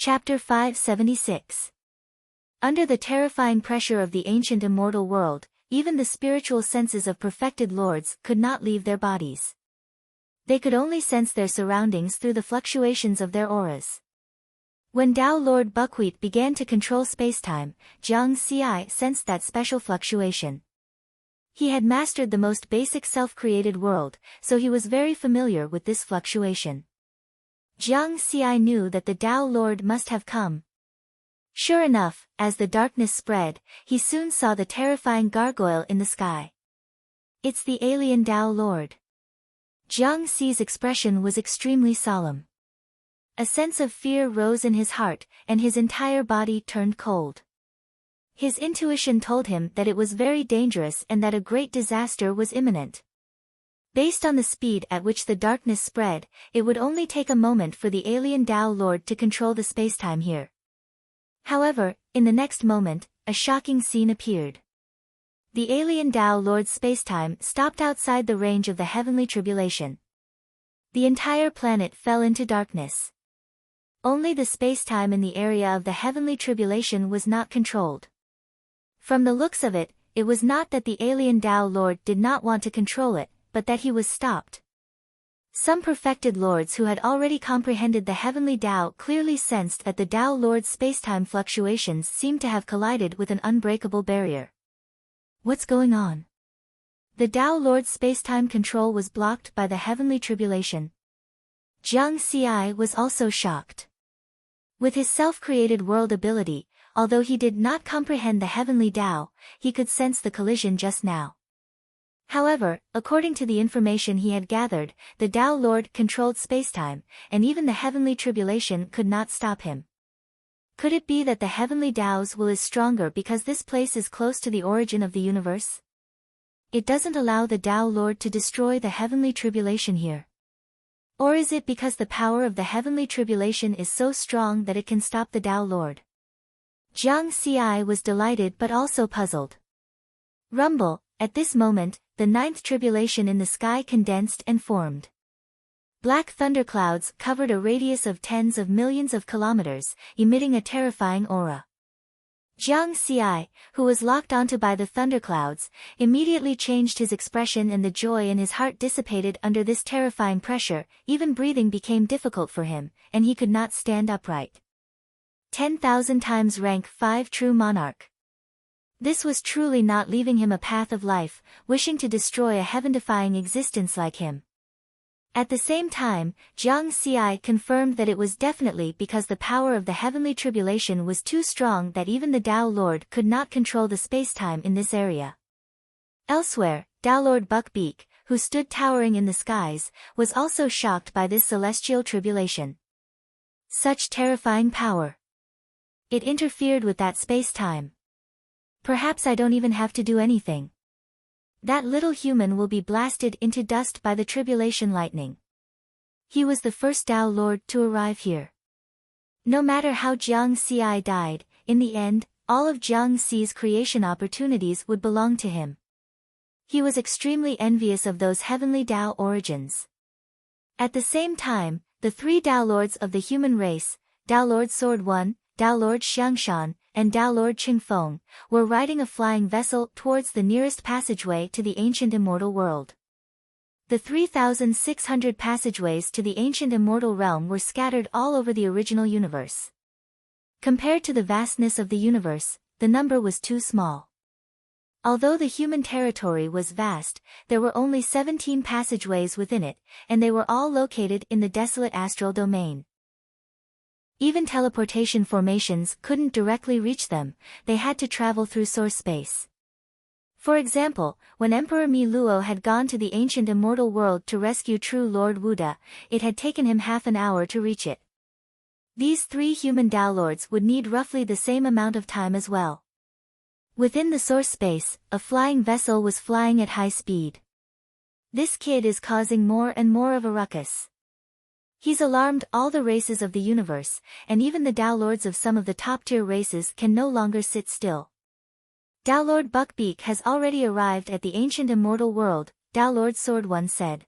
Chapter 576. Under the terrifying pressure of the ancient immortal world, even the spiritual senses of perfected lords could not leave their bodies. They could only sense their surroundings through the fluctuations of their auras. When Tao Lord Buckwheat began to control spacetime, Jiang Xi sensed that special fluctuation. He had mastered the most basic self-created world, so he was very familiar with this fluctuation. Jiang Xi knew that the Tao Lord must have come. Sure enough, as the darkness spread, he soon saw the terrifying gargoyle in the sky. It's the alien Tao Lord. Jiang Xi's expression was extremely solemn. A sense of fear rose in his heart, and his entire body turned cold. His intuition told him that it was very dangerous and that a great disaster was imminent. Based on the speed at which the darkness spread, it would only take a moment for the alien Tao Lord to control the spacetime here. However, in the next moment, a shocking scene appeared. The alien Tao Lord's spacetime stopped outside the range of the heavenly tribulation. The entire planet fell into darkness. Only the spacetime in the area of the heavenly tribulation was not controlled. From the looks of it, it was not that the alien Tao Lord did not want to control it, but that he was stopped. Some perfected lords who had already comprehended the heavenly Tao clearly sensed that the Tao Lord's spacetime fluctuations seemed to have collided with an unbreakable barrier. What's going on? The Tao Lord's spacetime control was blocked by the heavenly tribulation. Jiang Xi was also shocked. With his self-created world ability, although he did not comprehend the heavenly Tao, he could sense the collision just now. However, according to the information he had gathered, the Tao Lord controlled spacetime, and even the heavenly tribulation could not stop him. Could it be that the heavenly Tao's will is stronger because this place is close to the origin of the universe? It doesn't allow the Tao Lord to destroy the heavenly tribulation here. Or is it because the power of the heavenly tribulation is so strong that it can stop the Tao Lord? Jiang Xi was delighted but also puzzled. Rumble, at this moment, the ninth tribulation in the sky condensed and formed. Black thunderclouds covered a radius of tens of millions of kilometers, emitting a terrifying aura. Jiang Xi, who was locked onto by the thunderclouds, immediately changed his expression and the joy in his heart dissipated under this terrifying pressure. Even breathing became difficult for him, and he could not stand upright. 10,000 times rank 5 true monarch. This was truly not leaving him a path of life, wishing to destroy a heaven-defying existence like him. At the same time, Jiang Xi confirmed that it was definitely because the power of the heavenly tribulation was too strong that even the Tao Lord could not control the spacetime in this area. Elsewhere, Tao Lord Buckbeak, who stood towering in the skies, was also shocked by this celestial tribulation. Such terrifying power. It interfered with that spacetime. Perhaps I don't even have to do anything. That little human will be blasted into dust by the tribulation lightning. He was the first Tao Lord to arrive here. No matter how Jiang Xi died, in the end, all of Jiang Xi's creation opportunities would belong to him. He was extremely envious of those heavenly Tao origins. At the same time, the three Tao Lords of the human race, Tao Lord Sword 1, Tao Lord Xiangshan, and Tao Lord Qingfeng, were riding a flying vessel towards the nearest passageway to the ancient immortal world. The 3,600 passageways to the ancient immortal realm were scattered all over the original universe. Compared to the vastness of the universe, the number was too small. Although the human territory was vast, there were only 17 passageways within it, and they were all located in the desolate astral domain. Even teleportation formations couldn't directly reach them, they had to travel through source space. For example, when Emperor Mi Luo had gone to the ancient immortal world to rescue true Lord Wuda, it had taken him half an hour to reach it. These three human Tao Lords would need roughly the same amount of time as well. Within the source space, a flying vessel was flying at high speed. This kid is causing more and more of a ruckus. He's alarmed all the races of the universe, and even the Tao Lords of some of the top-tier races can no longer sit still. Tao Lord Buckbeak has already arrived at the ancient immortal world, Tao Lord Sword 1 said.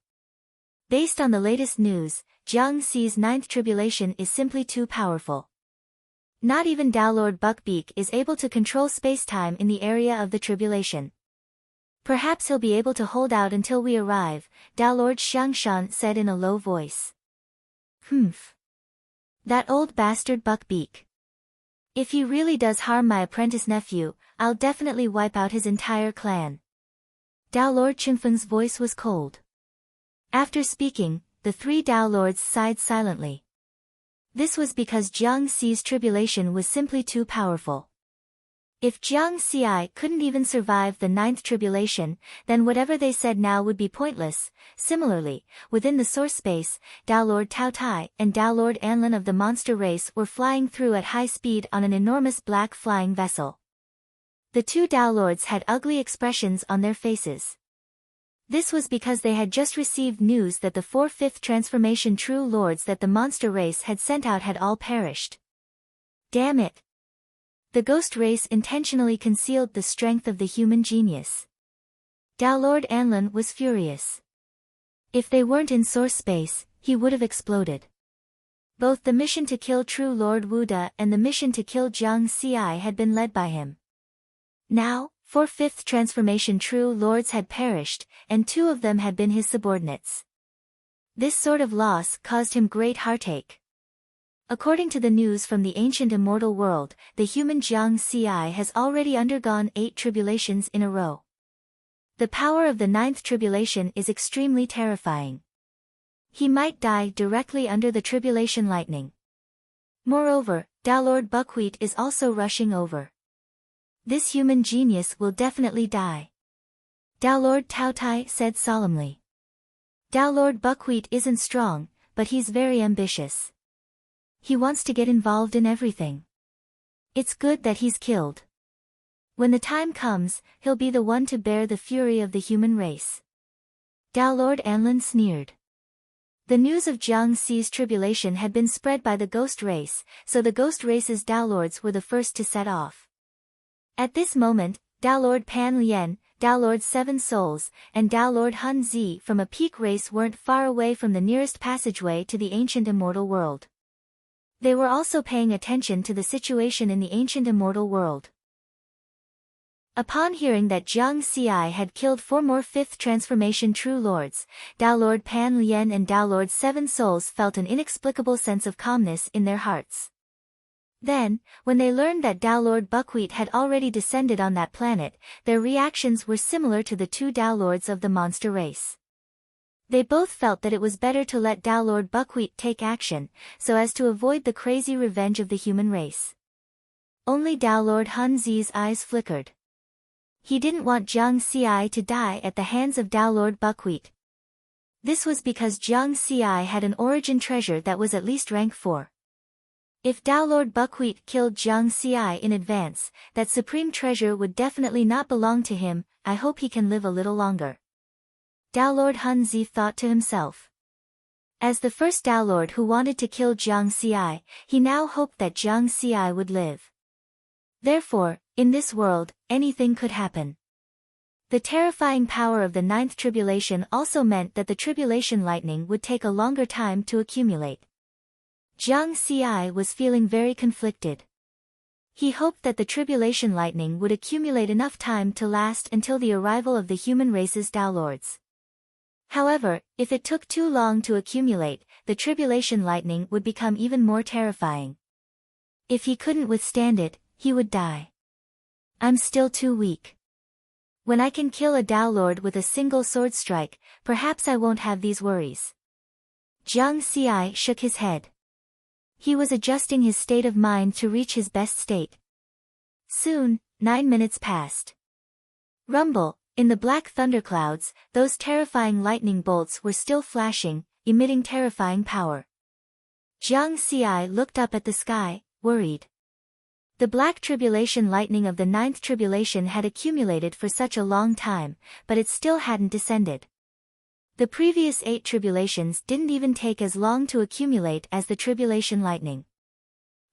Based on the latest news, Jiang Xi's ninth tribulation is simply too powerful. Not even Tao Lord Buckbeak is able to control space-time in the area of the tribulation. Perhaps he'll be able to hold out until we arrive, Tao Lord Xiangshan said in a low voice. Humph. That old bastard Buckbeak. If he really does harm my apprentice nephew, I'll definitely wipe out his entire clan. Tao Lord Qingfeng's voice was cold. After speaking, the three Tao Lords sighed silently. This was because Jiang Xi's tribulation was simply too powerful. If Jiang Xi couldn't even survive the 9th tribulation, then whatever they said now would be pointless. Similarly, within the source space, Tao Lord Tao Tai and Tao Lord Anlin of the monster race were flying through at high speed on an enormous black flying vessel. The two Tao Lords had ugly expressions on their faces. This was because they had just received news that the 4/5 transformation true lords that the monster race had sent out had all perished. Damn it! The ghost race intentionally concealed the strength of the human genius. Tao Lord Anlin was furious. If they weren't in source space, he would have exploded. Both the mission to kill true Lord Wuda and the mission to kill Jiang Xi had been led by him. Now, 4/5 transformation true lords had perished, and 2 of them had been his subordinates. This sort of loss caused him great heartache. According to the news from the ancient immortal world, the human Jiang Xi has already undergone 8 tribulations in a row. The power of the 9th tribulation is extremely terrifying. He might die directly under the tribulation lightning. Moreover, Tao Lord Buckwheat is also rushing over. This human genius will definitely die. Tao Lord Tao Tai said solemnly. Tao Lord Buckwheat isn't strong, but he's very ambitious. He wants to get involved in everything. It's good that he's killed. When the time comes, he'll be the one to bear the fury of the human race. Tao Lord Anlin sneered. The news of Jiang Xi's tribulation had been spread by the ghost race, so the ghost race's Tao Lords were the first to set off. At this moment, Tao Lord Pan Lian, Tao Lord Seven Souls, and Tao Lord Hun Zi from a peak race weren't far away from the nearest passageway to the ancient immortal world. They were also paying attention to the situation in the ancient immortal world. Upon hearing that Jiang Xi had killed 4 more 5th transformation true lords, Tao Lord Pan Lian and Tao Lord Seven Souls felt an inexplicable sense of calmness in their hearts. Then, when they learned that Tao Lord Buckwheat had already descended on that planet, their reactions were similar to the 2 Tao Lords of the monster race. They both felt that it was better to let Tao Lord Buckwheat take action, so as to avoid the crazy revenge of the human race. Only Tao Lord Hun Zi's eyes flickered. He didn't want Jiang Xi to die at the hands of Tao Lord Buckwheat. This was because Jiang Xi had an origin treasure that was at least rank 4. If Tao Lord Buckwheat killed Jiang Xi in advance, that supreme treasure would definitely not belong to him. I hope he can live a little longer. Tao Lord Hun Zi thought to himself. As the first Tao Lord who wanted to kill Jiang Xi, he now hoped that Jiang Xi would live. Therefore, in this world, anything could happen. The terrifying power of the 9th tribulation also meant that the tribulation lightning would take a longer time to accumulate. Jiang Xi was feeling very conflicted. He hoped that the tribulation lightning would accumulate enough time to last until the arrival of the human race's Tao Lords. However, if it took too long to accumulate, the tribulation lightning would become even more terrifying. If he couldn't withstand it, he would die. I'm still too weak. When I can kill a Tao Lord with a single sword strike, perhaps I won't have these worries. Jiang Xi shook his head. He was adjusting his state of mind to reach his best state. Soon, 9 minutes passed. Rumble, in the black thunderclouds, those terrifying lightning bolts were still flashing, emitting terrifying power. Jiang Xi looked up at the sky, worried. The black tribulation lightning of the 9th tribulation had accumulated for such a long time, but it still hadn't descended. The previous 8 tribulations didn't even take as long to accumulate as the tribulation lightning.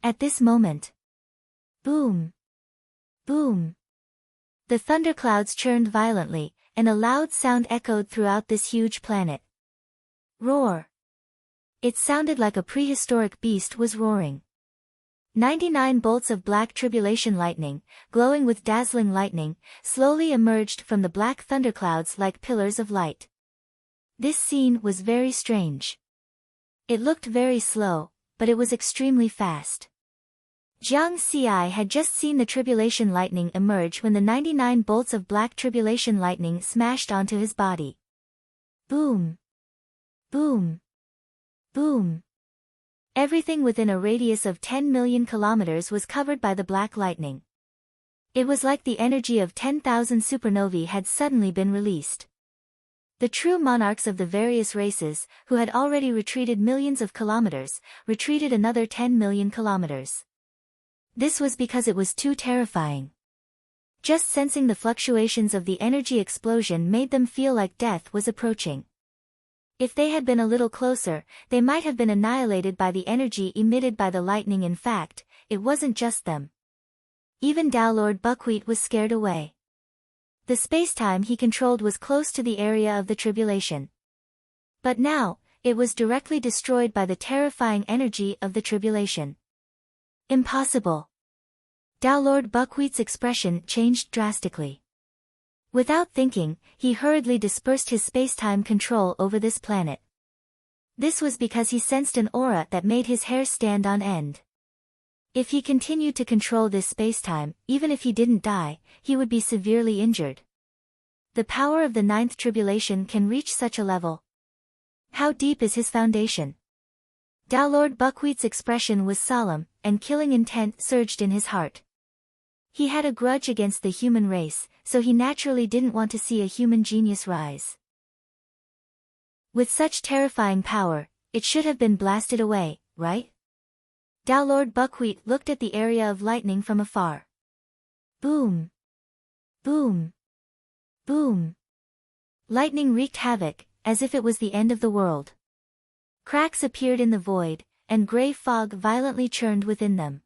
At this moment, boom! Boom! The thunderclouds churned violently, and a loud sound echoed throughout this huge planet. Roar! It sounded like a prehistoric beast was roaring. 99 bolts of black tribulation lightning, glowing with dazzling lightning, slowly emerged from the black thunderclouds like pillars of light. This scene was very strange. It looked very slow, but it was extremely fast. Jiang Xi had just seen the tribulation lightning emerge when the 99 bolts of black tribulation lightning smashed onto his body. Boom! Boom! Boom! Everything within a radius of 10 million kilometers was covered by the black lightning. It was like the energy of 10,000 supernovae had suddenly been released. The true monarchs of the various races, who had already retreated millions of kilometers, retreated another 10 million kilometers. This was because it was too terrifying. Just sensing the fluctuations of the energy explosion made them feel like death was approaching. If they had been a little closer, they might have been annihilated by the energy emitted by the lightning. In fact, it wasn't just them. Even Tao Lord Buckwheat was scared away. The space-time he controlled was close to the area of the tribulation. But now, it was directly destroyed by the terrifying energy of the tribulation. Impossible. Tao Lord Buckwheat's expression changed drastically. Without thinking, he hurriedly dispersed his space-time control over this planet. This was because he sensed an aura that made his hair stand on end. If he continued to control this space-time, even if he didn't die, he would be severely injured. The power of the ninth tribulation can reach such a level. How deep is his foundation? Tao Lord Buckwheat's expression was solemn, and killing intent surged in his heart. He had a grudge against the human race, so he naturally didn't want to see a human genius rise. With such terrifying power, it should have been blasted away, right? Tao Lord Buckwheat looked at the area of lightning from afar. Boom! Boom! Boom! Lightning wreaked havoc, as if it was the end of the world. Cracks appeared in the void, and gray fog violently churned within them.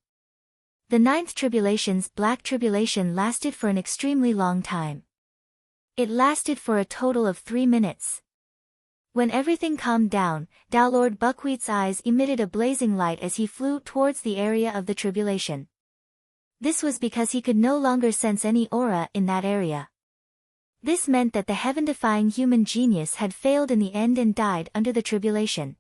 The ninth tribulation's black tribulation lasted for an extremely long time. It lasted for a total of 3 minutes. When everything calmed down, Tao Lord Buckwheat's eyes emitted a blazing light as he flew towards the area of the tribulation. This was because he could no longer sense any aura in that area. This meant that the heaven-defying human genius had failed in the end and died under the tribulation.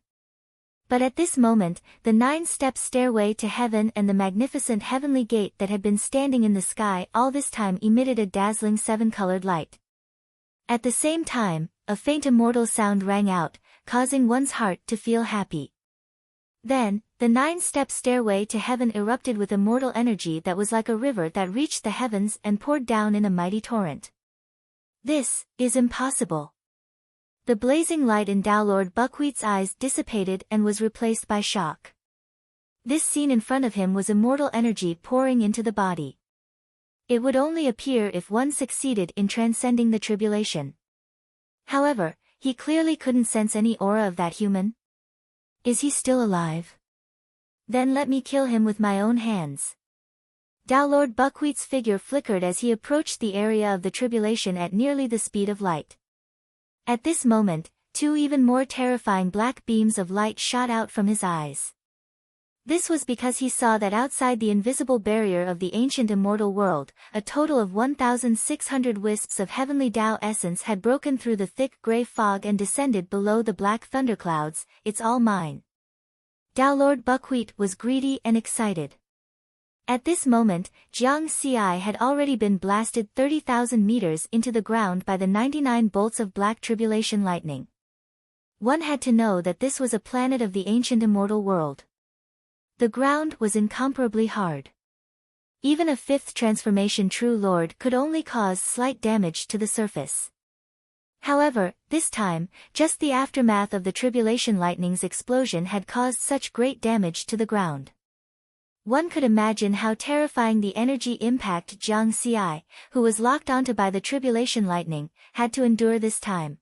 But at this moment, the 9-step stairway to heaven and the magnificent heavenly gate that had been standing in the sky all this time emitted a dazzling 7-colored light. At the same time, a faint immortal sound rang out, causing one's heart to feel happy. Then, the 9-step stairway to heaven erupted with immortal energy that was like a river that reached the heavens and poured down in a mighty torrent. This is impossible. The blazing light in Tao Lord Buckwheat's eyes dissipated and was replaced by shock. This scene in front of him was immortal energy pouring into the body. It would only appear if one succeeded in transcending the tribulation. However, he clearly couldn't sense any aura of that human. Is he still alive? Then let me kill him with my own hands. Tao Lord Buckwheat's figure flickered as he approached the area of the tribulation at nearly the speed of light. At this moment, 2 even more terrifying black beams of light shot out from his eyes. This was because he saw that outside the invisible barrier of the ancient immortal world, a total of 1,600 wisps of heavenly Tao essence had broken through the thick gray fog and descended below the black thunderclouds. It's all mine. Tao Lord Buckwheat was greedy and excited. At this moment, Jiang Xi had already been blasted 30,000 meters into the ground by the 99 bolts of black tribulation lightning. One had to know that this was a planet of the ancient immortal world. The ground was incomparably hard. Even a 5th transformation true lord could only cause slight damage to the surface. However, this time, just the aftermath of the tribulation lightning's explosion had caused such great damage to the ground. One could imagine how terrifying the energy impact Jiang Xi, who was locked onto by the tribulation lightning, had to endure this time.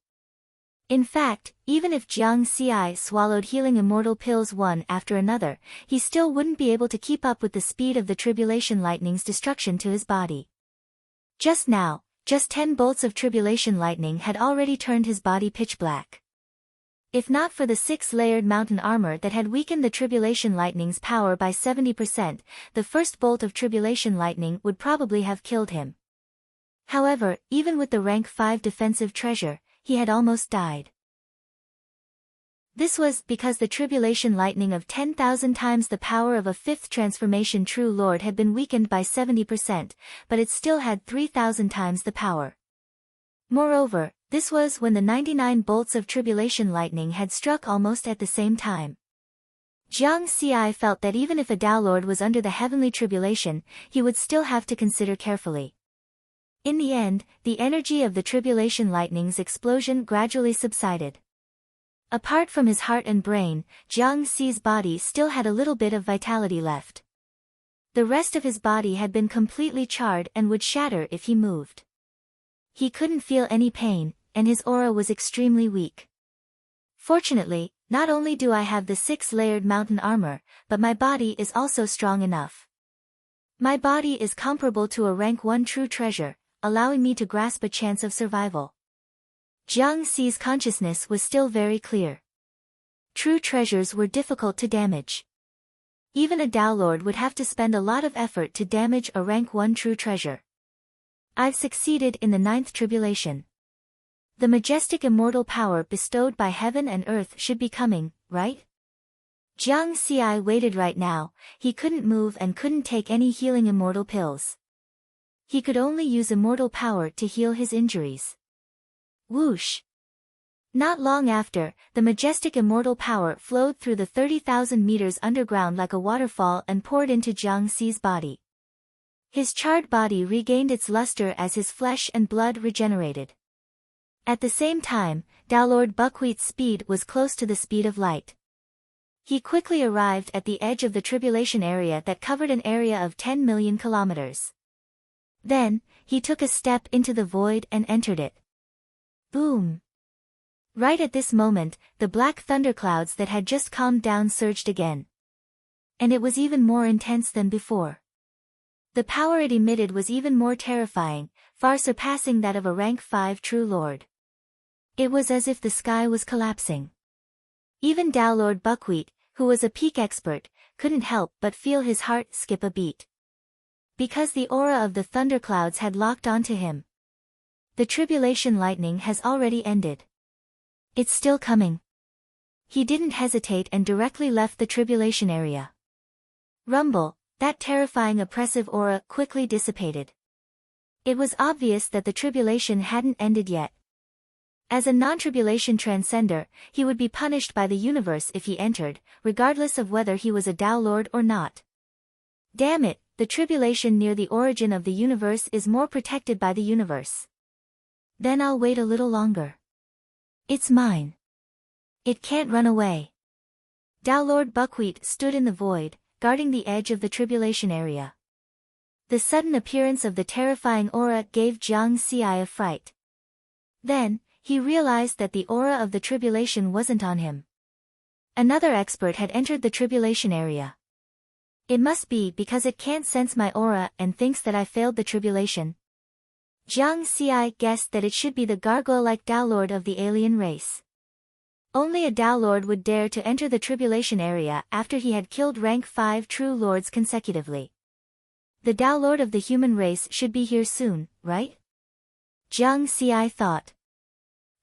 In fact, even if Jiang Xi swallowed healing immortal pills one after another, he still wouldn't be able to keep up with the speed of the tribulation lightning's destruction to his body. Just now, just 10 bolts of tribulation lightning had already turned his body pitch black. If not for the 6-layered mountain armor that had weakened the Tribulation Lightning's power by 70%, the first bolt of Tribulation Lightning would probably have killed him. However, even with the rank 5 defensive treasure, he had almost died. This was because the Tribulation Lightning of 10,000 times the power of a 5th transformation True Lord had been weakened by 70%, but it still had 3,000 times the power. Moreover, this was when the 99 bolts of Tribulation Lightning had struck almost at the same time. Jiang Ci felt that even if a Tao Lord was under the heavenly tribulation, he would still have to consider carefully. In the end, the energy of the Tribulation Lightning's explosion gradually subsided. Apart from his heart and brain, Jiang Ci's body still had a little bit of vitality left. The rest of his body had been completely charred and would shatter if he moved. He couldn't feel any pain, and his aura was extremely weak. Fortunately, not only do I have the 6-layered mountain armor, but my body is also strong enough. My body is comparable to a rank 1 true treasure, allowing me to grasp a chance of survival. Jiang Ci's consciousness was still very clear. True treasures were difficult to damage. Even a Tao Lord would have to spend a lot of effort to damage a rank 1 true treasure. I've succeeded in the 9th tribulation. The majestic immortal power bestowed by heaven and earth should be coming, right? Jiang Ci waited right now. He couldn't move and couldn't take any healing immortal pills. He could only use immortal power to heal his injuries. Whoosh! Not long after, the majestic immortal power flowed through the 30,000 meters underground like a waterfall and poured into Jiang Ci's body. His charred body regained its luster as his flesh and blood regenerated. At the same time, Tao Lord Buckwheat's speed was close to the speed of light. He quickly arrived at the edge of the tribulation area that covered an area of 10 million kilometers. Then, he took a step into the void and entered it. Boom! Right at this moment, the black thunderclouds that had just calmed down surged again. And it was even more intense than before. The power it emitted was even more terrifying, far surpassing that of a rank 5 true lord. It was as if the sky was collapsing. Even Tao Lord Buckwheat, who was a peak expert, couldn't help but feel his heart skip a beat. Because the aura of the thunderclouds had locked onto him. The Tribulation Lightning has already ended. It's still coming. He didn't hesitate and directly left the tribulation area. Rumble, that terrifying oppressive aura quickly dissipated. It was obvious that the tribulation hadn't ended yet. As a non-tribulation transcender, he would be punished by the universe if he entered, regardless of whether he was a Tao Lord or not. Damn it, the tribulation near the origin of the universe is more protected by the universe. Then I'll wait a little longer. It's mine. It can't run away. Tao Lord Buckwheat stood in the void, guarding the edge of the tribulation area. The sudden appearance of the terrifying aura gave Jiang Ci a fright. Then, he realized that the aura of the tribulation wasn't on him. Another expert had entered the tribulation area. It must be because it can't sense my aura and thinks that I failed the tribulation. Jiang Ci guessed that it should be the gargoyle-like Tao Lord of the alien race. Only a Tao Lord would dare to enter the tribulation area after he had killed rank 5 true lords consecutively. The Tao Lord of the human race should be here soon, right? Jiang Ci thought.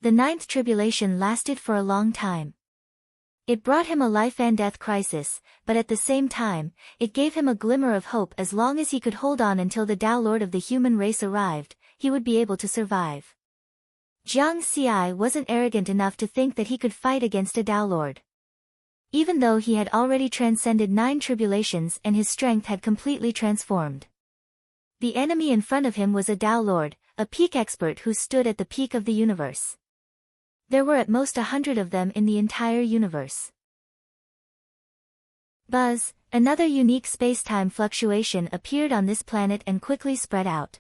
The 9th tribulation lasted for a long time. It brought him a life and death crisis, but at the same time, it gave him a glimmer of hope. As long as he could hold on until the Tao Lord of the human race arrived, he would be able to survive. Jiang Ci wasn't arrogant enough to think that he could fight against a Tao Lord. Even though he had already transcended 9 tribulations and his strength had completely transformed. The enemy in front of him was a Tao Lord, a peak expert who stood at the peak of the universe. There were at most 100 of them in the entire universe. Buzz, another unique space-time fluctuation appeared on this planet and quickly spread out.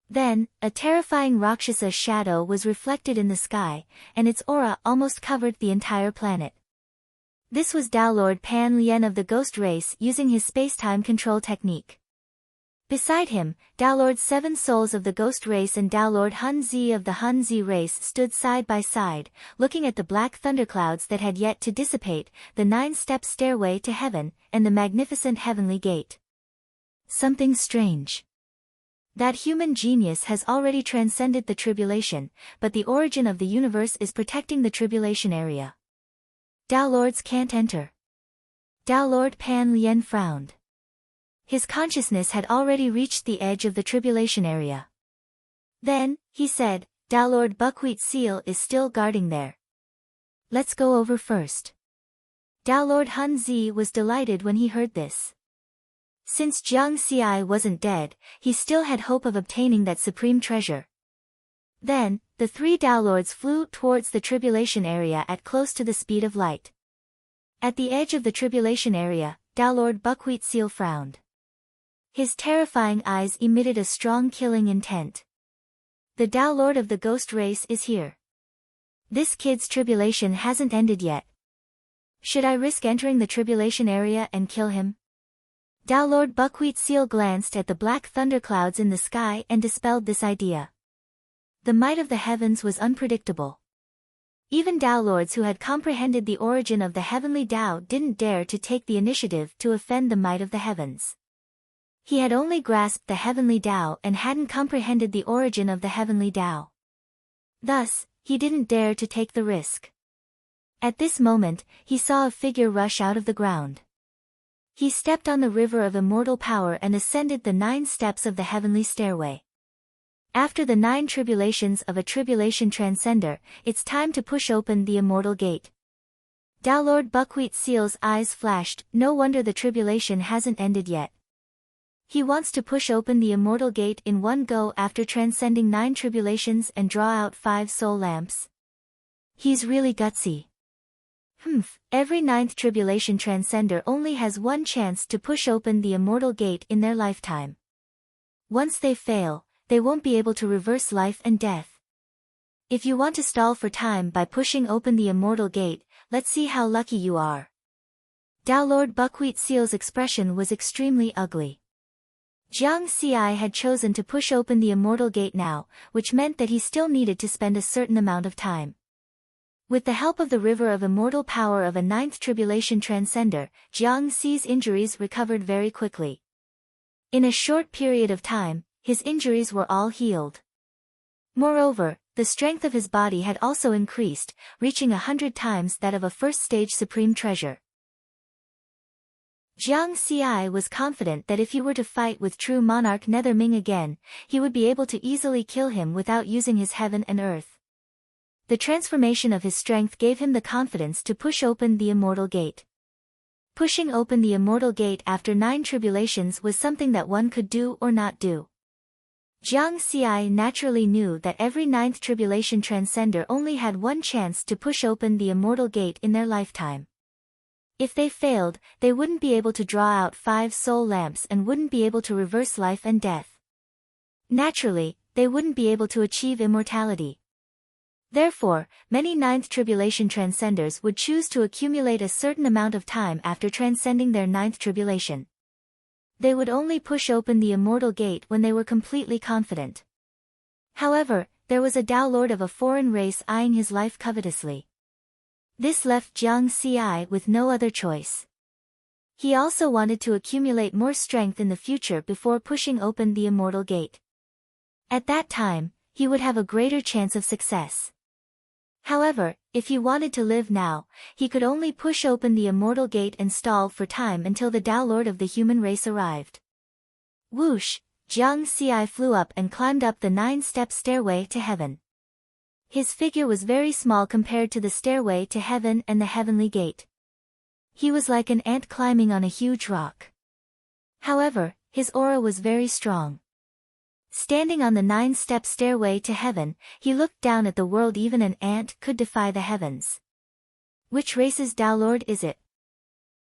Then, a terrifying Rakshasa shadow was reflected in the sky, and its aura almost covered the entire planet. This was Tao Lord Pan Lien of the Ghost Race using his space-time control technique. Beside him, Downlord's 7 souls of the ghost race and Downlord Hun-Zi of the Hun-Zi race stood side by side, looking at the black thunderclouds that had yet to dissipate, the 9-step stairway to heaven, and the magnificent heavenly gate. Something strange. That human genius has already transcended the tribulation, but the origin of the universe is protecting the tribulation area. Downlords can't enter. Downlord Pan Lien frowned. His consciousness had already reached the edge of the tribulation area. Then, he said, Downlord Buckwheat Seal is still guarding there. Let's go over first. Downlord Hun-Zi was delighted when he heard this. Since Jiang Xi wasn't dead, he still had hope of obtaining that supreme treasure. Then, the 3 Downlords flew towards the tribulation area at close to the speed of light. At the edge of the tribulation area, Downlord Buckwheat Seal frowned. His terrifying eyes emitted a strong killing intent. The Downlord of the ghost race is here. This kid's tribulation hasn't ended yet. Should I risk entering the tribulation area and kill him? Downlord Buckwheat Seal glanced at the black thunderclouds in the sky and dispelled this idea. The might of the heavens was unpredictable. Even Downlords who had comprehended the origin of the heavenly Tao didn't dare to take the initiative to offend the might of the heavens. He had only grasped the heavenly Tao and hadn't comprehended the origin of the heavenly Tao. Thus, he didn't dare to take the risk. At this moment, he saw a figure rush out of the ground. He stepped on the river of immortal power and ascended the 9 steps of the heavenly stairway. After the 9 tribulations of a tribulation transcender, it's time to push open the immortal gate. Downlord Buckwheat Seal's eyes flashed, no wonder the tribulation hasn't ended yet. He wants to push open the immortal gate in one go after transcending 9 tribulations and draw out 5 soul lamps. He's really gutsy. Every 9th tribulation transcender only has one chance to push open the immortal gate in their lifetime. Once they fail, they won't be able to reverse life and death. If you want to stall for time by pushing open the immortal gate, let's see how lucky you are. Downlord Buckwheat Seal's expression was extremely ugly. Jiang Xi had chosen to push open the immortal gate now, which meant that he still needed to spend a certain amount of time. With the help of the river of immortal power of a 9th tribulation transcender, Jiang Xi's injuries recovered very quickly. In a short period of time, his injuries were all healed. Moreover, the strength of his body had also increased, reaching 100 times that of a first-stage supreme treasure. Jiang Xi was confident that if he were to fight with true monarch Netherming again, he would be able to easily kill him without using his heaven and earth. The transformation of his strength gave him the confidence to push open the immortal gate. Pushing open the immortal gate after 9 tribulations was something that one could do or not do. Jiang Xi naturally knew that every 9th tribulation transcender only had one chance to push open the immortal gate in their lifetime. If they failed, they wouldn't be able to draw out 5 soul lamps and wouldn't be able to reverse life and death. Naturally, they wouldn't be able to achieve immortality. Therefore, many 9th tribulation transcenders would choose to accumulate a certain amount of time after transcending their 9th tribulation. They would only push open the immortal gate when they were completely confident. However, there was a Downlord of a foreign race eyeing his life covetously. This left Jiang Xi with no other choice. He also wanted to accumulate more strength in the future before pushing open the immortal gate. At that time, he would have a greater chance of success. However, if he wanted to live now, he could only push open the immortal gate and stall for time until the Downlord of the human race arrived. Whoosh, Jiang Xi flew up and climbed up the 9-step stairway to heaven. His figure was very small compared to the stairway to heaven and the heavenly gate. He was like an ant climbing on a huge rock. However, his aura was very strong. Standing on the 9-step stairway to heaven, he looked down at the world. Even an ant could defy the heavens. Which race's Downlord is it?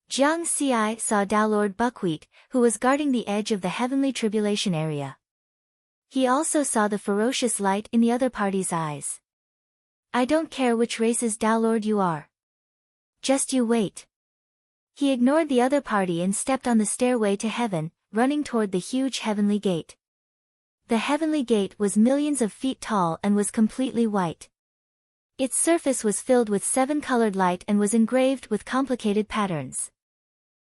Jiang Xi saw Downlord Buckwheat, who was guarding the edge of the heavenly tribulation area. He also saw the ferocious light in the other party's eyes. I don't care which race's Downlord you are. Just you wait. He ignored the other party and stepped on the stairway to heaven, running toward the huge heavenly gate. The heavenly gate was millions of feet tall and was completely white. Its surface was filled with 7-colored light and was engraved with complicated patterns.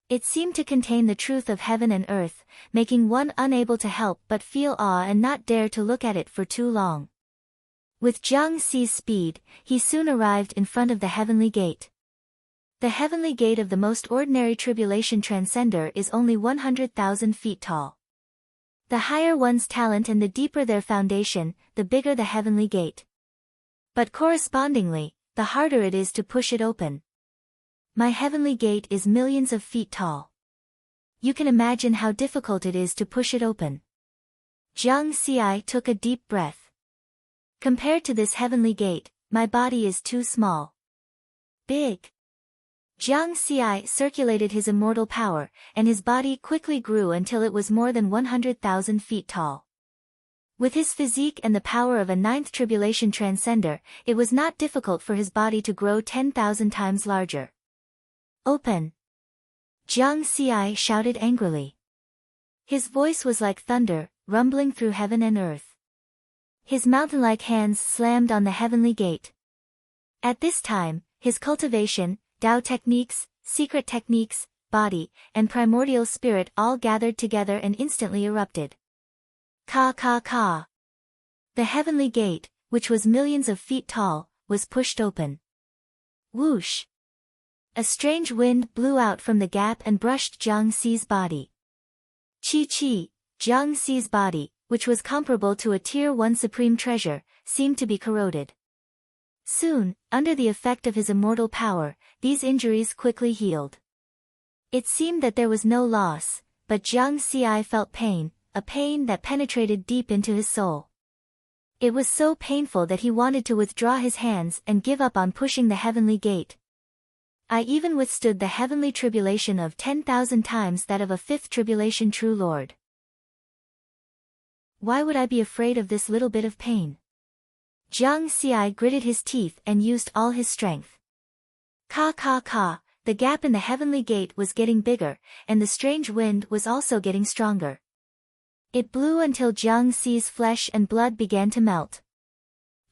It seemed to contain the truth of heaven and earth, making one unable to help but feel awe and not dare to look at it for too long. With Jiang Xi's speed, he soon arrived in front of the heavenly gate. The heavenly gate of the most ordinary tribulation transcender is only 100,000 feet tall. The higher one's talent and the deeper their foundation, the bigger the heavenly gate. But correspondingly, the harder it is to push it open. My heavenly gate is millions of feet tall. You can imagine how difficult it is to push it open. Jiang Xi took a deep breath. Compared to this heavenly gate, my body is too small. Big. Jiang Xi circulated his immortal power, and his body quickly grew until it was more than 100,000 feet tall. With his physique and the power of a 9th tribulation transcender, it was not difficult for his body to grow 10,000 times larger. Open! Jiang Xi shouted angrily. His voice was like thunder, rumbling through heaven and earth. His mountain-like hands slammed on the heavenly gate. At this time, his cultivation, Tao techniques, secret techniques, body, and primordial spirit all gathered together and instantly erupted. Ka ka ka. The heavenly gate, which was millions of feet tall, was pushed open. Whoosh! A strange wind blew out from the gap and brushed Jiang Xi's body. Chi, Jiang Xi's body, which was comparable to a Tier 1 supreme treasure, seemed to be corroded. Soon, under the effect of his immortal power, these injuries quickly healed. It seemed that there was no loss, but Jiang Xi felt pain, a pain that penetrated deep into his soul. It was so painful that he wanted to withdraw his hands and give up on pushing the heavenly gate. I even withstood the heavenly tribulation of 10,000 times that of a 5th tribulation true Lord. Why would I be afraid of this little bit of pain? Jiang Xi gritted his teeth and used all his strength. Ka ka ka, the gap in the heavenly gate was getting bigger, and the strange wind was also getting stronger. It blew until Jiang Xi's flesh and blood began to melt.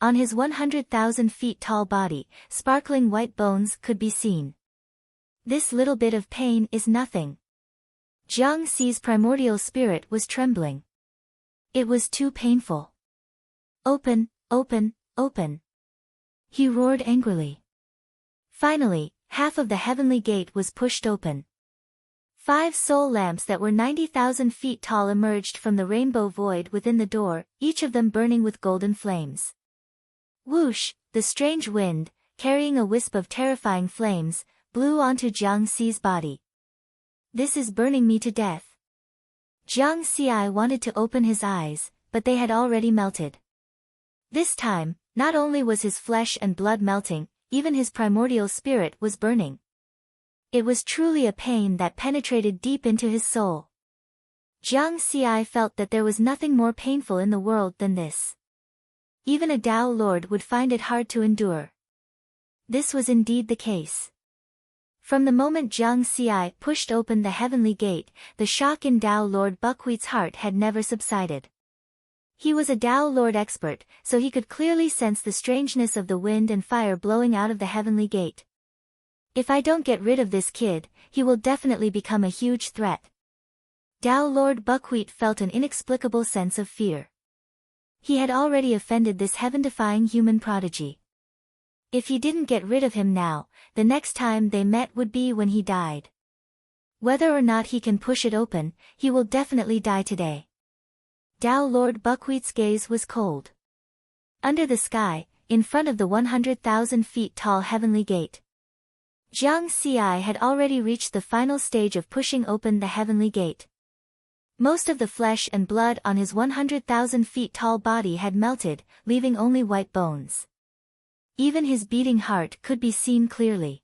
On his 100,000 feet tall body, sparkling white bones could be seen. This little bit of pain is nothing. Jiang Xi's primordial spirit was trembling. It was too painful. Open, open, open. He roared angrily. Finally, half of the heavenly gate was pushed open. 5 soul lamps that were 90,000 feet tall emerged from the rainbow void within the door, each of them burning with golden flames. Whoosh, the strange wind, carrying a wisp of terrifying flames, blew onto Jiang Xi's body. This is burning me to death. Jiang Xi wanted to open his eyes, but they had already melted. This time, not only was his flesh and blood melting, even his primordial spirit was burning. It was truly a pain that penetrated deep into his soul. Jiang Xi felt that there was nothing more painful in the world than this. Even a Tao Lord would find it hard to endure. This was indeed the case. From the moment Jiang Xi pushed open the heavenly gate, the shock in Tao Lord Buckwheat's heart had never subsided. He was a Tao Lord expert, so he could clearly sense the strangeness of the wind and fire blowing out of the heavenly gate. If I don't get rid of this kid, he will definitely become a huge threat. Tao Lord Buckwheat felt an inexplicable sense of fear. He had already offended this heaven-defying human prodigy. If he didn't get rid of him now, the next time they met would be when he died. Whether or not he can push it open, he will definitely die today. Tao Lord Buckwheat's gaze was cold. Under the sky, in front of the 100,000 feet tall heavenly gate, Jiang Xi had already reached the final stage of pushing open the heavenly gate. Most of the flesh and blood on his 100,000 feet tall body had melted, leaving only white bones. Even his beating heart could be seen clearly.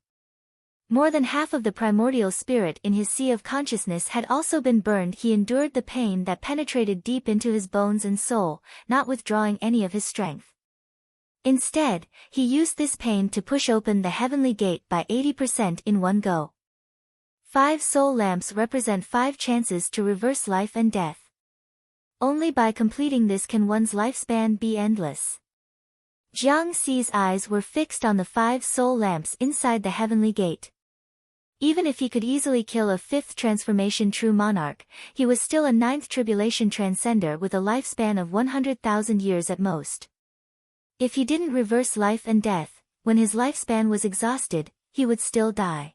More than half of the primordial spirit in his sea of consciousness had also been burned. He endured the pain that penetrated deep into his bones and soul, not withdrawing any of his strength. Instead, he used this pain to push open the heavenly gate by 80% in one go. 5 soul lamps represent 5 chances to reverse life and death. Only by completing this can one's lifespan be endless. Jiang Xi's eyes were fixed on the 5 soul lamps inside the heavenly gate. Even if he could easily kill a 5th transformation true monarch, he was still a 9th tribulation transcender with a lifespan of 100,000 years at most. If he didn't reverse life and death, when his lifespan was exhausted, he would still die.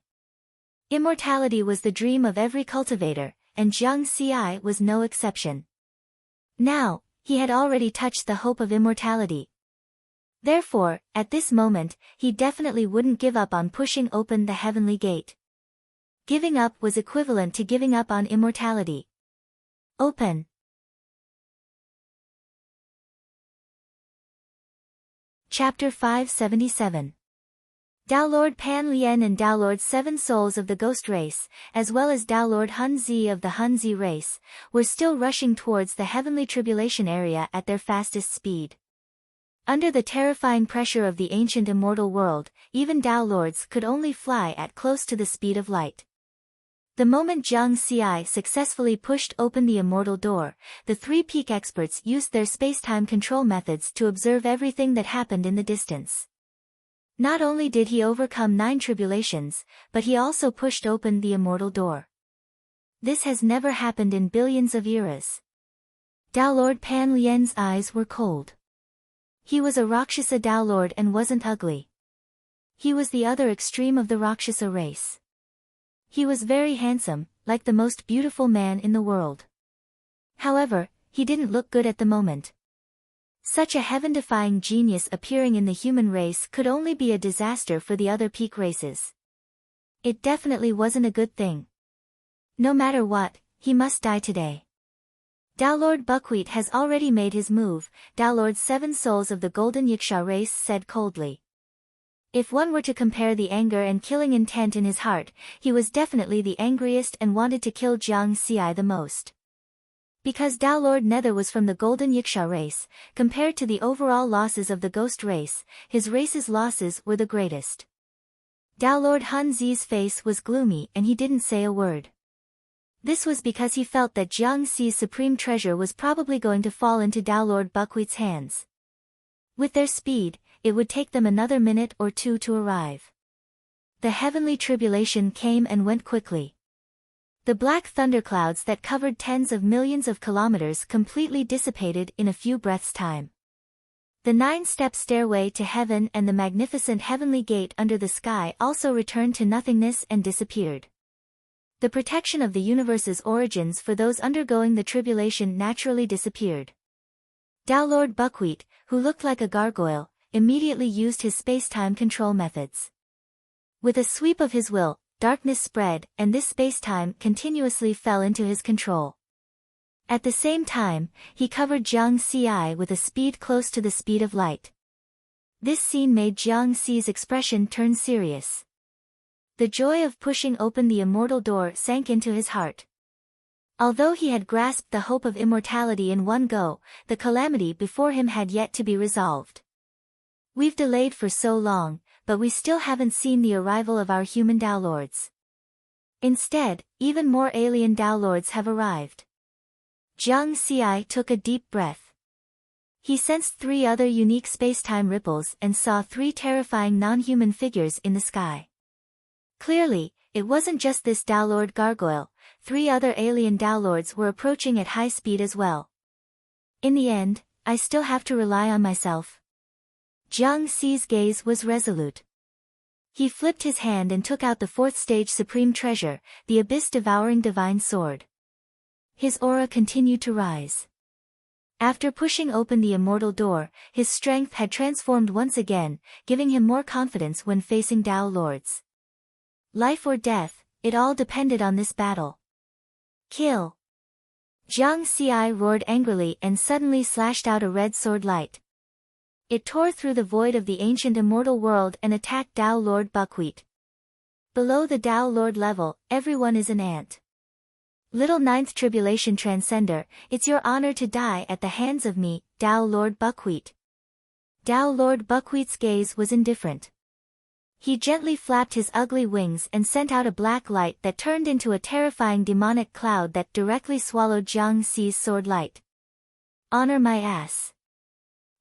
Immortality was the dream of every cultivator, and Jiang Xi was no exception. Now, he had already touched the hope of immortality. Therefore, at this moment, he definitely wouldn't give up on pushing open the heavenly gate. Giving up was equivalent to giving up on immortality. Open. Chapter 577. Tao Lord Pan Lian and Tao Lord 7 souls of the ghost race, as well as Tao Lord Hun Zi of the Hun Zi race, were still rushing towards the heavenly tribulation area at their fastest speed. Under the terrifying pressure of the ancient immortal world, even Tao Lords could only fly at close to the speed of light. The moment Jiang Xi successfully pushed open the immortal door, the 3 peak experts used their space-time control methods to observe everything that happened in the distance. Not only did he overcome 9 tribulations, but he also pushed open the immortal door. This has never happened in billions of eras. Tao Lord Pan Lian's eyes were cold. He was a Rakshasa Tao Lord and wasn't ugly. He was the other extreme of the Rakshasa race. He was very handsome, like the most beautiful man in the world. However, he didn't look good at the moment. Such a heaven-defying genius appearing in the human race could only be a disaster for the other peak races. It definitely wasn't a good thing. No matter what, he must die today. Tao Lord Buckwheat has already made his move, Tao Lord 7 souls of the Golden Yiksha race said coldly. If one were to compare the anger and killing intent in his heart, he was definitely the angriest and wanted to kill Jiang Xi the most. Because Tao Lord Nether was from the Golden Yiksha race, compared to the overall losses of the Ghost race, his race's losses were the greatest. Tao Lord Hun Zi's face was gloomy and he didn't say a word. This was because he felt that Jiang Xi's supreme treasure was probably going to fall into Tao Lord Buckwheat's hands. With their speed, it would take them another minute or 2 to arrive. The heavenly tribulation came and went quickly. The black thunderclouds that covered tens of millions of kilometers completely dissipated in a few breaths' time. The 9-step stairway to heaven and the magnificent heavenly gate under the sky also returned to nothingness and disappeared. The protection of the universe's origins for those undergoing the tribulation naturally disappeared. Tao Lord Buckwheat, who looked like a gargoyle, immediately used his space-time control methods. With a sweep of his will, darkness spread, and this space-time continuously fell into his control. At the same time, he covered Jiang Xi with a speed close to the speed of light. This scene made Jiang Xi's expression turn serious. The joy of pushing open the immortal door sank into his heart. Although he had grasped the hope of immortality in one go, the calamity before him had yet to be resolved. We've delayed for so long, but we still haven't seen the arrival of our human Tao Lords. Instead, even more alien Tao Lords have arrived. Jiang Xi took a deep breath. He sensed 3 other unique space-time ripples and saw 3 terrifying non-human figures in the sky. Clearly, it wasn't just this Tao Lord gargoyle, 3 other alien Tao Lords were approaching at high speed as well. In the end, I still have to rely on myself. Jiang Xi's gaze was resolute. He flipped his hand and took out the 4th stage supreme treasure, the abyss-devouring divine sword. His aura continued to rise. After pushing open the immortal door, his strength had transformed once again, giving him more confidence when facing Tao Lords. Life or death, it all depended on this battle. Kill! Jiang Xi roared angrily and suddenly slashed out a red sword light. It tore through the void of the ancient immortal world and attacked Tao Lord Buckwheat. Below the Tao Lord level, everyone is an ant. Little 9th tribulation transcender, it's your honor to die at the hands of me, Tao Lord Buckwheat. Tao Lord Buckwheat's gaze was indifferent. He gently flapped his ugly wings and sent out a black light that turned into a terrifying demonic cloud that directly swallowed Jiang Xi's sword light. Honor my ass.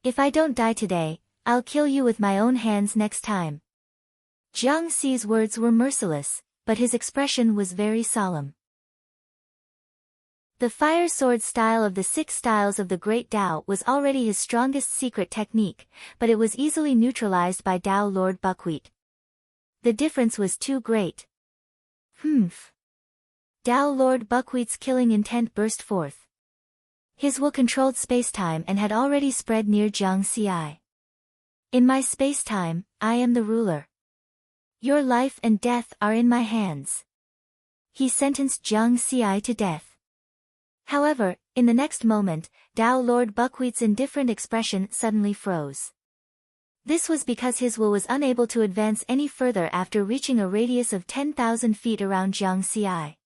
If I don't die today, I'll kill you with my own hands next time. Jiang Xi's words were merciless, but his expression was very solemn. The fire sword style of the 6 styles of the Great Tao was already his strongest secret technique, but it was easily neutralized by Tao Lord Buckwheat. The difference was too great. Tao Lord Buckwheat's killing intent burst forth. His will controlled spacetime and had already spread near Jiang Xi. In my spacetime, I am the ruler. Your life and death are in my hands. He sentenced Jiang Xi to death. However, in the next moment, Tao Lord Buckwheat's indifferent expression suddenly froze. This was because his will was unable to advance any further after reaching a radius of 10,000 feet around Jiang Xi.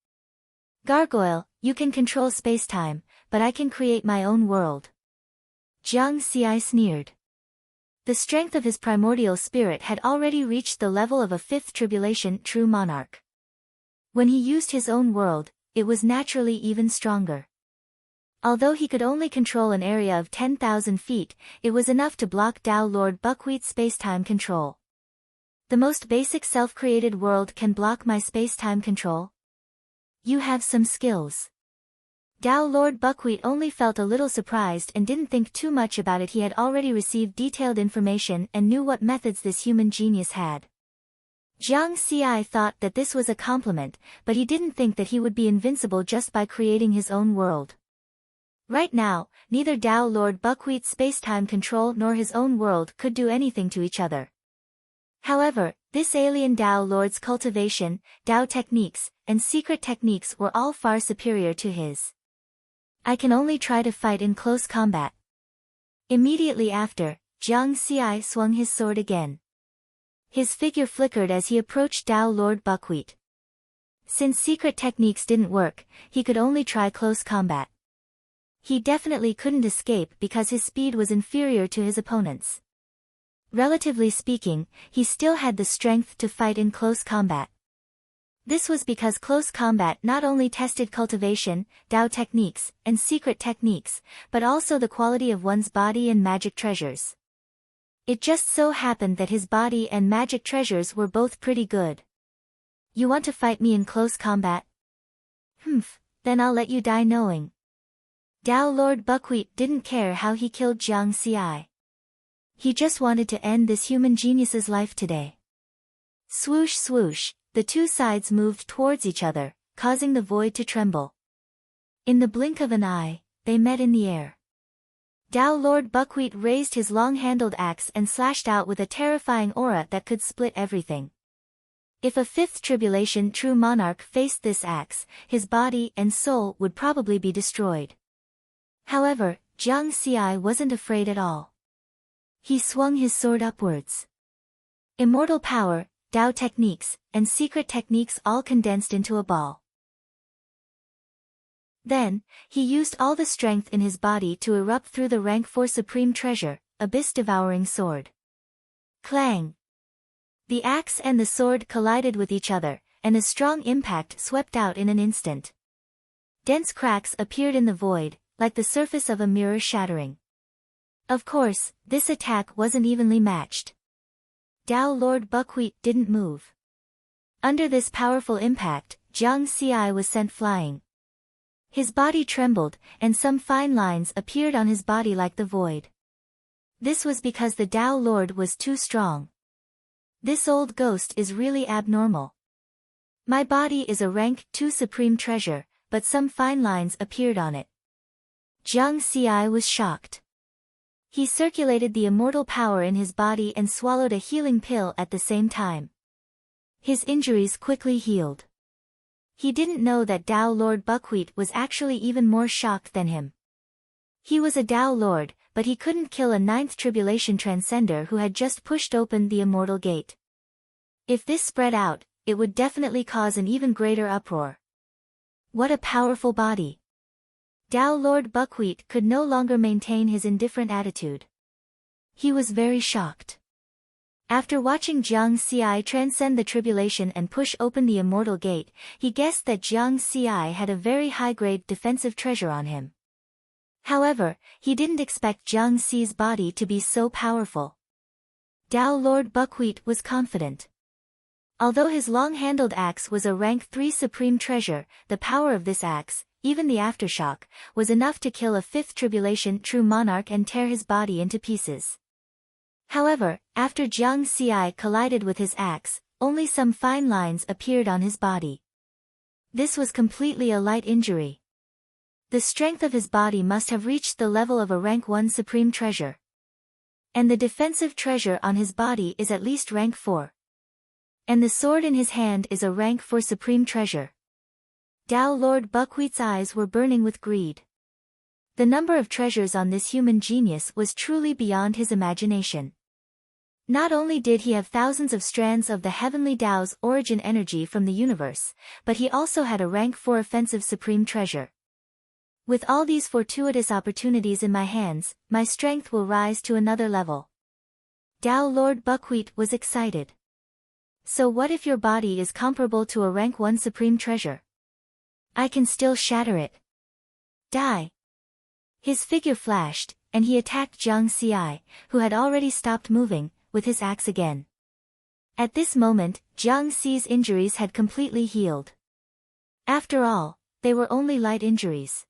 Gargoyle, you can control spacetime, but I can create my own world. Jiang Xi sneered. The strength of his primordial spirit had already reached the level of a 5th tribulation true monarch. When he used his own world, it was naturally even stronger. Although he could only control an area of 10,000 feet, it was enough to block Tao Lord Buckwheat's spacetime control. The most basic self-created world can block my spacetime control? You have some skills. Tao Lord Buckwheat only felt a little surprised and didn't think too much about it. He had already received detailed information and knew what methods this human genius had. Jiang Xi thought that this was a compliment, but he didn't think that he would be invincible just by creating his own world. Right now, neither Tao Lord Buckwheat's spacetime control nor his own world could do anything to each other. However, this alien Tao Lord's cultivation, Tao techniques, and secret techniques were all far superior to his. I can only try to fight in close combat. Immediately after, Jiang Xi swung his sword again. His figure flickered as he approached Tao Lord Buckwheat. Since secret techniques didn't work, he could only try close combat. He definitely couldn't escape because his speed was inferior to his opponent's. Relatively speaking, he still had the strength to fight in close combat. This was because close combat not only tested cultivation, Tao techniques, and secret techniques, but also the quality of one's body and magic treasures. It just so happened that his body and magic treasures were both pretty good. You want to fight me in close combat? Then I'll let you die knowing. Tao Lord Buckwheat didn't care how he killed Jiang Xi. He just wanted to end this human genius's life today. Swoosh swoosh, the two sides moved towards each other, causing the void to tremble. In the blink of an eye, they met in the air. Tao Lord Buckwheat raised his long-handled axe and slashed out with a terrifying aura that could split everything. If a 5th tribulation true monarch faced this axe, his body and soul would probably be destroyed. However, Jiang Xi wasn't afraid at all. He swung his sword upwards. Immortal power, Tao techniques, and secret techniques all condensed into a ball. Then, he used all the strength in his body to erupt through the rank 4 supreme treasure, abyss-devouring sword. Clang! The axe and the sword collided with each other, and a strong impact swept out in an instant. Dense cracks appeared in the void, like the surface of a mirror shattering. Of course, this attack wasn't evenly matched. Tao Lord Buckwheat didn't move. Under this powerful impact, Jiang Xi was sent flying. His body trembled, and some fine lines appeared on his body like the void. This was because the Tao Lord was too strong. This old ghost is really abnormal. My body is a rank 2 supreme treasure, but some fine lines appeared on it. Jiang Xi was shocked. He circulated the immortal power in his body and swallowed a healing pill at the same time. His injuries quickly healed. He didn't know that Tao Lord Buckwheat was actually even more shocked than him. He was a Tao Lord, but he couldn't kill a 9th tribulation transcender who had just pushed open the immortal gate. If this spread out, it would definitely cause an even greater uproar. What a powerful body! Tao Lord Buckwheat could no longer maintain his indifferent attitude. He was very shocked. After watching Jiang Xi transcend the tribulation and push open the immortal gate, he guessed that Jiang Xi had a very high-grade defensive treasure on him. However, he didn't expect Jiang Xi's body to be so powerful. Tao Lord Buckwheat was confident. Although his long-handled axe was a rank 3 supreme treasure, the power of this axe, even the aftershock, was enough to kill a 5th tribulation true monarch and tear his body into pieces. However, after Jiang Xi collided with his axe, only some fine lines appeared on his body. This was completely a light injury. The strength of his body must have reached the level of a rank 1 supreme treasure. And the defensive treasure on his body is at least rank 4. And the sword in his hand is a rank 4 supreme treasure. Tao Lord Buckwheat's eyes were burning with greed. The number of treasures on this human genius was truly beyond his imagination. Not only did he have thousands of strands of the heavenly Tao's origin energy from the universe, but he also had a rank 4 offensive supreme treasure. With all these fortuitous opportunities in my hands, my strength will rise to another level. Tao Lord Buckwheat was excited. So what if your body is comparable to a rank 1 supreme treasure? I can still shatter it. Die. His figure flashed, and he attacked Jiang Xi, who had already stopped moving, with his axe again. At this moment, Jiang Xi's injuries had completely healed. After all, they were only light injuries.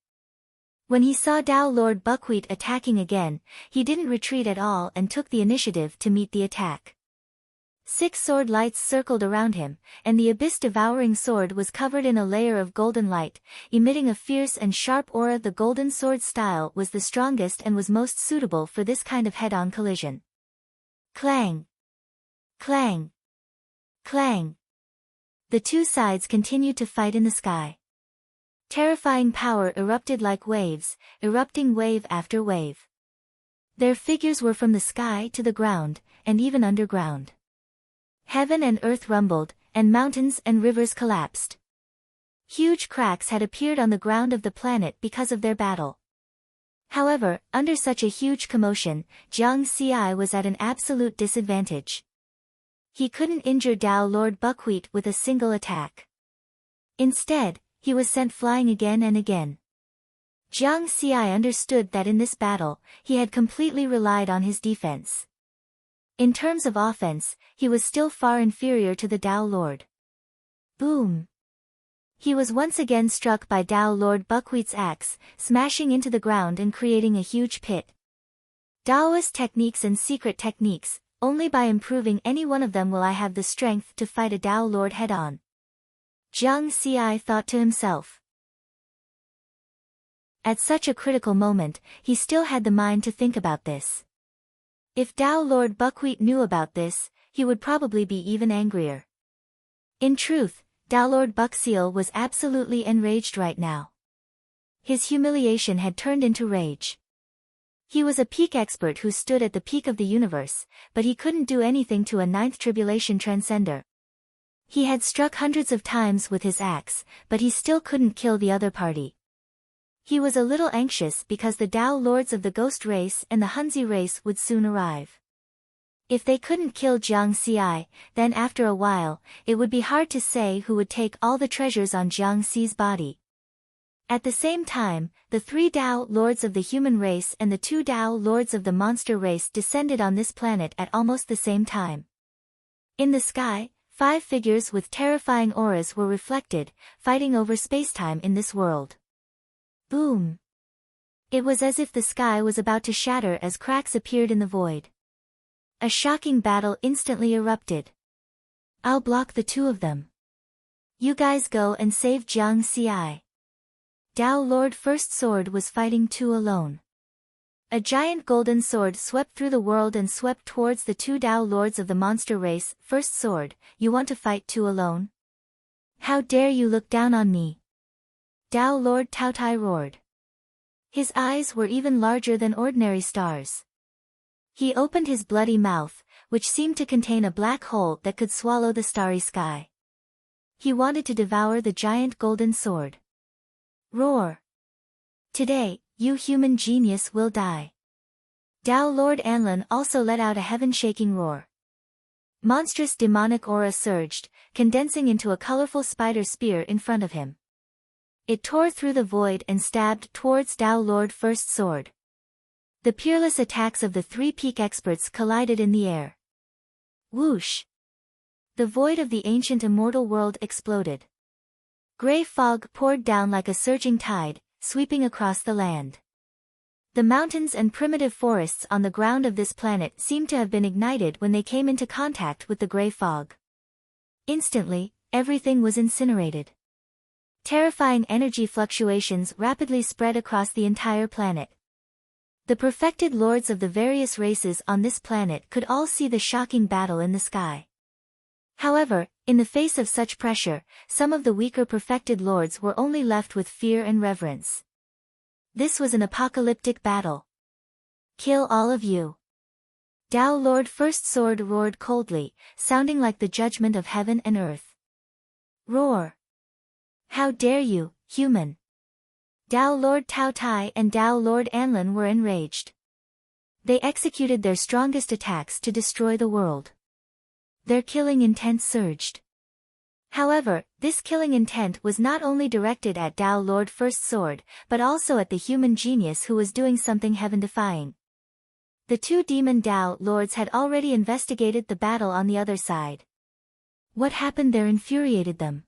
When he saw Tao Lord Buckwheat attacking again, he didn't retreat at all and took the initiative to meet the attack. 6 sword lights circled around him, and the abyss-devouring sword was covered in a layer of golden light, emitting a fierce and sharp aura. The golden sword style was the strongest and was most suitable for this kind of head-on collision. Clang! Clang! Clang! The two sides continued to fight in the sky. Terrifying power erupted like waves, erupting wave after wave. Their figures were from the sky to the ground, and even underground. Heaven and earth rumbled, and mountains and rivers collapsed. Huge cracks had appeared on the ground of the planet because of their battle. However, under such a huge commotion, Jiang Xi was at an absolute disadvantage. He couldn't injure Tao Lord Buckwheat with a single attack. Instead, he was sent flying again and again. Jiang Xi understood that in this battle, he had completely relied on his defense. In terms of offense, he was still far inferior to the Tao Lord. Boom! He was once again struck by Tao Lord Buckwheat's axe, smashing into the ground and creating a huge pit. Taoist techniques and secret techniques, only by improving any one of them will I have the strength to fight a Tao Lord head-on. Jiang Xi thought to himself. At such a critical moment, he still had the mind to think about this. If Tao Lord Buckwheat knew about this, he would probably be even angrier. In truth, Tao Lord Buckseal was absolutely enraged right now. His humiliation had turned into rage. He was a peak expert who stood at the peak of the universe, but he couldn't do anything to a 9th tribulation transcender. He had struck hundreds of times with his axe, but he still couldn't kill the other party. He was a little anxious because the Tao Lords of the Ghost race and the Hunzi race would soon arrive. If they couldn't kill Jiang Xi, then after a while, it would be hard to say who would take all the treasures on Jiang Xi's body. At the same time, the 3 Tao Lords of the human race and the 2 Tao Lords of the monster race descended on this planet at almost the same time. In the sky, 5 figures with terrifying auras were reflected, fighting over spacetime in this world. Boom! It was as if the sky was about to shatter as cracks appeared in the void. A shocking battle instantly erupted. I'll block the 2 of them. You guys go and save Jiang Xi. Tao Lord First Sword was fighting 2 alone. A giant golden sword swept through the world and swept towards the 2 Tao Lords of the monster race. First Sword, you want to fight 2 alone? How dare you look down on me? Tao Lord Taotai roared. His eyes were even larger than ordinary stars. He opened his bloody mouth, which seemed to contain a black hole that could swallow the starry sky. He wanted to devour the giant golden sword. Roar! Today, you human genius will die. Tao Lord Anlin also let out a heaven-shaking roar. Monstrous demonic aura surged, condensing into a colorful spider spear in front of him. It tore through the void and stabbed towards Tao Lord First Sword. The peerless attacks of the three peak experts collided in the air. Whoosh! The void of the ancient immortal world exploded. Gray fog poured down like a surging tide, sweeping across the land. The mountains and primitive forests on the ground of this planet seemed to have been ignited when they came into contact with the gray fog. Instantly, everything was incinerated. Terrifying energy fluctuations rapidly spread across the entire planet. The perfected lords of the various races on this planet could all see the shocking battle in the sky. However, in the face of such pressure, some of the weaker perfected lords were only left with fear and reverence. This was an apocalyptic battle. Kill all of you. Tao Lord First Sword roared coldly, sounding like the judgment of heaven and earth. Roar! How dare you, human! Tao Lord Tao Tai and Tao Lord Anlin were enraged. They executed their strongest attacks to destroy the world. Their killing intent surged. However, this killing intent was not only directed at Tao Lord First Sword, but also at the human genius who was doing something heaven-defying. The two demon Tao Lords had already investigated the battle on the other side. What happened there infuriated them.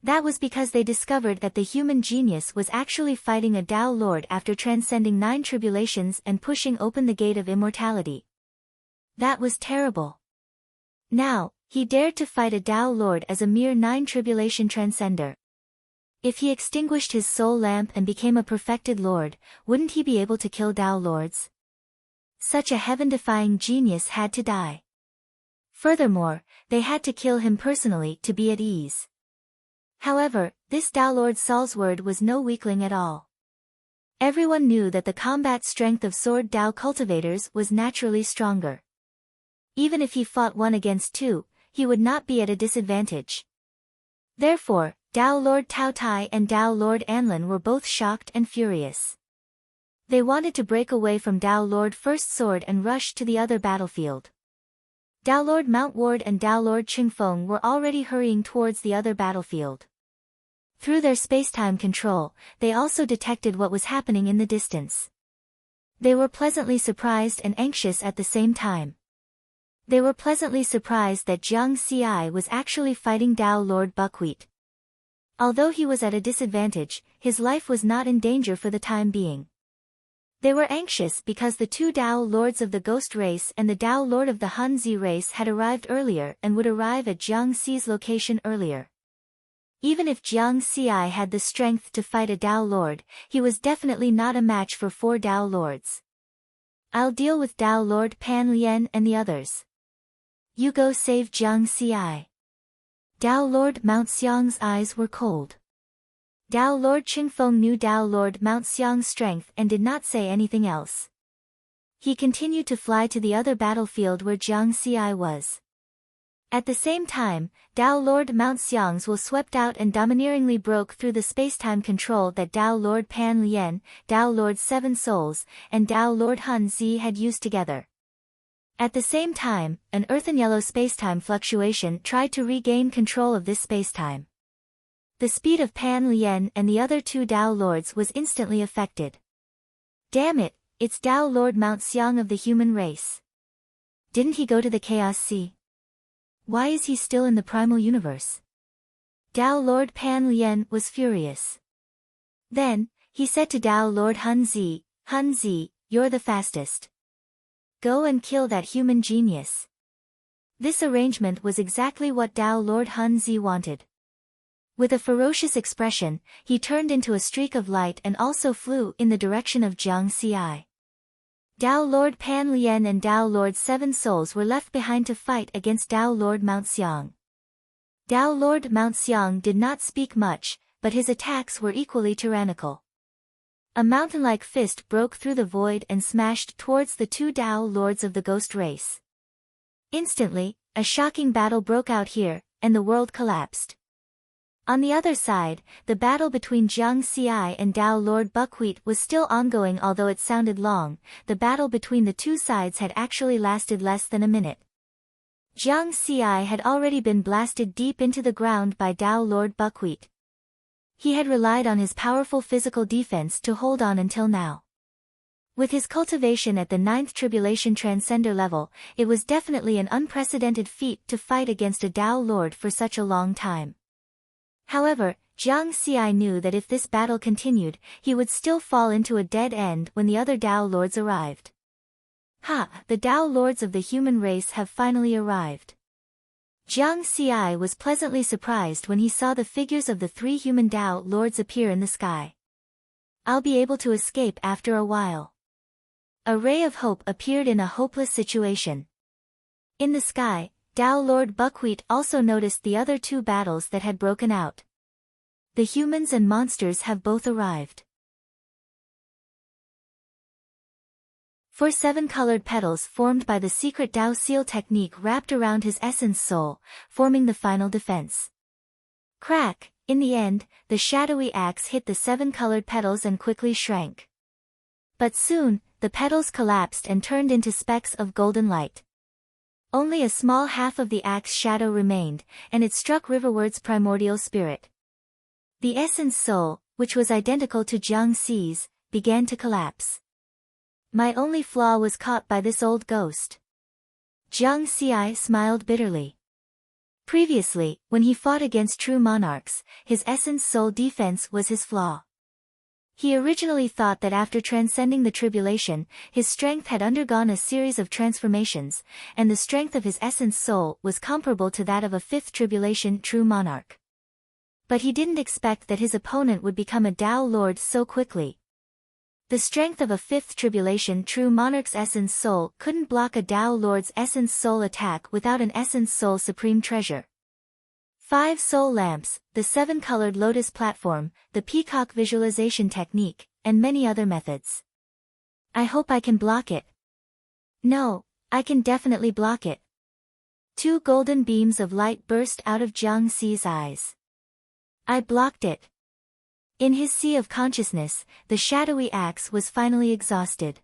That was because they discovered that the human genius was actually fighting a Tao Lord after transcending 9 tribulations and pushing open the gate of immortality. That was terrible. Now, he dared to fight a Tao Lord as a mere 9 tribulation transcender. If he extinguished his soul lamp and became a perfected Lord, wouldn't he be able to kill Tao Lords? Such a heaven-defying genius had to die. Furthermore, they had to kill him personally to be at ease. However, this Tao Lord Salsword was no weakling at all. Everyone knew that the combat strength of Sword Tao cultivators was naturally stronger. Even if he fought 1 against 2, he would not be at a disadvantage. Therefore, Tao Lord Tao Tai and Tao Lord Anlin were both shocked and furious. They wanted to break away from Tao Lord First Sword and rush to the other battlefield. Tao Lord Mount Ward and Tao Lord Qingfeng were already hurrying towards the other battlefield. Through their spacetime control, they also detected what was happening in the distance. They were pleasantly surprised and anxious at the same time. They were pleasantly surprised that Jiang Xi was actually fighting Tao Lord Buckwheat. Although he was at a disadvantage, his life was not in danger for the time being. They were anxious because the 2 Tao Lords of the Ghost race and the Tao Lord of the Hunzi race had arrived earlier and would arrive at Jiang Xi's location earlier. Even if Jiang Xi had the strength to fight a Tao Lord, he was definitely not a match for 4 Tao Lords. I'll deal with Tao Lord Pan Lian and the others. You go save Jiang Xi. Tao Lord Mount Xiang's eyes were cold. Tao Lord Qingfeng knew Tao Lord Mount Xiang's strength and did not say anything else. He continued to fly to the other battlefield where Jiang Xi was. At the same time, Tao Lord Mount Xiang's will swept out and domineeringly broke through the spacetime control that Tao Lord Pan Lian, Tao Lord Seven Souls, and Tao Lord Hun Zi had used together. At the same time, an earthen yellow spacetime fluctuation tried to regain control of this spacetime. The speed of Pan Lian and the other 2 Tao Lords was instantly affected. Damn it, it's Tao Lord Mount Xiang of the human race. Didn't he go to the Chaos Sea? Why is he still in the primal universe? Tao Lord Pan Lian was furious. Then, he said to Tao Lord Hun Zi, you're the fastest. Go and kill that human genius. This arrangement was exactly what Tao Lord Hun Zi wanted. With a ferocious expression, he turned into a streak of light and also flew in the direction of Jiang Xi. Tao Lord Pan Lian and Tao Lord Seven Souls were left behind to fight against Tao Lord Mount Xiang. Tao Lord Mount Xiang did not speak much, but his attacks were equally tyrannical. A mountain-like fist broke through the void and smashed towards the 2 Tao Lords of the Ghost race. Instantly, a shocking battle broke out here, and the world collapsed. On the other side, the battle between Jiang Xi and Tao Lord Buckwheat was still ongoing. Although it sounded long, the battle between the two sides had actually lasted less than a minute. Jiang Xi had already been blasted deep into the ground by Tao Lord Buckwheat. He had relied on his powerful physical defense to hold on until now. With his cultivation at the 9th Tribulation Transcender level, it was definitely an unprecedented feat to fight against a Tao Lord for such a long time. However, Jiang Xi knew that if this battle continued, he would still fall into a dead end when the other Tao Lords arrived. The Tao Lords of the human race have finally arrived. Jiang Xi was pleasantly surprised when he saw the figures of the 3 human Tao Lords appear in the sky. I'll be able to escape after a while. A ray of hope appeared in a hopeless situation. In the sky, Tao Lord Buckwheat also noticed the other 2 battles that had broken out. The humans and monsters have both arrived. 4 7-colored petals formed by the secret Tao seal technique wrapped around his essence soul, forming the final defense. Crack! In the end, the shadowy axe hit the 7-colored petals and quickly shrank. But soon, the petals collapsed and turned into specks of golden light. Only a small half of the axe shadow remained, and it struck Riverward's primordial spirit. The essence soul, which was identical to Jiang Xi's, began to collapse. My only flaw was caught by this old ghost. Jiang Xi smiled bitterly. Previously, when he fought against true monarchs, his essence soul defense was his flaw. He originally thought that after transcending the tribulation, his strength had undergone a series of transformations, and the strength of his essence soul was comparable to that of a 5th tribulation true monarch. But he didn't expect that his opponent would become a Tao Lord so quickly. The strength of a 5th tribulation true monarch's essence soul couldn't block a Tao Lord's essence soul attack without an essence soul supreme treasure. 5 soul lamps, the 7-colored lotus platform, the peacock visualization technique, and many other methods. I hope I can block it. No, I can definitely block it. 2 golden beams of light burst out of Jiang Xi's eyes. I blocked it. In his sea of consciousness, the shadowy axe was finally exhausted.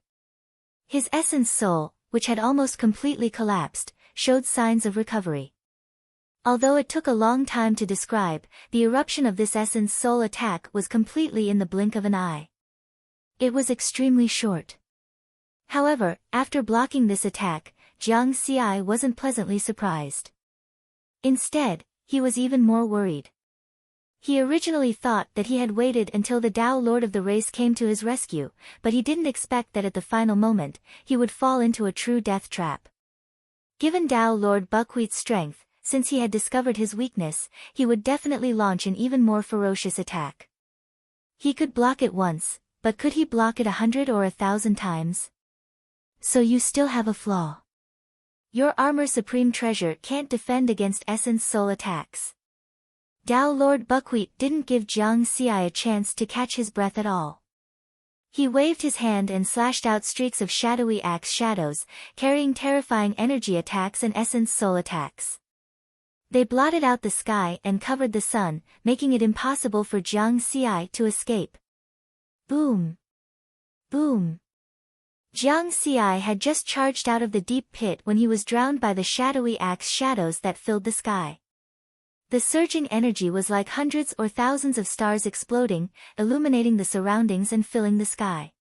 His essence soul, which had almost completely collapsed, showed signs of recovery. Although it took a long time to describe, the eruption of this essence soul attack was completely in the blink of an eye. It was extremely short. However, after blocking this attack, Jiang Xi wasn't pleasantly surprised. Instead, he was even more worried. He originally thought that he had waited until the Tao Lord of the race came to his rescue, but he didn't expect that at the final moment, he would fall into a true death trap. Given Tao Lord Buckwheat's strength, since he had discovered his weakness, he would definitely launch an even more ferocious attack. He could block it once, but could he block it 100 or 1,000 times? So you still have a flaw. Your armor supreme treasure can't defend against essence soul attacks. Tao Lord Buckwheat didn't give Jiang Xi a chance to catch his breath at all. He waved his hand and slashed out streaks of shadowy axe shadows, carrying terrifying energy attacks and essence soul attacks. They blotted out the sky and covered the sun, making it impossible for Jiang Xi to escape. Boom! Boom! Jiang Xi had just charged out of the deep pit when he was drowned by the shadowy axe shadows that filled the sky. The surging energy was like hundreds or thousands of stars exploding, illuminating the surroundings and filling the sky.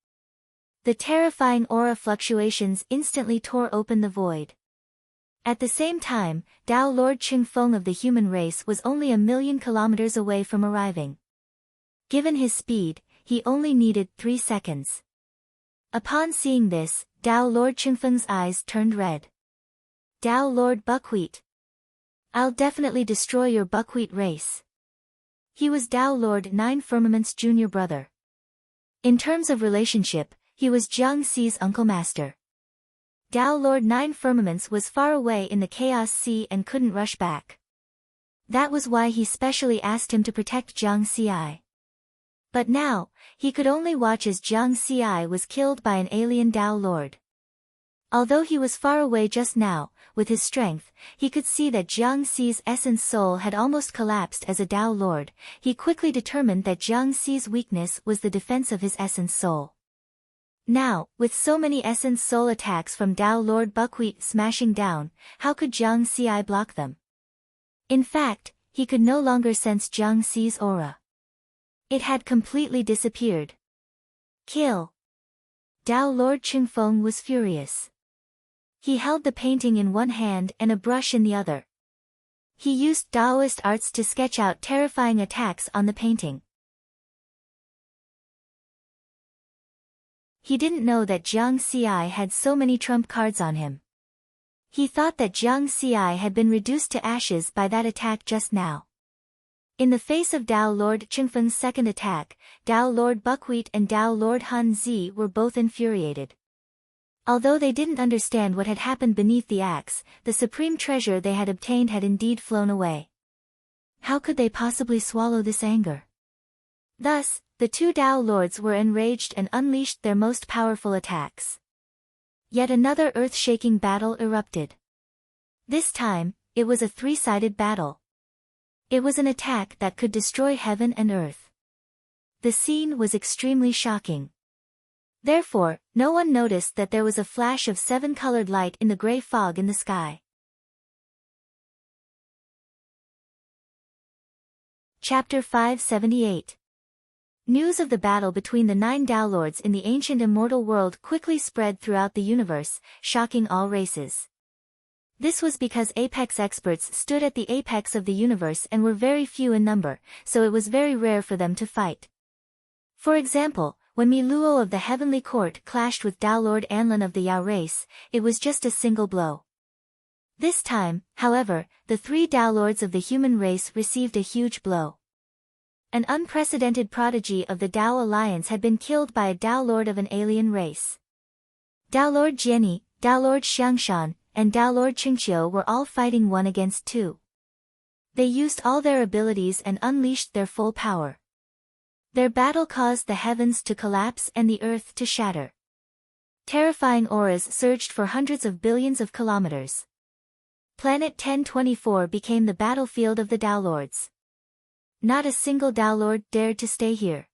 The terrifying aura fluctuations instantly tore open the void. At the same time, Tao Lord Qingfeng of the human race was only 1,000,000 kilometers away from arriving. Given his speed, he only needed 3 seconds. Upon seeing this, Tao Lord Qingfeng's eyes turned red. Tao Lord Buckwheat. I'll definitely destroy your Buckwheat race. He was Tao Lord 9 Firmament's junior brother. In terms of relationship, he was Jiang Xi's uncle master. Tao Lord 9 Firmaments was far away in the Chaos Sea and couldn't rush back. That was why he specially asked him to protect Jiang Xi. But now, he could only watch as Jiang Xi was killed by an alien Tao Lord. Although he was far away just now, with his strength, he could see that Jiang Xi's essence soul had almost collapsed as a Tao Lord. He quickly determined that Jiang Xi's weakness was the defense of his essence soul. Now, with so many essence soul attacks from Tao Lord Buckwheat smashing down, how could Jiang Xi block them? In fact, he could no longer sense Jiang Xi's aura. It had completely disappeared. Kill! Tao Lord Qingfeng was furious. He held the painting in one hand and a brush in the other. He used Taoist arts to sketch out terrifying attacks on the painting. He didn't know that Jiang Xi had so many trump cards on him. He thought that Jiang Xi had been reduced to ashes by that attack just now. In the face of Tao Lord Qingfeng's second attack, Tao Lord Buckwheat and Tao Lord Han Zi were both infuriated. Although they didn't understand what had happened beneath the axe, the supreme treasure they had obtained had indeed flown away. How could they possibly swallow this anger? Thus, the two Tao Lords were enraged and unleashed their most powerful attacks. Yet another earth-shaking battle erupted. This time, it was a three-sided battle. It was an attack that could destroy heaven and earth. The scene was extremely shocking. Therefore, no one noticed that there was a flash of seven-colored light in the gray fog in the sky. Chapter 578. News of the battle between the 9 Tao Lords in the ancient immortal world quickly spread throughout the universe, shocking all races. This was because apex experts stood at the apex of the universe and were very few in number, so it was very rare for them to fight. For example, when Mi Luo of the Heavenly Court clashed with Tao Lord Anlin of the Yao race, it was just a single blow. This time, however, the 3 Tao Lords of the human race received a huge blow. An unprecedented prodigy of the Tao Alliance had been killed by a Tao Lord of an alien race. Tao Lord Jianyi, Tao Lord Xiangshan, and Tao Lord Qingqiu were all fighting 1 against 2. They used all their abilities and unleashed their full power. Their battle caused the heavens to collapse and the earth to shatter. Terrifying auras surged for hundreds of billions of kilometers. Planet 1024 became the battlefield of the Tao Lords. Not a single Tao Lord dared to stay here.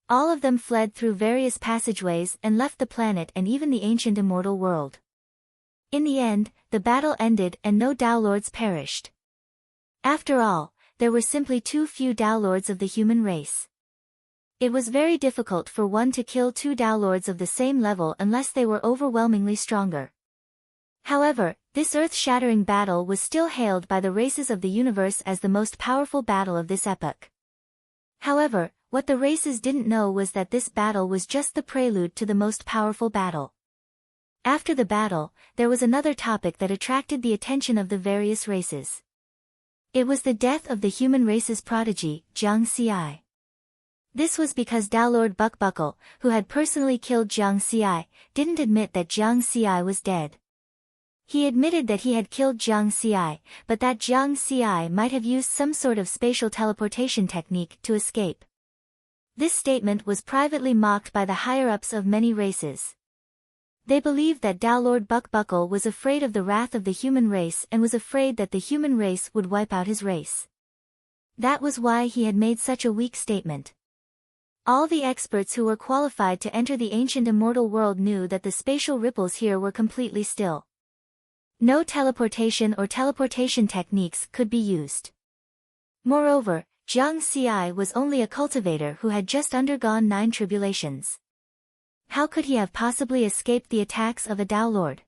All of them fled through various passageways and left the planet and even the ancient immortal world. In the end, the battle ended and no Tao Lords perished. After all, there were simply too few Tao Lords of the human race. It was very difficult for one to kill 2 Tao Lords of the same level unless they were overwhelmingly stronger. However, this earth-shattering battle was still hailed by the races of the universe as the most powerful battle of this epoch. However, what the races didn't know was that this battle was just the prelude to the most powerful battle. After the battle, there was another topic that attracted the attention of the various races. It was the death of the human race's prodigy, Jiang Xi. This was because Tao Lord Buckbuckle, who had personally killed Jiang Xi, didn't admit that Jiang Xi was dead. He admitted that he had killed Jiang Xi, but that Jiang Xi might have used some sort of spatial teleportation technique to escape. This statement was privately mocked by the higher-ups of many races. They believed that Tao Lord Buckbuckle was afraid of the wrath of the human race and was afraid that the human race would wipe out his race. That was why he had made such a weak statement. All the experts who were qualified to enter the ancient immortal world knew that the spatial ripples here were completely still. No teleportation or teleportation techniques could be used. Moreover, Jiang Xi was only a cultivator who had just undergone 9 tribulations. How could he have possibly escaped the attacks of a Tao Lord?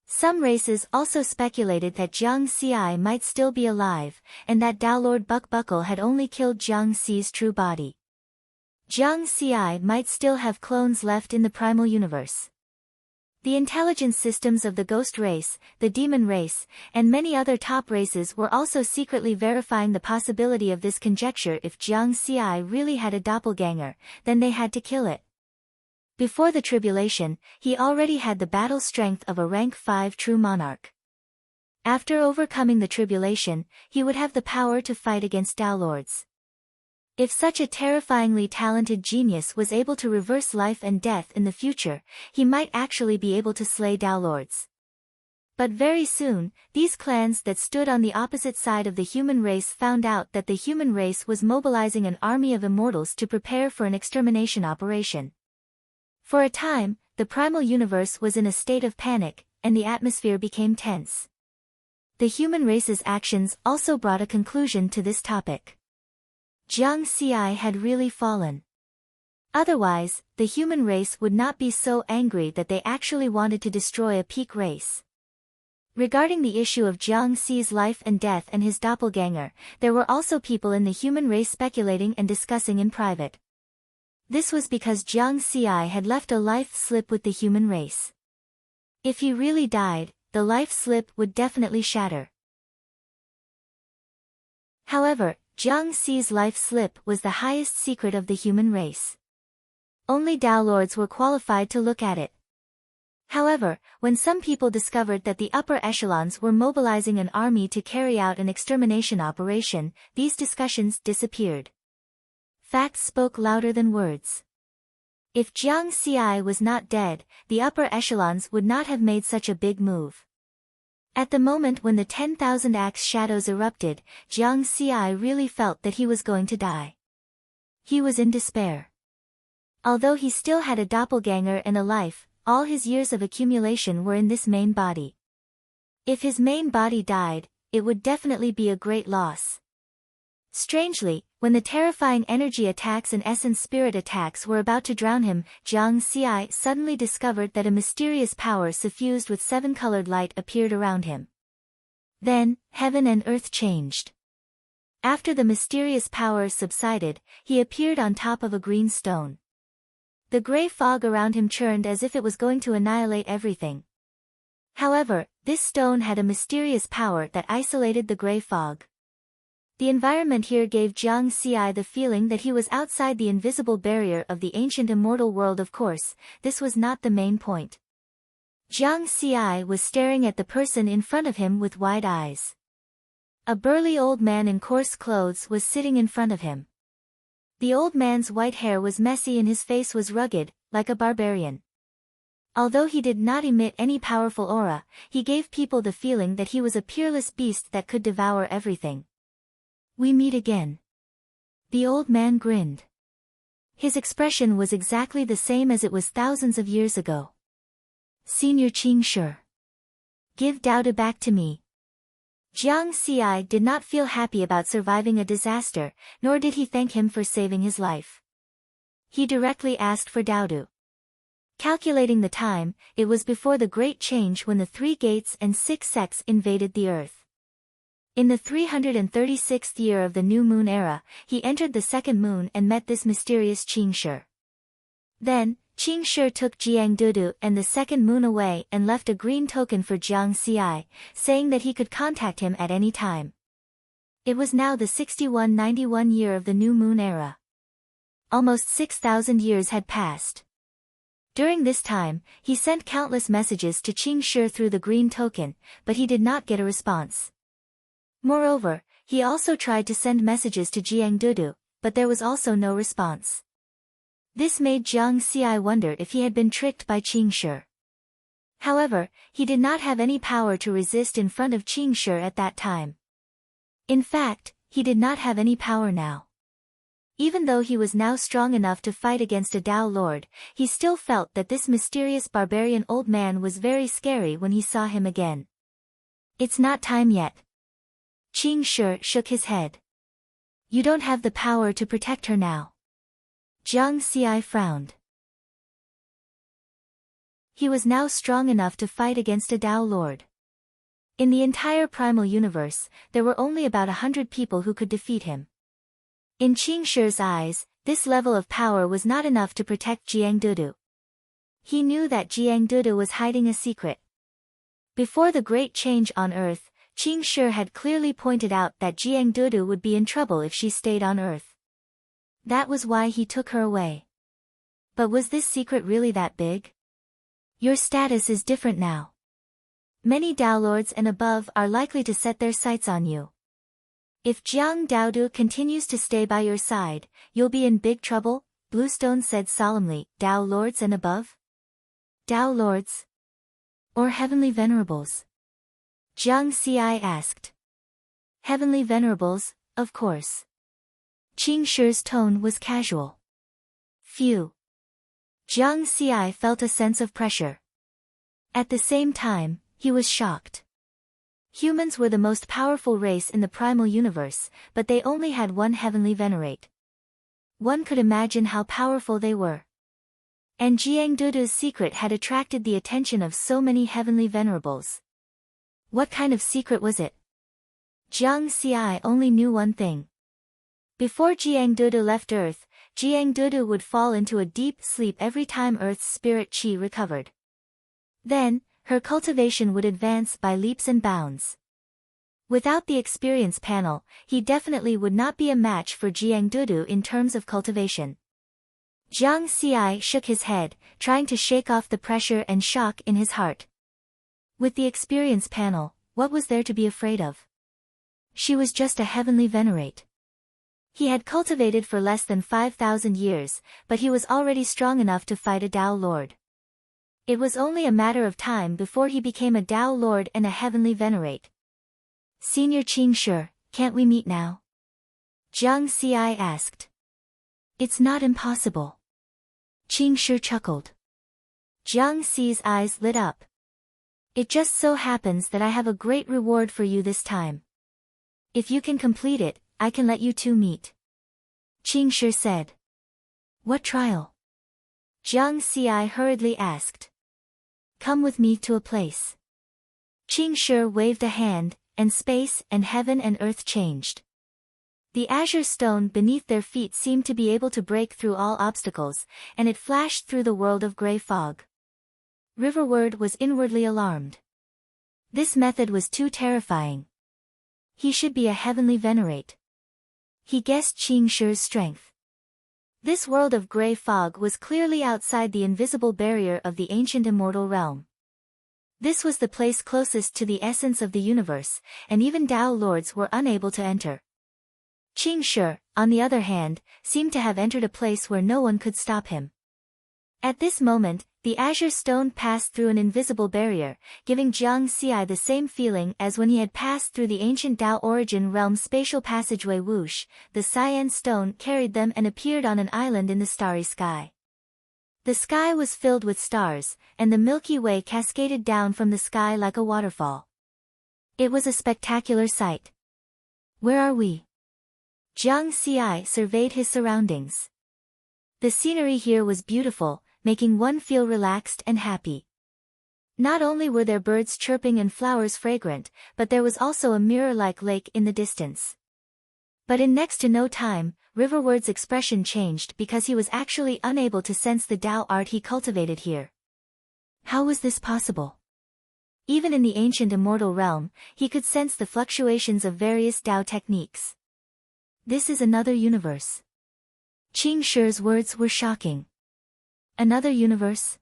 Some races also speculated that Jiang Xi might still be alive, and that Tao Lord Buckbuckle had only killed Jiang Xi's true body. Jiang Xi might still have clones left in the primal universe. The intelligence systems of the ghost race, the demon race, and many other top races were also secretly verifying the possibility of this conjecture. If Jiang Xi really had a doppelganger, then they had to kill it. Before the tribulation, he already had the battle strength of a rank 5 true monarch. After overcoming the tribulation, he would have the power to fight against Tao Lords. If such a terrifyingly talented genius was able to reverse life and death in the future, he might actually be able to slay Tao Lords. But very soon, these clans that stood on the opposite side of the human race found out that the human race was mobilizing an army of immortals to prepare for an extermination operation. For a time, the primal universe was in a state of panic, and the atmosphere became tense. The human race's actions also brought a conclusion to this topic. Jiang Xi had really fallen. Otherwise, the human race would not be so angry that they actually wanted to destroy a peak race. Regarding the issue of Jiang Xi's life and death and his doppelganger, there were also people in the human race speculating and discussing in private. This was because Jiang Xi had left a life slip with the human race. If he really died, the life slip would definitely shatter. However, Jiang Xi's life slip was the highest secret of the human race. Only Tao Lords were qualified to look at it. However, when some people discovered that the upper echelons were mobilizing an army to carry out an extermination operation, these discussions disappeared. Facts spoke louder than words. If Jiang Xi was not dead, the upper echelons would not have made such a big move. At the moment when the 10,000 axe shadows erupted, Jiang Xi really felt that he was going to die. He was in despair. Although he still had a doppelganger and a life, all his years of accumulation were in this main body. If his main body died, it would definitely be a great loss. Strangely, when the terrifying energy attacks and essence spirit attacks were about to drown him, Jiang Xi suddenly discovered that a mysterious power suffused with seven-colored light appeared around him. Then, heaven and earth changed. After the mysterious power subsided, he appeared on top of a green stone. The gray fog around him churned as if it was going to annihilate everything. However, this stone had a mysterious power that isolated the gray fog. The environment here gave Jiang Xi the feeling that he was outside the invisible barrier of the ancient immortal world. Of course, this was not the main point. Jiang Xi was staring at the person in front of him with wide eyes. A burly old man in coarse clothes was sitting in front of him. The old man's white hair was messy and his face was rugged, like a barbarian. Although he did not emit any powerful aura, he gave people the feeling that he was a peerless beast that could devour everything. "We meet again." The old man grinned. His expression was exactly the same as it was thousands of years ago. "Senior Qing Shi. Give Daoda back to me." Jiang Xi did not feel happy about surviving a disaster, nor did he thank him for saving his life. He directly asked for Daodu. Calculating the time, it was before the Great Change when the 3 gates and 6 sects invaded the earth. In the 336th year of the new moon era, he entered the second moon and met this mysterious Qing Shi. Then, Qing Shi took Jiang Dudu and the second moon away and left a green token for Jiang Xi, saying that he could contact him at any time. It was now the 6191 year of the new moon era. Almost 6,000 years had passed. During this time, he sent countless messages to Qing Shi through the green token, but he did not get a response. Moreover, he also tried to send messages to Jiang Dudu, but there was also no response. This made Jiang Xi wonder if he had been tricked by Qing Shi. However, he did not have any power to resist in front of Qing Shi at that time. In fact, he did not have any power now. Even though he was now strong enough to fight against a Tao Lord, he still felt that this mysterious barbarian old man was very scary when he saw him again. "It's not time yet." Qing Shi shook his head. "You don't have the power to protect her now." Jiang Xi frowned. He was now strong enough to fight against a Tao Lord. In the entire primal universe, there were only about 100 people who could defeat him. In Qing Shi's eyes, this level of power was not enough to protect Jiang Dudu. He knew that Jiang Dudu was hiding a secret. Before the Great Change on Earth, Qing Shi had clearly pointed out that Jiang Dudu would be in trouble if she stayed on Earth. That was why he took her away. But was this secret really that big? "Your status is different now. Many Tao Lords and above are likely to set their sights on you. If Jiang Daodu continues to stay by your side, you'll be in big trouble, Bluestone said solemnly. Dao Lords and above? Dao Lords? Or Heavenly Venerables? Jiang Xi asked. Heavenly Venerables, of course. Qing Shi's tone was casual. Phew. Jiang Xi felt a sense of pressure. At the same time, he was shocked. Humans were the most powerful race in the primal universe, but they only had one heavenly venerate. One could imagine how powerful they were. And Jiang Dudu's secret had attracted the attention of so many heavenly venerables. What kind of secret was it? Jiang Xi only knew one thing. Before Jiang Dudu left Earth, Jiang Dudu would fall into a deep sleep every time Earth's spirit qi recovered. Then, her cultivation would advance by leaps and bounds. Without the experience panel, he definitely would not be a match for Jiang Dudu in terms of cultivation. Jiang Xi shook his head, trying to shake off the pressure and shock in his heart. With the experience panel, what was there to be afraid of? She was just a heavenly venerate. He had cultivated for less than 5,000 years, but he was already strong enough to fight a Dao Lord. It was only a matter of time before he became a Dao Lord and a heavenly venerate. Senior Qing Shi, can't we meet now? Jiang Xi asked. It's not impossible. Qing Shi chuckled. Jiang Xi's eyes lit up. It just so happens that I have a great reward for you this time. If you can complete it, I can let you two meet. Qing Shi said. What trial? Jiang Xi hurriedly asked. Come with me to a place. Qing Shi waved a hand, and space and heaven and earth changed. The azure stone beneath their feet seemed to be able to break through all obstacles, and it flashed through the world of gray fog. Riverward was inwardly alarmed. This method was too terrifying. He should be a heavenly venerate. He guessed Qing Shi's strength. This world of gray fog was clearly outside the invisible barrier of the ancient immortal realm. This was the place closest to the essence of the universe, and even Dao Lords were unable to enter. Qing Shi, on the other hand, seemed to have entered a place where no one could stop him. At this moment, the azure stone passed through an invisible barrier, giving Jiang Xi the same feeling as when he had passed through the ancient Dao origin realm spatial passageway. Whoosh, the cyan stone carried them and appeared on an island in the starry sky. The sky was filled with stars, and the Milky Way cascaded down from the sky like a waterfall. It was a spectacular sight. Where are we? Jiang Xi surveyed his surroundings. The scenery here was beautiful, making one feel relaxed and happy. Not only were there birds chirping and flowers fragrant, but there was also a mirror-like lake in the distance. But in next to no time, Riverward's expression changed because he was actually unable to sense the Dao art he cultivated here. How was this possible? Even in the ancient immortal realm, he could sense the fluctuations of various Dao techniques. This is another universe. Qing Shi's words were shocking. Another universe?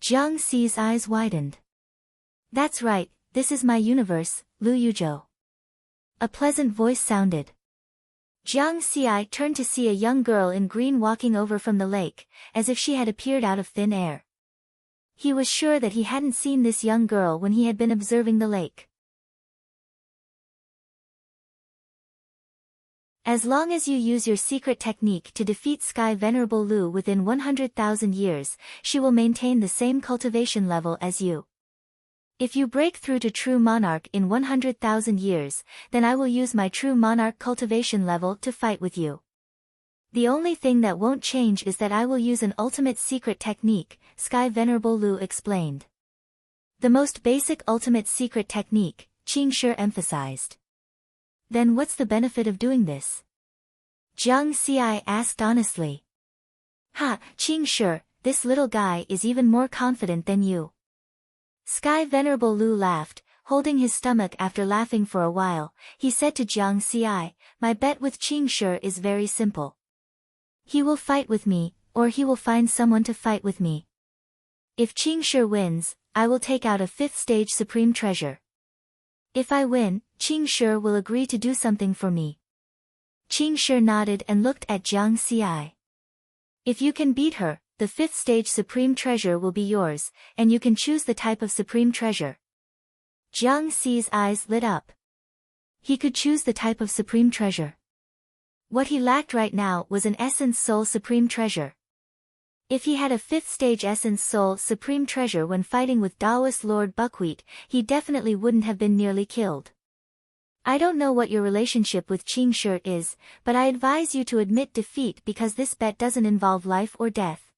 Jiang Xi's eyes widened. That's right, this is my universe, Lu Yuzhou. A pleasant voice sounded. Jiang Xi turned to see a young girl in green walking over from the lake, as if she had appeared out of thin air. He was sure that he hadn't seen this young girl when he had been observing the lake. As long as you use your secret technique to defeat Sky Venerable Lu within 100,000 years, she will maintain the same cultivation level as you. If you break through to True Monarch in 100,000 years, then I will use my True Monarch cultivation level to fight with you. The only thing that won't change is that I will use an ultimate secret technique, Sky Venerable Lu explained. The most basic ultimate secret technique, Qing Shi emphasized. Then what's the benefit of doing this? Jiang Xi asked honestly. Ha, Qing Shi, this little guy is even more confident than you. Sky Venerable Lu laughed, holding his stomach after laughing for a while. He said to Jiang Xi, my bet with Qing Shi is very simple. He will fight with me, or he will find someone to fight with me. If Qing Shi wins, I will take out a 5th stage supreme treasure. If I win, Qing Shi will agree to do something for me. Qing Shi nodded and looked at Jiang Xi. If you can beat her, the 5th stage supreme treasure will be yours, and you can choose the type of supreme treasure. Jiang Xi's eyes lit up. He could choose the type of supreme treasure. What he lacked right now was an Essence Soul Supreme Treasure. If he had a 5th stage Essence Soul Supreme Treasure when fighting with Taoist Lord Buckwheat, he definitely wouldn't have been nearly killed. I don't know what your relationship with Qing Shi is, but I advise you to admit defeat because this bet doesn't involve life or death.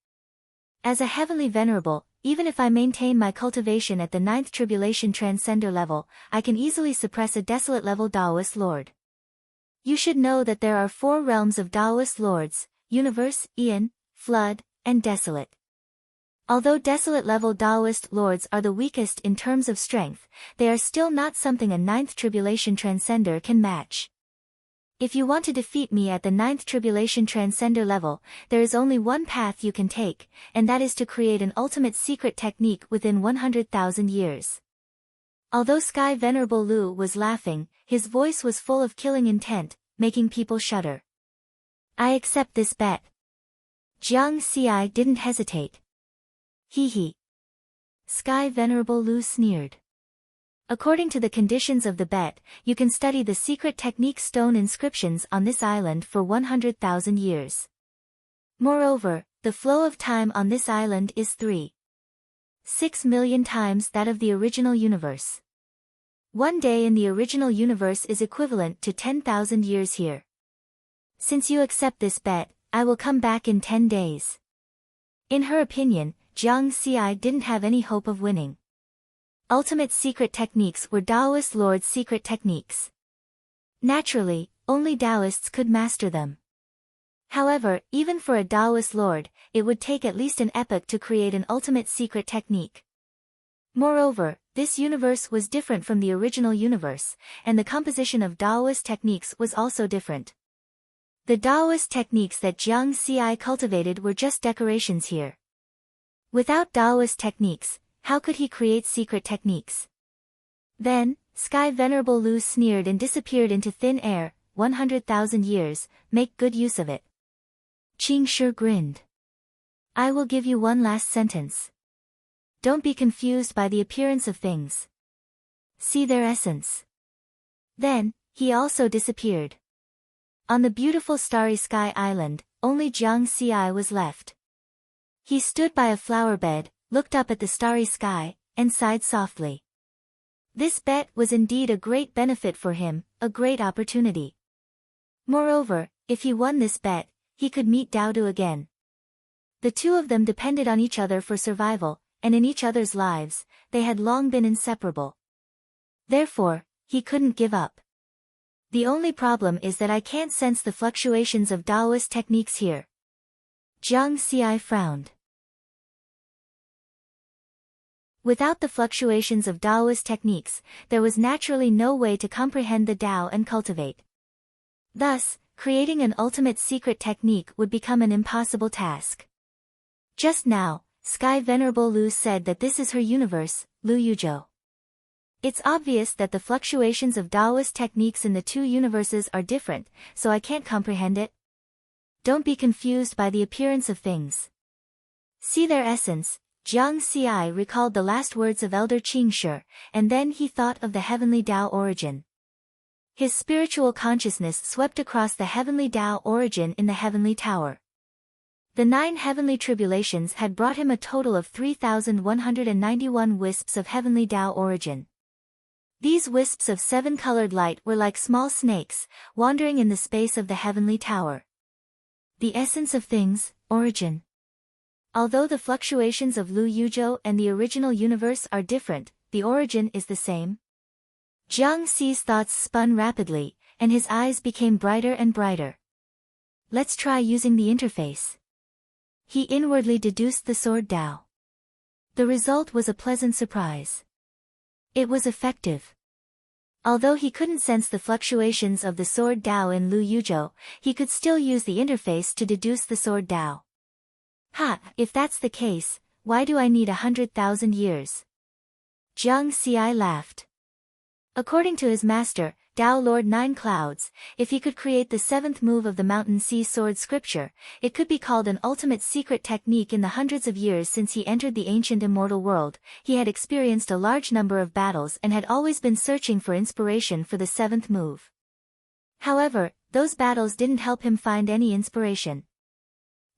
As a heavenly venerable, even if I maintain my cultivation at the 9th tribulation transcender level, I can easily suppress a desolate level Taoist Lord. You should know that there are 4 realms of Taoist Lords: Universe, Aeon, Flood, and Desolate. Although desolate level Taoist Lords are the weakest in terms of strength, they are still not something a 9th tribulation transcender can match. If you want to defeat me at the 9th tribulation transcender level, there is only one path you can take, and that is to create an ultimate secret technique within 100,000 years. Although Sky Venerable Lu was laughing, his voice was full of killing intent, making people shudder. I accept this bet. Jiang Xi didn't hesitate. Hee hee. Sky Venerable Lu sneered. According to the conditions of the bet, you can study the secret technique stone inscriptions on this island for 100,000 years. Moreover, the flow of time on this island is 3.6 million times that of the original universe. One day in the original universe is equivalent to 10,000 years here. Since you accept this bet, I will come back in 10 days. In her opinion, Jiang Xi didn't have any hope of winning. Ultimate secret techniques were Taoist Lord's secret techniques. Naturally, only Taoists could master them. However, even for a Taoist Lord, it would take at least an epoch to create an ultimate secret technique. Moreover, this universe was different from the original universe, and the composition of Taoist techniques was also different. The Taoist techniques that Jiang Xi cultivated were just decorations here. Without Taoist techniques, how could he create secret techniques? Then, Sky Venerable Lu sneered and disappeared into thin air. 100,000 years, make good use of it. Qing Shi grinned. I will give you one last sentence. Don't be confused by the appearance of things. See their essence. Then, he also disappeared. On the beautiful starry sky island, only Jiang Xi was left. He stood by a flower bed, looked up at the starry sky, and sighed softly. This bet was indeed a great benefit for him, a great opportunity. Moreover, if he won this bet, he could meet Daodu again. The two of them depended on each other for survival, and in each other's lives, they had long been inseparable. Therefore, he couldn't give up. The only problem is that I can't sense the fluctuations of Taoist techniques here. Jiang Xi frowned. Without the fluctuations of Taoist techniques, there was naturally no way to comprehend the Tao and cultivate. Thus, creating an ultimate secret technique would become an impossible task. Just now, Sky Venerable Lu said that this is her universe, Lu Yuzhou. It's obvious that the fluctuations of Taoist techniques in the two universes are different, so I can't comprehend it. Don't be confused by the appearance of things. See their essence. Jiang Xi recalled the last words of Elder Qing Shi, and then he thought of the heavenly Tao origin. His spiritual consciousness swept across the heavenly Tao origin in the heavenly tower. The 9 heavenly tribulations had brought him a total of 3,191 wisps of heavenly Tao origin. These wisps of 7-colored light were like small snakes, wandering in the space of the heavenly tower. The essence of things, origin. Although the fluctuations of Lu Yuzhou and the original universe are different, the origin is the same. Jiang Xi's thoughts spun rapidly, and his eyes became brighter and brighter. Let's try using the interface. He inwardly deduced the sword Tao. The result was a pleasant surprise. It was effective. Although he couldn't sense the fluctuations of the sword Tao in Lu Yuzhou, he could still use the interface to deduce the sword Tao. Ha, if that's the case, why do I need 100,000 years? Jiang Xi laughed. According to his master, Tao Lord Nine Clouds, if he could create the seventh move of the Mountain Sea Sword scripture, it could be called an ultimate secret technique. In the hundreds of years since he entered the ancient immortal world, he had experienced a large number of battles and had always been searching for inspiration for the seventh move. However, those battles didn't help him find any inspiration.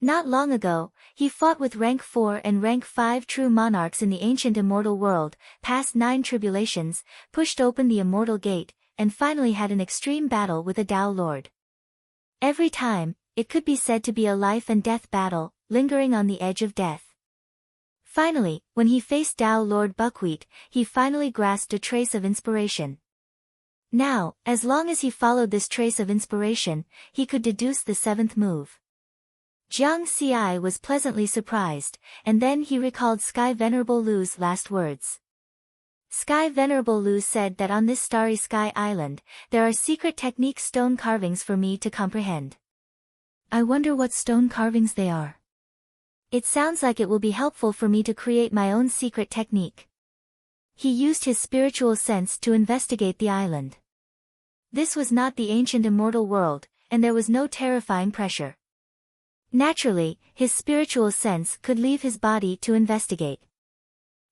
Not long ago, he fought with rank 4 and rank 5 true monarchs in the ancient immortal world, passed 9 tribulations, pushed open the immortal gate, and finally had an extreme battle with a Tao Lord. Every time, it could be said to be a life and death battle, lingering on the edge of death. Finally, when he faced Tao Lord Buckwheat, he finally grasped a trace of inspiration. Now, as long as he followed this trace of inspiration, he could deduce the seventh move. Jiang Ci was pleasantly surprised, and then he recalled Sky Venerable Lu's last words. Sky Venerable Lu said that on this starry sky island, there are secret technique stone carvings for me to comprehend. I wonder what stone carvings they are. It sounds like it will be helpful for me to create my own secret technique. He used his spiritual sense to investigate the island. This was not the ancient immortal world, and there was no terrifying pressure. Naturally, his spiritual sense could leave his body to investigate.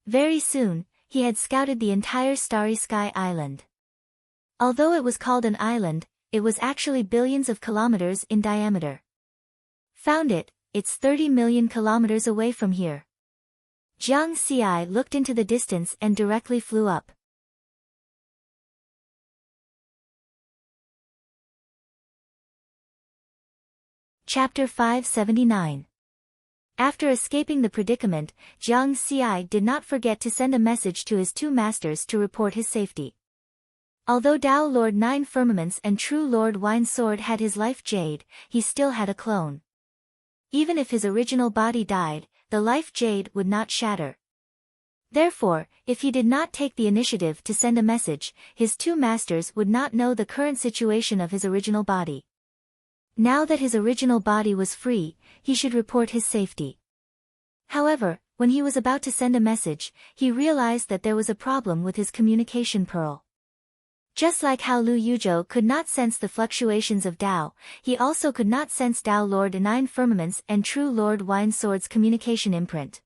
Very soon, he had scouted the entire starry sky island. Although it was called an island, it was actually billions of kilometers in diameter. Found it, it's 30 million kilometers away from here. Jiang Ci looked into the distance and directly flew up. Chapter 579. After escaping the predicament, Jiang Ci did not forget to send a message to his 2 masters to report his safety. Although Tao Lord Nine Firmaments and True Lord Wine Sword had his life jade, he still had a clone. Even if his original body died, the life jade would not shatter. Therefore, if he did not take the initiative to send a message, his 2 masters would not know the current situation of his original body. Now that his original body was free, he should report his safety. However, when he was about to send a message, he realized that there was a problem with his communication pearl. Just like how Lu Yuzhou could not sense the fluctuations of Tao, he also could not sense Tao Lord Nine Firmaments and True Lord Wine Sword's communication imprint.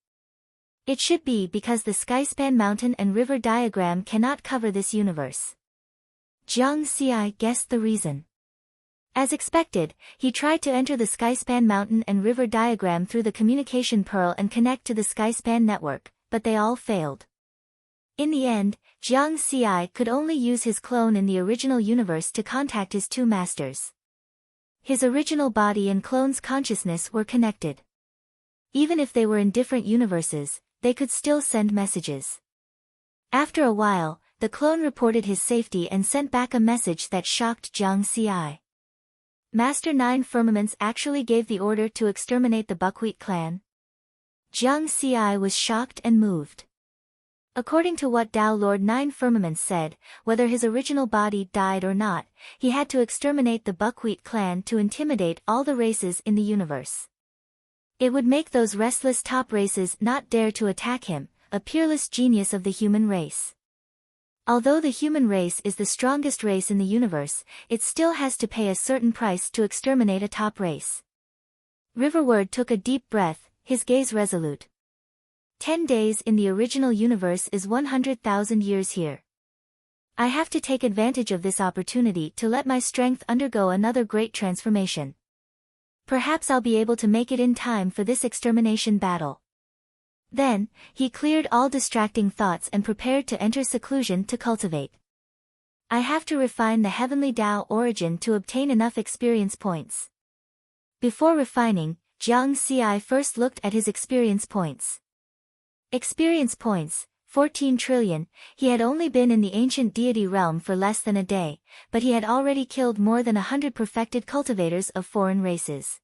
It should be because the skyspan mountain and river diagram cannot cover this universe. Jiang Ci guessed the reason. As expected, he tried to enter the skyspan mountain and river diagram through the communication pearl and connect to the skyspan network, but they all failed. In the end, Jiang Ci could only use his clone in the original universe to contact his 2 masters. His original body and clone's consciousness were connected. Even if they were in different universes, they could still send messages. After a while, the clone reported his safety and sent back a message that shocked Jiang Ci. Master Nine Firmaments actually gave the order to exterminate the Buckwheat clan. Jiang Ci was shocked and moved. According to what Tao Lord Nine Firmaments said, whether his original body died or not, he had to exterminate the Buckwheat clan to intimidate all the races in the universe. It would make those restless top races not dare to attack him, a peerless genius of the human race. Although the human race is the strongest race in the universe, it still has to pay a certain price to exterminate a top race. Riverward took a deep breath, his gaze resolute. 10 days in the original universe is 100,000 years here. I have to take advantage of this opportunity to let my strength undergo another great transformation. Perhaps I'll be able to make it in time for this extermination battle. Then, he cleared all distracting thoughts and prepared to enter seclusion to cultivate. I have to refine the heavenly Tao origin to obtain enough experience points. Before refining, Jiang Ci first looked at his experience points. Experience points, 14 trillion, he had only been in the ancient deity realm for less than a day, but he had already killed more than 100 perfected cultivators of foreign races.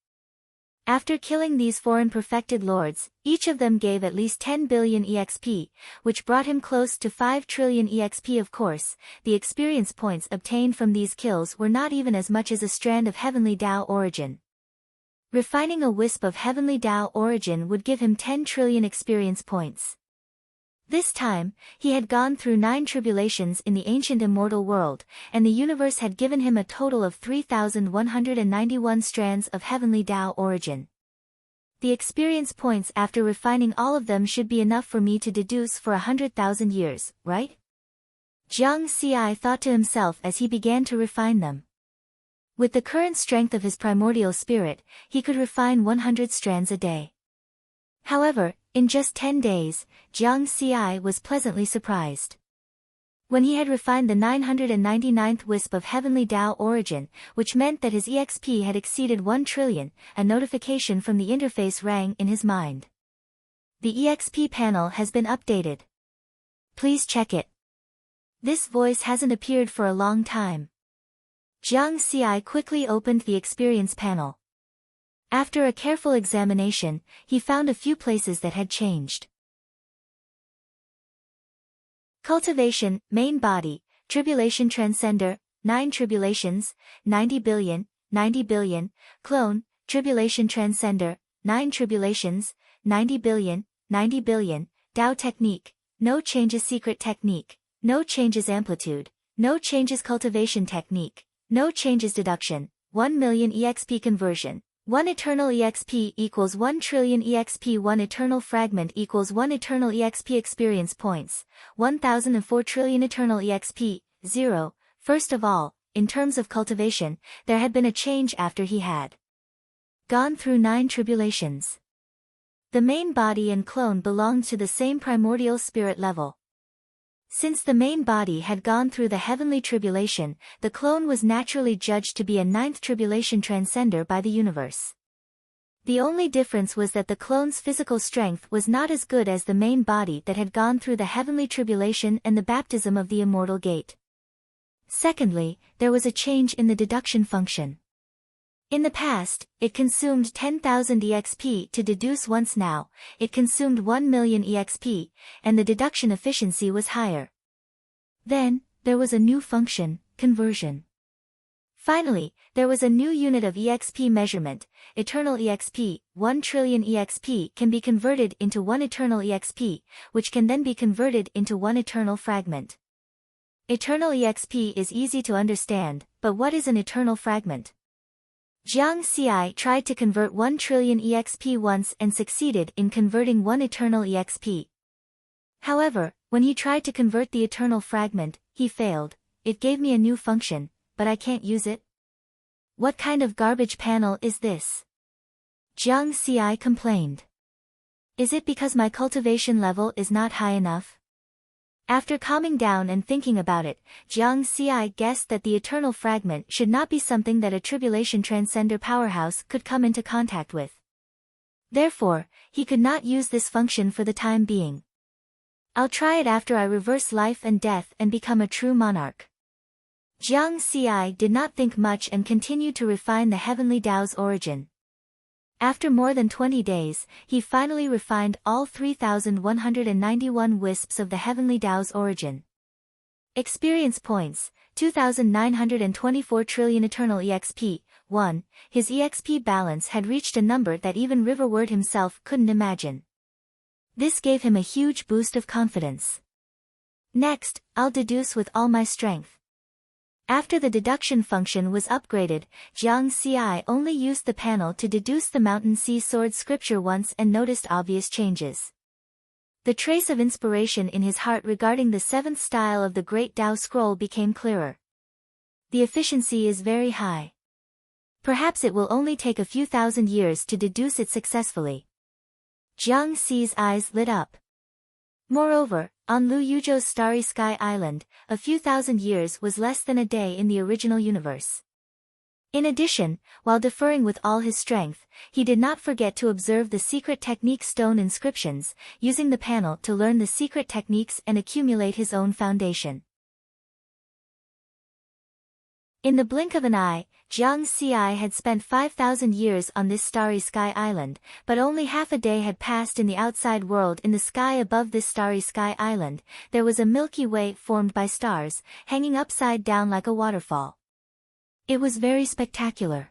After killing these foreign perfected lords, each of them gave at least 10 billion EXP, which brought him close to 5 trillion EXP. Of course, the experience points obtained from these kills were not even as much as a strand of heavenly Tao origin. Refining a wisp of heavenly Tao origin would give him 10 trillion experience points. This time, he had gone through 9 tribulations in the ancient immortal world, and the universe had given him a total of 3,191 strands of heavenly Tao origin. The experience points after refining all of them should be enough for me to deduce for 100,000 years, right? Jiang Xi thought to himself as he began to refine them. With the current strength of his primordial spirit, he could refine 100 strands a day. However, in just 10 days, Jiang Xi was pleasantly surprised. When he had refined the 999th wisp of heavenly Tao origin, which meant that his EXP had exceeded 1 trillion, a notification from the interface rang in his mind. The EXP panel has been updated. Please check it. This voice hasn't appeared for a long time. Jiang Xi quickly opened the experience panel. After a careful examination, he found a few places that had changed. Cultivation, main body, tribulation transcender, 9 tribulations, 90 billion, 90 billion, clone, tribulation transcender, 9 tribulations, 90 billion, 90 billion, Tao technique, no changes secret technique, no changes amplitude, no changes cultivation technique, no changes deduction, 1 million EXP conversion, 1 eternal EXP equals 1 trillion EXP 1 eternal fragment equals 1 eternal EXP experience points, 1004 trillion eternal EXP, 0. First of all, in terms of cultivation, there had been a change after he had gone through 9 tribulations. The main body and clone belonged to the same primordial spirit level. Since the main body had gone through the heavenly tribulation, the clone was naturally judged to be a 9th tribulation transcender by the universe. The only difference was that the clone's physical strength was not as good as the main body that had gone through the heavenly tribulation and the baptism of the immortal gate. Secondly, there was a change in the deduction function. In the past, it consumed 10,000 EXP to deduce once. Now, it consumed 1 million EXP, and the deduction efficiency was higher. Then, there was a new function, conversion. Finally, there was a new unit of EXP measurement, eternal EXP, 1 trillion EXP can be converted into 1 eternal EXP, which can then be converted into 1 eternal fragment. Eternal EXP is easy to understand, but what is an eternal fragment? Jiang Xi tried to convert 1 trillion EXP once and succeeded in converting 1 eternal EXP. However, when he tried to convert the eternal fragment, he failed. It gave me a new function, but I can't use it. What kind of garbage panel is this? Jiang Xi complained. Is it because my cultivation level is not high enough? After calming down and thinking about it, Jiang Xi guessed that the eternal fragment should not be something that a tribulation transcender powerhouse could come into contact with. Therefore, he could not use this function for the time being. I'll try it after I reverse life and death and become a true monarch. Jiang Xi did not think much and continued to refine the heavenly Tao's origin. After more than 20 days, he finally refined all 3,191 wisps of the heavenly Tao's origin. Experience points, 2,924 trillion eternal EXP, 1. His EXP balance had reached a number that even Riverward himself couldn't imagine. This gave him a huge boost of confidence. Next, I'll deduce with all my strength. After the deduction function was upgraded, Jiang Xi only used the panel to deduce the Mountain Sea Sword scripture once and noticed obvious changes. The trace of inspiration in his heart regarding the 7th style of the Great Tao Scroll became clearer. The efficiency is very high. Perhaps it will only take a few thousand years to deduce it successfully. Jiang Xi's eyes lit up. Moreover, on Lu Yuzhou's Starry Sky Island, a few thousand years was less than a day in the original universe. In addition, while deferring with all his strength, he did not forget to observe the secret technique stone inscriptions, using the panel to learn the secret techniques and accumulate his own foundation. In the blink of an eye, Jiang Xi had spent 5,000 years on this Starry Sky Island, but only half a day had passed in the outside world. In the sky above this Starry Sky Island, there was a Milky Way formed by stars, hanging upside down like a waterfall. It was very spectacular.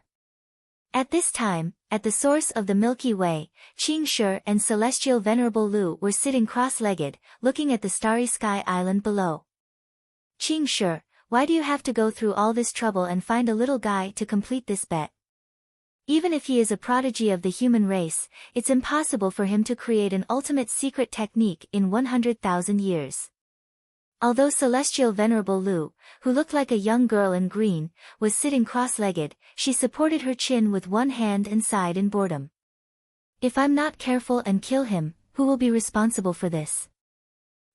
At this time, at the source of the Milky Way, Qing Shi and Celestial Venerable Lu were sitting cross-legged, looking at the starry sky island below. Qing Shi, why do you have to go through all this trouble and find a little guy to complete this bet? Even if he is a prodigy of the human race, it's impossible for him to create an ultimate secret technique in 100,000 years. Although Celestial Venerable Lu, who looked like a young girl in green, was sitting cross-legged, she supported her chin with one hand and sighed in boredom. If I'm not careful and kill him, who will be responsible for this?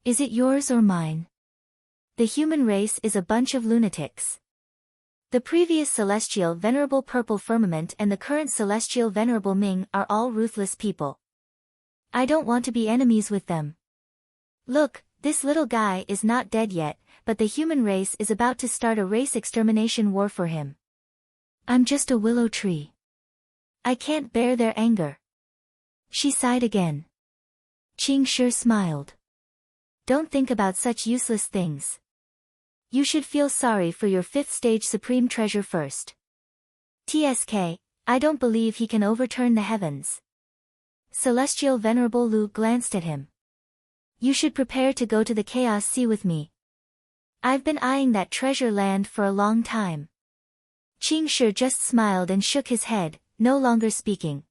Is it yours or mine? The human race is a bunch of lunatics. The previous Celestial Venerable Purple Firmament and the current Celestial Venerable Ming are all ruthless people. I don't want to be enemies with them. Look, this little guy is not dead yet, but the human race is about to start a race extermination war for him. I'm just a willow tree. I can't bear their anger. She sighed again. Qing Shi smiled. Don't think about such useless things. You should feel sorry for your 5th stage supreme treasure first. TSK, I don't believe he can overturn the heavens. Celestial Venerable Lu glanced at him. You should prepare to go to the Chaos Sea with me. I've been eyeing that treasure land for a long time. Qing Shi just smiled and shook his head, no longer speaking.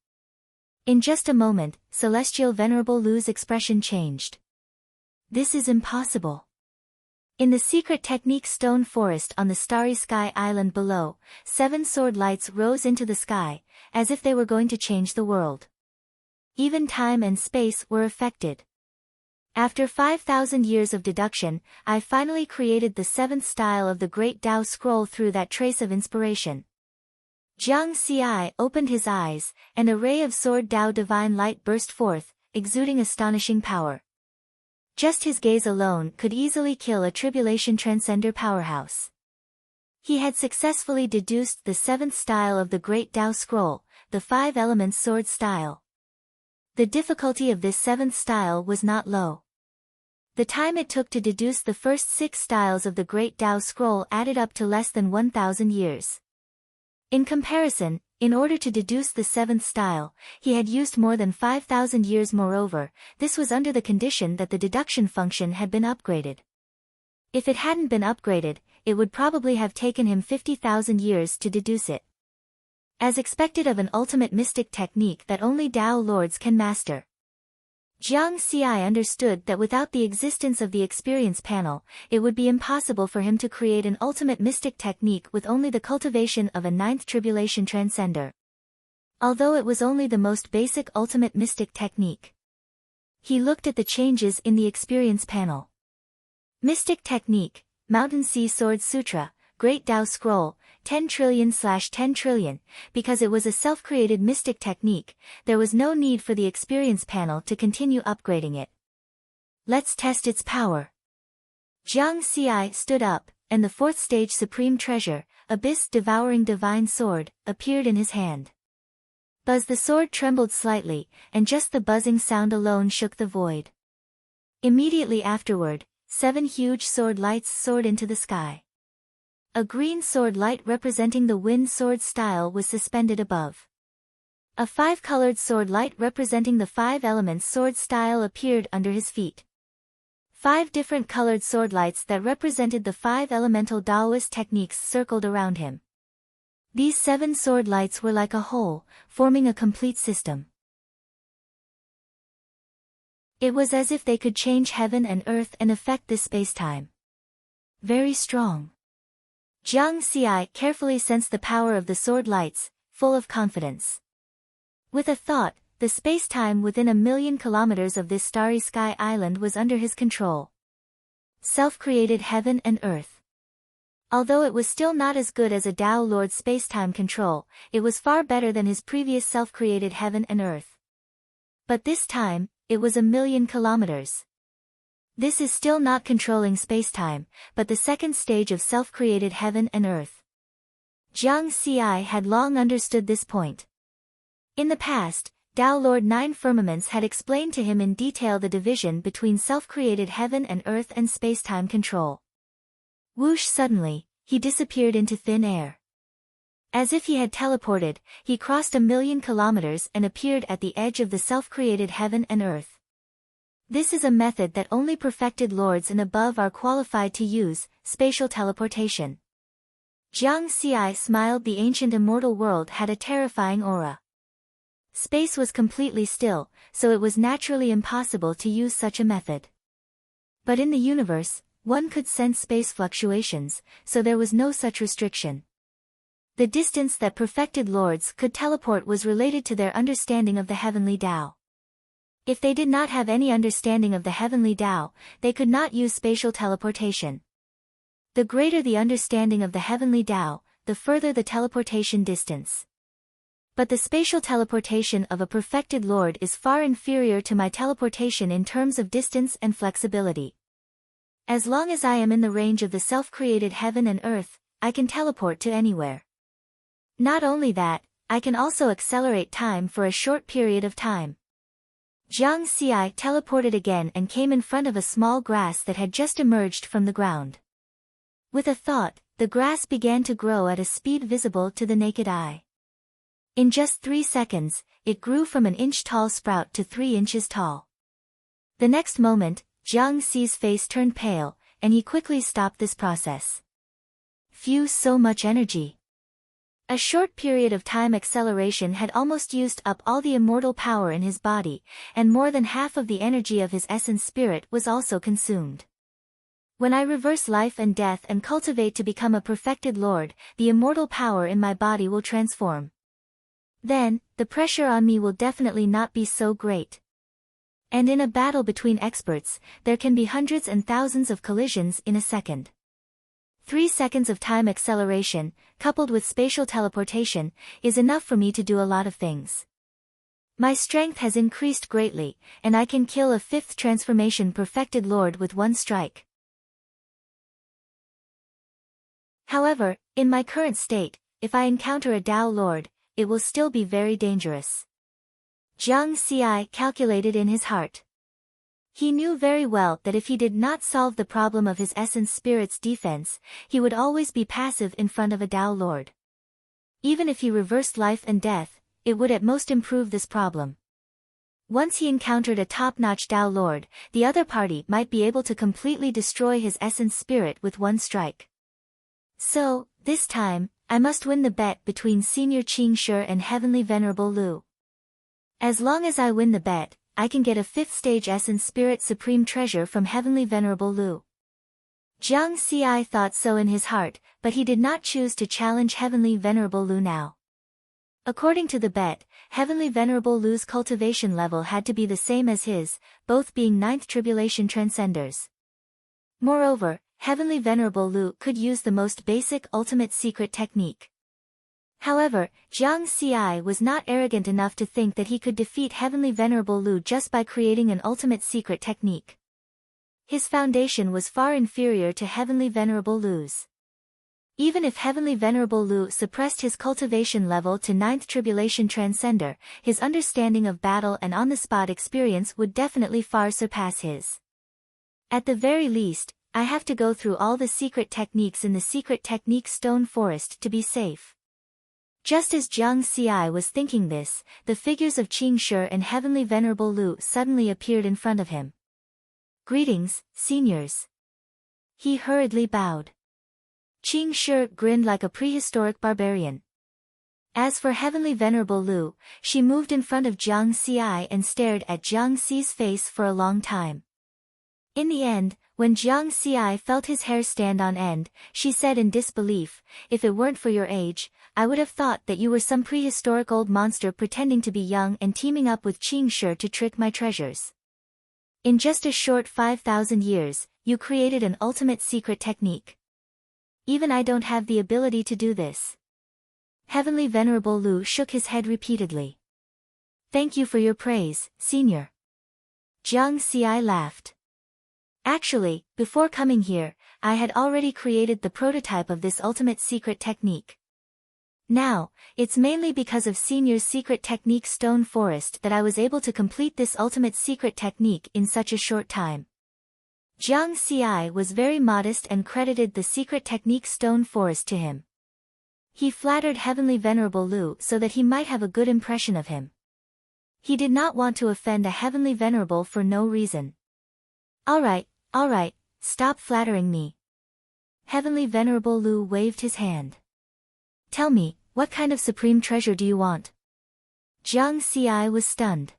In just a moment, Celestial Venerable Lu's expression changed. This is impossible. In the secret technique stone forest on the starry sky island below, 7 sword lights rose into the sky, as if they were going to change the world. Even time and space were affected. After 5,000 years of deduction, I finally created the 7th style of the Great Tao Scroll through that trace of inspiration. Jiang Ci opened his eyes, and a ray of sword Tao divine light burst forth, exuding astonishing power. Just his gaze alone could easily kill a tribulation transcender powerhouse. He had successfully deduced the 7th style of the Great Tao Scroll, the 5 elements sword style. The difficulty of this 7th style was not low. The time it took to deduce the first 6 styles of the Great Tao Scroll added up to less than 1,000 years. In comparison, in order to deduce the 7th style, he had used more than 5,000 years. Moreover, this was under the condition that the deduction function had been upgraded. If it hadn't been upgraded, it would probably have taken him 50,000 years to deduce it. As expected of an ultimate mystic technique that only Tao Lords can master. Jiang Ci understood that without the existence of the experience panel, it would be impossible for him to create an ultimate mystic technique with only the cultivation of a 9th tribulation transcender. Although it was only the most basic ultimate mystic technique. He looked at the changes in the experience panel. Mystic technique, Mountain Sea Sword Sutra, Great Tao Scroll, 10 trillion/10 trillion, because it was a self-created mystic technique, there was no need for the experience panel to continue upgrading it. Let's test its power. Jiang Ci stood up, and the 4th stage supreme treasure, Abyss Devouring Divine Sword, appeared in his hand. Buzz the sword trembled slightly, and just the buzzing sound alone shook the void. Immediately afterward, 7 huge sword lights soared into the sky. A green sword light representing the wind sword style was suspended above. A 5-colored sword light representing the 5 elements sword style appeared under his feet. 5 different colored sword lights that represented the 5 elemental Taoist techniques circled around him. These 7 sword lights were like a whole, forming a complete system. It was as if they could change heaven and earth and affect this spacetime. Very strong. Jiang Ci carefully sensed the power of the sword lights, full of confidence. With a thought, the space-time within 1,000,000 kilometers of this starry sky island was under his control. Self-created heaven and earth. Although it was still not as good as a Tao Lord space-time control, it was far better than his previous self-created heaven and earth. But this time, it was 1,000,000 kilometers. This is still not controlling spacetime, but the 2nd stage of self-created heaven and earth. Jiang Ci had long understood this point. In the past, Tao Lord 9 Firmaments had explained to him in detail the division between self-created heaven and earth and spacetime control. Whoosh! Suddenly, he disappeared into thin air. As if he had teleported, he crossed 1,000,000 kilometers and appeared at the edge of the self-created heaven and earth. This is a method that only perfected lords and above are qualified to use, spatial teleportation. Jiang Xi smiled. The ancient immortal world had a terrifying aura. Space was completely still, so it was naturally impossible to use such a method. But in the universe, one could sense space fluctuations, so there was no such restriction. The distance that perfected lords could teleport was related to their understanding of the heavenly Tao. If they did not have any understanding of the heavenly Tao, they could not use spatial teleportation. The greater the understanding of the heavenly Tao, the further the teleportation distance. But the spatial teleportation of a perfected lord is far inferior to my teleportation in terms of distance and flexibility. As long as I am in the range of the self-created heaven and earth, I can teleport to anywhere. Not only that, I can also accelerate time for a short period of time. Jiang Xi teleported again and came in front of a small grass that had just emerged from the ground. With a thought, the grass began to grow at a speed visible to the naked eye. In just 3 seconds, it grew from an inch-tall sprout to 3 inches tall. The next moment, Jiang Xi's face turned pale, and he quickly stopped this process. Phew, so much energy. A short period of time acceleration had almost used up all the immortal power in his body, and more than half of the energy of his essence spirit was also consumed. When I reverse life and death and cultivate to become a perfected lord, the immortal power in my body will transform. Then, the pressure on me will definitely not be so great. And in a battle between experts, there can be hundreds and thousands of collisions in a second. 3 seconds of time acceleration, coupled with spatial teleportation, is enough for me to do a lot of things. My strength has increased greatly, and I can kill a 5th transformation perfected lord with one strike. However, in my current state, if I encounter a Tao lord, it will still be very dangerous. Jiang Xi calculated in his heart. He knew very well that if he did not solve the problem of his essence spirit's defense, he would always be passive in front of a Tao lord. Even if he reversed life and death, it would at most improve this problem. Once he encountered a top-notch Tao lord, the other party might be able to completely destroy his essence spirit with one strike. So, this time, I must win the bet between Senior Qing Shi and Heavenly Venerable Lu. As long as I win the bet, I can get a 5th stage essence spirit supreme treasure from Heavenly Venerable Lu. Jiang Xi thought so in his heart, but he did not choose to challenge Heavenly Venerable Lu now. According to the bet, Heavenly Venerable Lu's cultivation level had to be the same as his, both being 9th tribulation transcenders. Moreover, Heavenly Venerable Lu could use the most basic ultimate secret technique. However, Jiang Xi was not arrogant enough to think that he could defeat Heavenly Venerable Lu just by creating an ultimate secret technique. His foundation was far inferior to Heavenly Venerable Lu's. Even if Heavenly Venerable Lu suppressed his cultivation level to 9th tribulation transcender, his understanding of battle and on-the-spot experience would definitely far surpass his. At the very least, I have to go through all the secret techniques in the secret technique stone forest to be safe. Just as Jiang Xi was thinking this, the figures of Qing Shi and Heavenly Venerable Lu suddenly appeared in front of him. Greetings, seniors. He hurriedly bowed. Qing Shi grinned like a prehistoric barbarian. As for Heavenly Venerable Lu, she moved in front of Jiang Xi and stared at Jiang Xi's face for a long time. In the end, when Jiang Xi felt his hair stand on end, she said in disbelief, "If it weren't for your age, I would have thought that you were some prehistoric old monster pretending to be young and teaming up with Qing Shi to trick my treasures. In just a short 5,000 years, you created an ultimate secret technique. Even I don't have the ability to do this." Heavenly Venerable Lu shook his head repeatedly. "Thank you for your praise, senior." Jiang Xi laughed. "Actually, before coming here, I had already created the prototype of this ultimate secret technique. Now, it's mainly because of Senior's secret technique Stone Forest that I was able to complete this ultimate secret technique in such a short time." Jiang Xi was very modest and credited the secret technique Stone Forest to him. He flattered Heavenly Venerable Lu so that he might have a good impression of him. He did not want to offend a Heavenly Venerable for no reason. All right, stop flattering me. Heavenly Venerable Lu waved his hand. Tell me, what kind of supreme treasure do you want? Jiang Ci was stunned.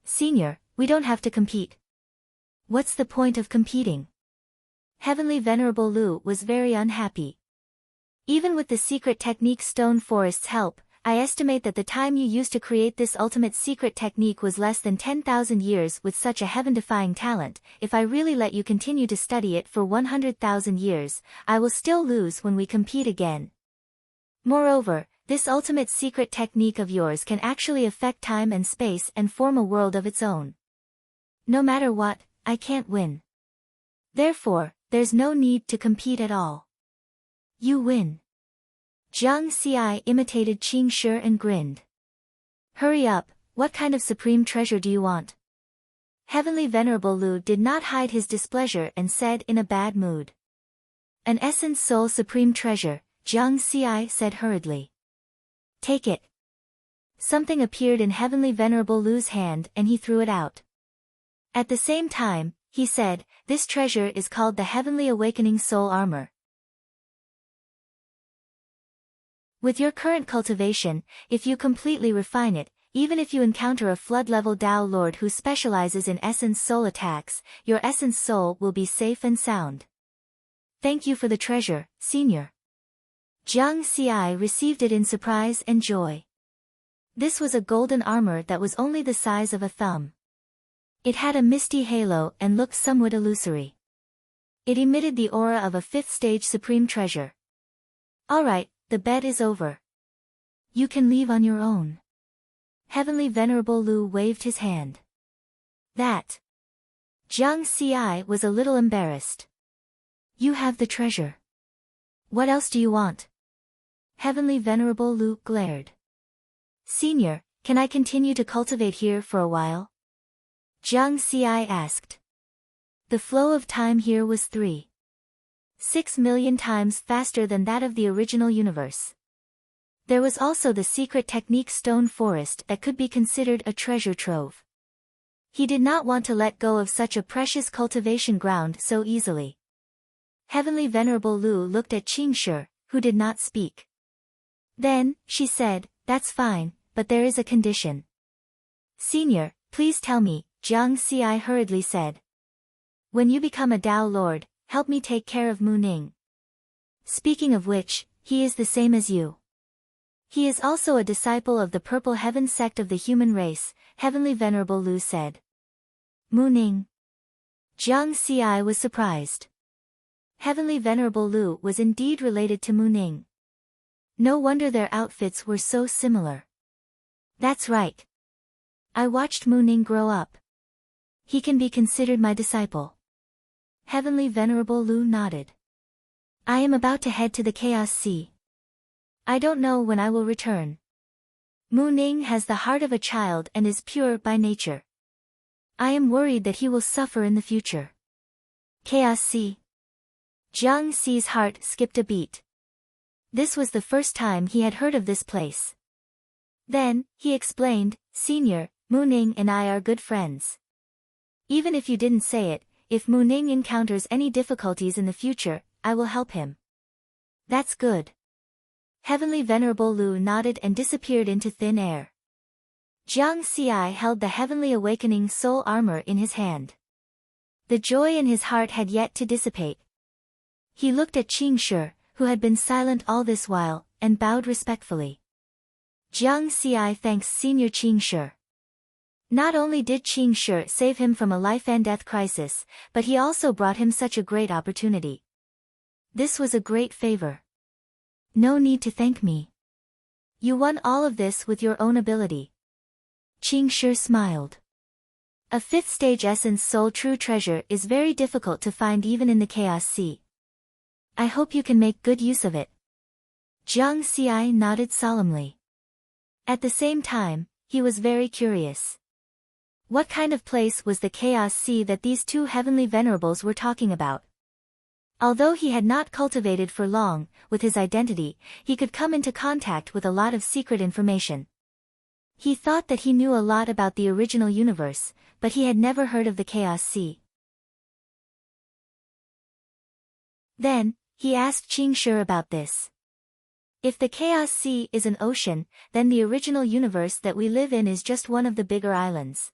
Senior, we don't have to compete. What's the point of competing? Heavenly Venerable Lu was very unhappy. Even with the secret technique Stone Forest's help, I estimate that the time you used to create this ultimate secret technique was less than 10,000 years. With such a heaven-defying talent. If I really let you continue to study it for 100,000 years, I will still lose when we compete again. Moreover, this ultimate secret technique of yours can actually affect time and space and form a world of its own. No matter what, I can't win. Therefore, there's no need to compete at all. You win. Jiang Ci imitated Qing Shi and grinned. Hurry up, what kind of supreme treasure do you want? Heavenly Venerable Lu did not hide his displeasure and said in a bad mood. An essence soul supreme treasure, Jiang Ci said hurriedly. Take it. Something appeared in Heavenly Venerable Lu's hand and he threw it out. At the same time, he said, this treasure is called the Heavenly Awakening Soul Armor. With your current cultivation, if you completely refine it, even if you encounter a flood-level Dao Lord who specializes in essence soul attacks, your essence soul will be safe and sound. Thank you for the treasure, Senior. Jiang Ci received it in surprise and joy. This was a golden armor that was only the size of a thumb. It had a misty halo and looked somewhat illusory. It emitted the aura of a fifth-stage supreme treasure. Alright, the bet is over. You can leave on your own. Heavenly Venerable Lu waved his hand. That. Jiang Ci was a little embarrassed. You have the treasure. What else do you want? Heavenly Venerable Lu glared. Senior, can I continue to cultivate here for a while? Jiang Ci asked. The flow of time here was 3.6 million times faster than that of the original universe. There was also the secret technique Stone Forest that could be considered a treasure trove. He did not want to let go of such a precious cultivation ground so easily. Heavenly Venerable Lu looked at Qing Shi, who did not speak. Then, she said, that's fine, but there is a condition. Senior, please tell me, Jiang Ci hurriedly said. When you become a Dao Lord, help me take care of Mu Ning. Speaking of which, he is the same as you. He is also a disciple of the Purple Heaven sect of the human race, Heavenly Venerable Lu said. Mu Ning. Jiang Ci was surprised. Heavenly Venerable Lu was indeed related to Mu Ning. No wonder their outfits were so similar. That's right. I watched Mu Ning grow up. He can be considered my disciple. Heavenly Venerable Lu nodded. I am about to head to the Chaos Sea. I don't know when I will return. Mu Ning has the heart of a child and is pure by nature. I am worried that he will suffer in the future. Chaos Sea. Jiang Ci's heart skipped a beat. This was the first time he had heard of this place. Then, he explained, Senior, Mu Ning and I are good friends. Even if you didn't say it, if Mu Ning encounters any difficulties in the future, I will help him. That's good. Heavenly Venerable Lu nodded and disappeared into thin air. Jiang Ci held the Heavenly Awakening Soul Armor in his hand. The joy in his heart had yet to dissipate. He looked at Qing Shi, who had been silent all this while, and bowed respectfully. Jiang Ci thanks Senior Qing Shi. Not only did Qing Shi save him from a life-and-death crisis, but he also brought him such a great opportunity. This was a great favor. No need to thank me. You won all of this with your own ability. Qing Shi smiled. A fifth-stage essence soul true treasure is very difficult to find even in the Chaos Sea. I hope you can make good use of it. Jiang Ci nodded solemnly. At the same time, he was very curious. What kind of place was the Chaos Sea that these two heavenly venerables were talking about? Although he had not cultivated for long, with his identity, he could come into contact with a lot of secret information. He thought that he knew a lot about the original universe, but he had never heard of the Chaos Sea. Then, he asked Qing Shi about this. If the Chaos Sea is an ocean, then the original universe that we live in is just one of the bigger islands.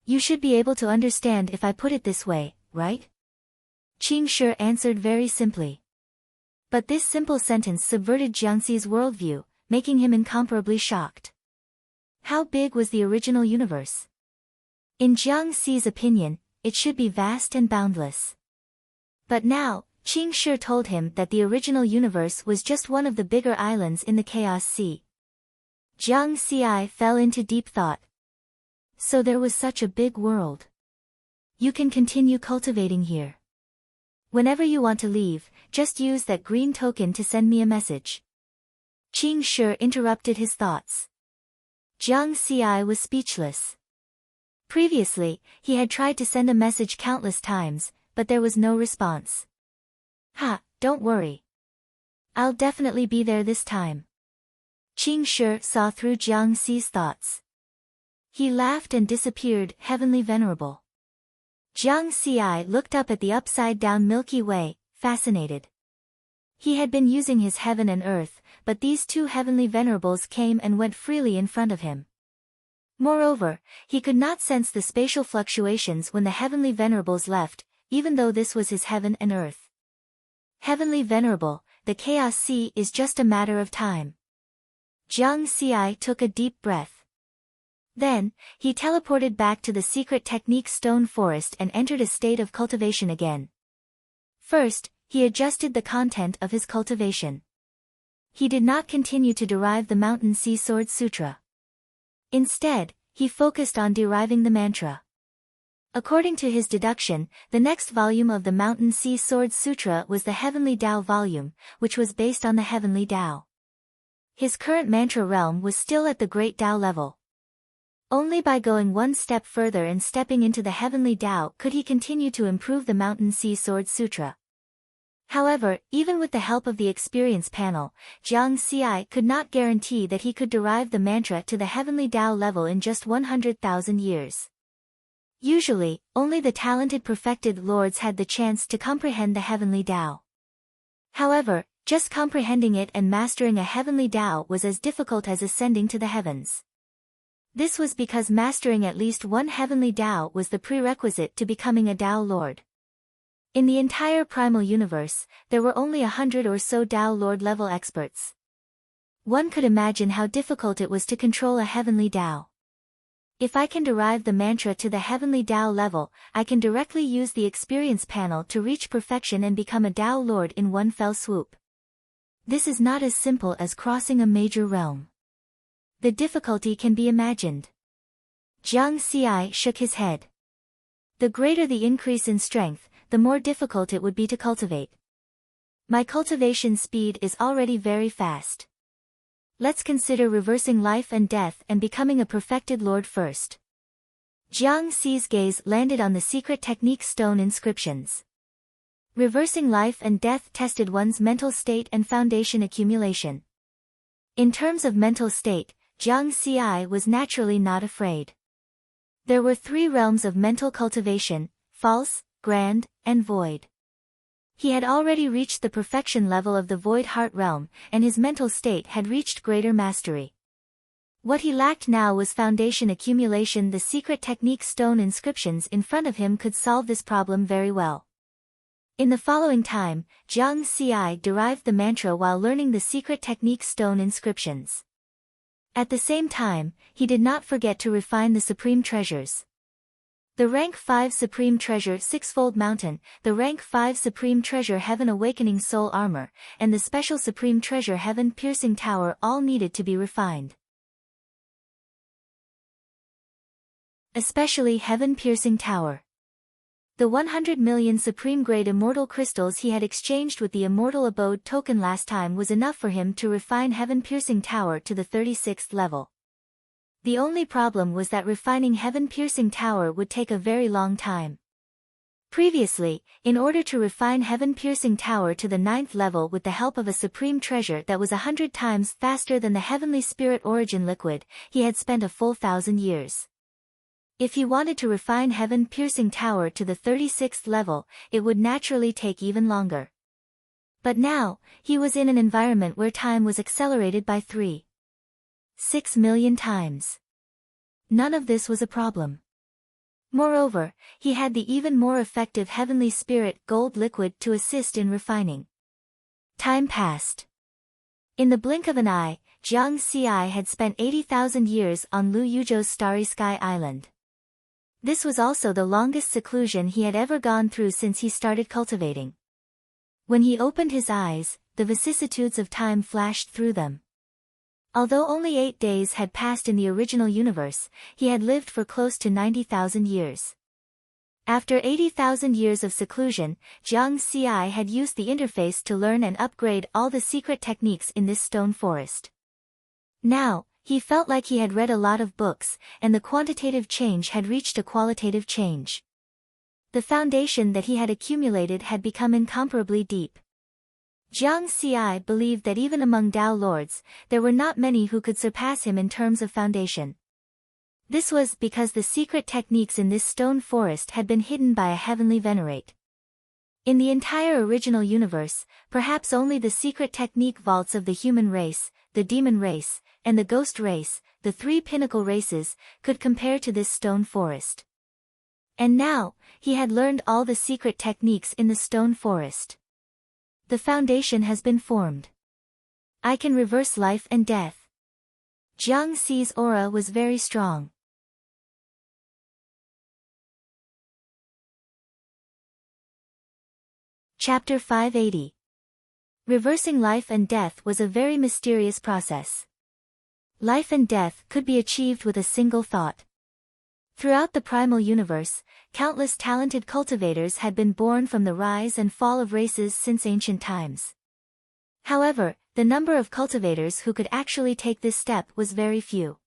You should be able to understand if I put it this way, right? Qing Shi answered very simply. But this simple sentence subverted Jiangxi's worldview, making him incomparably shocked. How big was the original universe? In Jiangxi's opinion, it should be vast and boundless. But now, Qing Shi told him that the original universe was just one of the bigger islands in the Chaos Sea. Jiangxi fell into deep thought. So there was such a big world. You can continue cultivating here. Whenever you want to leave, just use that green token to send me a message. Qing Shi interrupted his thoughts. Jiangxi was speechless. Previously, he had tried to send a message countless times, but there was no response. Don't worry. I'll definitely be there this time. Qing Shi saw through Jiangxi's thoughts. He laughed and disappeared, heavenly venerable. Jiangxi looked up at the upside-down Milky Way, fascinated. He had been using his heaven and earth, but these two heavenly venerables came and went freely in front of him. Moreover, he could not sense the spatial fluctuations when the heavenly venerables left, even though this was his heaven and earth. Heavenly Venerable, the Chaos Sea is just a matter of time. Jiangxi took a deep breath. Then, he teleported back to the secret technique stone forest and entered a state of cultivation again. First, he adjusted the content of his cultivation. He did not continue to derive the Mountain Sea Sword Sutra. Instead, he focused on deriving the mantra. According to his deduction, the next volume of the Mountain Sea Sword Sutra was the Heavenly Tao volume, which was based on the Heavenly Tao. His current mantra realm was still at the Great Tao level. Only by going one step further and stepping into the Heavenly Tao could he continue to improve the Mountain Sea Sword Sutra. However, even with the help of the experience panel, Jiangxi could not guarantee that he could derive the mantra to the Heavenly Tao level in just 100,000 years. Usually, only the talented perfected lords had the chance to comprehend the Heavenly Tao. However, just comprehending it and mastering a Heavenly Tao was as difficult as ascending to the heavens. This was because mastering at least one Heavenly Tao was the prerequisite to becoming a Tao Lord. In the entire primal universe, there were only 100 or so Tao Lord level experts. One could imagine how difficult it was to control a Heavenly Tao. If I can derive the mantra to the Heavenly Tao level, I can directly use the experience panel to reach perfection and become a Tao Lord in one fell swoop. This is not as simple as crossing a major realm. The difficulty can be imagined. Jiangxi shook his head. The greater the increase in strength, the more difficult it would be to cultivate. My cultivation speed is already very fast. Let's consider reversing life and death and becoming a perfected lord first. Jiangxi's gaze landed on the secret technique stone inscriptions. Reversing life and death tested one's mental state and foundation accumulation. In terms of mental state, Jiangxi was naturally not afraid. There were 3 realms of mental cultivation: false, grand, and void. He had already reached the perfection level of the void heart realm, and his mental state had reached greater mastery. What he lacked now was foundation accumulation. The secret technique stone inscriptions in front of him could solve this problem very well. In the following time, Jiangxi derived the mantra while learning the secret technique stone inscriptions. At the same time, he did not forget to refine the supreme treasures. The rank 5 Supreme Treasure Sixfold Mountain, the rank 5 Supreme Treasure Heaven Awakening Soul Armor, and the special Supreme Treasure Heaven Piercing Tower all needed to be refined. Especially Heaven Piercing Tower. The 100 million Supreme Grade Immortal Crystals he had exchanged with the Immortal Abode token last time was enough for him to refine Heaven Piercing Tower to the 36th level. The only problem was that refining Heaven Piercing Tower would take a very long time. Previously, in order to refine heaven-piercing tower to the 9th level with the help of a supreme treasure that was 100 times faster than the heavenly spirit origin liquid, he had spent a full 1,000 years. If he wanted to refine heaven-piercing tower to the 36th level, it would naturally take even longer. But now, he was in an environment where time was accelerated by 3.6 million times. None of this was a problem. Moreover, he had the even more effective heavenly spirit gold liquid to assist in refining. Time passed. In the blink of an eye, Jiang Xi had spent 80,000 years on Lu Yuzhou's Starry Sky Island. This was also the longest seclusion he had ever gone through since he started cultivating. When he opened his eyes, the vicissitudes of time flashed through them. Although only 8 days had passed in the original universe, he had lived for close to 90,000 years. After 80,000 years of seclusion, Jiang Xi had used the interface to learn and upgrade all the secret techniques in this stone forest. Now, he felt like he had read a lot of books, and the quantitative change had reached a qualitative change. The foundation that he had accumulated had become incomparably deep. Jiang Xi believed that even among Tao lords, there were not many who could surpass him in terms of foundation. This was because the secret techniques in this stone forest had been hidden by a heavenly venerate. In the entire original universe, perhaps only the secret technique vaults of the human race, the demon race, and the ghost race, the 3 pinnacle races, could compare to this stone forest. And now, he had learned all the secret techniques in the stone forest. The foundation has been formed. I can reverse life and death. Jiang Xi's aura was very strong. Chapter 580. Reversing life and death was a very mysterious process. Life and death could be achieved with a single thought. Throughout the primal universe, countless talented cultivators had been born from the rise and fall of races since ancient times. However, the number of cultivators who could actually take this step was very few.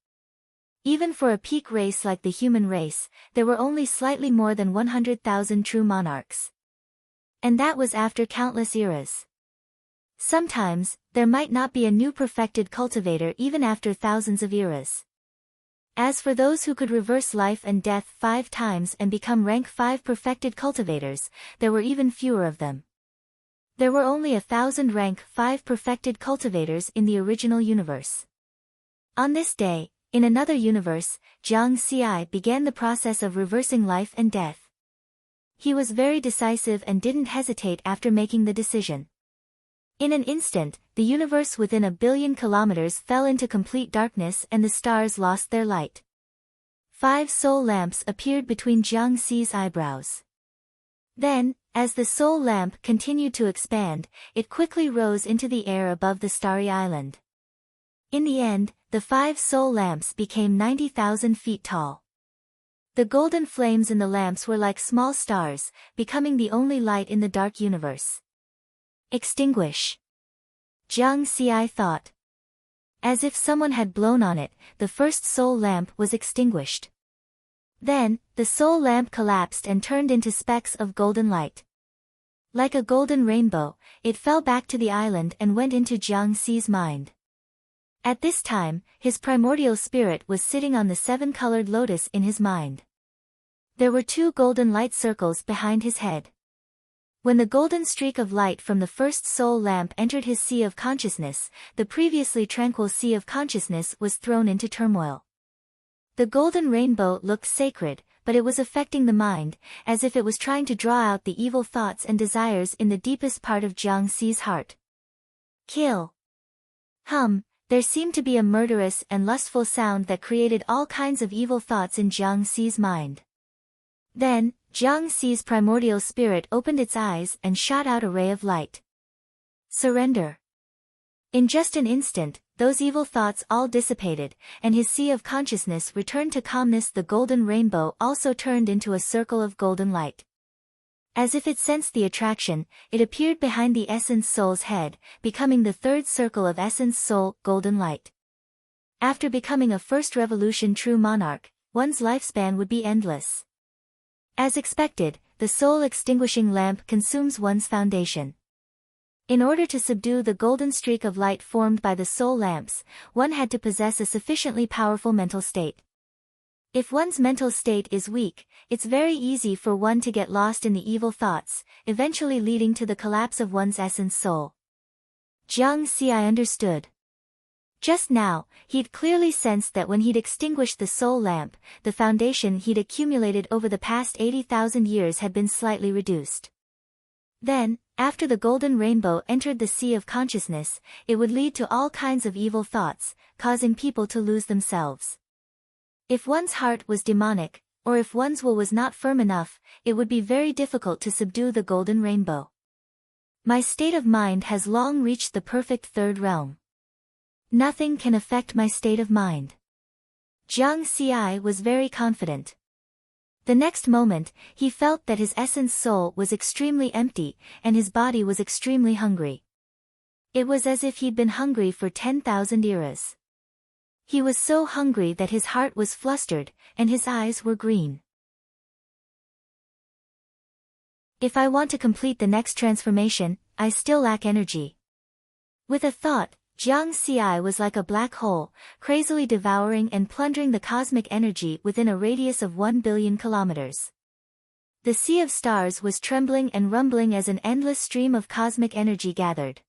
Even for a peak race like the human race, there were only slightly more than 100,000 true monarchs. And that was after countless eras. Sometimes, there might not be a new perfected cultivator even after thousands of eras. As for those who could reverse life and death 5 times and become rank 5 perfected cultivators, there were even fewer of them. There were only 1,000 rank 5 perfected cultivators in the original universe. On this day, in another universe, Jiang Xi began the process of reversing life and death. He was very decisive and didn't hesitate after making the decision. In an instant, the universe within 1 billion kilometers fell into complete darkness and the stars lost their light. 5 soul lamps appeared between Jiang Xi's eyebrows. Then, as the soul lamp continued to expand, it quickly rose into the air above the starry island. In the end, the 5 soul lamps became 90,000 feet tall. The golden flames in the lamps were like small stars, becoming the only light in the dark universe. Extinguish. Jiang Xi thought. As if someone had blown on it, the first soul lamp was extinguished. Then, the soul lamp collapsed and turned into specks of golden light. Like a golden rainbow, it fell back to the island and went into Jiang Xi's mind. At this time, his primordial spirit was sitting on the 7-colored lotus in his mind. There were 2 golden light circles behind his head. When the golden streak of light from the first soul lamp entered his sea of consciousness, the previously tranquil sea of consciousness was thrown into turmoil. The golden rainbow looked sacred, but it was affecting the mind, as if it was trying to draw out the evil thoughts and desires in the deepest part of Jiang Xi's heart. Kill. There seemed to be a murderous and lustful sound that created all kinds of evil thoughts in Jiang Xi's mind. Then, Jiang Xi's primordial spirit opened its eyes and shot out a ray of light. Surrender. In just an instant, those evil thoughts all dissipated, and his sea of consciousness returned to calmness. The golden rainbow also turned into a circle of golden light. As if it sensed the attraction, it appeared behind the Essence Soul's head, becoming the 3rd circle of Essence Soul, golden light. After becoming a first revolution true monarch, one's lifespan would be endless. As expected, the soul-extinguishing lamp consumes one's foundation. In order to subdue the golden streak of light formed by the soul lamps, one had to possess a sufficiently powerful mental state. If one's mental state is weak, it's very easy for one to get lost in the evil thoughts, eventually leading to the collapse of one's essence soul. Jiang Xi understood. Just now, he'd clearly sensed that when he'd extinguished the soul lamp, the foundation he'd accumulated over the past 80,000 years had been slightly reduced. Then, after the golden rainbow entered the sea of consciousness, it would lead to all kinds of evil thoughts, causing people to lose themselves. If one's heart was demonic, or if one's will was not firm enough, it would be very difficult to subdue the golden rainbow. My state of mind has long reached the perfect third realm. Nothing can affect my state of mind. Jiang Xi was very confident. The next moment, he felt that his essence soul was extremely empty, and his body was extremely hungry. It was as if he'd been hungry for 10,000 eras. He was so hungry that his heart was flustered, and his eyes were green. If I want to complete the next transformation, I still lack energy. With a thought, Jiang Xi was like a black hole, crazily devouring and plundering the cosmic energy within a radius of 1 billion kilometers. The sea of stars was trembling and rumbling as an endless stream of cosmic energy gathered.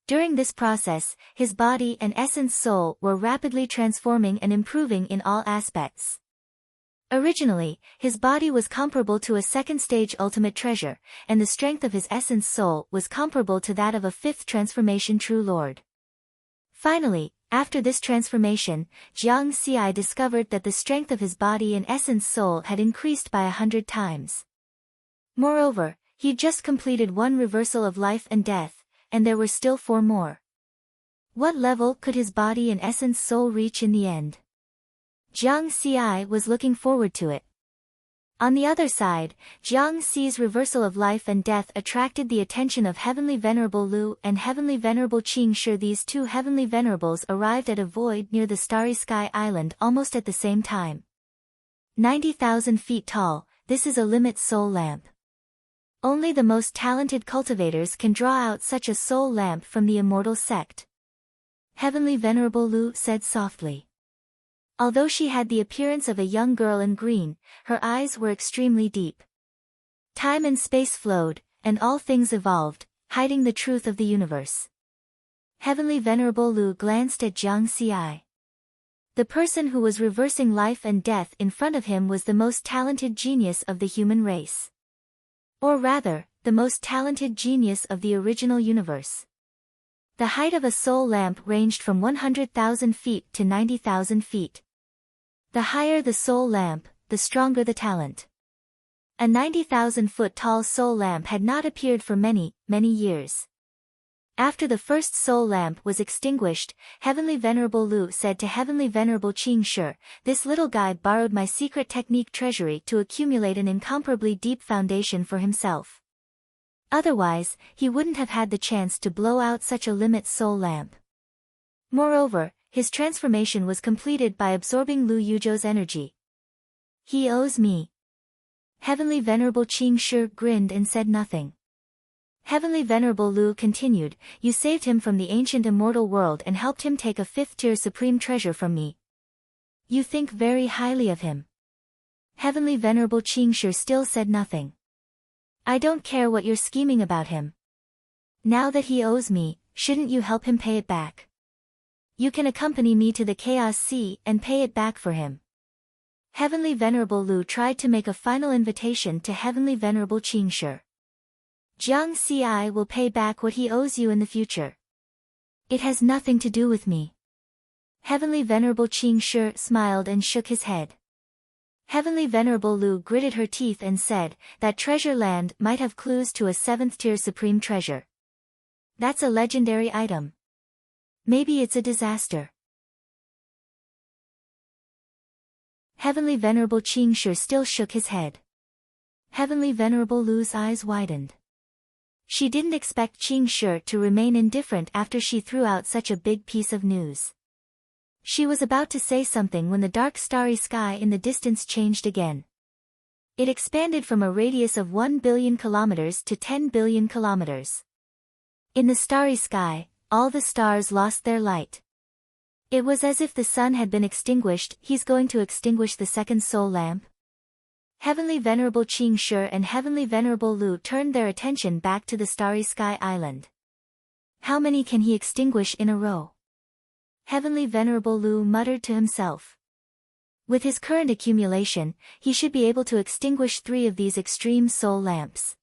During this process, his body and essence soul were rapidly transforming and improving in all aspects. Originally, his body was comparable to a second-stage ultimate treasure, and the strength of his essence soul was comparable to that of a fifth transformation true lord. Finally, after this transformation, Jiang Xi discovered that the strength of his body and essence soul had increased by 100 times. Moreover, he'd just completed one reversal of life and death, and there were still 4 more. What level could his body and essence soul reach in the end? Jiang Xi was looking forward to it. On the other side, Jiang Xi's reversal of life and death attracted the attention of Heavenly Venerable Lu and Heavenly Venerable Qing Shi. These 2 Heavenly Venerables arrived at a void near the Starry Sky Island almost at the same time. 90,000 feet tall, this is a limit soul lamp. Only the most talented cultivators can draw out such a soul lamp from the immortal sect. Heavenly Venerable Lu said softly. Although she had the appearance of a young girl in green, her eyes were extremely deep. Time and space flowed, and all things evolved, hiding the truth of the universe. Heavenly Venerable Lu glanced at Jiang Xi. The person who was reversing life and death in front of him was the most talented genius of the human race. Or rather, the most talented genius of the original universe. The height of a soul lamp ranged from 100,000 feet to 90,000 feet. The higher the soul lamp, the stronger the talent. A 90,000-foot tall soul lamp had not appeared for many, many years. After the first soul lamp was extinguished, Heavenly Venerable Lu said to Heavenly Venerable Qing Shi, "This little guy borrowed my secret technique treasury to accumulate an incomparably deep foundation for himself. Otherwise, he wouldn't have had the chance to blow out such a limit soul lamp. Moreover, his transformation was completed by absorbing Lu Yuzhou's energy. He owes me." Heavenly Venerable Qing Shi grinned and said nothing. Heavenly Venerable Lu continued, "You saved him from the ancient immortal world and helped him take a 5th-tier supreme treasure from me. You think very highly of him." Heavenly Venerable Qing Shi still said nothing. "I don't care what you're scheming about him. Now that he owes me, shouldn't you help him pay it back? You can accompany me to the Chaos Sea and pay it back for him." Heavenly Venerable Lu tried to make a final invitation to Heavenly Venerable Qing Shi. "Jiang Xi will pay back what he owes you in the future. It has nothing to do with me." Heavenly Venerable Qing Shi smiled and shook his head. Heavenly Venerable Lu gritted her teeth and said, "That treasure land might have clues to a 7th-tier supreme treasure. That's a legendary item. Maybe it's a disaster." Heavenly Venerable Qing Shi still shook his head. Heavenly Venerable Lu's eyes widened. She didn't expect Qing Shi to remain indifferent after she threw out such a big piece of news. She was about to say something when the dark starry sky in the distance changed again. It expanded from a radius of 1 billion kilometers to 10 billion kilometers. In the starry sky, all the stars lost their light. It was as if the sun had been extinguished. He's going to extinguish the second soul lamp? Heavenly Venerable Qing Shi and Heavenly Venerable Lu turned their attention back to the starry sky island. How many can he extinguish in a row? Heavenly Venerable Lu muttered to himself. With his current accumulation, he should be able to extinguish 3 of these extreme soul lamps.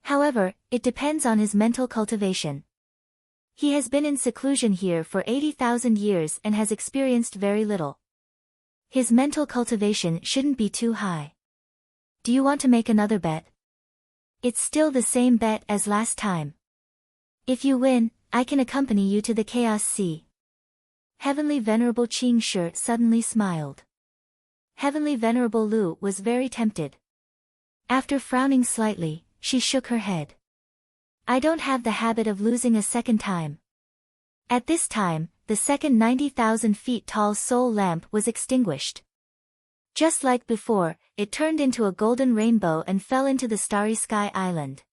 However, it depends on his mental cultivation. He has been in seclusion here for 80,000 years and has experienced very little. His mental cultivation shouldn't be too high. Do you want to make another bet? It's still the same bet as last time. If you win, I can accompany you to the Chaos Sea. Heavenly Venerable Qing Shi suddenly smiled. Heavenly Venerable Lu was very tempted. After frowning slightly, she shook her head. I don't have the habit of losing a second time. At this time, the second 90,000 feet tall soul lamp was extinguished. Just like before, it turned into a golden rainbow and fell into the starry sky island.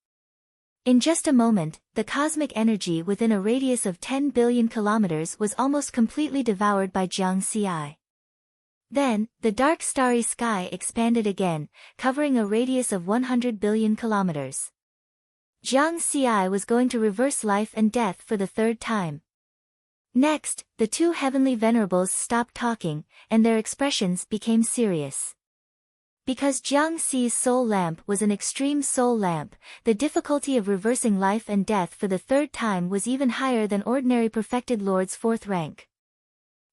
In just a moment, the cosmic energy within a radius of 10 billion kilometers was almost completely devoured by Jiang Xi. Then, the dark starry sky expanded again, covering a radius of 100 billion kilometers. Jiang Xi was going to reverse life and death for the 3rd time. Next, the 2 heavenly venerables stopped talking, and their expressions became serious. Because Jiang Xi's soul lamp was an extreme soul lamp, the difficulty of reversing life and death for the 3rd time was even higher than ordinary perfected lord's 4th rank.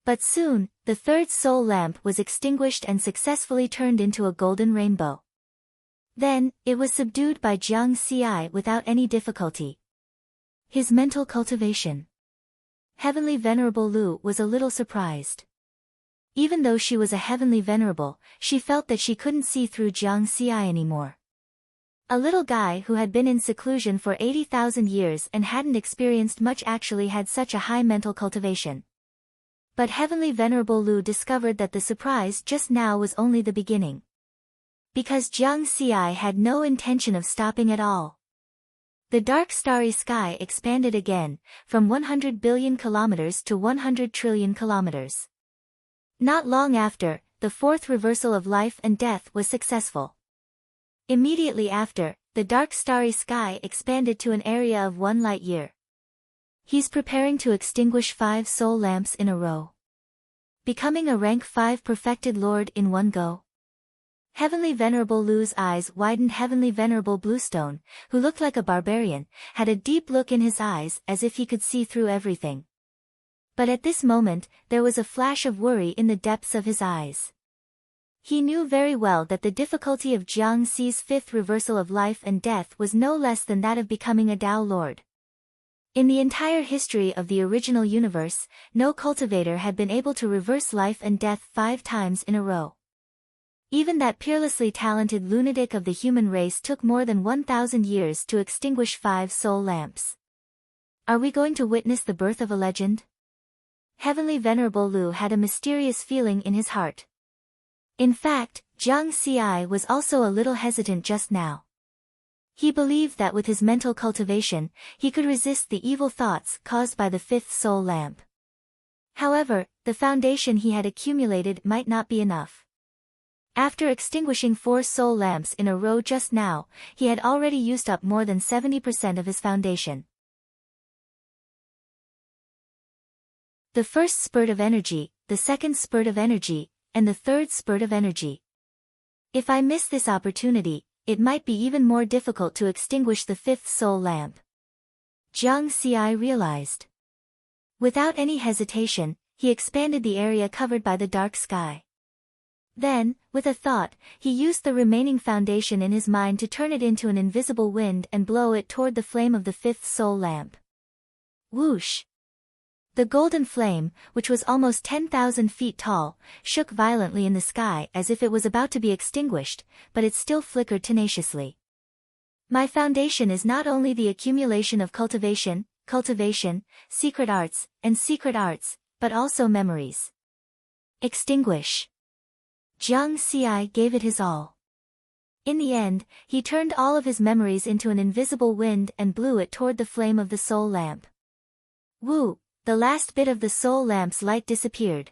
But soon, the 3rd soul lamp was extinguished and successfully turned into a golden rainbow. Then, it was subdued by Jiang Xi without any difficulty. His mental cultivation. Heavenly Venerable Lu was a little surprised. Even though she was a heavenly venerable, she felt that she couldn't see through Jiang Xi anymore. A little guy who had been in seclusion for 80,000 years and hadn't experienced much actually had such a high mental cultivation. But Heavenly Venerable Lu discovered that the surprise just now was only the beginning. Because Jiang Xi had no intention of stopping at all. The dark starry sky expanded again, from 100 billion kilometers to 100 trillion kilometers. Not long after, the 4th reversal of life and death was successful. Immediately after, the dark starry sky expanded to an area of 1 light year. He's preparing to extinguish 5 soul lamps in a row. Becoming a rank 5 perfected lord in one go. Heavenly Venerable Lu's eyes widened. Heavenly Venerable Bluestone, who looked like a barbarian, had a deep look in his eyes as if he could see through everything. But at this moment, there was a flash of worry in the depths of his eyes. He knew very well that the difficulty of Jiang Xi's 5th reversal of life and death was no less than that of becoming a Tao Lord. In the entire history of the original universe, no cultivator had been able to reverse life and death 5 times in a row. Even that peerlessly talented lunatic of the human race took more than 1,000 years to extinguish 5 soul lamps. Are we going to witness the birth of a legend? Heavenly Venerable Lu had a mysterious feeling in his heart. In fact, Jiang Xi was also a little hesitant just now. He believed that with his mental cultivation, he could resist the evil thoughts caused by the 5th soul lamp. However, the foundation he had accumulated might not be enough. After extinguishing 4 soul lamps in a row just now, he had already used up more than 70% of his foundation. The first spurt of energy, the second spurt of energy, and the 3rd spurt of energy. If I miss this opportunity, it might be even more difficult to extinguish the 5th soul lamp. Jiang Xi realized. Without any hesitation, he expanded the area covered by the dark sky. Then, with a thought, he used the remaining foundation in his mind to turn it into an invisible wind and blow it toward the flame of the 5th soul lamp. Whoosh! The golden flame, which was almost 10,000 feet tall, shook violently in the sky as if it was about to be extinguished, but it still flickered tenaciously. My foundation is not only the accumulation of cultivation, secret arts, but also memories. Extinguish. Jiang Xi gave it his all. In the end, he turned all of his memories into an invisible wind and blew it toward the flame of the soul lamp. Woo! The last bit of the soul lamp's light disappeared.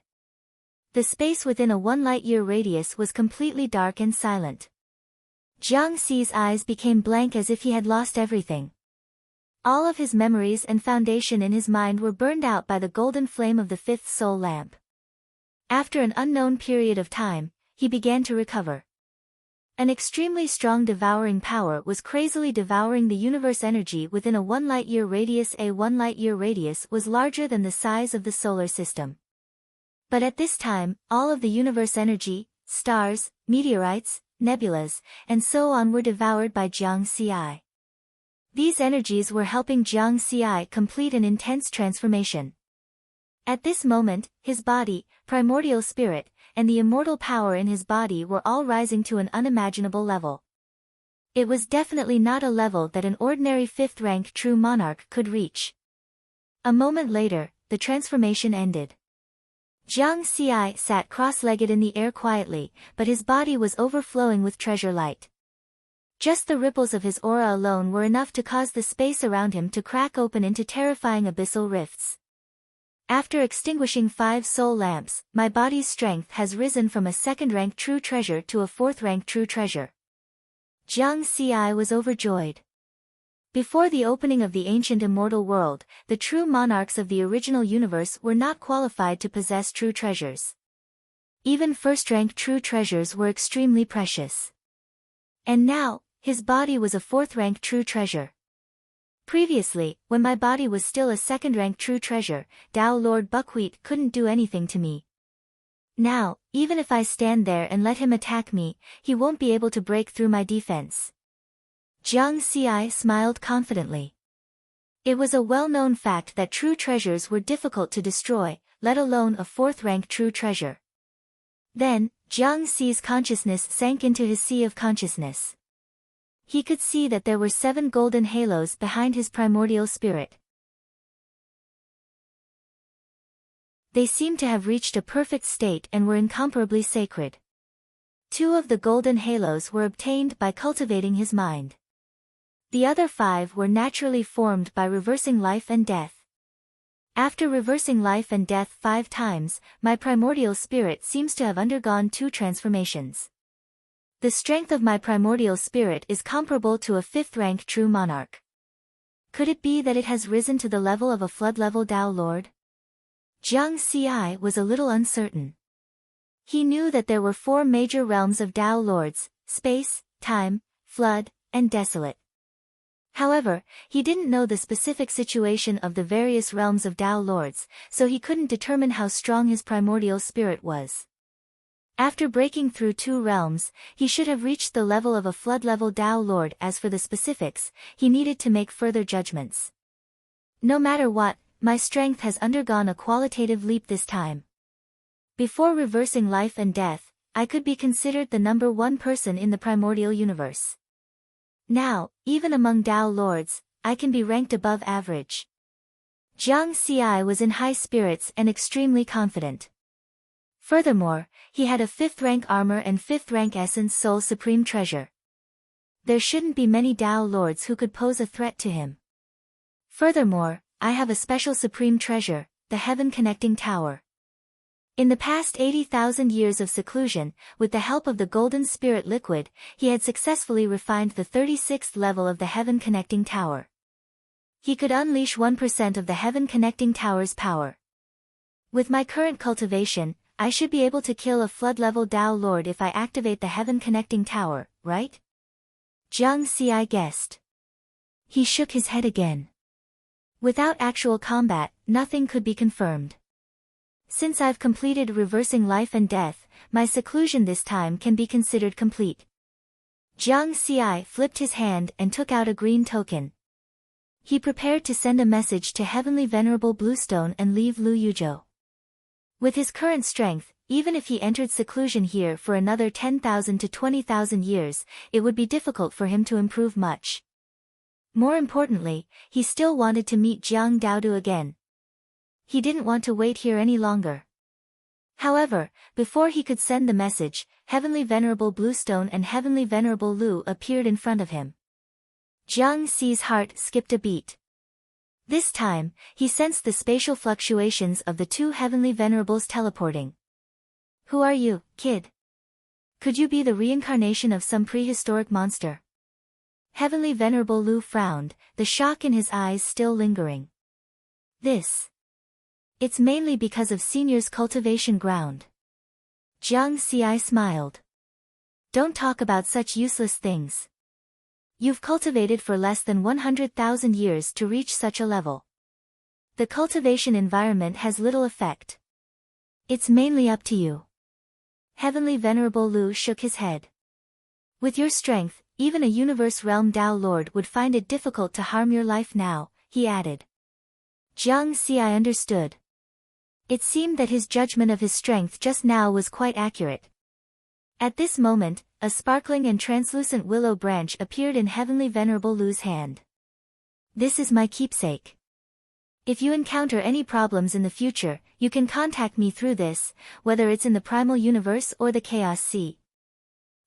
The space within a 1 light-year radius was completely dark and silent. Jiang Xi's eyes became blank as if he had lost everything. All of his memories and foundation in his mind were burned out by the golden flame of the 5th soul lamp. After an unknown period of time, he began to recover. An extremely strong devouring power was crazily devouring the universe energy within a 1 light-year radius. A 1 light-year radius was larger than the size of the solar system. But at this time, all of the universe energy, stars, meteorites, nebulas, and so on were devoured by Jiang Xi. These energies were helping Jiang Xi complete an intense transformation. At this moment, his body, primordial spirit, and the immortal power in his body were all rising to an unimaginable level. It was definitely not a level that an ordinary 5th-rank true monarch could reach. A moment later, the transformation ended. Jiang Xi sat cross-legged in the air quietly, but his body was overflowing with treasure light. Just the ripples of his aura alone were enough to cause the space around him to crack open into terrifying abyssal rifts. After extinguishing 5 soul lamps, my body's strength has risen from a 2nd-rank true treasure to a 4th-rank true treasure. Jiang Xi was overjoyed. Before the opening of the ancient immortal world, the true monarchs of the original universe were not qualified to possess true treasures. Even 1st-rank true treasures were extremely precious. And now, his body was a 4th-rank true treasure. Previously, when my body was still a 2nd-rank true treasure, Tao Lord Buckwheat couldn't do anything to me. Now, even if I stand there and let him attack me, he won't be able to break through my defense. Jiang Xi smiled confidently. It was a well-known fact that true treasures were difficult to destroy, let alone a 4th-rank true treasure. Then, Jiang Xi's consciousness sank into his sea of consciousness. He could see that there were 7 golden halos behind his primordial spirit. They seemed to have reached a perfect state and were incomparably sacred. 2 of the golden halos were obtained by cultivating his mind. The other 5 were naturally formed by reversing life and death. After reversing life and death 5 times, my primordial spirit seems to have undergone 2 transformations. The strength of my primordial spirit is comparable to a 5th-rank true monarch. Could it be that it has risen to the level of a flood-level Tao Lord? Jiang Xi was a little uncertain. He knew that there were 4 major realms of Tao Lords: space, time, flood, and desolate. However, he didn't know the specific situation of the various realms of Tao Lords, so he couldn't determine how strong his primordial spirit was. After breaking through 2 realms, he should have reached the level of a flood-level Tao Lord. As for the specifics, he needed to make further judgments. No matter what, my strength has undergone a qualitative leap this time. Before reversing life and death, I could be considered the number 1 person in the primordial universe. Now, even among Tao Lords, I can be ranked above average. Jiang Xi was in high spirits and extremely confident. Furthermore, he had a 5th-rank armor and 5th-rank essence soul supreme treasure. There shouldn't be many Tao Lords who could pose a threat to him. Furthermore, I have a special supreme treasure, the Heaven Connecting Tower. In the past 80,000 years of seclusion, with the help of the Golden Spirit Liquid, he had successfully refined the 36th level of the Heaven Connecting Tower. He could unleash 1% of the Heaven Connecting Tower's power. With my current cultivation, I should be able to kill a flood-level Tao Lord if I activate the Heaven Connecting Tower, right? Jiang Xi guessed. He shook his head again. Without actual combat, nothing could be confirmed. Since I've completed reversing life and death, my seclusion this time can be considered complete. Jiang Xi flipped his hand and took out a green token. He prepared to send a message to Heavenly Venerable Bluestone and leave Lu Yuzhou. With his current strength, even if he entered seclusion here for another 10,000 to 20,000 years, it would be difficult for him to improve much. More importantly, he still wanted to meet Jiang Daodu again. He didn't want to wait here any longer. However, before he could send the message, Heavenly Venerable Bluestone and Heavenly Venerable Lu appeared in front of him. Jiang Xi's heart skipped a beat. This time, he sensed the spatial fluctuations of the two Heavenly Venerables teleporting. Who are you, kid? Could you be the reincarnation of some prehistoric monster? Heavenly Venerable Lu frowned, the shock in his eyes still lingering. It's mainly because of Senior's cultivation ground. Jiang Xi smiled. Don't talk about such useless things. You've cultivated for less than 100,000 years to reach such a level. The cultivation environment has little effect. It's mainly up to you. Heavenly Venerable Lu shook his head. With your strength, even a universe realm Dao Lord would find it difficult to harm your life now, he added. Jiang Xi understood. It seemed that his judgment of his strength just now was quite accurate. At this moment, a sparkling and translucent willow branch appeared in Heavenly Venerable Lu's hand. This is my keepsake. If you encounter any problems in the future, you can contact me through this, whether it's in the primal universe or the Chaos Sea.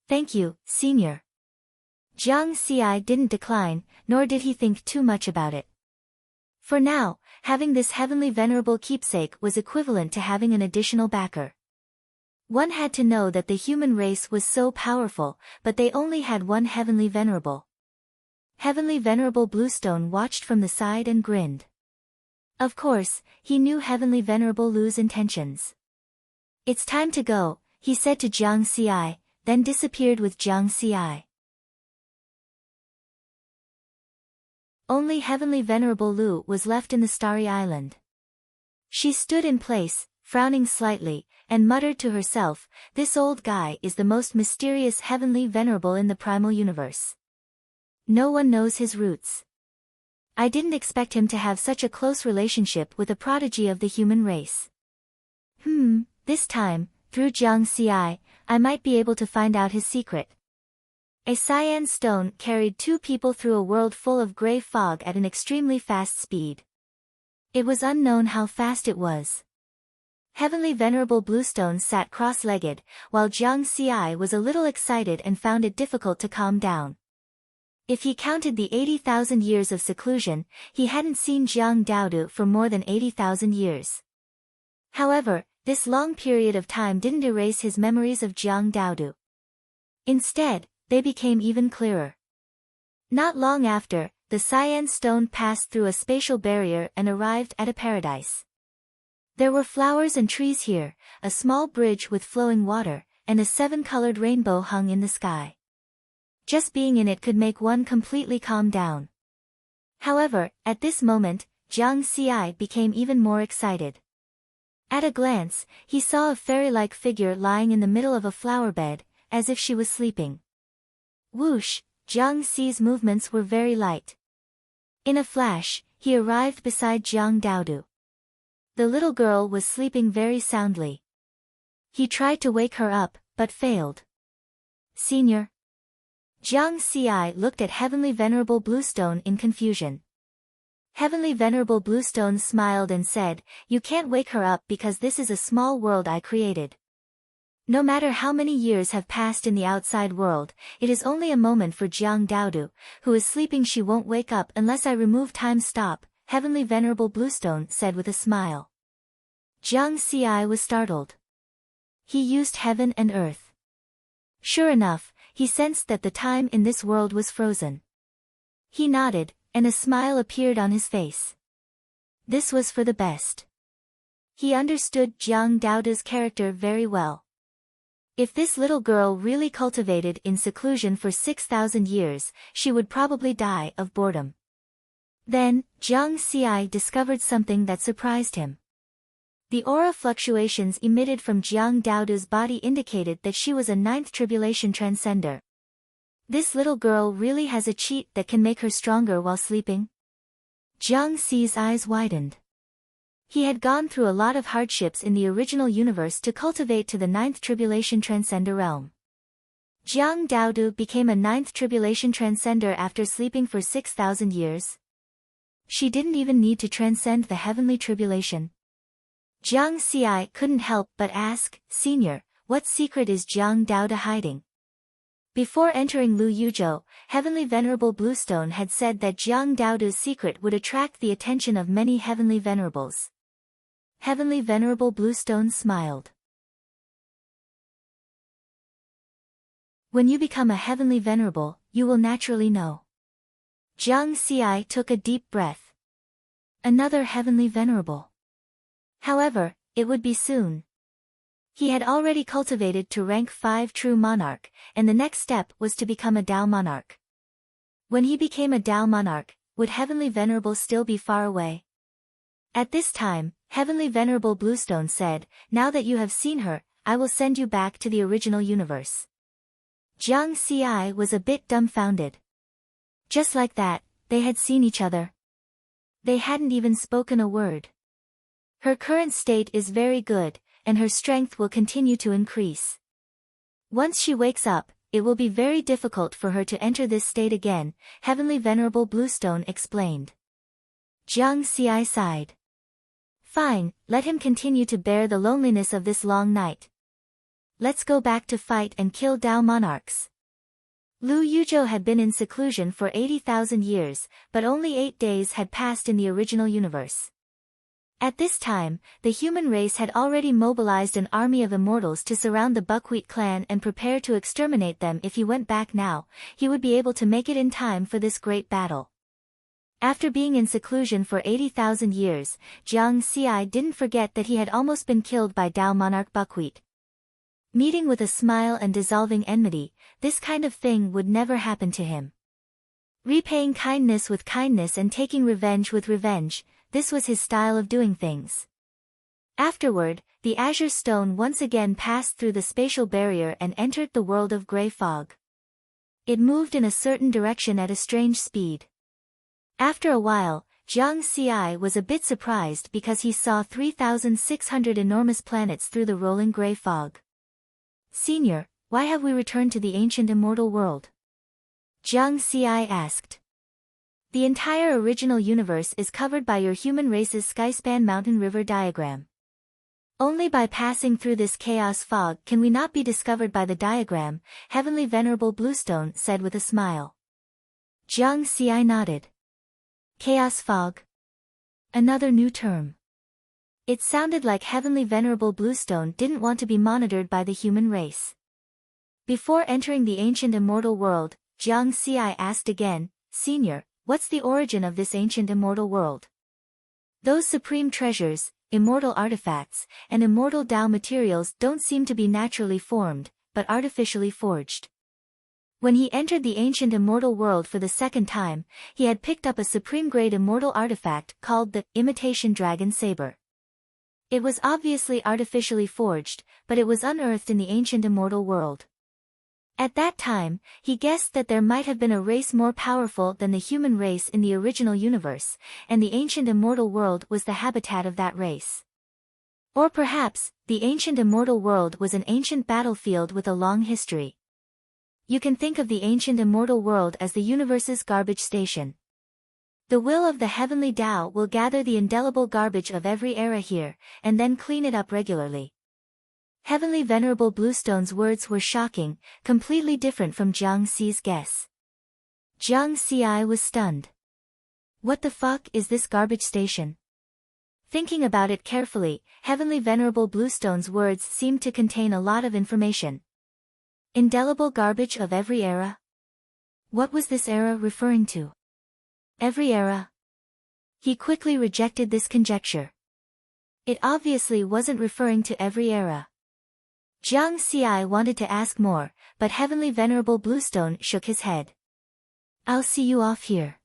Thank you, Senior. Jiang Xi didn't decline, nor did he think too much about it. For now, having this Heavenly Venerable keepsake was equivalent to having an additional backer. One had to know that the human race was so powerful, but they only had one Heavenly Venerable. Heavenly Venerable Bluestone watched from the side and grinned. Of course, he knew Heavenly Venerable Lu's intentions. It's time to go, he said to Jiang Xi, then disappeared with Jiang Xi. Only Heavenly Venerable Lu was left in the starry island. She stood in place, frowning slightly, and muttered to herself, this old guy is the most mysterious Heavenly Venerable in the primal universe. No one knows his roots. I didn't expect him to have such a close relationship with a prodigy of the human race. This time, through Jiang Xi, I might be able to find out his secret. A cyan stone carried two people through a world full of gray fog at an extremely fast speed. It was unknown how fast it was. Heavenly Venerable Bluestone sat cross-legged, while Jiang Xi was a little excited and found it difficult to calm down. If he counted the 80,000 years of seclusion, he hadn't seen Jiang Daodu for more than 80,000 years. However, this long period of time didn't erase his memories of Jiang Daodu. Instead, they became even clearer. Not long after, the cyan stone passed through a spatial barrier and arrived at a paradise. There were flowers and trees here, a small bridge with flowing water, and a 7-colored rainbow hung in the sky. Just being in it could make one completely calm down. However, at this moment, Jiang Xi became even more excited. At a glance, he saw a fairy-like figure lying in the middle of a flower bed, as if she was sleeping. Whoosh, Jiang Xi's movements were very light. In a flash, he arrived beside Jiang Daodu. The little girl was sleeping very soundly. He tried to wake her up, but failed. Senior. Jiang Xi looked at Heavenly Venerable Bluestone in confusion. Heavenly Venerable Bluestone smiled and said, you can't wake her up because this is a small world I created. No matter how many years have passed in the outside world, it is only a moment for Jiang Daodu, who is sleeping. She won't wake up unless I remove time stop, Heavenly Venerable Bluestone said with a smile. Jiang Xi was startled. He used heaven and earth. Sure enough, he sensed that the time in this world was frozen. He nodded, and a smile appeared on his face. This was for the best. He understood Jiang Daodu's character very well. If this little girl really cultivated in seclusion for 6,000 years, she would probably die of boredom. Then, Jiang Xi discovered something that surprised him. The aura fluctuations emitted from Jiang Daodu's body indicated that she was a 9th tribulation transcender. This little girl really has a cheat that can make her stronger while sleeping? Jiang Xi's eyes widened. He had gone through a lot of hardships in the original universe to cultivate to the 9th tribulation transcender realm. Jiang Daodu became a 9th tribulation transcender after sleeping for 6,000 years. She didn't even need to transcend the heavenly tribulation. Jiang Xi couldn't help but ask, "Senior, what secret is Jiang Daoda hiding?" Before entering Lu Yuzhou, Heavenly Venerable Bluestone had said that Jiang Daoda's secret would attract the attention of many Heavenly Venerables. Heavenly Venerable Bluestone smiled. "When you become a Heavenly Venerable, you will naturally know." Jiang Xi took a deep breath. Another Heavenly Venerable. However, it would be soon. He had already cultivated to rank 5 true monarch, and the next step was to become a Dao monarch. When he became a Dao monarch, would Heavenly Venerable still be far away? At this time, Heavenly Venerable Bluestone said, "Now that you have seen her, I will send you back to the original universe." Jiang Xi was a bit dumbfounded. Just like that, they had seen each other. They hadn't even spoken a word. Her current state is very good, and her strength will continue to increase. Once she wakes up, it will be very difficult for her to enter this state again, Heavenly Venerable Bluestone explained. Jiang Xi sighed. Fine, let him continue to bear the loneliness of this long night. Let's go back to fight and kill Dao monarchs. Lu Yuzhou had been in seclusion for 80,000 years, but only 8 days had passed in the original universe. At this time, the human race had already mobilized an army of immortals to surround the Buckwheat clan and prepare to exterminate them. If he went back now, he would be able to make it in time for this great battle. After being in seclusion for 80,000 years, Jiang Xi didn't forget that he had almost been killed by Dao monarch Buckwheat. Meeting with a smile and dissolving enmity, this kind of thing would never happen to him. Repaying kindness with kindness and taking revenge with revenge, this was his style of doing things. Afterward, the azure stone once again passed through the spatial barrier and entered the world of gray fog. It moved in a certain direction at a strange speed. After a while, Jiang Xi was a bit surprised because he saw 3,600 enormous planets through the rolling gray fog. "Senior, why have we returned to the ancient immortal world?" Jiang Xi asked. "The entire original universe is covered by your human race's skyspan mountain river diagram. Only by passing through this chaos fog can we not be discovered by the diagram," Heavenly Venerable Bluestone said with a smile. Jiang Xi nodded. Chaos fog? Another new term. It sounded like Heavenly Venerable Bluestone didn't want to be monitored by the human race. Before entering the ancient immortal world, Jiang Xi asked again, "Senior, what's the origin of this ancient immortal world?" "Those supreme treasures, immortal artifacts, and immortal Dao materials don't seem to be naturally formed, but artificially forged." When he entered the ancient immortal world for the second time, he had picked up a supreme-grade immortal artifact called the imitation dragon saber. It was obviously artificially forged, but it was unearthed in the ancient immortal world. At that time, he guessed that there might have been a race more powerful than the human race in the original universe, and the ancient immortal world was the habitat of that race. Or perhaps, the ancient immortal world was an ancient battlefield with a long history. You can think of the ancient immortal world as the universe's garbage station. The will of the heavenly Tao will gather the indelible garbage of every era here, and then clean it up regularly. Heavenly Venerable Bluestone's words were shocking, completely different from Jiang Xi's guess. Jiang Xi was stunned. What the fuck is this garbage station? Thinking about it carefully, Heavenly Venerable Bluestone's words seemed to contain a lot of information. Indelible garbage of every era? What was this era referring to? Every era? He quickly rejected this conjecture. It obviously wasn't referring to every era. Jiang Xi wanted to ask more, but Heavenly Venerable Bluestone shook his head. "I'll see you off here."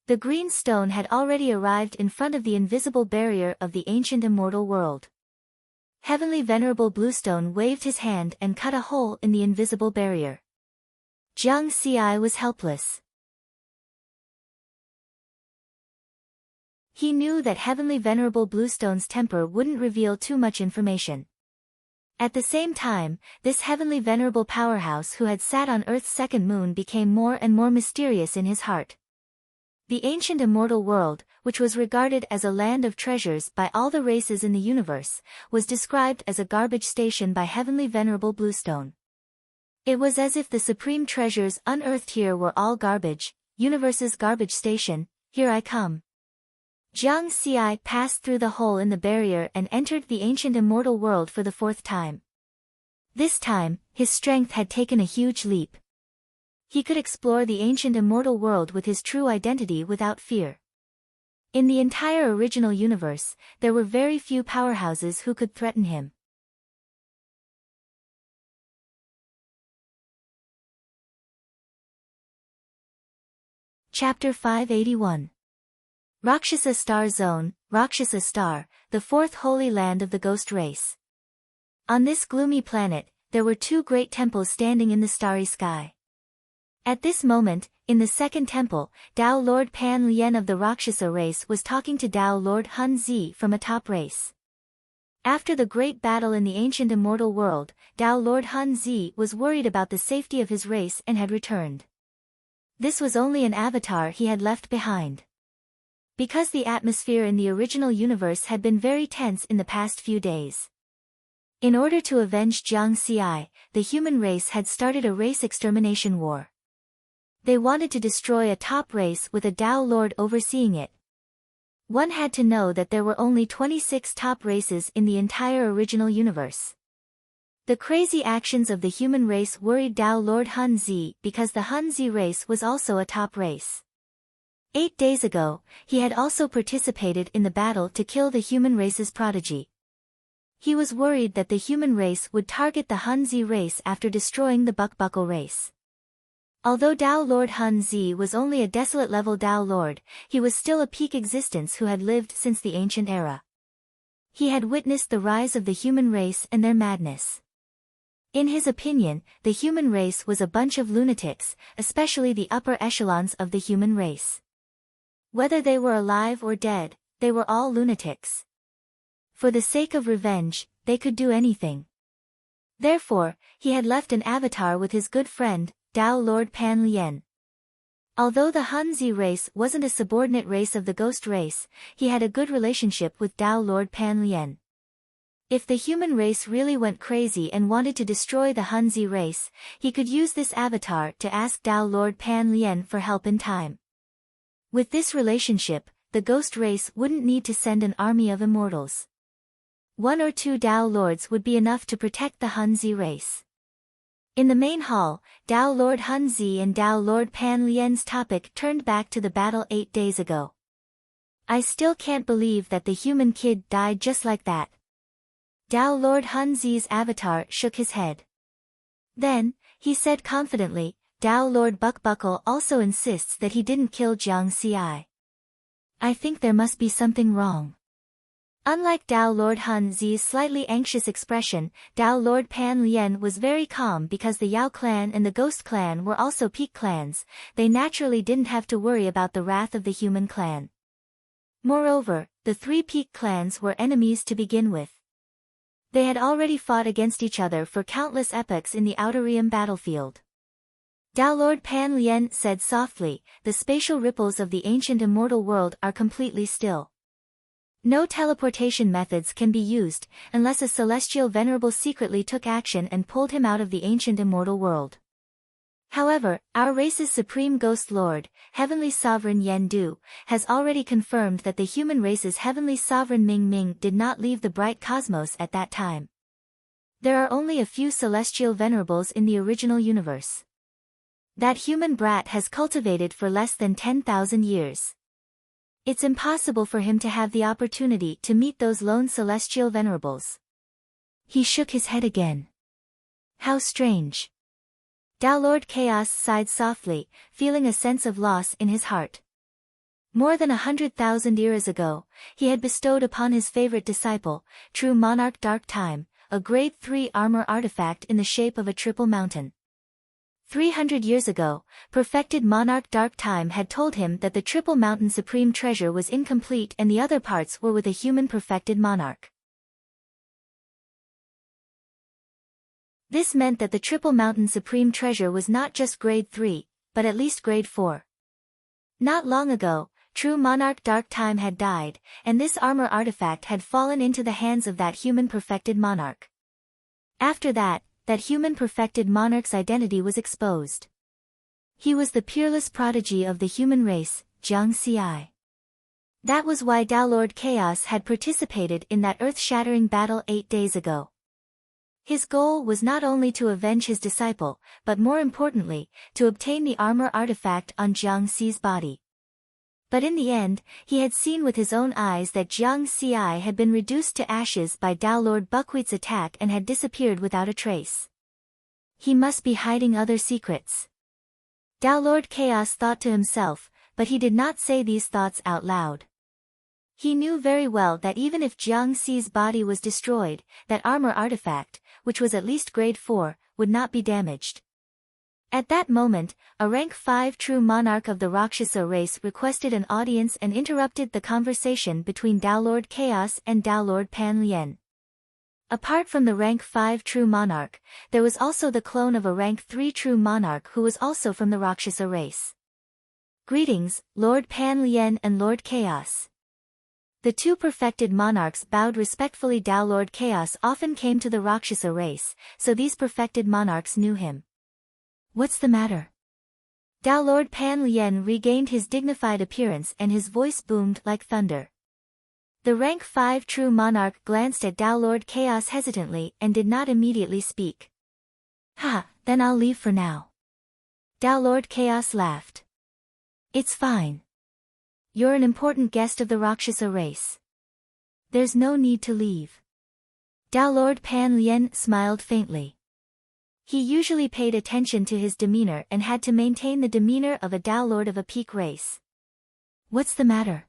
The green stone had already arrived in front of the invisible barrier of the ancient immortal world. Heavenly Venerable Bluestone waved his hand and cut a hole in the invisible barrier. Jiang Xi was helpless. He knew that Heavenly Venerable Bluestone's temper wouldn't reveal too much information. At the same time, this Heavenly Venerable powerhouse who had sat on Earth's second moon became more and more mysterious in his heart. The ancient immortal world, which was regarded as a land of treasures by all the races in the universe, was described as a garbage station by heavenly venerable Bluestone. It was as if the supreme treasures unearthed here were all garbage, universe's garbage station, here I come. Jiang Xi passed through the hole in the barrier and entered the ancient immortal world for the fourth time. This time, his strength had taken a huge leap. He could explore the ancient immortal world with his true identity without fear. In the entire original universe, there were very few powerhouses who could threaten him. Chapter 581. Rakshasa Star Zone, Rakshasa Star, the fourth holy land of the ghost race. On this gloomy planet, there were two great temples standing in the starry sky. At this moment, in the second temple, Tao Lord Pan Lien of the Rakshasa race was talking to Tao Lord Hun Zi from a top race. After the great battle in the ancient immortal world, Tao Lord Hun Zi was worried about the safety of his race and had returned. This was only an avatar he had left behind. Because the atmosphere in the original universe had been very tense in the past few days. In order to avenge Jiang Xi, the human race had started a race extermination war. They wanted to destroy a top race with a Tao Lord overseeing it. One had to know that there were only 26 top races in the entire original universe. The crazy actions of the human race worried Tao Lord Hun Zi because the Hun Zi race was also a top race. 8 days ago, he had also participated in the battle to kill the human race's prodigy. He was worried that the human race would target the Hun Zi race after destroying the Buckbuckle race. Although Tao Lord Hun Zi was only a desolate level Tao Lord, he was still a peak existence who had lived since the ancient era. He had witnessed the rise of the human race and their madness. In his opinion, the human race was a bunch of lunatics, especially the upper echelons of the human race. Whether they were alive or dead, they were all lunatics. For the sake of revenge, they could do anything. Therefore, he had left an avatar with his good friend, Tao Lord Pan Lien. Although the Hun Zi race wasn't a subordinate race of the ghost race, he had a good relationship with Tao Lord Pan Lien. If the human race really went crazy and wanted to destroy the Hun Zi race, he could use this avatar to ask Tao Lord Pan Lien for help in time. With this relationship, the ghost race wouldn't need to send an army of immortals. 1 or 2 Tao Lords would be enough to protect the Hun Zi race. In the main hall, Tao Lord Hun Zi and Tao Lord Pan Lien's topic turned back to the battle 8 days ago. I still can't believe that the human kid died just like that. Tao Lord Hun Zi's avatar shook his head. Then, he said confidently, Tao Lord Buckbuckle also insists that he didn't kill Jiang Xi. I think there must be something wrong. Unlike Tao Lord Hun Zi's slightly anxious expression, Tao Lord Pan Lien was very calm because the Yao clan and the Ghost clan were also peak clans. They naturally didn't have to worry about the wrath of the human clan. Moreover, the 3 peak clans were enemies to begin with. They had already fought against each other for countless epochs in the Outer Realm battlefield. Tao Lord Pan Lien said softly, the spatial ripples of the ancient immortal world are completely still. No teleportation methods can be used, unless a celestial venerable secretly took action and pulled him out of the ancient immortal world. However, our race's supreme ghost lord, heavenly sovereign Yen Du, has already confirmed that the human race's heavenly sovereign Ming Ming did not leave the bright cosmos at that time. There are only a few celestial venerables in the original universe. That human brat has cultivated for less than 10,000 years. It's impossible for him to have the opportunity to meet those lone celestial venerables. He shook his head again. How strange. Tao Lord Chaos sighed softly, feeling a sense of loss in his heart. More than 100,000 years ago, he had bestowed upon his favorite disciple, true monarch Dark Time, a grade 3 armor artifact in the shape of a triple mountain. 300 years ago, perfected monarch Dark Time had told him that the Triple Mountain Supreme Treasure was incomplete and the other parts were with a human perfected monarch. This meant that the Triple Mountain Supreme Treasure was not just grade 3, but at least grade 4. Not long ago, true monarch Dark Time had died, and this armor artifact had fallen into the hands of that human perfected monarch. After that human perfected monarch's identity was exposed. He was the peerless prodigy of the human race, Jiang Xi. That was why Tao Lord Chaos had participated in that earth-shattering battle 8 days ago. His goal was not only to avenge his disciple, but more importantly, to obtain the armor artifact on Jiang Xi's body. But in the end, he had seen with his own eyes that Jiang Xi had been reduced to ashes by Tao Lord Buckwheat's attack and had disappeared without a trace. He must be hiding other secrets. Tao Lord Chaos thought to himself, but he did not say these thoughts out loud. He knew very well that even if Jiang Xi's body was destroyed, that armor artifact, which was at least grade 4, would not be damaged. At that moment, a rank 5 true monarch of the Rakshasa race requested an audience and interrupted the conversation between Tao Lord Chaos and Tao Lord Pan Lien. Apart from the rank 5 true monarch, there was also the clone of a rank 3 true monarch who was also from the Rakshasa race. Greetings, Lord Pan Lien and Lord Chaos. The two perfected monarchs bowed respectfully. Tao Lord Chaos often came to the Rakshasa race, so these perfected monarchs knew him. What's the matter? Tao Lord Pan Lien regained his dignified appearance and his voice boomed like thunder. The rank 5 true monarch glanced at Tao Lord Chaos hesitantly and did not immediately speak. Ha, then I'll leave for now. Tao Lord Chaos laughed. It's fine. You're an important guest of the Rakshasa race. There's no need to leave. Tao Lord Pan Lien smiled faintly. He usually paid attention to his demeanor and had to maintain the demeanor of a Tao Lord of a peak race. What's the matter?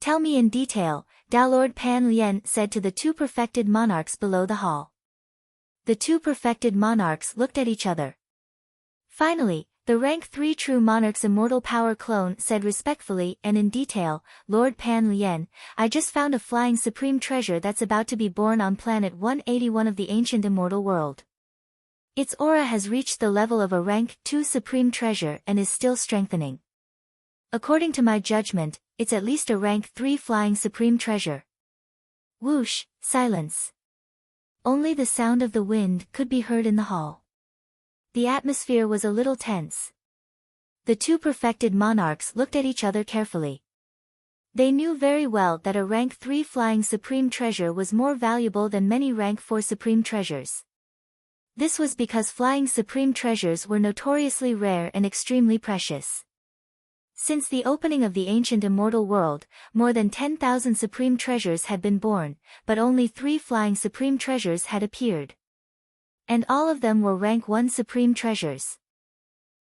Tell me in detail, Tao Lord Pan Lien said to the two perfected monarchs below the hall. The two perfected monarchs looked at each other. Finally, the rank 3 true monarch's immortal power clone said respectfully and in detail, Lord Pan Lien, I just found a flying supreme treasure that's about to be born on planet 181 of the ancient immortal world. Its aura has reached the level of a rank 2 supreme treasure and is still strengthening. According to my judgment, it's at least a rank 3 flying supreme treasure. Whoosh, silence. Only the sound of the wind could be heard in the hall. The atmosphere was a little tense. The two perfected monarchs looked at each other carefully. They knew very well that a rank 3 flying supreme treasure was more valuable than many rank 4 supreme treasures. This was because flying supreme treasures were notoriously rare and extremely precious. Since the opening of the ancient immortal world, more than 10,000 supreme treasures had been born, but only 3 flying supreme treasures had appeared. And all of them were rank 1 supreme treasures.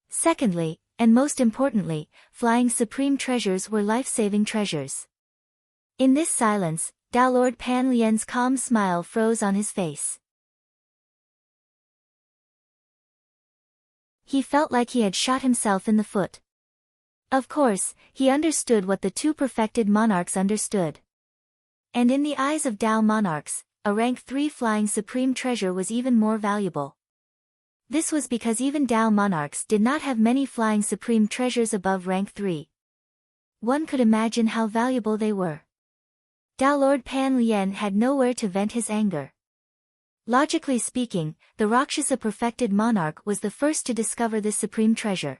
Secondly, and most importantly, flying supreme treasures were life-saving treasures. In this silence, Tao Lord Pan Lien's calm smile froze on his face. He felt like he had shot himself in the foot. Of course, he understood what the two perfected monarchs understood. And in the eyes of Tao monarchs, a rank 3 flying supreme treasure was even more valuable. This was because even Tao monarchs did not have many flying supreme treasures above rank 3. One could imagine how valuable they were. Tao Lord Pan Lien had nowhere to vent his anger. Logically speaking, the Rakshasa perfected monarch was the first to discover this supreme treasure.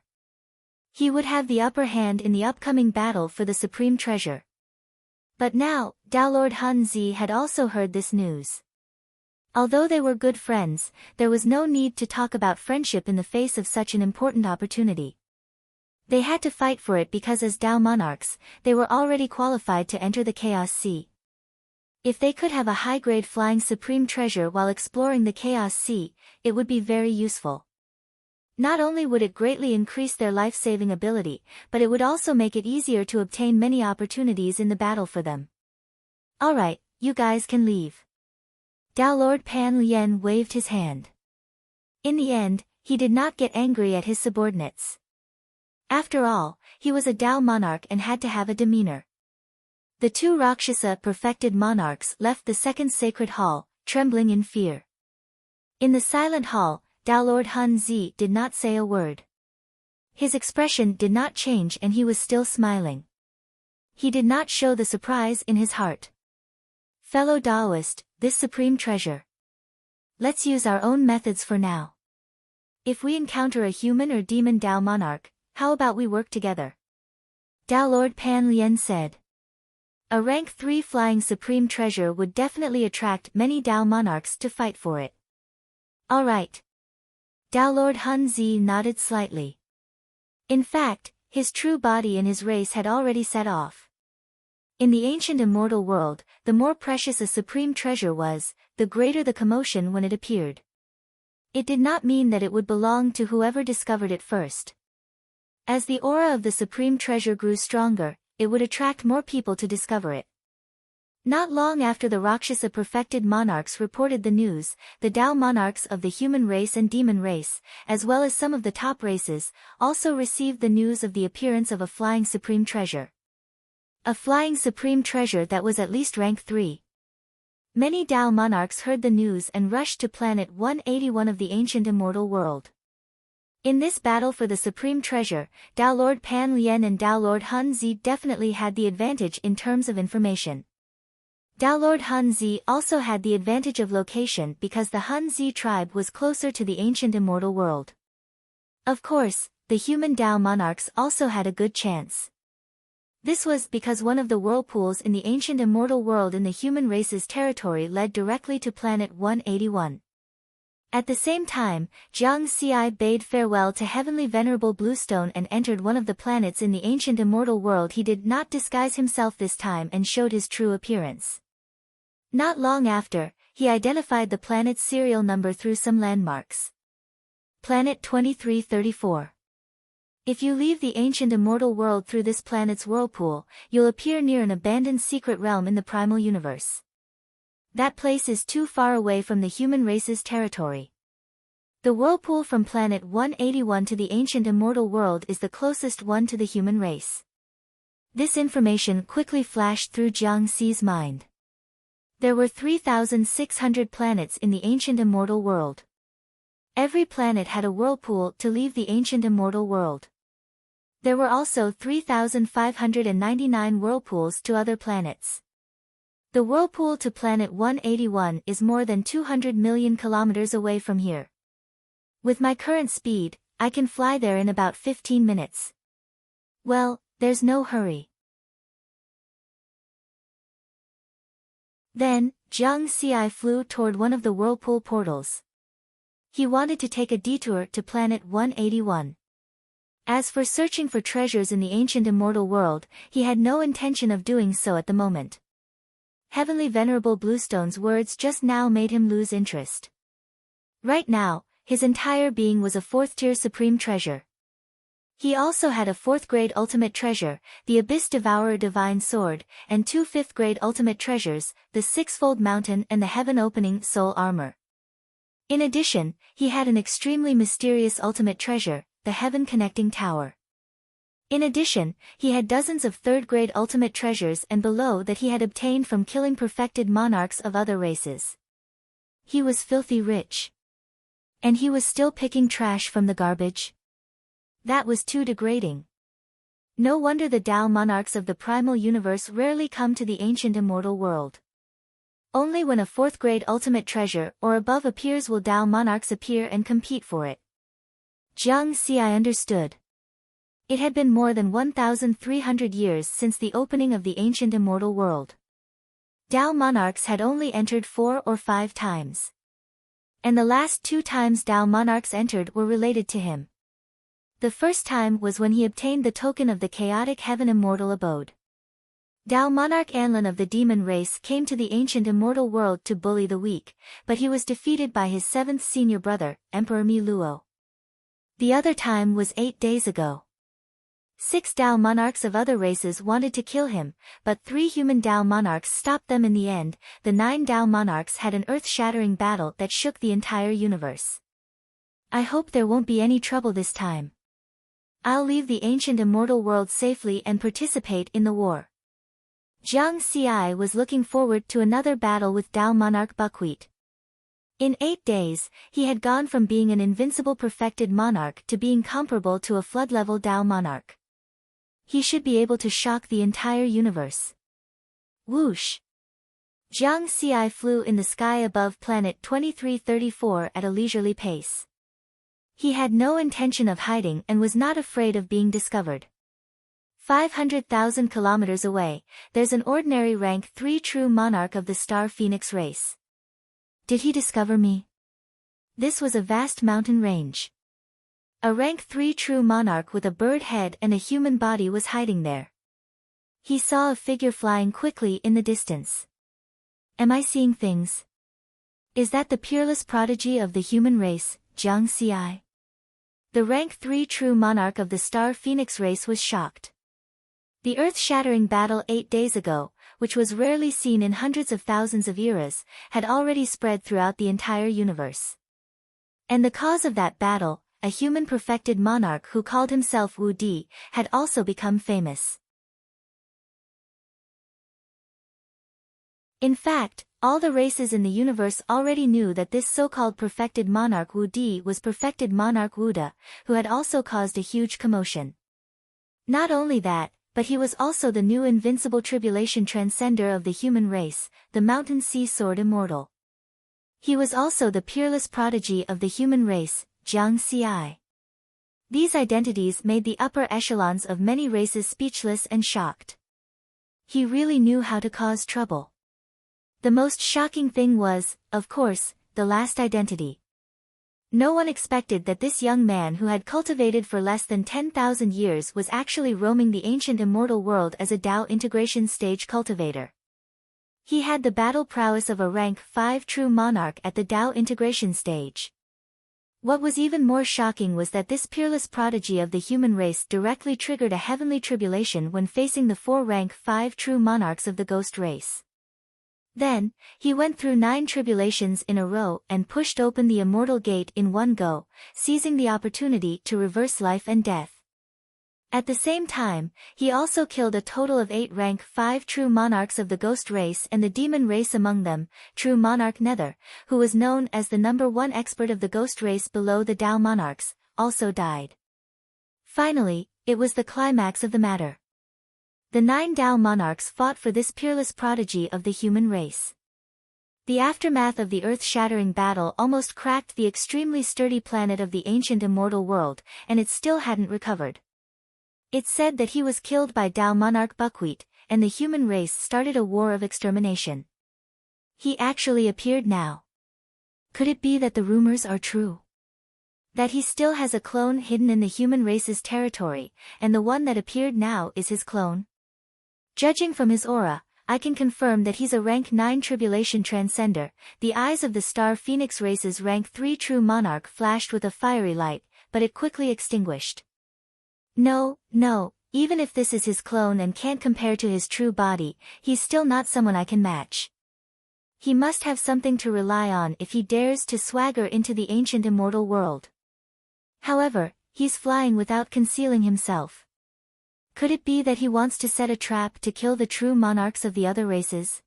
He would have the upper hand in the upcoming battle for the supreme treasure. But now, Tao Lord Hun Zi had also heard this news. Although they were good friends, there was no need to talk about friendship in the face of such an important opportunity. They had to fight for it because as Tao monarchs, they were already qualified to enter the Chaos Sea. If they could have a high-grade flying supreme treasure while exploring the Chaos Sea, it would be very useful. Not only would it greatly increase their life-saving ability, but it would also make it easier to obtain many opportunities in the battle for them. Alright, you guys can leave. Tao Lord Pan Lien waved his hand. In the end, he did not get angry at his subordinates. After all, he was a Tao monarch and had to have a demeanor. The two Rakshasa perfected monarchs left the second sacred hall, trembling in fear. In the silent hall, Tao Lord Hun Zi did not say a word. His expression did not change and he was still smiling. He did not show the surprise in his heart. Fellow Taoist, this supreme treasure. Let's use our own methods for now. If we encounter a human or demon Tao monarch, how about we work together? Tao Lord Pan Lien said. A rank 3 flying supreme treasure would definitely attract many Tao monarchs to fight for it. Alright. Tao Lord Hun Zi nodded slightly. In fact, his true body and his race had already set off. In the ancient immortal world, the more precious a supreme treasure was, the greater the commotion when it appeared. It did not mean that it would belong to whoever discovered it first. As the aura of the supreme treasure grew stronger, it would attract more people to discover it. Not long after the Rakshasa perfected monarchs reported the news, the Tao monarchs of the human race and demon race, as well as some of the top races, also received the news of the appearance of a flying supreme treasure. A flying supreme treasure that was at least rank 3. Many Tao monarchs heard the news and rushed to planet 181 of the ancient immortal world. In this battle for the supreme treasure, Tao Lord Pan Lien and Tao Lord Hun Zi definitely had the advantage in terms of information. Tao Lord Hun Zi also had the advantage of location because the Hun Zi tribe was closer to the ancient immortal world. Of course, the human Tao monarchs also had a good chance. This was because one of the whirlpools in the ancient immortal world in the human race's territory led directly to planet 181. At the same time, Jiang Xi bade farewell to heavenly venerable Bluestone and entered one of the planets in the ancient immortal world. He did not disguise himself this time and showed his true appearance. Not long after, he identified the planet's serial number through some landmarks. Planet 2334. If you leave the ancient immortal world through this planet's whirlpool, you'll appear near an abandoned secret realm in the primal universe. That place is too far away from the human race's territory. The whirlpool from planet 181 to the ancient immortal world is the closest one to the human race. This information quickly flashed through Jiang Xi's mind. There were 3,600 planets in the ancient immortal world. Every planet had a whirlpool to leave the ancient immortal world. There were also 3,599 whirlpools to other planets. The whirlpool to planet 181 is more than 200 million kilometers away from here. With my current speed, I can fly there in about 15 minutes. Well, there's no hurry. Then, Jiang Xi flew toward one of the whirlpool portals. He wanted to take a detour to planet 181. As for searching for treasures in the ancient immortal world, he had no intention of doing so at the moment. Heavenly Venerable Bluestone's words just now made him lose interest. Right now, his entire being was a 4th-tier supreme treasure. He also had a 4th-grade ultimate treasure, the Abyss Devourer Divine Sword, and 2 5th-grade ultimate treasures, the Sixfold Mountain and the Heaven-Opening Soul Armor. In addition, he had an extremely mysterious ultimate treasure, the Heaven-Connecting Tower. In addition, he had dozens of 3rd-grade ultimate treasures and below that he had obtained from killing perfected monarchs of other races. He was filthy rich. And he was still picking trash from the garbage? That was too degrading. No wonder the Tao monarchs of the primal universe rarely come to the ancient immortal world. Only when a 4th-grade ultimate treasure or above appears will Tao monarchs appear and compete for it. Jiang Xi understood. It had been more than 1,300 years since the opening of the ancient immortal world. Tao monarchs had only entered 4 or 5 times. And the last 2 times Tao monarchs entered were related to him. The first time was when he obtained the token of the chaotic heaven immortal abode. Tao monarch Anlin of the demon race came to the ancient immortal world to bully the weak, but he was defeated by his 7th senior brother, Emperor Mi Luo. The other time was 8 days ago. 6 Tao monarchs of other races wanted to kill him, but 3 human Tao monarchs stopped them in the end. The 9 Tao monarchs had an earth-shattering battle that shook the entire universe. I hope there won't be any trouble this time. I'll leave the ancient immortal world safely and participate in the war. Jiang Xi was looking forward to another battle with Tao monarch Buckwheat. In 8 days, he had gone from being an invincible perfected monarch to being comparable to a flood-level Tao monarch. He should be able to shock the entire universe. Whoosh! Jiang Xi flew in the sky above planet 2334 at a leisurely pace. He had no intention of hiding and was not afraid of being discovered. 500,000 kilometers away, there's an ordinary rank 3 true monarch of the star Phoenix race. Did he discover me? This was a vast mountain range. A rank 3 true monarch with a bird head and a human body was hiding there. He saw a figure flying quickly in the distance. Am I seeing things? Is that the peerless prodigy of the human race, Jiang Xi? The rank 3 true monarch of the star Phoenix race was shocked. The earth-shattering battle 8 days ago, which was rarely seen in hundreds of thousands of eras, had already spread throughout the entire universe. And the cause of that battle, a human perfected monarch who called himself Wu Di, had also become famous. In fact, all the races in the universe already knew that this so-called perfected monarch Wu Di was perfected monarch Wu Da, who had also caused a huge commotion. Not only that, but he was also the new invincible tribulation transcender of the human race, the mountain sea sword immortal. He was also the peerless prodigy of the human race, Jiang Xi. These identities made the upper echelons of many races speechless and shocked. He really knew how to cause trouble. The most shocking thing was, of course, the last identity. No one expected that this young man who had cultivated for less than 10,000 years was actually roaming the ancient immortal world as a Tao integration stage cultivator. He had the battle prowess of a rank 5 true monarch at the Tao integration stage. What was even more shocking was that this peerless prodigy of the human race directly triggered a heavenly tribulation when facing the 4 rank 5 true monarchs of the ghost race. Then, he went through 9 tribulations in a row and pushed open the immortal gate in one go, seizing the opportunity to reverse life and death. At the same time, he also killed a total of 8 rank 5 true monarchs of the ghost race and the demon race among them, true monarch Nether, who was known as the #1 expert of the ghost race below the Tao monarchs, also died. Finally, it was the climax of the matter. The 9 Tao monarchs fought for this peerless prodigy of the human race. The aftermath of the earth-shattering battle almost cracked the extremely sturdy planet of the ancient immortal world, and it still hadn't recovered. It said that he was killed by Tao monarch Buckwheat, and the human race started a war of extermination. He actually appeared now. Could it be that the rumors are true? That he still has a clone hidden in the human race's territory, and the one that appeared now is his clone? Judging from his aura, I can confirm that he's a rank 9 tribulation transcender. The eyes of the star Phoenix race's rank 3 true monarch flashed with a fiery light, but it quickly extinguished. No, even if this is his clone and can't compare to his true body, he's still not someone I can match. He must have something to rely on if he dares to swagger into the ancient immortal world. However, he's flying without concealing himself. Could it be that he wants to set a trap to kill the true monarchs of the other races?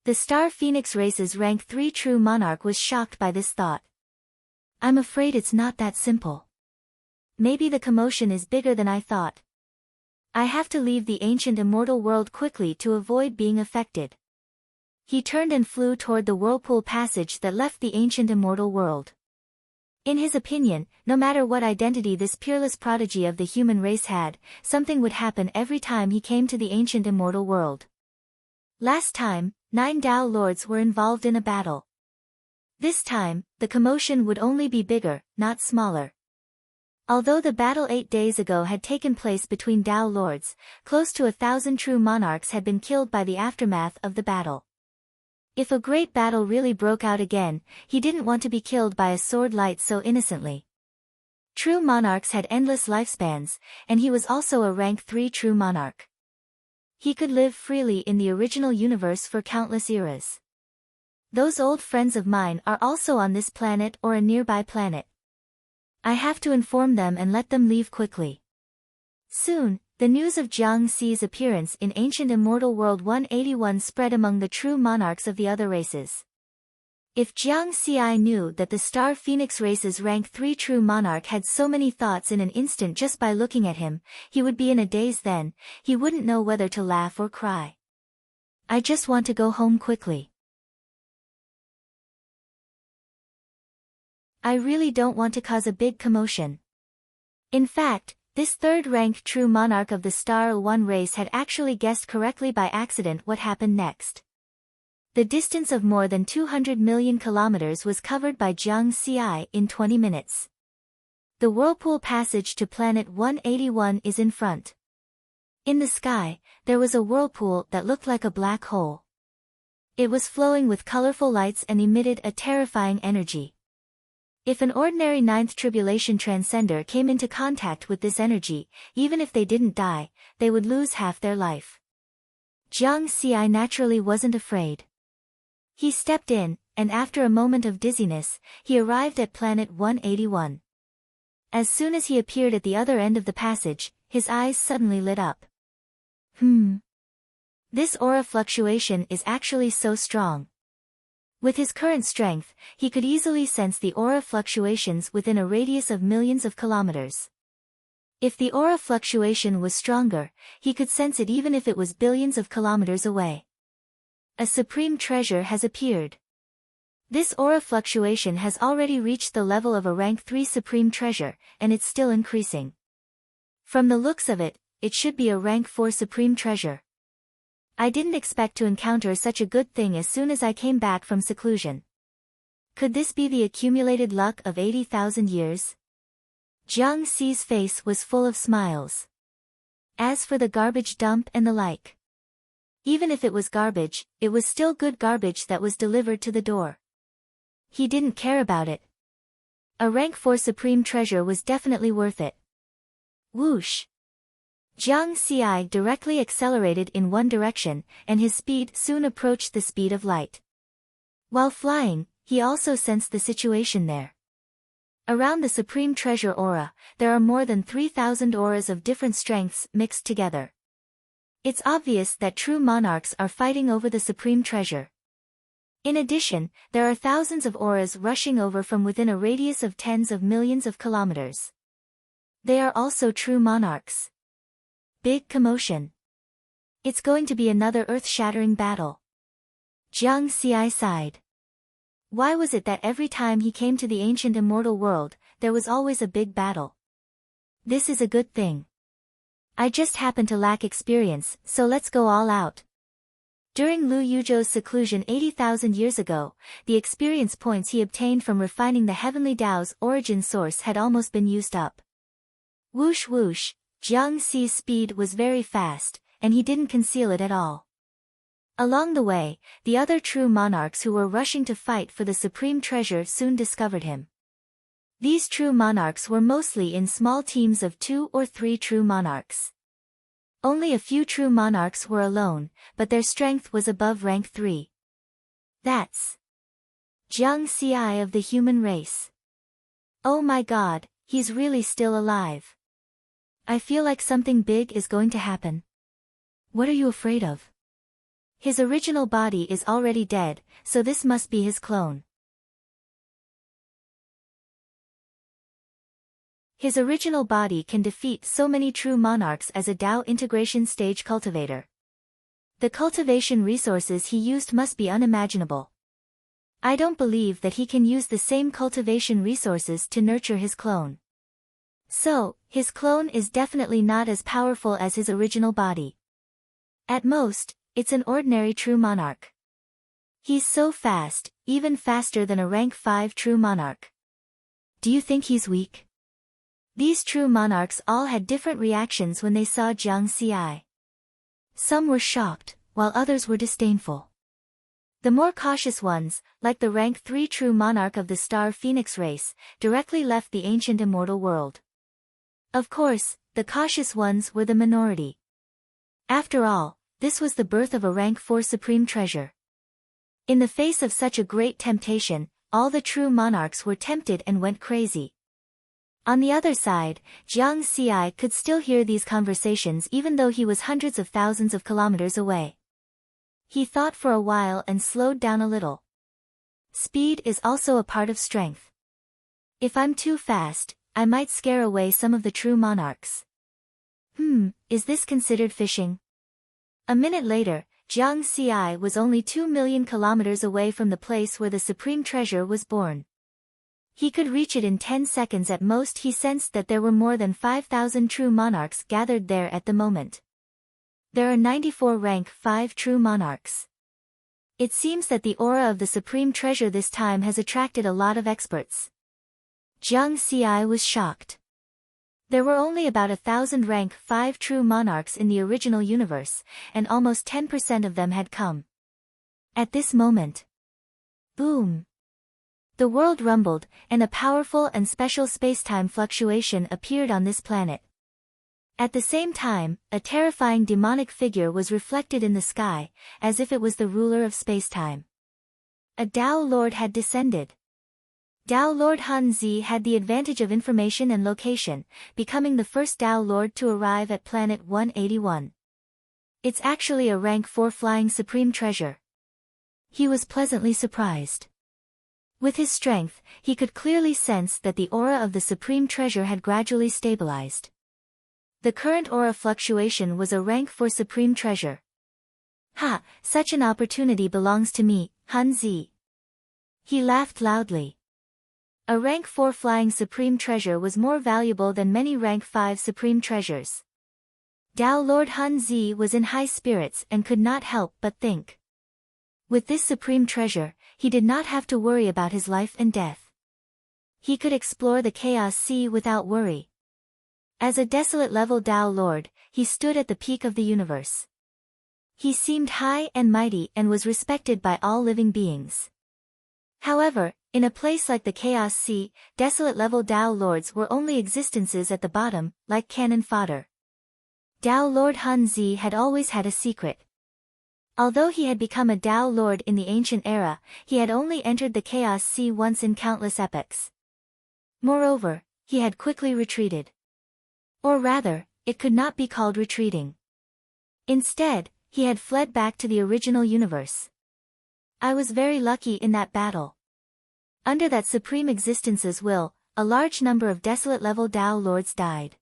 The star Phoenix race's rank 3 true monarch was shocked by this thought. I'm afraid it's not that simple. Maybe the commotion is bigger than I thought. I have to leave the ancient immortal world quickly to avoid being affected. He turned and flew toward the whirlpool passage that left the ancient immortal world. In his opinion, no matter what identity this peerless prodigy of the human race had, something would happen every time he came to the ancient immortal world. Last time, 9 Tao lords were involved in a battle. This time, the commotion would only be bigger, not smaller. Although the battle 8 days ago had taken place between Tao lords, close to 1,000 true monarchs had been killed by the aftermath of the battle. If a great battle really broke out again, he didn't want to be killed by a sword light so innocently. True monarchs had endless lifespans, and he was also a rank 3 true monarch. He could live freely in the original universe for countless eras. Those old friends of mine are also on this planet or a nearby planet. I have to inform them and let them leave quickly. Soon, the news of Jiang Xi's appearance in ancient immortal world 181 spread among the true monarchs of the other races. If Jiang Xi knew that the Star Phoenix race's rank 3 true monarch had so many thoughts in an instant just by looking at him, he would be in a daze then, he wouldn't know whether to laugh or cry. I just want to go home quickly. I really don't want to cause a big commotion. In fact, this third-rank true monarch of the Star 1 race had actually guessed correctly by accident what happened next. The distance of more than 200 million kilometers was covered by Jiang Xi in 20 minutes. The whirlpool passage to planet 181 is in front. In the sky, there was a whirlpool that looked like a black hole. It was flowing with colorful lights and emitted a terrifying energy. If an ordinary ninth tribulation transcender came into contact with this energy, even if they didn't die, they would lose half their life. Jiang Xi naturally wasn't afraid. He stepped in, and after a moment of dizziness, he arrived at planet 181. As soon as he appeared at the other end of the passage, his eyes suddenly lit up. This aura fluctuation is actually so strong. With his current strength, he could easily sense the aura fluctuations within a radius of millions of kilometers. If the aura fluctuation was stronger, he could sense it even if it was billions of kilometers away. A supreme treasure has appeared. This aura fluctuation has already reached the level of a rank 3 supreme treasure, and it's still increasing. From the looks of it, it should be a rank 4 supreme treasure. I didn't expect to encounter such a good thing as soon as I came back from seclusion. Could this be the accumulated luck of 80,000 years? Jiang Xi's face was full of smiles. As for the garbage dump and the like. Even if it was garbage, it was still good garbage that was delivered to the door. He didn't care about it. A rank 4 supreme treasure was definitely worth it. Whoosh! Jiang Xi directly accelerated in one direction, and his speed soon approached the speed of light. While flying, he also sensed the situation there. Around the supreme treasure aura, there are more than 3,000 auras of different strengths mixed together. It's obvious that true monarchs are fighting over the supreme treasure. In addition, there are thousands of auras rushing over from within a radius of tens of millions of kilometers. They are also true monarchs. Big commotion. It's going to be another earth-shattering battle. Jiang Xi sighed. Why was it that every time he came to the ancient immortal world, there was always a big battle? This is a good thing. I just happen to lack experience, so let's go all out. During Lu Yuzhou's seclusion 80,000 years ago, the experience points he obtained from refining the heavenly Tao's origin source had almost been used up. Whoosh whoosh, Jiang Xi's speed was very fast, and he didn't conceal it at all. Along the way, the other true monarchs who were rushing to fight for the supreme treasure soon discovered him. These true monarchs were mostly in small teams of 2 or 3 true monarchs. Only a few true monarchs were alone, but their strength was above rank 3. That's Jiang Xi of the human race. Oh my god, he's really still alive. I feel like something big is going to happen. What are you afraid of? His original body is already dead, so this must be his clone. His original body can defeat so many true monarchs as a Tao integration stage cultivator. The cultivation resources he used must be unimaginable. I don't believe that he can use the same cultivation resources to nurture his clone. So, his clone is definitely not as powerful as his original body. At most, it's an ordinary true monarch. He's so fast, even faster than a rank 5 true monarch. Do you think he's weak? These true monarchs all had different reactions when they saw Jiang Xi. Some were shocked, while others were disdainful. The more cautious ones, like the rank 3 true monarch of the Star Phoenix race, directly left the ancient immortal world. Of course, the cautious ones were the minority. After all, this was the birth of a rank 4 supreme treasure. In the face of such a great temptation, all the true monarchs were tempted and went crazy. On the other side, Jiang Xi could still hear these conversations even though he was hundreds of thousands of kilometers away. He thought for a while and slowed down a little. Speed is also a part of strength. If I'm too fast, I might scare away some of the true monarchs. Is this considered fishing? A minute later, Jiang Xi was only 2 million kilometers away from the place where the supreme treasure was born. He could reach it in 10 seconds at most. He sensed that there were more than 5,000 true monarchs gathered there at the moment. There are 94 rank 5 true monarchs. It seems that the aura of the supreme treasure this time has attracted a lot of experts. Jiang Xi was shocked. There were only about 1,000 rank 5 true monarchs in the original universe, and almost 10% of them had come. At this moment, boom! The world rumbled, and a powerful and special spacetime fluctuation appeared on this planet. At the same time, a terrifying demonic figure was reflected in the sky, as if it was the ruler of spacetime. A Tao Lord had descended. Tao Lord Han Zi had the advantage of information and location, becoming the first Tao Lord to arrive at planet 181. It's actually a rank 4 flying supreme treasure. He was pleasantly surprised. With his strength, he could clearly sense that the aura of the supreme treasure had gradually stabilized. The current aura fluctuation was a rank 4 supreme treasure. Ha! Such an opportunity belongs to me, Han Zi. He laughed loudly. A rank 4 flying supreme treasure was more valuable than many rank 5 supreme treasures. Tao Lord Han Zi was in high spirits and could not help but think. With this supreme treasure, he did not have to worry about his life and death. He could explore the Chaos Sea without worry. As a desolate level Tao Lord, he stood at the peak of the universe. He seemed high and mighty and was respected by all living beings. However, in a place like the Chaos Sea, desolate level Tao Lords were only existences at the bottom, like cannon fodder. Tao Lord Han Zi had always had a secret. Although he had become a Tao Lord in the ancient era, he had only entered the Chaos Sea once in countless epochs. Moreover, he had quickly retreated. Or rather, it could not be called retreating. Instead, he had fled back to the original universe. I was very lucky in that battle. Under that supreme existence's will, a large number of desolate level Tao Lords died.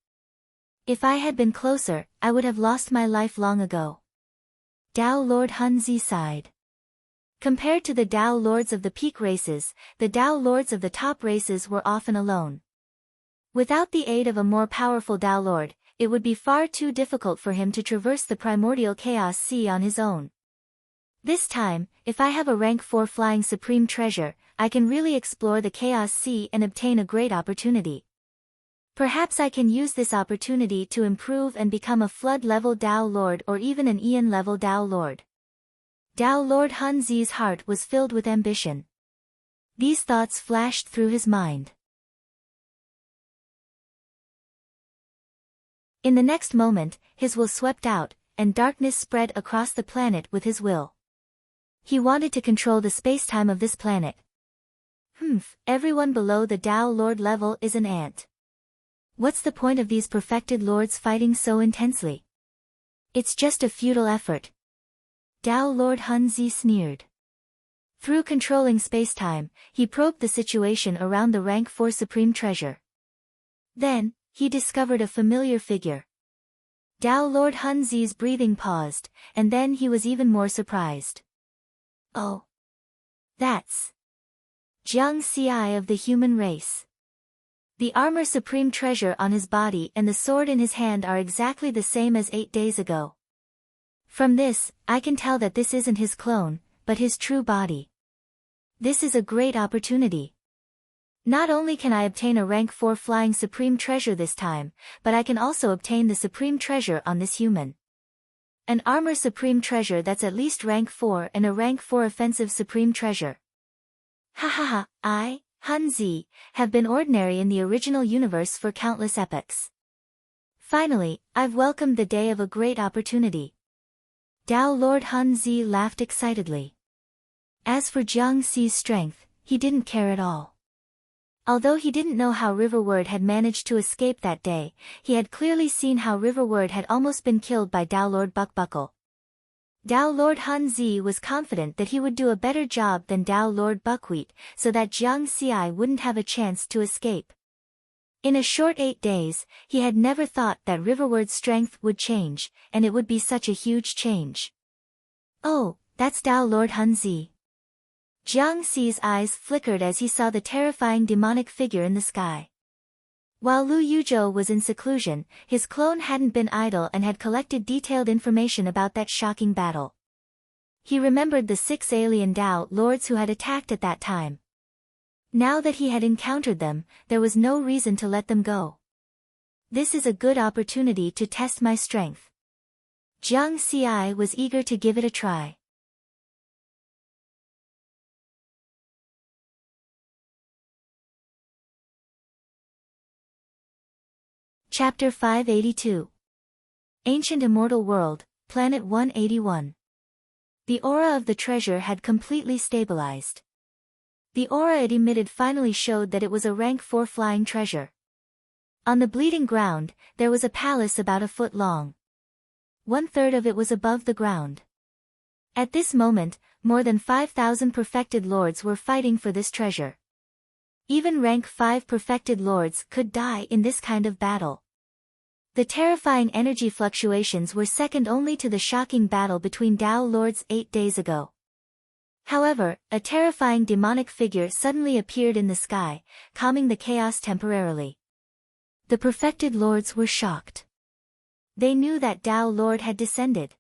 If I had been closer, I would have lost my life long ago. Tao Lord Han Zi sighed. Compared to the Tao Lords of the peak races, the Tao Lords of the top races were often alone. Without the aid of a more powerful Tao Lord, it would be far too difficult for him to traverse the primordial Chaos Sea on his own. This time, if I have a rank 4 flying supreme treasure, I can really explore the Chaos Sea and obtain a great opportunity. Perhaps I can use this opportunity to improve and become a flood-level Tao Lord or even an Eon-level Tao Lord. Tao Lord Han Zi's heart was filled with ambition. These thoughts flashed through his mind. In the next moment, his will swept out, and darkness spread across the planet with his will. He wanted to control the spacetime of this planet. Everyone below the Tao Lord level is an ant. What's the point of these perfected lords fighting so intensely? It's just a futile effort. Tao Lord Han Zi sneered. Through controlling spacetime, he probed the situation around the rank 4 supreme treasure. Then, he discovered a familiar figure. Tao Lord Han Zi's breathing paused, and then he was even more surprised. Oh. That's Jiang Xi of the human race. The armor supreme treasure on his body and the sword in his hand are exactly the same as 8 days ago. From this, I can tell that this isn't his clone, but his true body. This is a great opportunity. Not only can I obtain a rank 4 flying supreme treasure this time, but I can also obtain the supreme treasure on this human. An armor supreme treasure that's at least rank 4 and a rank 4 offensive supreme treasure. I, Han Zi, have been ordinary in the original universe for countless epochs. Finally, I've welcomed the day of a great opportunity. Tao Lord Han Zi laughed excitedly. As for Jiang Xi's strength, he didn't care at all. Although he didn't know how Riverward had managed to escape that day, he had clearly seen how Riverward had almost been killed by Tao Lord Buckbuckle. Tao Lord Hun Zi was confident that he would do a better job than Tao Lord Buckwheat, so that Jiang Xi wouldn't have a chance to escape. In a short 8 days, he had never thought that Riverward's strength would change, and it would be such a huge change. Oh, that's Tao Lord Hun Zi. Jiang Xi's eyes flickered as he saw the terrifying demonic figure in the sky. While Lu Yuzhou was in seclusion, his clone hadn't been idle and had collected detailed information about that shocking battle. He remembered the 6 alien Tao lords who had attacked at that time. Now that he had encountered them, there was no reason to let them go. This is a good opportunity to test my strength. Jiang Xi was eager to give it a try. Chapter 582. Ancient Immortal World, Planet 181. The aura of the treasure had completely stabilized. The aura it emitted finally showed that it was a rank 4 flying treasure. On the bleeding ground, there was a palace about a foot long. 1/3 of it was above the ground. At this moment, more than 5,000 perfected lords were fighting for this treasure. Even rank 5 perfected lords could die in this kind of battle. The terrifying energy fluctuations were second only to the shocking battle between Tao lords 8 days ago. However, a terrifying demonic figure suddenly appeared in the sky, calming the chaos temporarily. The perfected lords were shocked. They knew that Tao Lord had descended.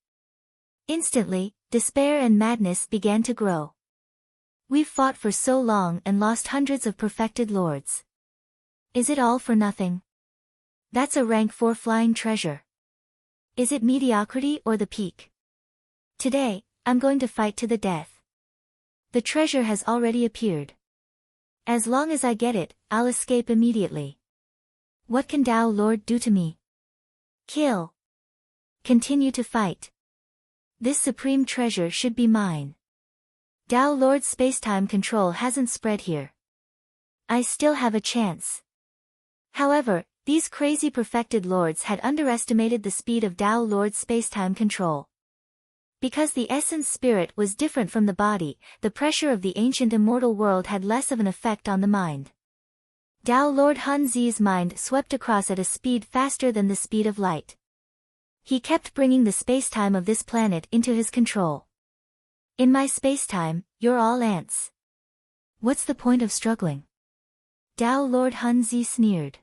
Instantly, despair and madness began to grow. We've fought for so long and lost hundreds of perfected lords. Is it all for nothing? That's a rank 4 flying treasure. Is it mediocrity or the peak? Today, I'm going to fight to the death. The treasure has already appeared. As long as I get it, I'll escape immediately. What can Tao Lord do to me? Kill. Continue to fight. This supreme treasure should be mine. Tao Lord's spacetime control hasn't spread here. I still have a chance. However, these crazy perfected lords had underestimated the speed of Tao Lord's spacetime control. Because the essence spirit was different from the body, the pressure of the ancient immortal world had less of an effect on the mind. Tao Lord Hun Zi's mind swept across at a speed faster than the speed of light. He kept bringing the spacetime of this planet into his control. In my spacetime, you're all ants. What's the point of struggling? Tao Lord Hun Zi sneered.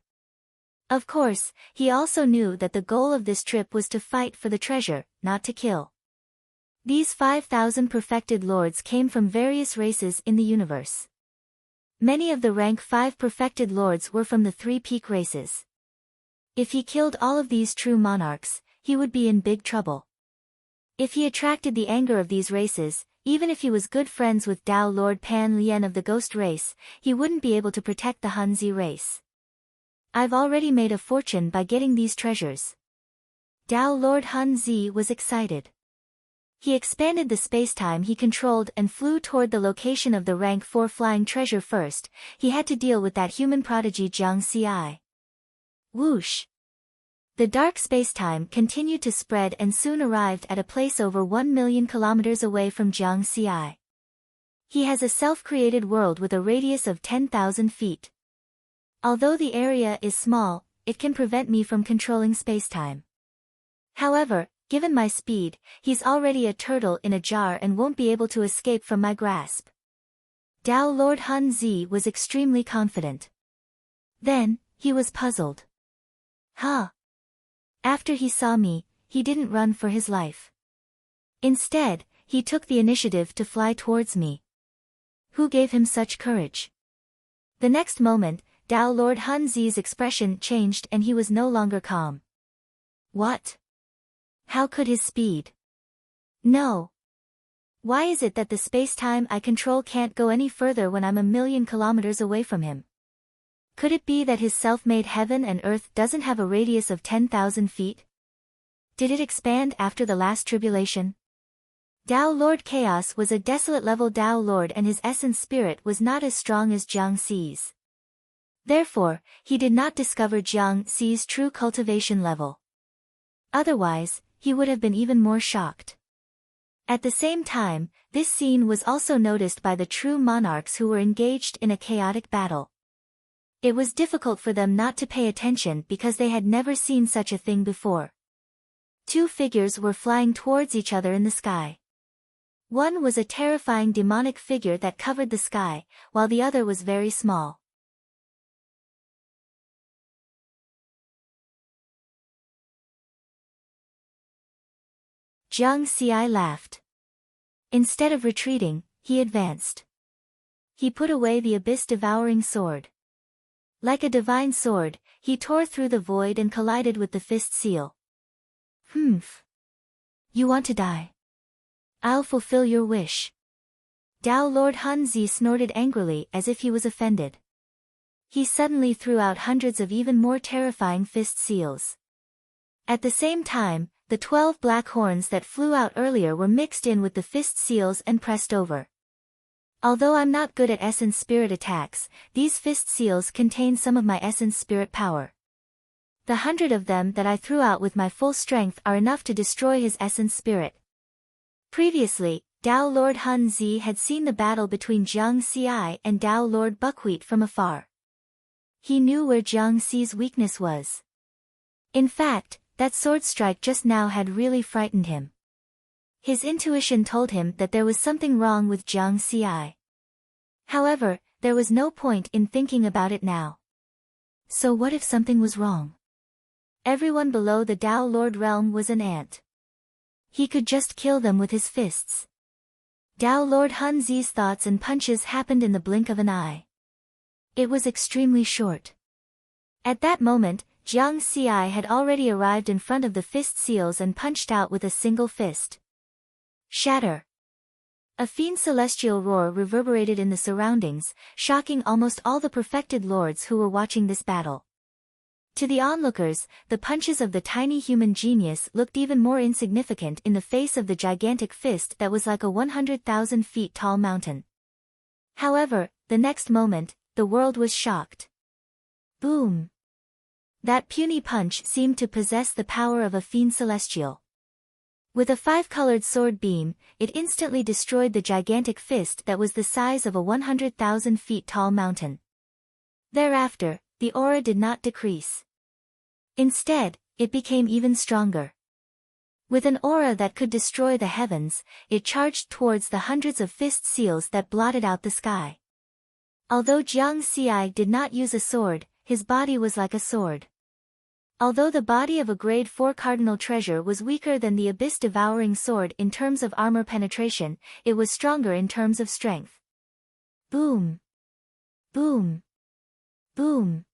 Of course, he also knew that the goal of this trip was to fight for the treasure, not to kill. These 5,000 perfected lords came from various races in the universe. Many of the rank 5 perfected lords were from the 3 peak races. If he killed all of these true monarchs, he would be in big trouble. If he attracted the anger of these races, even if he was good friends with Tao Lord Pan Lian of the Ghost race, he wouldn't be able to protect the Hun Zi race. I've already made a fortune by getting these treasures. Tao Lord Hun Zi was excited. He expanded the spacetime he controlled and flew toward the location of the rank 4 flying treasure first. He had to deal with that human prodigy Jiang Xi. Whoosh! The dark spacetime continued to spread and soon arrived at a place over 1 million kilometers away from Jiang Xi. He has a self-created world with a radius of 10,000 feet. Although the area is small, it can prevent me from controlling spacetime. However, given my speed, he's already a turtle in a jar and won't be able to escape from my grasp. Tao Lord Hun Zi was extremely confident. Then, he was puzzled. Huh? After he saw me, he didn't run for his life. Instead, he took the initiative to fly towards me. Who gave him such courage? The next moment, Tao Lord Hun Zi's expression changed and he was no longer calm. What? How could his speed? No. Why is it that the spacetime I control can't go any further when I'm 1,000,000 kilometers away from him? Could it be that his self-made heaven and earth doesn't have a radius of 10,000 feet? Did it expand after the last tribulation? Tao Lord Chaos was a desolate level Tao Lord and his essence spirit was not as strong as Jiang Xi's. Therefore, he did not discover Jiang Xi's true cultivation level. Otherwise, he would have been even more shocked. At the same time, this scene was also noticed by the true monarchs who were engaged in a chaotic battle. It was difficult for them not to pay attention because they had never seen such a thing before. Two figures were flying towards each other in the sky. One was a terrifying demonic figure that covered the sky, while the other was very small. Jiang Xi laughed. Instead of retreating, he advanced. He put away the abyss-devouring sword. Like a divine sword, he tore through the void and collided with the fist seal. Humph. You want to die? I'll fulfill your wish. Dao Lord Hunzi snorted angrily as if he was offended. He suddenly threw out hundreds of even more terrifying fist seals. At the same time, the 12 black horns that flew out earlier were mixed in with the fist seals and pressed over. Although I'm not good at essence spirit attacks, these fist seals contain some of my essence spirit power. The 100 of them that I threw out with my full strength are enough to destroy his essence spirit. Previously, Dao Lord Hunzi had seen the battle between Jiang Xi and Dao Lord Buckwheat from afar. He knew where Jiang Xi's weakness was. In fact, that sword strike just now had really frightened him. His intuition told him that there was something wrong with Jiang Xi. However, there was no point in thinking about it now. So what if something was wrong? Everyone below the Dao Lord realm was an ant. He could just kill them with his fists. Dao Lord Hunzi's thoughts and punches happened in the blink of an eye. It was extremely short. At that moment, Jiang Xi had already arrived in front of the fist seals and punched out with a single fist. Shatter! A fiend celestial roar reverberated in the surroundings, shocking almost all the perfected lords who were watching this battle. To the onlookers, the punches of the tiny human genius looked even more insignificant in the face of the gigantic fist that was like a 100,000 feet tall mountain. However, the next moment, the world was shocked. Boom! That puny punch seemed to possess the power of a fiend celestial. With a 5-colored sword beam, it instantly destroyed the gigantic fist that was the size of a 100,000 feet tall mountain. Thereafter, the aura did not decrease. Instead, it became even stronger. With an aura that could destroy the heavens, it charged towards the hundreds of fist seals that blotted out the sky. Although Jiang Xi did not use a sword, his body was like a sword. Although the body of a grade 4 cardinal treasure was weaker than the abyss-devouring sword in terms of armor penetration, it was stronger in terms of strength. Boom! Boom! Boom!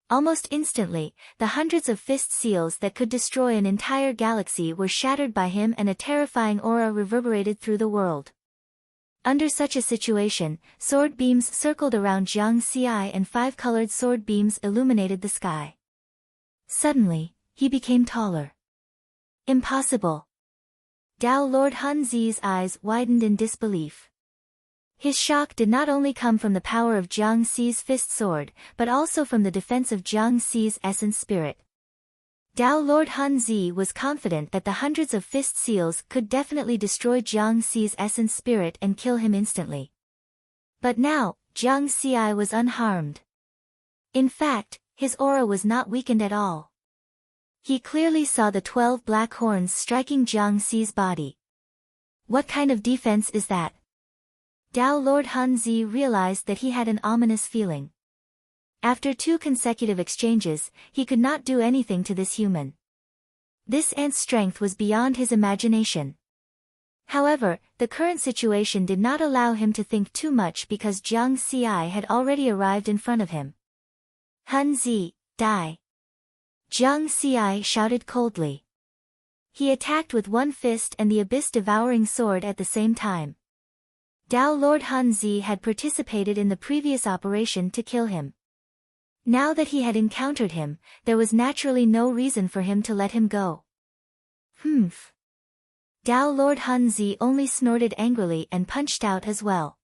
Almost instantly, the hundreds of fist seals that could destroy an entire galaxy were shattered by him and a terrifying aura reverberated through the world. Under such a situation, sword beams circled around Jiang Xi and 5-colored sword beams illuminated the sky. Suddenly, he became taller. Impossible! Dao Lord Hunzi's eyes widened in disbelief. His shock did not only come from the power of Jiang Xi's fist sword, but also from the defense of Jiang Xi's essence spirit. Dao Lord Hunzi was confident that the hundreds of fist seals could definitely destroy Jiang Xi's essence spirit and kill him instantly. But now, Jiang Xi was unharmed. In fact, his aura was not weakened at all. He clearly saw the 12 black horns striking Jiang Xi's body. What kind of defense is that? Dao Lord Hunzi realized that he had an ominous feeling. After 2 consecutive exchanges, he could not do anything to this human. This ant's strength was beyond his imagination. However, the current situation did not allow him to think too much because Jiang Xi had already arrived in front of him. Hunzi, die! Jiang Xi shouted coldly. He attacked with one fist and the abyss-devouring sword at the same time. Dao Lord Hunzi had participated in the previous operation to kill him. Now that he had encountered him, there was naturally no reason for him to let him go. Humph! Dao Lord Hunzi only snorted angrily and punched out as well.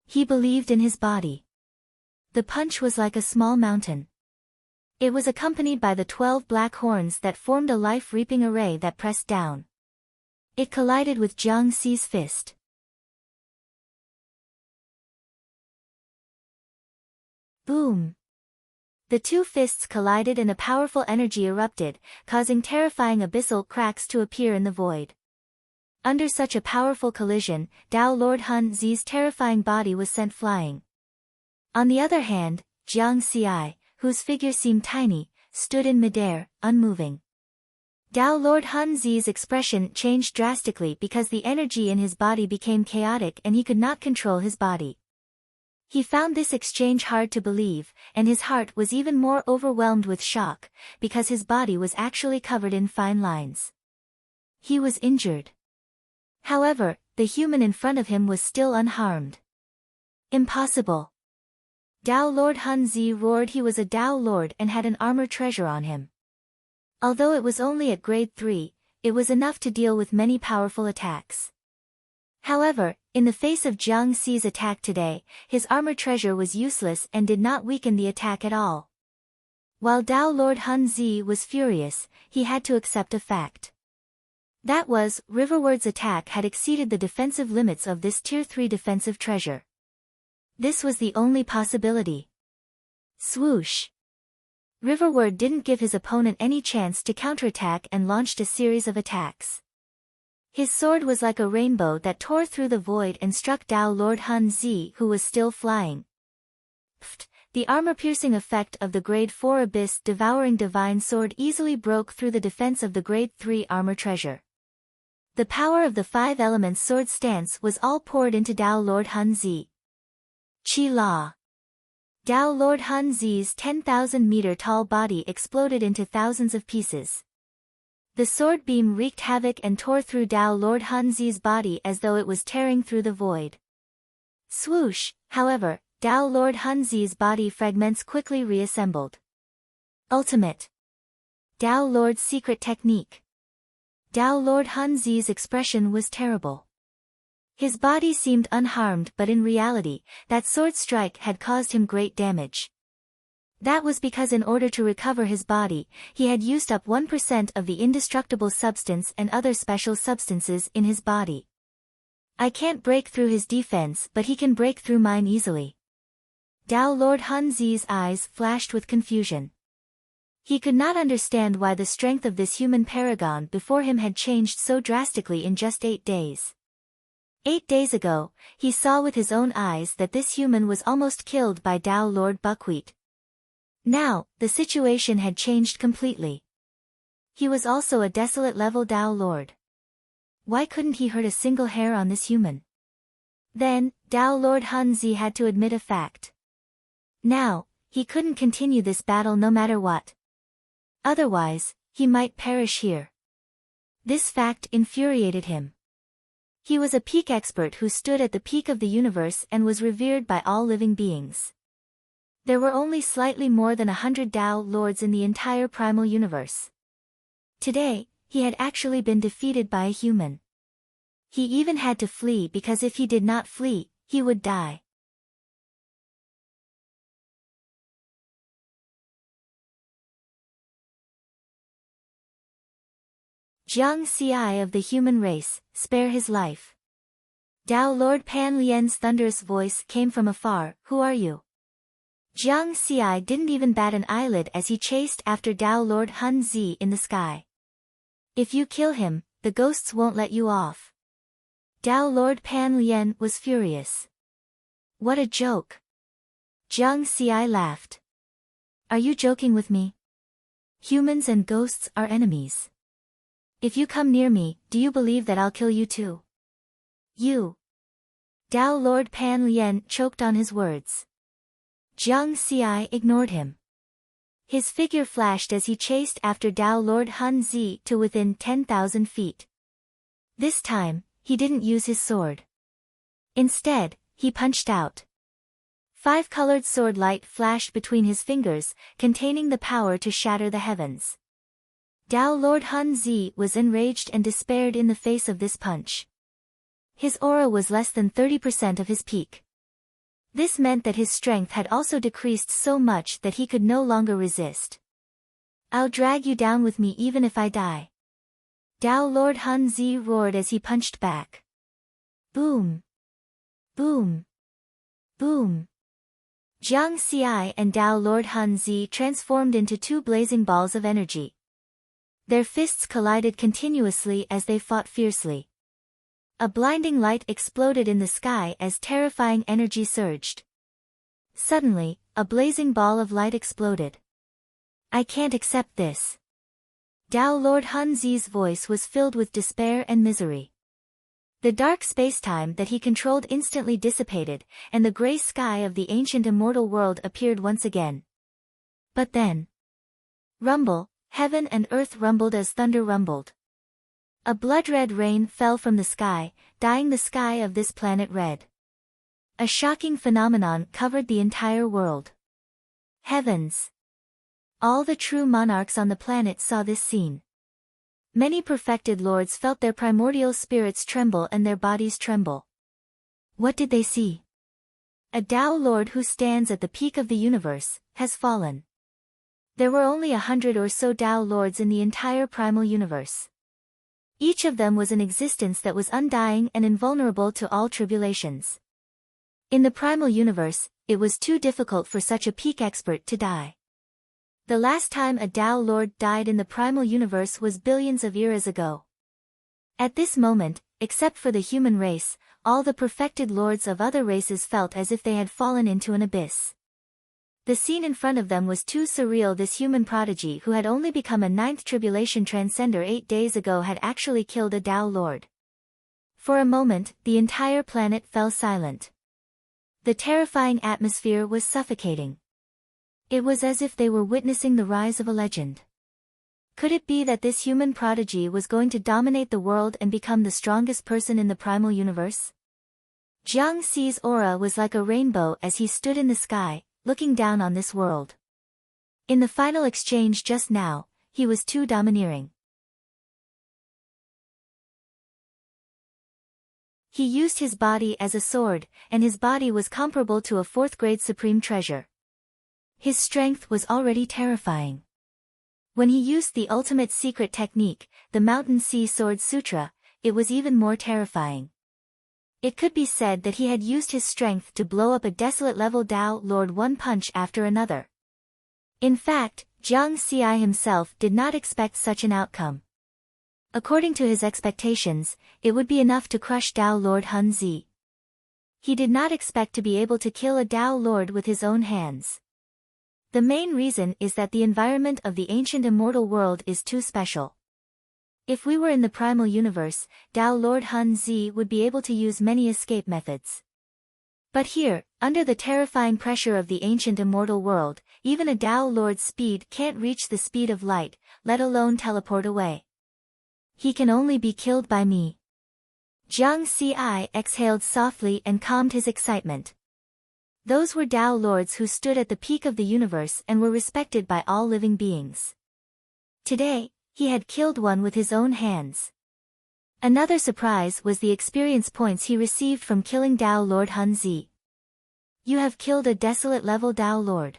He believed in his body. The punch was like a small mountain. It was accompanied by the 12 black horns that formed a life-reaping array that pressed down. It collided with Jiang Xi's fist. Boom! The two fists collided and a powerful energy erupted, causing terrifying abyssal cracks to appear in the void. Under such a powerful collision, Tao Lord Hun Zi's terrifying body was sent flying. On the other hand, Jiang Xi, whose figure seemed tiny, stood in midair, unmoving. Tao Lord Hun Zi's expression changed drastically because the energy in his body became chaotic and he could not control his body. He found this exchange hard to believe, and his heart was even more overwhelmed with shock, because his body was actually covered in fine lines. He was injured. However, the human in front of him was still unharmed. Impossible! Tao Lord Hun Zi roared. He was a Tao Lord and had an armor treasure on him. Although it was only at grade 3, it was enough to deal with many powerful attacks. However, in the face of Jiang Xi's attack today, his armor treasure was useless and did not weaken the attack at all. While Tao Lord Hun Zi was furious, he had to accept a fact. That was, Riverward's attack had exceeded the defensive limits of this Tier 3 defensive treasure. This was the only possibility. Swoosh! Riverward didn't give his opponent any chance to counterattack and launched a series of attacks. His sword was like a rainbow that tore through the void and struck Tao Lord Hun Zi, who was still flying. Pfft! The armor-piercing effect of the Grade 4 Abyss Devouring Divine Sword easily broke through the defense of the Grade 3 armor treasure. The power of the 5 elements sword stance was all poured into Tao Lord Hun Zi. Chi La! Tao Lord Hun Zi's 10,000-meter-tall body exploded into thousands of pieces. The sword beam wreaked havoc and tore through Tao Lord Hun Zi's body as though it was tearing through the void. Swoosh! However, Tao Lord Hun Zi's body fragments quickly reassembled. Ultimate! Tao Lord's secret technique. Tao Lord Hun Zi's expression was terrible. His body seemed unharmed, but in reality, that sword strike had caused him great damage. That was because in order to recover his body, he had used up 1% of the indestructible substance and other special substances in his body. I can't break through his defense, but he can break through mine easily. Tao Lord Hun Zi's eyes flashed with confusion. He could not understand why the strength of this human paragon before him had changed so drastically in just 8 days. 8 days ago, he saw with his own eyes that this human was almost killed by Tao Lord Buckwheat. Now, the situation had changed completely. He was also a desolate level Tao Lord. Why couldn't he hurt a single hair on this human? Then, Tao Lord Hun Zi had to admit a fact. Now, he couldn't continue this battle no matter what. Otherwise, he might perish here. This fact infuriated him. He was a peak expert who stood at the peak of the universe and was revered by all living beings. There were only slightly more than 100 Tao Lords in the entire primal universe. Today, he had actually been defeated by a human. He even had to flee because if he did not flee, he would die. Jiang Xi of the human race, spare his life. Tao Lord Pan Lian's thunderous voice came from afar. Who are you? Jiang Xi didn't even bat an eyelid as he chased after Tao Lord Hun Zi in the sky. If you kill him, the ghosts won't let you off. Tao Lord Pan Lian was furious. What a joke! Jiang Xi laughed. Are you joking with me? Humans and ghosts are enemies. If you come near me, do you believe that I'll kill you too? You! Tao Lord Pan Lian choked on his words. Jiang Xi ignored him. His figure flashed as he chased after Tao Lord Hun Zi to within 10,000 feet. This time, he didn't use his sword. Instead, he punched out. 5-colored sword light flashed between his fingers, containing the power to shatter the heavens. Tao Lord Hun Zi was enraged and despaired in the face of this punch. His aura was less than 30% of his peak. This meant that his strength had also decreased so much that he could no longer resist. I'll drag you down with me even if I die. Tao Lord Hun Zi roared as he punched back. Boom! Boom! Boom! Jiang Xi and Tao Lord Hun Zi transformed into two blazing balls of energy. Their fists collided continuously as they fought fiercely. A blinding light exploded in the sky as terrifying energy surged. Suddenly, a blazing ball of light exploded. I can't accept this. Tao Lord Hun Zi's voice was filled with despair and misery. The dark spacetime that he controlled instantly dissipated, and the gray sky of the ancient immortal world appeared once again. But then, rumble, heaven and earth rumbled as thunder rumbled. A blood-red rain fell from the sky, dyeing the sky of this planet red. A shocking phenomenon covered the entire world. Heavens! All the true monarchs on the planet saw this scene. Many perfected lords felt their primordial spirits tremble and their bodies tremble. What did they see? A Tao Lord who stands at the peak of the universe has fallen. There were only 100 or so Tao Lords in the entire primal universe. Each of them was an existence that was undying and invulnerable to all tribulations. In the primal universe, it was too difficult for such a peak expert to die. The last time a Tao Lord died in the primal universe was billions of eras ago. At this moment, except for the human race, all the perfected lords of other races felt as if they had fallen into an abyss. The scene in front of them was too surreal. This human prodigy who had only become a 9th tribulation transcender 8 days ago had actually killed a Tao Lord. For a moment, the entire planet fell silent. The terrifying atmosphere was suffocating. It was as if they were witnessing the rise of a legend. Could it be that this human prodigy was going to dominate the world and become the strongest person in the primal universe? Jiang Xi's aura was like a rainbow as he stood in the sky, looking down on this world. In the final exchange just now, he was too domineering. He used his body as a sword, and his body was comparable to a 4th-grade supreme treasure. His strength was already terrifying. When he used the ultimate secret technique, the Mountain Sea Sword Sutra, it was even more terrifying. It could be said that he had used his strength to blow up a desolate-level Tao Lord one punch after another. In fact, Jiang Xi himself did not expect such an outcome. According to his expectations, it would be enough to crush Tao Lord Hun Zi. He did not expect to be able to kill a Tao Lord with his own hands. The main reason is that the environment of the ancient immortal world is too special. If we were in the primal universe, Tao Lord Hun Zi would be able to use many escape methods. But here, under the terrifying pressure of the ancient immortal world, even a Tao Lord's speed can't reach the speed of light, let alone teleport away. He can only be killed by me. Jiang Xi exhaled softly and calmed his excitement. Those were Tao Lords who stood at the peak of the universe and were respected by all living beings. Today, he had killed one with his own hands. Another surprise was the experience points he received from killing Tao Lord Hun Zi. You have killed a desolate-level Tao Lord.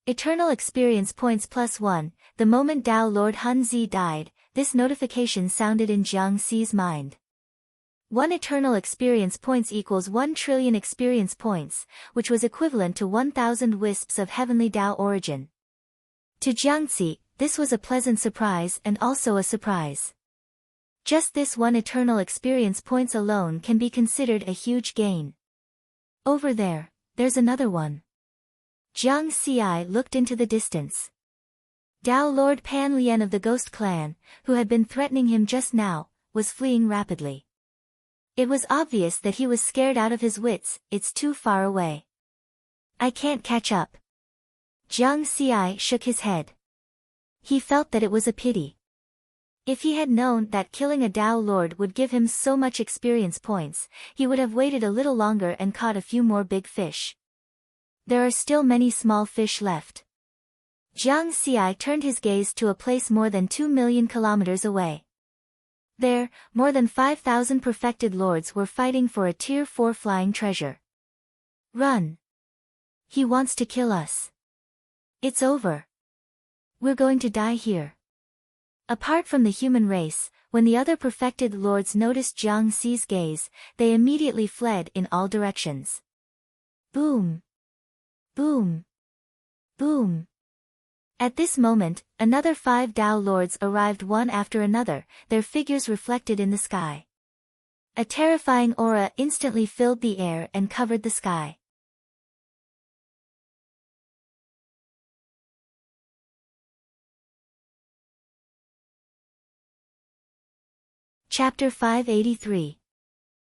Eternal experience points +1. The moment Tao Lord Hun Zi died, this notification sounded in Jiang Xi's mind. 1 eternal experience points equals 1 trillion experience points, which was equivalent to 1,000 wisps of heavenly Tao origin. To Jiang Xi, this was a pleasant surprise and also a surprise. Just this 1 eternal experience points alone can be considered a huge gain. Over there, there's another one. Jiang Xi looked into the distance. Tao Lord Pan Lian of the Ghost Clan, who had been threatening him just now, was fleeing rapidly. It was obvious that he was scared out of his wits. It's too far away. I can't catch up. Jiang Xi shook his head. He felt that it was a pity. If he had known that killing a Tao Lord would give him so much experience points, he would have waited a little longer and caught a few more big fish. There are still many small fish left. Jiang Xi turned his gaze to a place more than 2 million kilometers away. There, more than 5,000 perfected lords were fighting for a Tier 4 flying treasure. Run! He wants to kill us. It's over. We're going to die here. Apart from the human race, when the other perfected lords noticed Jiang Xi's gaze, they immediately fled in all directions. Boom! Boom! Boom! At this moment, another 5 Tao lords arrived one after another, their figures reflected in the sky. A terrifying aura instantly filled the air and covered the sky. Chapter 583.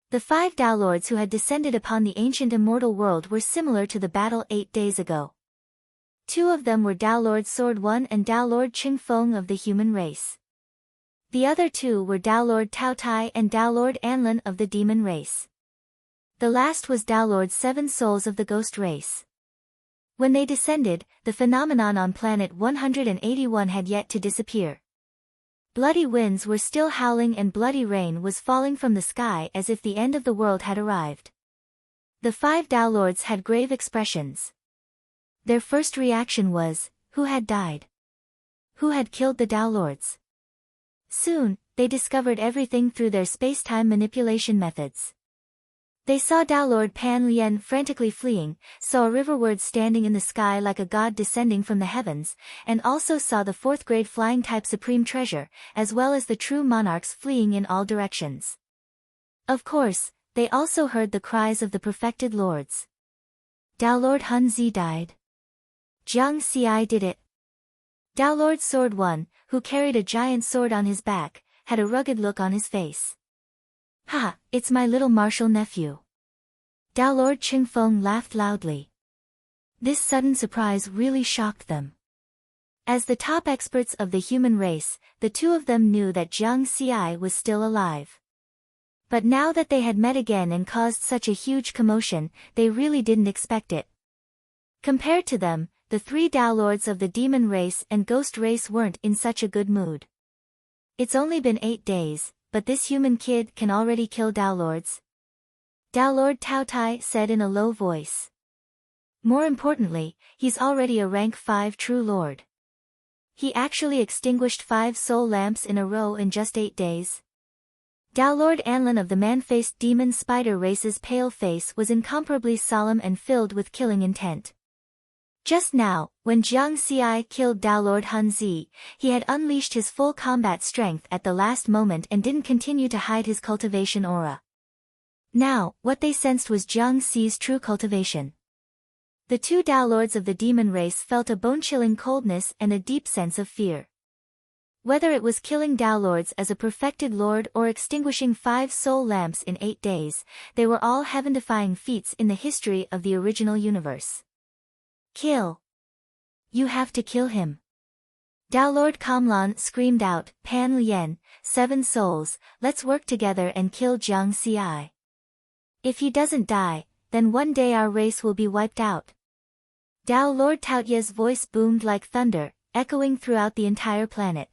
The 5 Tao lords who had descended upon the ancient immortal world were similar to the battle 8 days ago. 2 of them were Tao Lord Sword 1 and Tao Lord Qing Feng of the human race. The other 2 were Tao Lord Tao Tai and Tao Lord Anlin of the demon race. The last was Tao Lord 7 Souls of the ghost race. When they descended, the phenomenon on planet 181 had yet to disappear. Bloody winds were still howling and bloody rain was falling from the sky as if the end of the world had arrived. The 5 Tao lords had grave expressions. Their first reaction was, who had died? Who had killed the Tao lords? Soon, they discovered everything through their space-time manipulation methods. They saw Tao Lord Pan Lian frantically fleeing, saw a riverward standing in the sky like a god descending from the heavens, and also saw the 4th grade flying type supreme treasure, as well as the true monarchs fleeing in all directions. Of course, they also heard the cries of the perfected lords. Tao Lord Hun Zi died. Jiang Xi did it. Tao Lord Sword 1, who carried a giant sword on his back, had a rugged look on his face. Ha, it's my little martial nephew. Tao Lord Qing Feng laughed loudly. This sudden surprise really shocked them. As the top experts of the human race, the 2 of them knew that Jiang Xi was still alive. But now that they had met again and caused such a huge commotion, they really didn't expect it. Compared to them, the 3 Tao lords of the demon race and ghost race weren't in such a good mood. It's only been 8 days, but this human kid can already kill Tao lords. Tao Lord Tao Tai said in a low voice. More importantly, he's already a rank 5 true lord. He actually extinguished 5 soul lamps in a row in just 8 days. Tao Lord Anlin of the man-faced demon spider race's pale face was incomparably solemn and filled with killing intent. Just now, when Jiang Xi killed Tao Lord Hun Zi, he had unleashed his full combat strength at the last moment and didn't continue to hide his cultivation aura. Now, what they sensed was Jiang Xi's true cultivation. The 2 Tao lords of the demon race felt a bone-chilling coldness and a deep sense of fear. Whether it was killing Tao lords as a perfected lord or extinguishing 5 soul lamps in 8 days, they were all heaven-defying feats in the history of the original universe. Kill! You have to kill him! Tao Lord Kamlan screamed out, Pan Lian, 7 souls, let's work together and kill Jiang Xi. If he doesn't die, then one day our race will be wiped out. Tao Lord Taoye's voice boomed like thunder, echoing throughout the entire planet.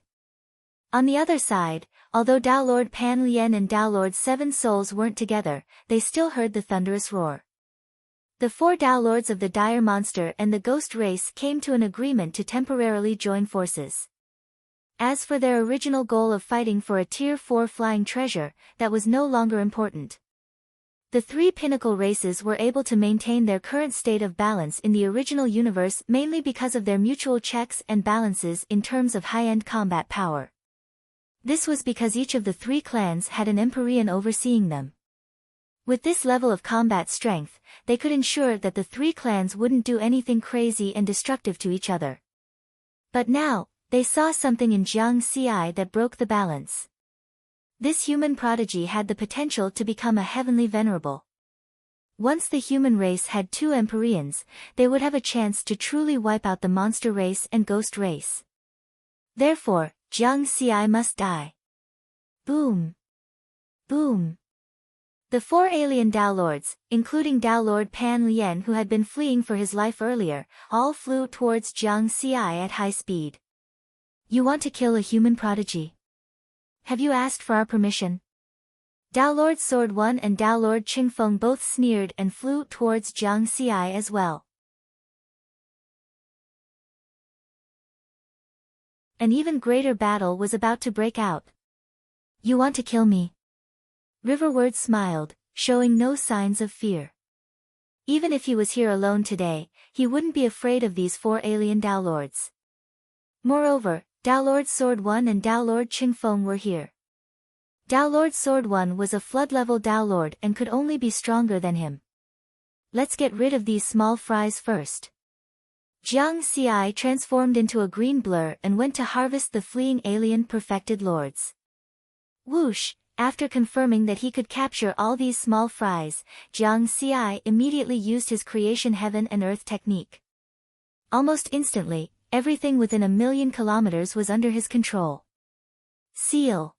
On the other side, although Tao Lord Pan Lian and Tao Lord 7 souls weren't together, they still heard the thunderous roar. The 4 Tao lords of the dire monster and the ghost race came to an agreement to temporarily join forces. As for their original goal of fighting for a Tier 4 flying treasure, that was no longer important. The 3 pinnacle races were able to maintain their current state of balance in the original universe mainly because of their mutual checks and balances in terms of high-end combat power. This was because each of the 3 clans had an Empyrean overseeing them. With this level of combat strength, they could ensure that the 3 clans wouldn't do anything crazy and destructive to each other. But now, they saw something in Jiang Xi that broke the balance. This human prodigy had the potential to become a heavenly venerable. Once the human race had 2 Empyreans, they would have a chance to truly wipe out the monster race and ghost race. Therefore, Jiang Xi must die. Boom! Boom! The 4 alien Tao lords, including Tao Lord Pan Lian who had been fleeing for his life earlier, all flew towards Jiang Xi at high speed. You want to kill a human prodigy? Have you asked for our permission? Tao Lord Sword 1 and Tao Lord Qing Feng both sneered and flew towards Jiang Xi as well. An even greater battle was about to break out. You want to kill me? Riverward smiled, showing no signs of fear. Even if he was here alone today, he wouldn't be afraid of these 4 alien Tao Lords. Moreover, Tao Lord Sword 1 and Tao Lord Qingfeng were here. Tao Lord Sword 1 was a flood-level Tao Lord and could only be stronger than him. Let's get rid of these small fries first. Jiang Xi transformed into a green blur and went to harvest the fleeing alien perfected lords. Whoosh! After confirming that he could capture all these small fries, Jiang Xi immediately used his creation heaven and earth technique. Almost instantly, everything within 1,000,000 kilometers was under his control. Seal.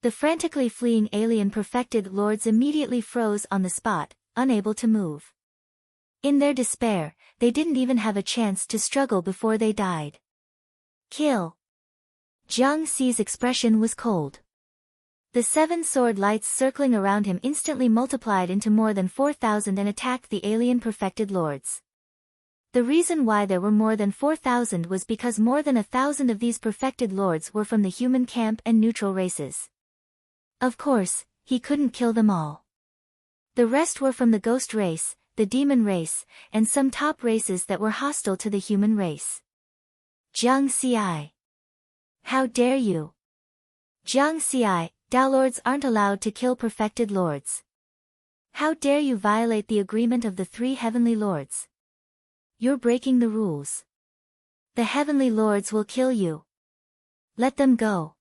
The frantically fleeing alien perfected lords immediately froze on the spot, unable to move. In their despair, they didn't even have a chance to struggle before they died. Kill. Jiang Xi's expression was cold. The 7 sword lights circling around him instantly multiplied into more than 4,000 and attacked the alien perfected lords. The reason why there were more than 4,000 was because more than 1,000 of these perfected lords were from the human camp and neutral races. Of course, he couldn't kill them all. The rest were from the ghost race, the demon race, and some top races that were hostile to the human race. Jiang Xi. How dare you? Jiang Xi, Tao Lords aren't allowed to kill perfected lords. How dare you violate the agreement of the 3 heavenly lords? You're breaking the rules. The heavenly lords will kill you. Let them go.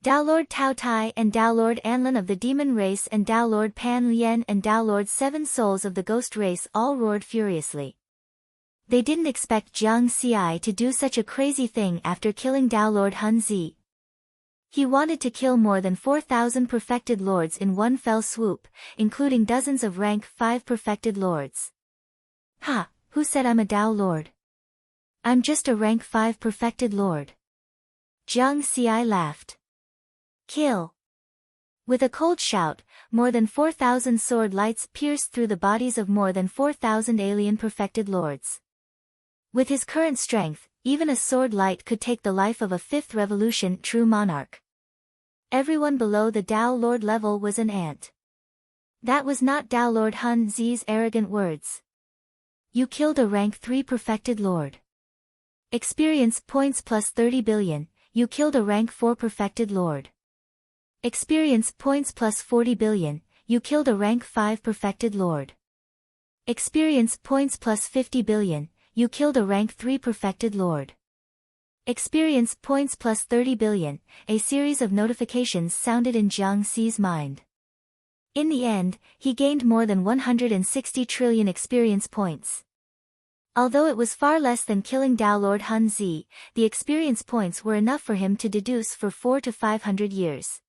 Tao Lord Tao Tai and Tao Lord Anlin of the demon race and Tao Lord Pan Lian and Tao Lord 7 souls of the ghost race all roared furiously. They didn't expect Jiang Xi to do such a crazy thing after killing Tao Lord Hun Zi. He wanted to kill more than 4,000 perfected lords in one fell swoop, including dozens of rank 5 perfected lords. Ha, who said I'm a Tao Lord? I'm just a rank 5 perfected lord. Jiang Xi laughed. Kill. With a cold shout, more than 4,000 sword lights pierced through the bodies of more than 4,000 alien perfected lords. With his current strength, even a sword light could take the life of a 5th revolution true monarch. Everyone below the Tao Lord level was an ant. That was not Tao Lord Hun Zi's arrogant words. You killed a rank 3 perfected lord. Experience points plus 30 billion, you killed a rank 4 perfected lord. Experience points plus 40 billion, you killed a rank 5 perfected lord. Experience points plus 50 billion, you killed a rank 3 perfected lord. Experience points plus 30 billion, a series of notifications sounded in Jiang Xi's mind. In the end, he gained more than 160 trillion experience points. Although it was far less than killing Tao Lord Hun Zi, the experience points were enough for him to deduce for 400 to 500 years.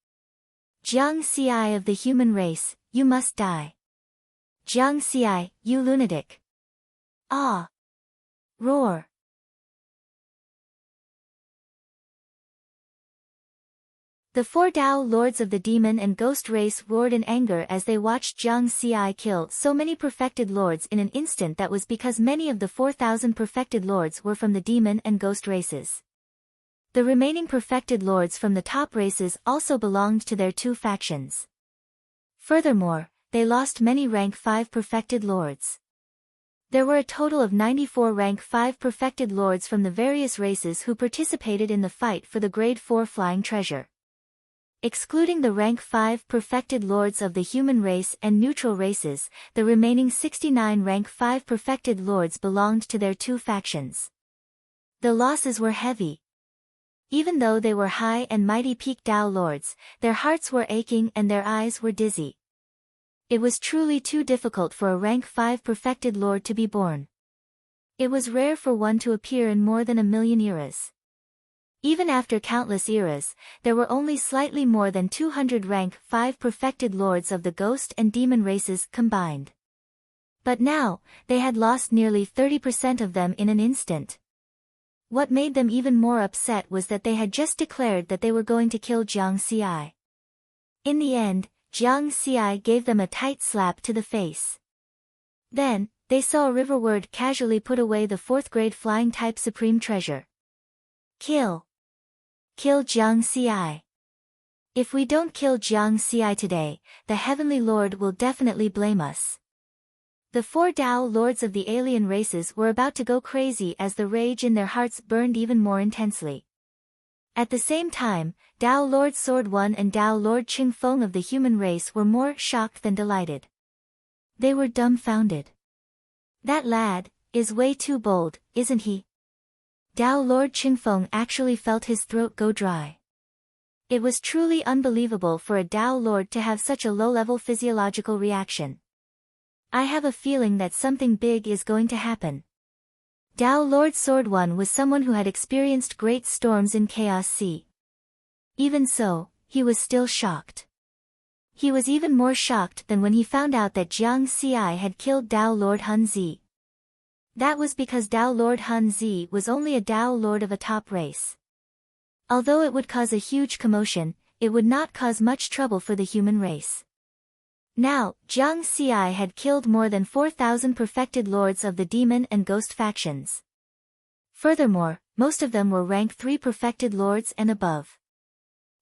Jiang Xi of the human race, you must die. Jiang Xi, you lunatic. Ah! Roar! The 4 Tao Lords of the demon and ghost race roared in anger as they watched Jiang Xi kill so many perfected lords in an instant. That was because many of the 4,000 perfected lords were from the demon and ghost races. The remaining perfected lords from the top races also belonged to their 2 factions. Furthermore, they lost many rank 5 perfected lords. There were a total of 94 rank 5 perfected lords from the various races who participated in the fight for the grade 4 flying treasure. Excluding the rank 5 perfected lords of the human race and neutral races, the remaining 69 rank 5 perfected lords belonged to their 2 factions. The losses were heavy. Even though they were high and mighty peak Tao lords, their hearts were aching and their eyes were dizzy. It was truly too difficult for a rank 5 perfected lord to be born. It was rare for one to appear in more than 1,000,000 eras. Even after countless eras, there were only slightly more than 200 rank 5 perfected lords of the ghost and demon races combined. But now, they had lost nearly 30% of them in an instant. What made them even more upset was that they had just declared that they were going to kill Jiang Xi. In the end, Jiang Xi gave them a tight slap to the face. Then, they saw a riverward casually put away the 4th grade flying type supreme treasure. Kill. Kill Jiang Xi. If we don't kill Jiang Xi today, the Heavenly Lord will definitely blame us. The 4 Tao lords of the alien races were about to go crazy as the rage in their hearts burned even more intensely. At the same time, Tao Lord Sword One and Tao Lord Qingfeng of the human race were more shocked than delighted. They were dumbfounded. That lad is way too bold, isn't he? Tao Lord Qingfeng actually felt his throat go dry. It was truly unbelievable for a Tao Lord to have such a low-level physiological reaction. I have a feeling that something big is going to happen. Tao Lord Sword One was someone who had experienced great storms in Chaos Sea. Even so, he was still shocked. He was even more shocked than when he found out that Jiang Xi had killed Tao Lord Hun Zi. That was because Tao Lord Hun Zi was only a Tao Lord of a top race. Although it would cause a huge commotion, it would not cause much trouble for the human race. Now, Jiang Xi had killed more than 4,000 perfected lords of the demon and ghost factions. Furthermore, most of them were rank 3 perfected lords and above.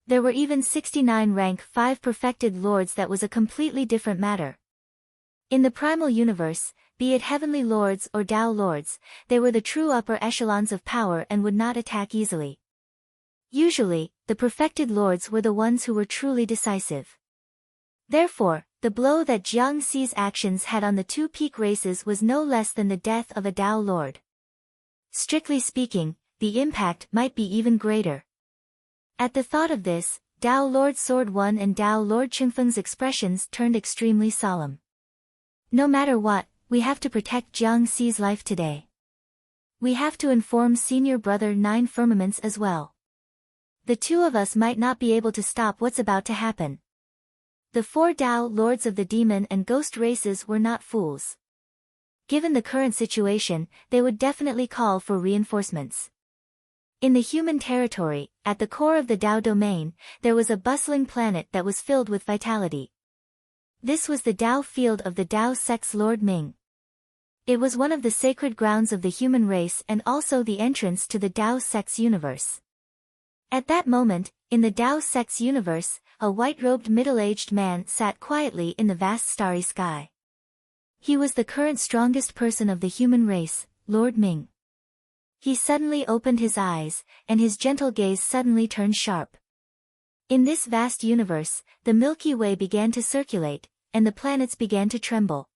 There were even 69 rank 5 perfected lords. That was a completely different matter. In the primal universe, be it heavenly lords or Tao lords, they were the true upper echelons of power and would not attack easily. Usually, the perfected lords were the ones who were truly decisive. Therefore, the blow that Jiang Xi's actions had on the 2 peak races was no less than the death of a Tao Lord. Strictly speaking, the impact might be even greater. At the thought of this, Tao Lord Sword One and Tao Lord Qingfeng's expressions turned extremely solemn. No matter what, we have to protect Jiang Xi's life today. We have to inform Senior Brother 9 Firmaments as well. The 2 of us might not be able to stop what's about to happen. The 4 Tao lords of the demon and ghost races were not fools. Given the current situation, they would definitely call for reinforcements. In the human territory, at the core of the Tao domain, there was a bustling planet that was filled with vitality. This was the Tao field of the Tao Sect's Lord Ming. It was one of the sacred grounds of the human race and also the entrance to the Tao Sect's universe. At that moment, in the Tao Sect's universe, a white-robed middle-aged man sat quietly in the vast starry sky. He was the current strongest person of the human race, Lord Ming. He suddenly opened his eyes, and his gentle gaze suddenly turned sharp. In this vast universe, the Milky Way began to circulate, and the planets began to tremble.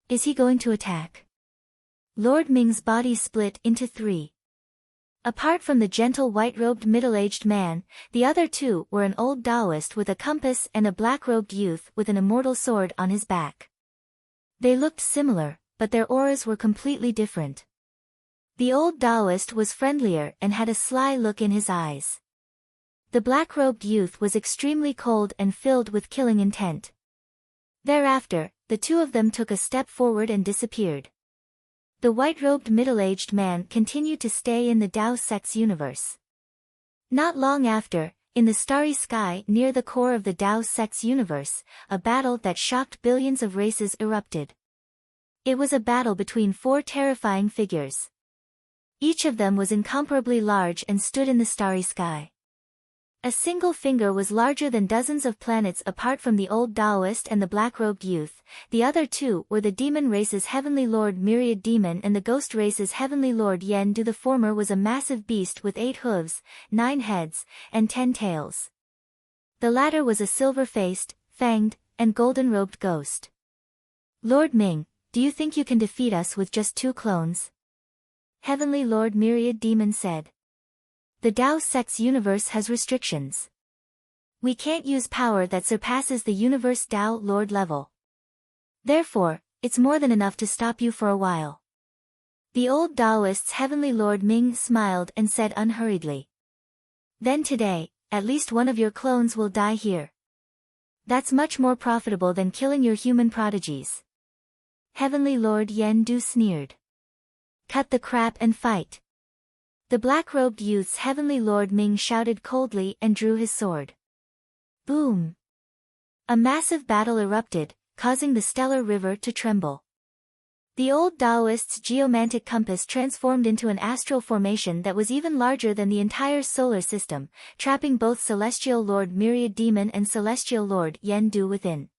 Is he going to attack? Lord Ming's body split into 3. Apart from the gentle white-robed middle-aged man, the other 2 were an old Taoist with a compass and a black-robed youth with an immortal sword on his back. They looked similar, but their auras were completely different. The old Taoist was friendlier and had a sly look in his eyes. The black-robed youth was extremely cold and filled with killing intent. Thereafter, the 2 of them took a step forward and disappeared. The white-robed middle-aged man continued to stay in the Tao Sect's universe. Not long after, in the starry sky near the core of the Tao Sect's universe, a battle that shocked billions of races erupted. It was a battle between 4 terrifying figures. Each of them was incomparably large and stood in the starry sky. A single finger was larger than dozens of planets apart from the old Taoist and the black-robed youth. The other 2 were the demon race's heavenly lord Myriad Demon and the ghost race's heavenly lord Yen Du. The former was a massive beast with 8 hooves, 9 heads, and 10 tails. The latter was a silver-faced, fanged, and golden-robed ghost. Lord Ming, do you think you can defeat us with just 2 clones? Heavenly Lord Myriad Demon said. The Tao Sect's universe has restrictions. We can't use power that surpasses the universe Tao Lord level. Therefore, it's more than enough to stop you for a while. The old Taoist's heavenly Lord Ming smiled and said unhurriedly. Then today, at least one of your clones will die here. That's much more profitable than killing your human prodigies. Heavenly Lord Yen Du sneered. Cut the crap and fight. The black-robed youth's heavenly Lord Ming shouted coldly and drew his sword. Boom! A massive battle erupted, causing the stellar river to tremble. The old Taoists' geomantic compass transformed into an astral formation that was even larger than the entire solar system, trapping both Celestial Lord Myriad Demon and Celestial Lord Yen Du within.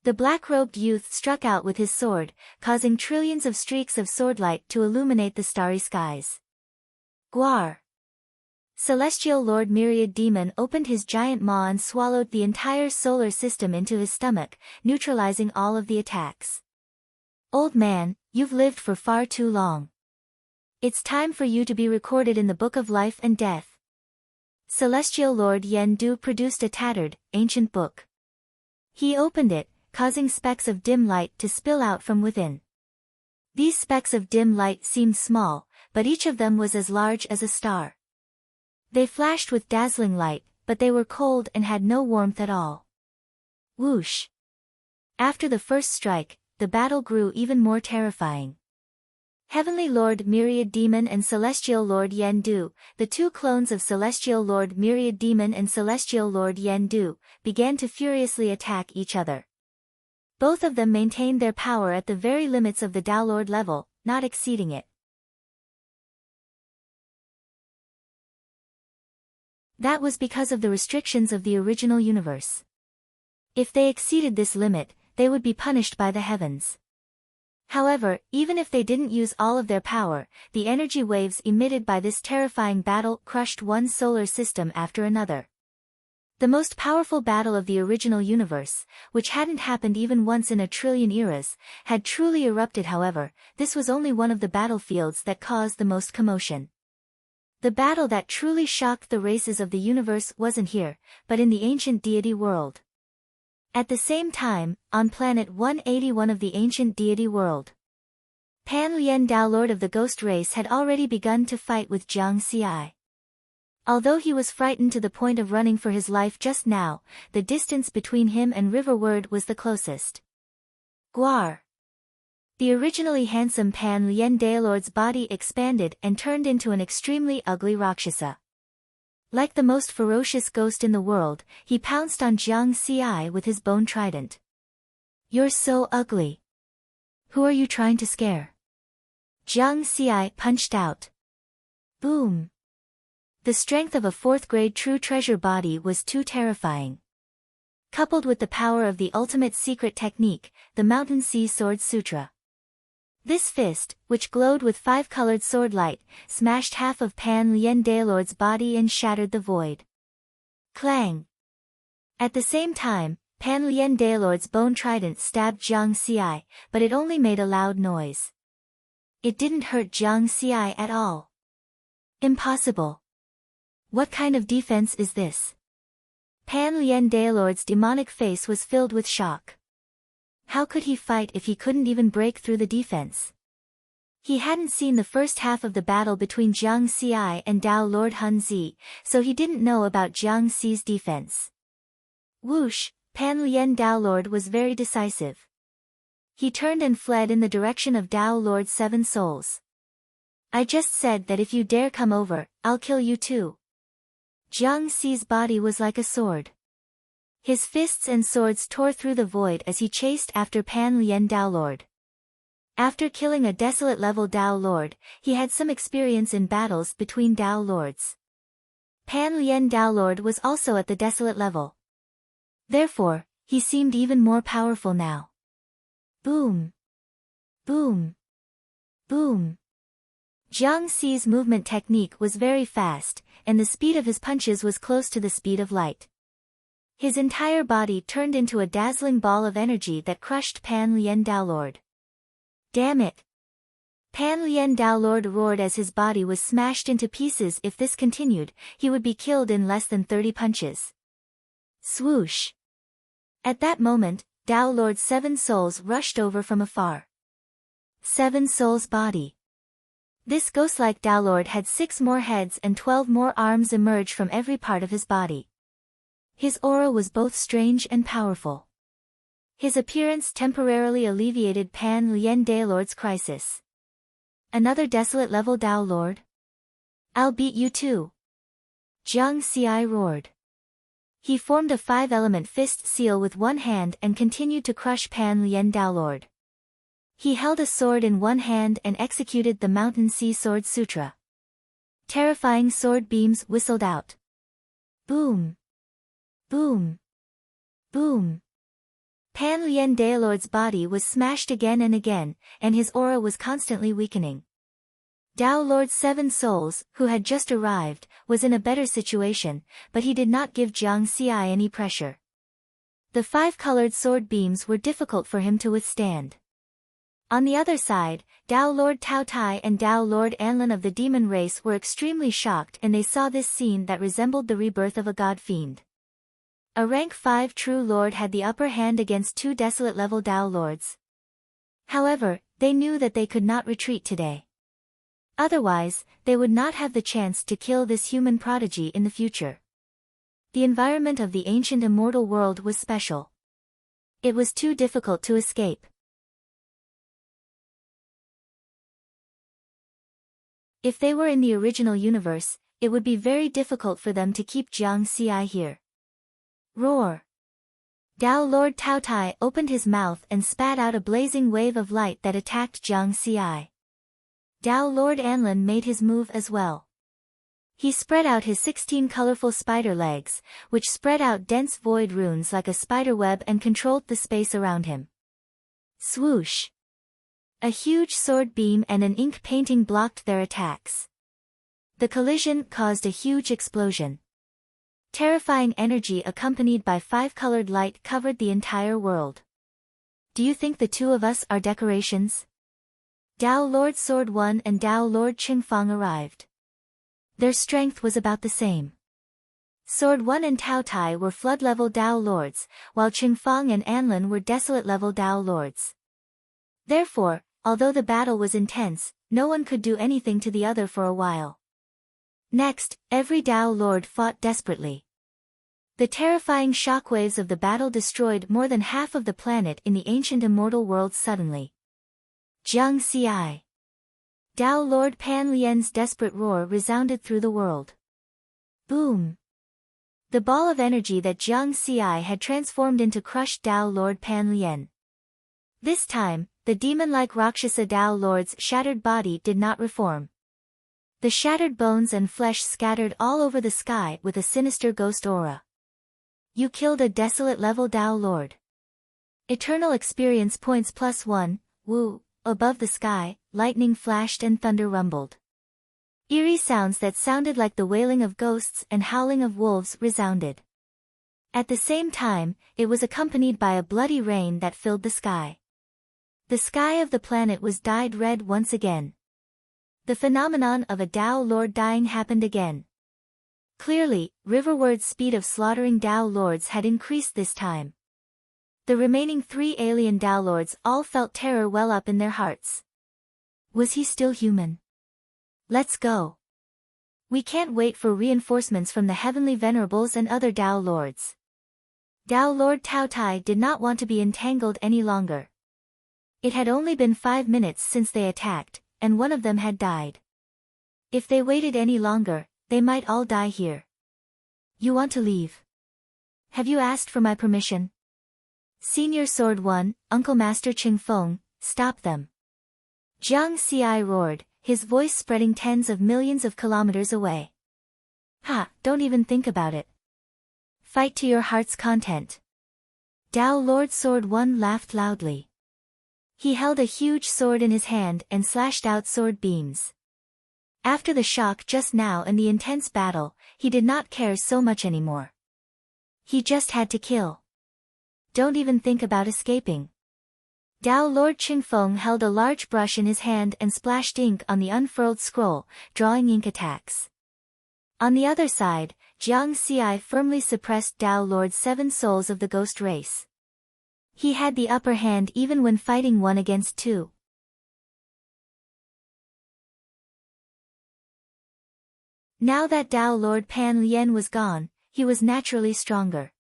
The black-robed youth struck out with his sword, causing trillions of streaks of swordlight to illuminate the starry skies. Gwar! Celestial Lord Myriad Demon opened his giant maw and swallowed the entire solar system into his stomach, neutralizing all of the attacks. Old man, you've lived for far too long. It's time for you to be recorded in the Book of Life and Death. Celestial Lord Yen Du produced a tattered, ancient book. He opened it, causing specks of dim light to spill out from within. These specks of dim light seemed small, but each of them was as large as a star. They flashed with dazzling light, but they were cold and had no warmth at all. Whoosh! After the first strike, the battle grew even more terrifying. Heavenly Lord Myriad Demon and Celestial Lord Yen Du, the two clones of Celestial Lord Myriad Demon and Celestial Lord Yen Du, began to furiously attack each other. Both of them maintained their power at the very limits of the Tao Lord level, not exceeding it. That was because of the restrictions of the original universe. If they exceeded this limit, they would be punished by the heavens. However, even if they didn't use all of their power, the energy waves emitted by this terrifying battle crushed one solar system after another. The most powerful battle of the original universe, which hadn't happened even once in a trillion eras, had truly erupted. However, this was only one of the battlefields that caused the most commotion. The battle that truly shocked the races of the universe wasn't here, but in the ancient deity world. At the same time, on planet 181 of the ancient deity world, Pan Lien Dao, Lord of the Ghost Race, had already begun to fight with Jiang Xi. Although he was frightened to the point of running for his life just now, the distance between him and Riverward was the closest. Gwar! The originally handsome Pan Lien Daolord's body expanded and turned into an extremely ugly Rakshasa. Like the most ferocious ghost in the world, he pounced on Jiang Xi with his bone trident. You're so ugly. Who are you trying to scare? Jiang Xi punched out. Boom! The strength of a fourth-grade true treasure body was too terrifying. Coupled with the power of the ultimate secret technique, the Mountain Sea Sword Sutra. This fist, which glowed with five-colored sword light, smashed half of Pan Lien Daolord's body and shattered the void. Clang! At the same time, Pan Lien Daolord's bone trident stabbed Jiang Xi, but it only made a loud noise. It didn't hurt Jiang Xi at all. Impossible. What kind of defense is this? Pan Lien Daolord's demonic face was filled with shock. How could he fight if he couldn't even break through the defense? He hadn't seen the first half of the battle between Jiang Xi and Tao Lord Hun Zi, so he didn't know about Jiang Xi's defense. Whoosh! Pan Lien Dao Lord was very decisive. He turned and fled in the direction of Tao Lord's 7 souls. I just said that if you dare come over, I'll kill you too. Jiang Xi's body was like a sword. His fists and swords tore through the void as he chased after Pan Lien Dao Lord. After killing a desolate level Dao Lord, he had some experience in battles between Dao Lords. Pan Lien Dao Lord was also at the desolate level. Therefore, he seemed even more powerful now. Boom! Boom! Boom! Jiang Xi's movement technique was very fast, and the speed of his punches was close to the speed of light. His entire body turned into a dazzling ball of energy that crushed Pan Lien Dao Lord. Damn it! Pan Lien Dao Lord roared as his body was smashed into pieces. If this continued, he would be killed in less than 30 punches. Swoosh! At that moment, Dao Lord's 7 souls rushed over from afar. 7 souls body. This ghost-like Dao Lord had 6 more heads and 12 more arms emerge from every part of his body. His aura was both strange and powerful. His appearance temporarily alleviated Pan Lien Dao Lord's crisis. Another desolate level Dao Lord? I'll beat you too. Jiang Xi roared. He formed a 5-element fist seal with one hand and continued to crush Pan Lien Dao Lord. He held a sword in one hand and executed the Mountain Sea Sword Sutra. Terrifying sword beams whistled out. Boom! Boom! Boom! Pan Lien Daolord's body was smashed again and again, and his aura was constantly weakening. Dao Lord Seven Souls, who had just arrived, was in a better situation, but he did not give Jiang Xi any pressure. The five-colored sword beams were difficult for him to withstand. On the other side, Dao Lord Tao Tai and Dao Lord Anlin of the demon race were extremely shocked, and they saw this scene that resembled the rebirth of a god-fiend. A rank 5 true lord had the upper hand against two desolate-level Dao lords. However, they knew that they could not retreat today. Otherwise, they would not have the chance to kill this human prodigy in the future. The environment of the ancient immortal world was special. It was too difficult to escape. If they were in the original universe, it would be very difficult for them to keep Jiang Xi here. Roar! Dao Lord Tao Tai opened his mouth and spat out a blazing wave of light that attacked Jiang Xi. Dao Lord Anlin made his move as well. He spread out his 16 colorful spider legs, which spread out dense void runes like a spider web and controlled the space around him. Swoosh! A huge sword beam and an ink painting blocked their attacks. The collision caused a huge explosion. Terrifying energy accompanied by five-colored light covered the entire world. Do you think the two of us are decorations? Dao Lord Sword 1 and Dao Lord Qingfang arrived. Their strength was about the same. Sword 1 and Tao Tai were flood-level Dao Lords, while Qingfang and Anlin were desolate-level Dao Lords. Therefore, although the battle was intense, no one could do anything to the other for a while. Next, every Dao Lord fought desperately. The terrifying shockwaves of the battle destroyed more than half of the planet in the ancient immortal world suddenly. Jiang Xi. Dao Lord Pan Lien's desperate roar resounded through the world. Boom! The ball of energy that Jiang Xi had transformed into crushed Dao Lord Pan Lien. This time, the demon-like Rakshasa Dao Lord's shattered body did not reform. The shattered bones and flesh scattered all over the sky with a sinister ghost aura. You killed a desolate-level Dao Lord. Eternal experience points +1, woo. Above the sky, lightning flashed and thunder rumbled. Eerie sounds that sounded like the wailing of ghosts and howling of wolves resounded. At the same time, it was accompanied by a bloody rain that filled the sky. The sky of the planet was dyed red once again. The phenomenon of a Dao Lord dying happened again. Clearly, riverward's speed of slaughtering Dao Lords had increased this time. The remaining 3 alien Dao Lords all felt terror well up in their hearts. Was he still human? Let's go. We can't wait for reinforcements from the heavenly venerables and other Dao Lords. Dao Lord Tao Tai did not want to be entangled any longer. It had only been 5 minutes since they attacked, and one of them had died. If they waited any longer, they might all die here. You want to leave? Have you asked for my permission? Senior Sword 1, Uncle Master Qingfeng, stop them. Jiang Xi roared, his voice spreading tens of millions of kilometers away. Ha, don't even think about it. Fight to your heart's content. Dao Lord Sword 1 laughed loudly. He held a huge sword in his hand and slashed out sword beams. After the shock just now and the intense battle, he did not care so much anymore. He just had to kill. Don't even think about escaping. Dao Lord Qingfeng held a large brush in his hand and splashed ink on the unfurled scroll, drawing ink attacks. On the other side, Jiang Xi firmly suppressed Dao Lord Seven Souls of the Ghost Race. He had the upper hand even when fighting 1 against 2. Now that Dao Lord Pan Lien was gone, he was naturally stronger.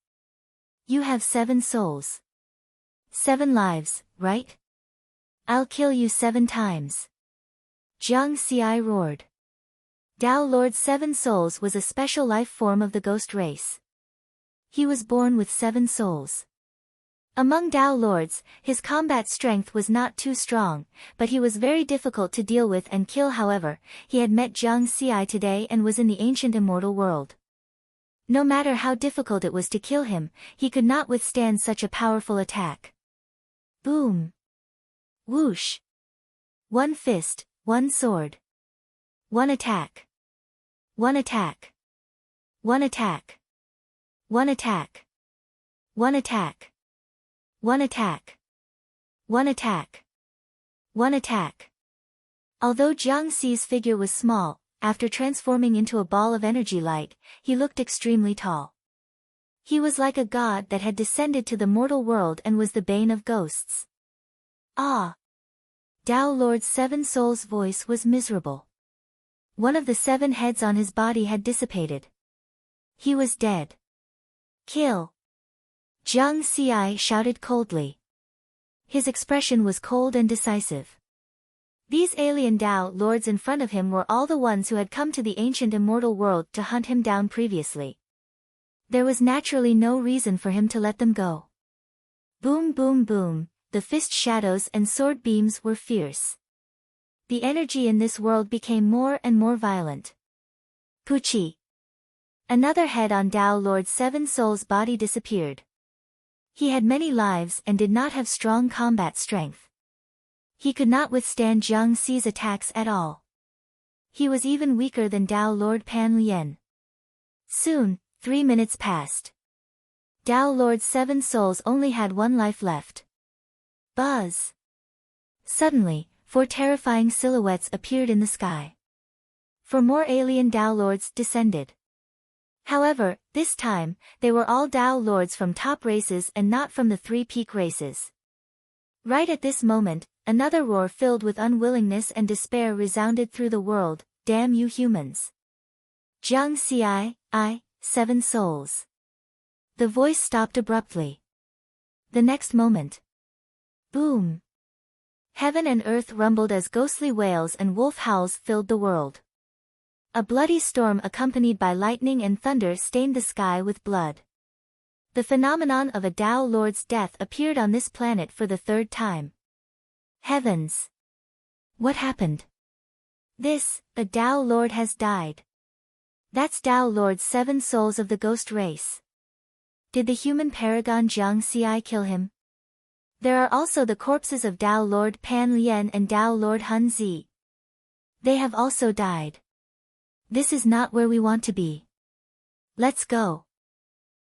You have 7 souls. 7 lives, right? I'll kill you 7 times. Jiang Xi roared. Dao Lord Seven Souls was a special life form of the ghost race. He was born with 7 souls. Among Tao Lords, his combat strength was not too strong, but he was very difficult to deal with and kill. However, he had met Jiang Xi today and was in the ancient immortal world. No matter how difficult it was to kill him, he could not withstand such a powerful attack. Boom! Whoosh! One fist, one sword. One attack. One attack. One attack. One attack. One attack. One attack. One attack. One attack. Although Jiang Xi's figure was small, after transforming into a ball of energy light, he looked extremely tall. He was like a god that had descended to the mortal world and was the bane of ghosts. Ah! Tao Lord Seven Souls' voice was miserable. One of the 7 heads on his body had dissipated. He was dead. Kill! Jiang Xi shouted coldly. His expression was cold and decisive. These alien Tao Lords in front of him were all the ones who had come to the ancient immortal world to hunt him down previously. There was naturally no reason for him to let them go. Boom boom boom, the fist shadows and sword beams were fierce. The energy in this world became more and more violent. Puchi! Another head on Tao Lord Seven Souls' body disappeared. He had many lives and did not have strong combat strength. He could not withstand Jiang Xi's attacks at all. He was even weaker than Tao Lord Pan Lian. Soon, 3 minutes passed. Tao Lord Seven Souls only had 1 life left. Buzz! Suddenly, 4 terrifying silhouettes appeared in the sky. 4 more alien Tao Lords descended. However, this time, they were all Tao Lords from top races and not from the 3 peak races. Right at this moment, another roar filled with unwillingness and despair resounded through the world. Damn you humans! Jiang Xi, 7 souls. The voice stopped abruptly. The next moment. Boom! Heaven and earth rumbled as ghostly wails and wolf howls filled the world. A bloody storm accompanied by lightning and thunder stained the sky with blood. The phenomenon of a Tao Lord's death appeared on this planet for the 3rd time. Heavens! What happened? A Tao Lord has died. That's Tao Lord Seven Souls of the ghost race. Did the human paragon Jiang Xi kill him? There are also the corpses of Tao Lord Pan Lian and Tao Lord Hun Zi. They have also died. This is not where we want to be. Let's go.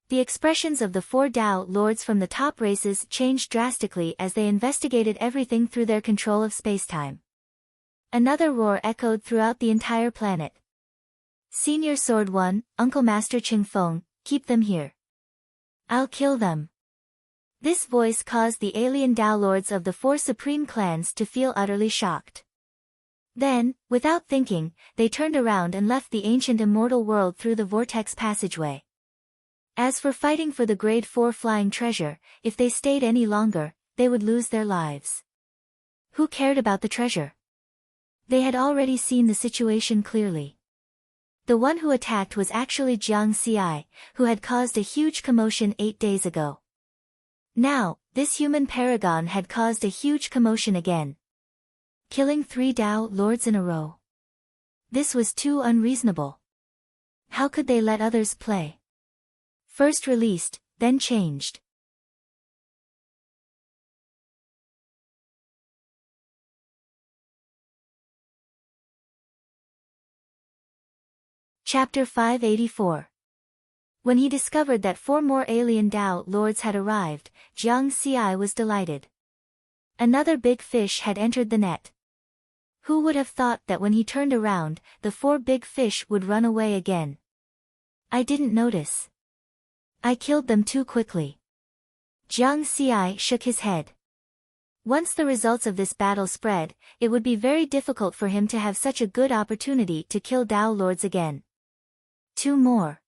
The expressions of the 4 Tao Lords from the top races changed drastically as they investigated everything through their control of spacetime. Another roar echoed throughout the entire planet. Senior Sword 1, Uncle Master Ching Feng, keep them here. I'll kill them. This voice caused the alien Tao Lords of the 4 supreme clans to feel utterly shocked. Then, without thinking, they turned around and left the ancient immortal world through the vortex passageway. As for fighting for the grade 4 flying treasure, if they stayed any longer, they would lose their lives. Who cared about the treasure? They had already seen the situation clearly. The one who attacked was actually Jiang Xi, who had caused a huge commotion 8 days ago. Now, this human paragon had caused a huge commotion again. Killing 3 Tao Lords in a row. This was too unreasonable. How could they let others play? First released, then changed. Chapter 584. When he discovered that 4 more alien Tao Lords had arrived, Jiang Xi was delighted. Another big fish had entered the net. Who would have thought that when he turned around, the 4 big fish would run away again? I didn't notice. I killed them too quickly. Jiang Xi shook his head. Once the results of this battle spread, it would be very difficult for him to have such a good opportunity to kill Tao Lords again. 2 more.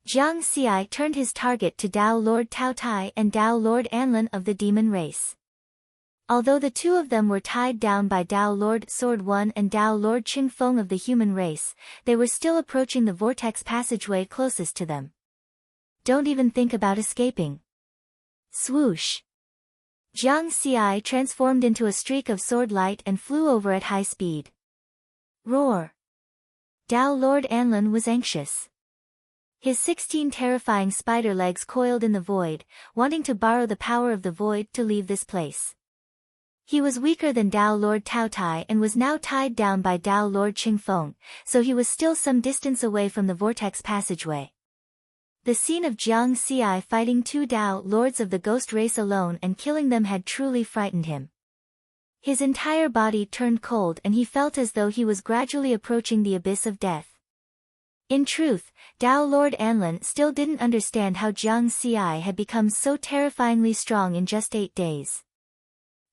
Jiang Xi turned his target to Tao Lord Tao Tai and Tao Lord Anlin of the demon race. Although the 2 of them were tied down by Tao Lord Sword 1 and Tao Lord Ching Feng of the human race, they were still approaching the vortex passageway closest to them. Don't even think about escaping. Swoosh! Jiang Xiai transformed into a streak of sword light and flew over at high speed. Roar! Tao Lord Anlin was anxious. His 16 terrifying spider legs coiled in the void, wanting to borrow the power of the void to leave this place. He was weaker than Tao Lord Tao Tai and was now tied down by Tao Lord Qingfeng, so he was still some distance away from the vortex passageway. The scene of Jiang Xiai fighting 2 Tao Lords of the ghost race alone and killing them had truly frightened him. His entire body turned cold and he felt as though he was gradually approaching the abyss of death. In truth, Tao Lord Anlin still didn't understand how Jiang Xiai had become so terrifyingly strong in just 8 days.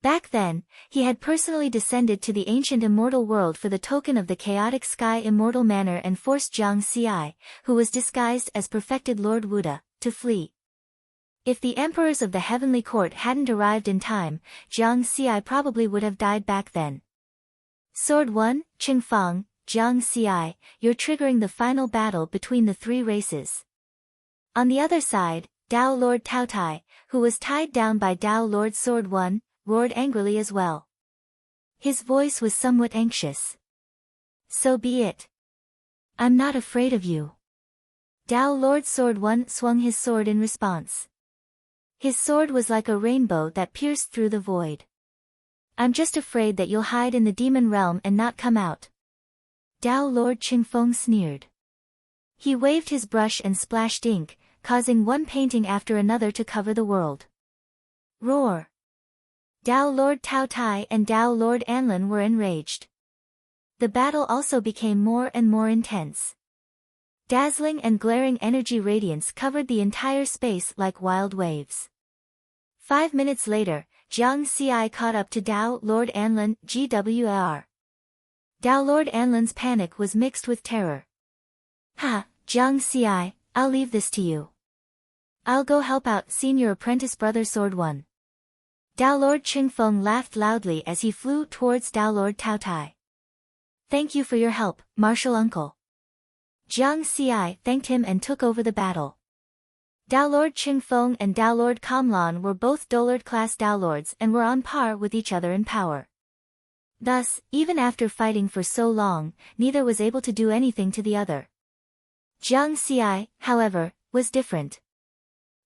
Back then, he had personally descended to the ancient immortal world for the token of the chaotic sky immortal manor and forced Jiang Xiai, who was disguised as perfected Lord Wuda, to flee. If the emperors of the heavenly court hadn't arrived in time, Jiang Xiai probably would have died back then. Sword 1, Qingfeng, Jiang Xiai, you're triggering the final battle between the 3 races. On the other side, Tao Lord Tao Tai, who was tied down by Tao Lord Sword 1, roared angrily as well. His voice was somewhat anxious. So be it. I'm not afraid of you. Tao Lord Sword 1 swung his sword in response. His sword was like a rainbow that pierced through the void. I'm just afraid that you'll hide in the demon realm and not come out. Tao Lord Qingfeng sneered. He waved his brush and splashed ink, causing one painting after another to cover the world. Roar! Tao Lord Tao Tai and Tao Lord Anlin were enraged. The battle also became more and more intense. Dazzling and glaring energy radiance covered the entire space like wild waves. 5 minutes later, Jiang Xiai caught up to Tao Lord Anlin GWR. Tao Lord Anlin's panic was mixed with terror. Ha, Jiang Xiai, I'll leave this to you. I'll go help out senior apprentice brother Sword 1. Tao Lord Qingfeng laughed loudly as he flew towards Tao Lord Tao Tai. Thank you for your help, martial uncle. Jiang Xiai thanked him and took over the battle. Tao Lord Qingfeng and Tao Lord Kamlan were both Dolord class Tao Lords and were on par with each other in power. Thus, even after fighting for so long, neither was able to do anything to the other. Jiang Xiai, however, was different.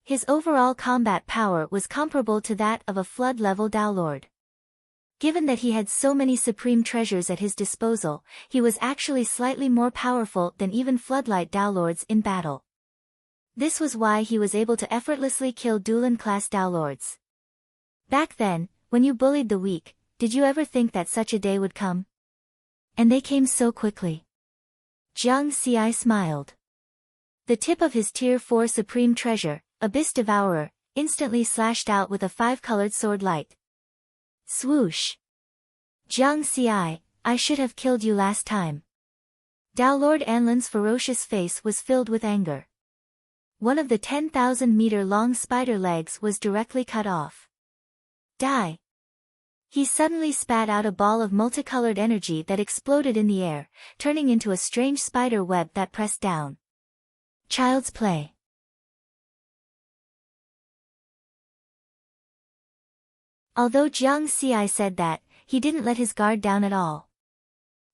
His overall combat power was comparable to that of a flood-level Tao Lord. Given that he had so many supreme treasures at his disposal, he was actually slightly more powerful than even floodlight Tao Lords in battle. This was why he was able to effortlessly kill Dulan-class Tao Lords. Back then, when you bullied the weak, did you ever think that such a day would come? And they came so quickly. Jiang Xiai smiled. The tip of his Tier 4 supreme treasure, Abyss Devourer, instantly slashed out with a 5-colored sword light. Swoosh! Jiang Xiai, I should have killed you last time. Tao Lord Anlin's ferocious face was filled with anger. One of the 10,000-meter-long spider legs was directly cut off. Die! He suddenly spat out a ball of multicolored energy that exploded in the air, turning into a strange spider web that pressed down. Child's play. Although Jiang Xiai said that, he didn't let his guard down at all.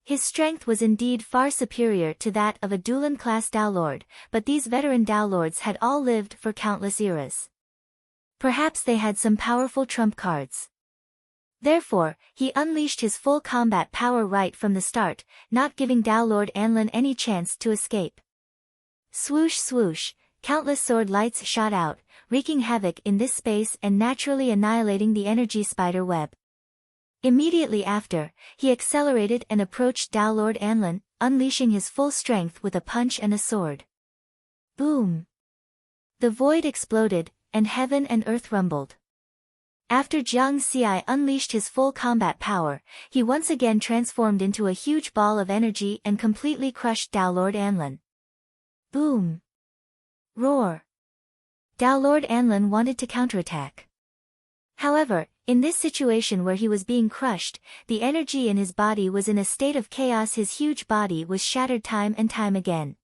His strength was indeed far superior to that of a Dulan-class Tao Lord, but these veteran Tao Lords had all lived for countless eras. Perhaps they had some powerful trump cards. Therefore, he unleashed his full combat power right from the start, not giving Tao Lord Anlin any chance to escape. Swoosh swoosh, countless sword lights shot out, wreaking havoc in this space and naturally annihilating the energy spider web. Immediately after, he accelerated and approached Tao Lord Anlin, unleashing his full strength with a punch and a sword. Boom! The void exploded, and heaven and earth rumbled. After Jiang Xiai unleashed his full combat power, he once again transformed into a huge ball of energy and completely crushed Tao Lord Anlin. Boom! Roar! Tao Lord Anlin wanted to counterattack. However, in this situation where he was being crushed, the energy in his body was in a state of chaos. His huge body was shattered time and time again.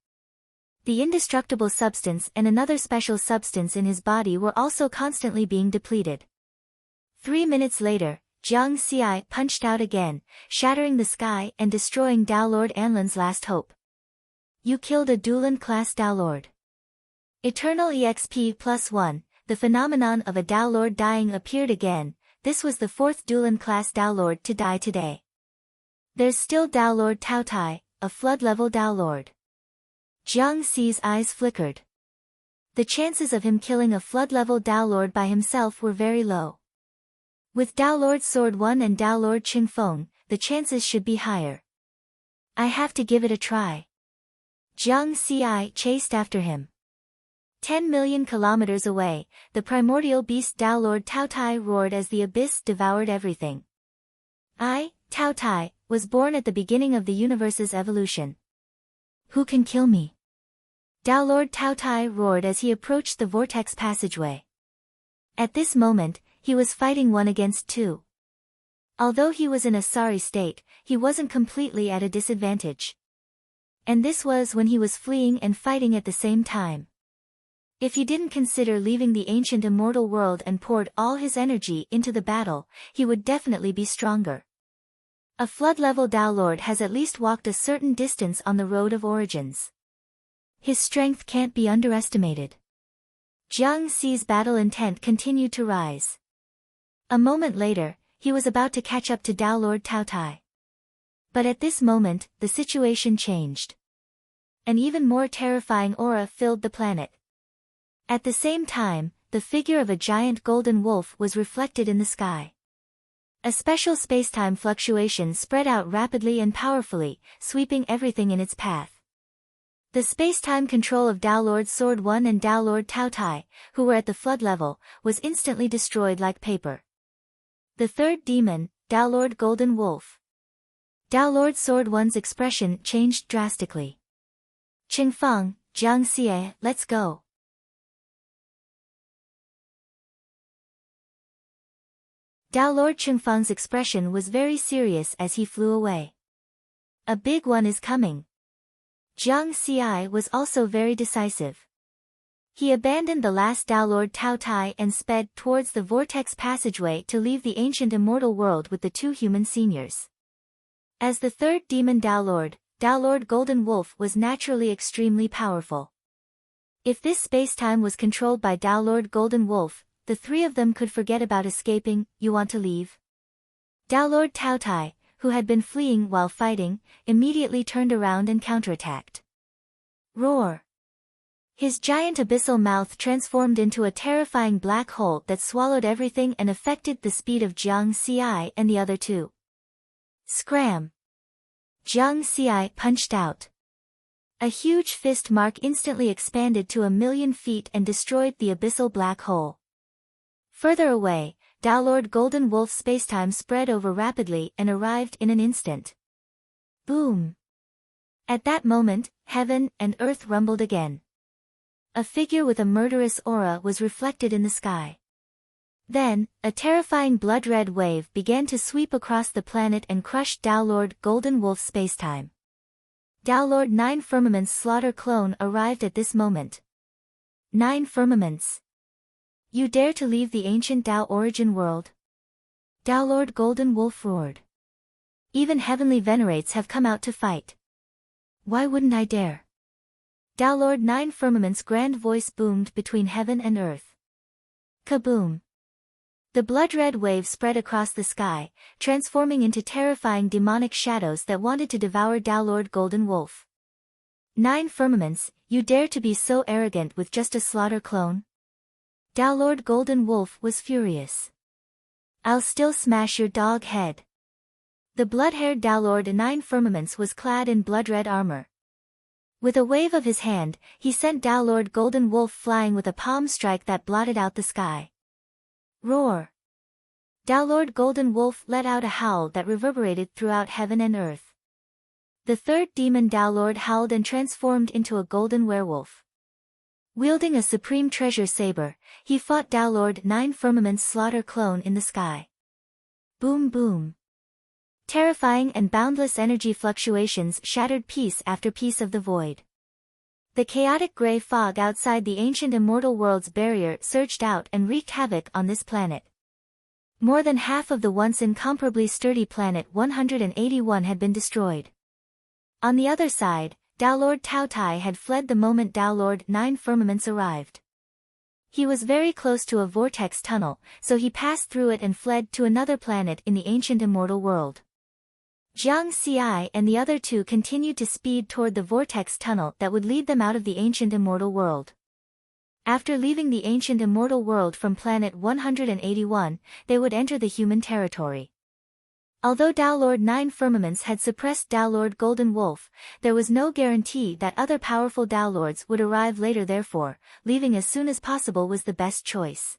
The indestructible substance and another special substance in his body were also constantly being depleted. 3 minutes later, Jiang Xi punched out again, shattering the sky and destroying Tao Lord Anlin's last hope. You killed a Duelan class Tao Lord. Eternal EXP +1, the phenomenon of a Tao Lord dying appeared again. This was the 4th Duelan class Tao Lord to die today. There's still Tao Lord Tao Tai, a flood-level Tao Lord. Jiang Xi's eyes flickered. The chances of him killing a flood-level Tao Lord by himself were very low. With Tao Lord Sword 1 and Tao Lord Qingfeng, the chances should be higher. I have to give it a try. Jiang Xi chased after him. 10 million kilometers away, the primordial beast Tao Lord Tao Tai roared as the abyss devoured everything. I, Tao Tai, was born at the beginning of the universe's evolution. Who can kill me? Tao Lord Tao Tai roared as he approached the vortex passageway. At this moment, he was fighting 1 against 2. Although he was in a sorry state, he wasn't completely at a disadvantage. And this was when he was fleeing and fighting at the same time. If he didn't consider leaving the ancient immortal world and poured all his energy into the battle, he would definitely be stronger. A flood-level Tao Lord has at least walked a certain distance on the road of origins. His strength can't be underestimated. Jiang Xi's battle intent continued to rise. A moment later, he was about to catch up to Tao Lord Tao Tai. But at this moment, the situation changed. An even more terrifying aura filled the planet. At the same time, the figure of a giant golden wolf was reflected in the sky. A special spacetime fluctuation spread out rapidly and powerfully, sweeping everything in its path. The spacetime control of Tao Lord Sword 1 and Tao Lord Tao Tai, who were at the flood level, was instantly destroyed like paper. The third demon, Tao Lord Golden Wolf. Tao Lord Sword 1's expression changed drastically. Qingfeng, Jiang Xi, let's go. Tao Lord Qingfeng's expression was very serious as he flew away. A big one is coming. Jiang Xi was also very decisive. He abandoned the last Tao Lord Tao Tai and sped towards the vortex passageway to leave the ancient immortal world with the 2 human seniors. As the third demon Tao Lord Golden Wolf was naturally extremely powerful. If this space-time was controlled by Tao Lord Golden Wolf, the 3 of them could forget about escaping. You want to leave? Tao Lord Tao Tai, who had been fleeing while fighting, immediately turned around and counterattacked. Roar! His giant abyssal mouth transformed into a terrifying black hole that swallowed everything and affected the speed of Jiang Xi and the other 2. Scram! Jiang Xi punched out. A huge fist mark instantly expanded to 1,000,000 feet and destroyed the abyssal black hole. Further away, Tao Lord Golden Wolf's spacetime spread over rapidly and arrived in an instant. Boom! At that moment, heaven and earth rumbled again. A figure with a murderous aura was reflected in the sky. Then, a terrifying blood-red wave began to sweep across the planet and crushed Tao Lord Golden Wolf's spacetime. Tao Lord 9 Firmament's slaughter clone arrived at this moment. 9 Firmaments. You dare to leave the ancient Tao origin world? Tao Lord Golden Wolf roared. Even heavenly venerates have come out to fight. Why wouldn't I dare? Tao Lord 9 Firmament's grand voice boomed between heaven and earth. Kaboom! The blood-red wave spread across the sky, transforming into terrifying demonic shadows that wanted to devour Tao Lord Golden Wolf. 9 Firmaments, you dare to be so arrogant with just a slaughter clone? Tao Lord Golden Wolf was furious. I'll still smash your dog head. The blood-haired Tao Lord 9 Firmaments was clad in blood-red armor. With a wave of his hand, he sent Tao Lord Golden Wolf flying with a palm strike that blotted out the sky. Roar! Tao Lord Golden Wolf let out a howl that reverberated throughout heaven and earth. The third demon Tao Lord howled and transformed into a golden werewolf. Wielding a supreme treasure saber, he fought Tao Lord 9 Firmament's slaughter clone in the sky. Boom boom! Terrifying and boundless energy fluctuations shattered piece after piece of the void. The chaotic gray fog outside the ancient immortal world's barrier surged out and wreaked havoc on this planet. More than half of the once incomparably sturdy planet 181 had been destroyed. On the other side, Downlord Tautai had fled the moment Downlord 9 Firmaments arrived. He was very close to a vortex tunnel, so he passed through it and fled to another planet in the ancient immortal world. Jiang Xi and the other two continued to speed toward the vortex tunnel that would lead them out of the ancient immortal world. After leaving the ancient immortal world from planet 181, they would enter the human territory. Although Downlord 9 Firmaments had suppressed Downlord Golden Wolf, there was no guarantee that other powerful Downlords would arrive later. Therefore, leaving as soon as possible was the best choice.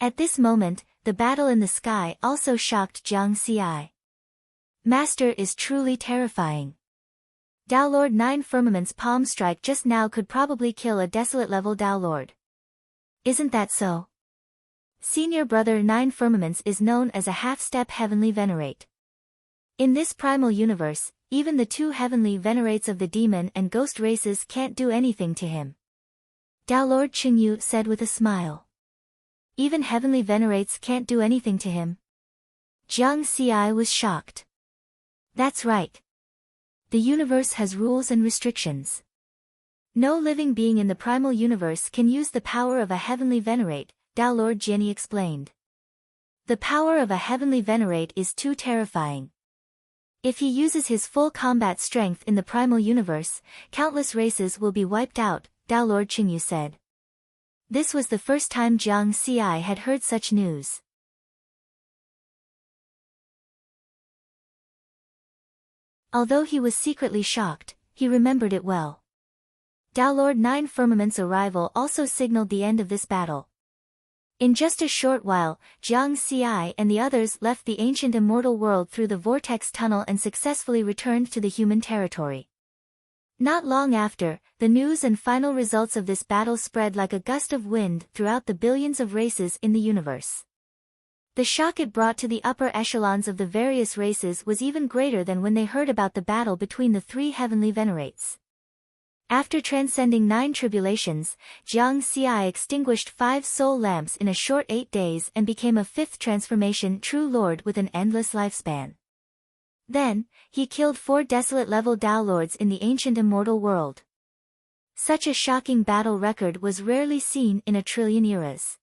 At this moment, the battle in the sky also shocked Jiang Xi. Master is truly terrifying. Downlord 9 Firmament's palm strike just now could probably kill a desolate level Downlord. Isn't that so? Senior brother 9 Firmaments is known as a half-step heavenly venerate. In this primal universe, even the two heavenly venerates of the demon and ghost races can't do anything to him. Downlord Qingyu said with a smile. Even heavenly venerates can't do anything to him. Jiang Xi was shocked. That's right. The universe has rules and restrictions. No living being in the primal universe can use the power of a heavenly venerate, Downlord Jianyi explained. The power of a heavenly venerate is too terrifying. If he uses his full combat strength in the primal universe, countless races will be wiped out, Downlord Qingyu said. This was the first time Jiang Xi had heard such news. Although he was secretly shocked, he remembered it well. Downlord 9 Firmament's arrival also signaled the end of this battle. In just a short while, Jiang Xi and the others left the ancient immortal world through the vortex tunnel and successfully returned to the human territory. Not long after, the news and final results of this battle spread like a gust of wind throughout the billions of races in the universe. The shock it brought to the upper echelons of the various races was even greater than when they heard about the battle between the three heavenly venerates. After transcending 9 tribulations, Jiang Xi extinguished 5 soul lamps in a short 8 days and became a 5th transformation true lord with an endless lifespan. Then, he killed 4 desolate level Downlords in the ancient immortal world. Such a shocking battle record was rarely seen in a trillion eras.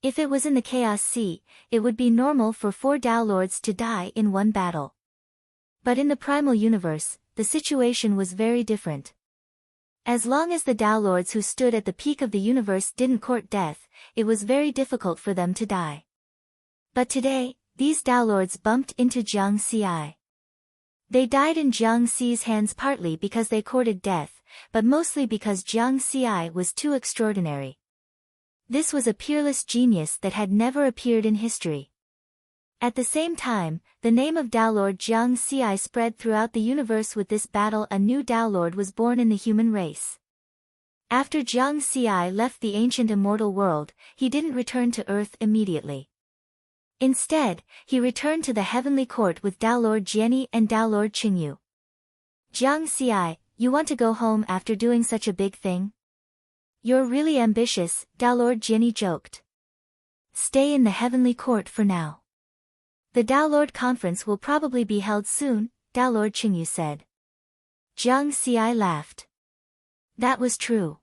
If it was in the Chaos Sea, it would be normal for 4 Downlords to die in one battle. But in the primal universe, the situation was very different. As long as the Downlords who stood at the peak of the universe didn't court death, it was very difficult for them to die. But today, these Downlords bumped into Jiang Xi. They died in Jiang Xi's hands partly because they courted death, but mostly because Jiang Xi was too extraordinary. This was a peerless genius that had never appeared in history. At the same time, the name of Downlord Jiang Xi spread throughout the universe. With this battle, a new Downlord was born in the human race. After Jiang Xi left the ancient immortal world, he didn't return to Earth immediately. Instead, he returned to the heavenly court with Downlord Jianyi and Downlord Qingyu. Jiang Xi, you want to go home after doing such a big thing? You're really ambitious, Downlord Jianyi joked. Stay in the heavenly court for now. The Downlord conference will probably be held soon, Downlord Qingyu said. Jiang Xi laughed. That was true.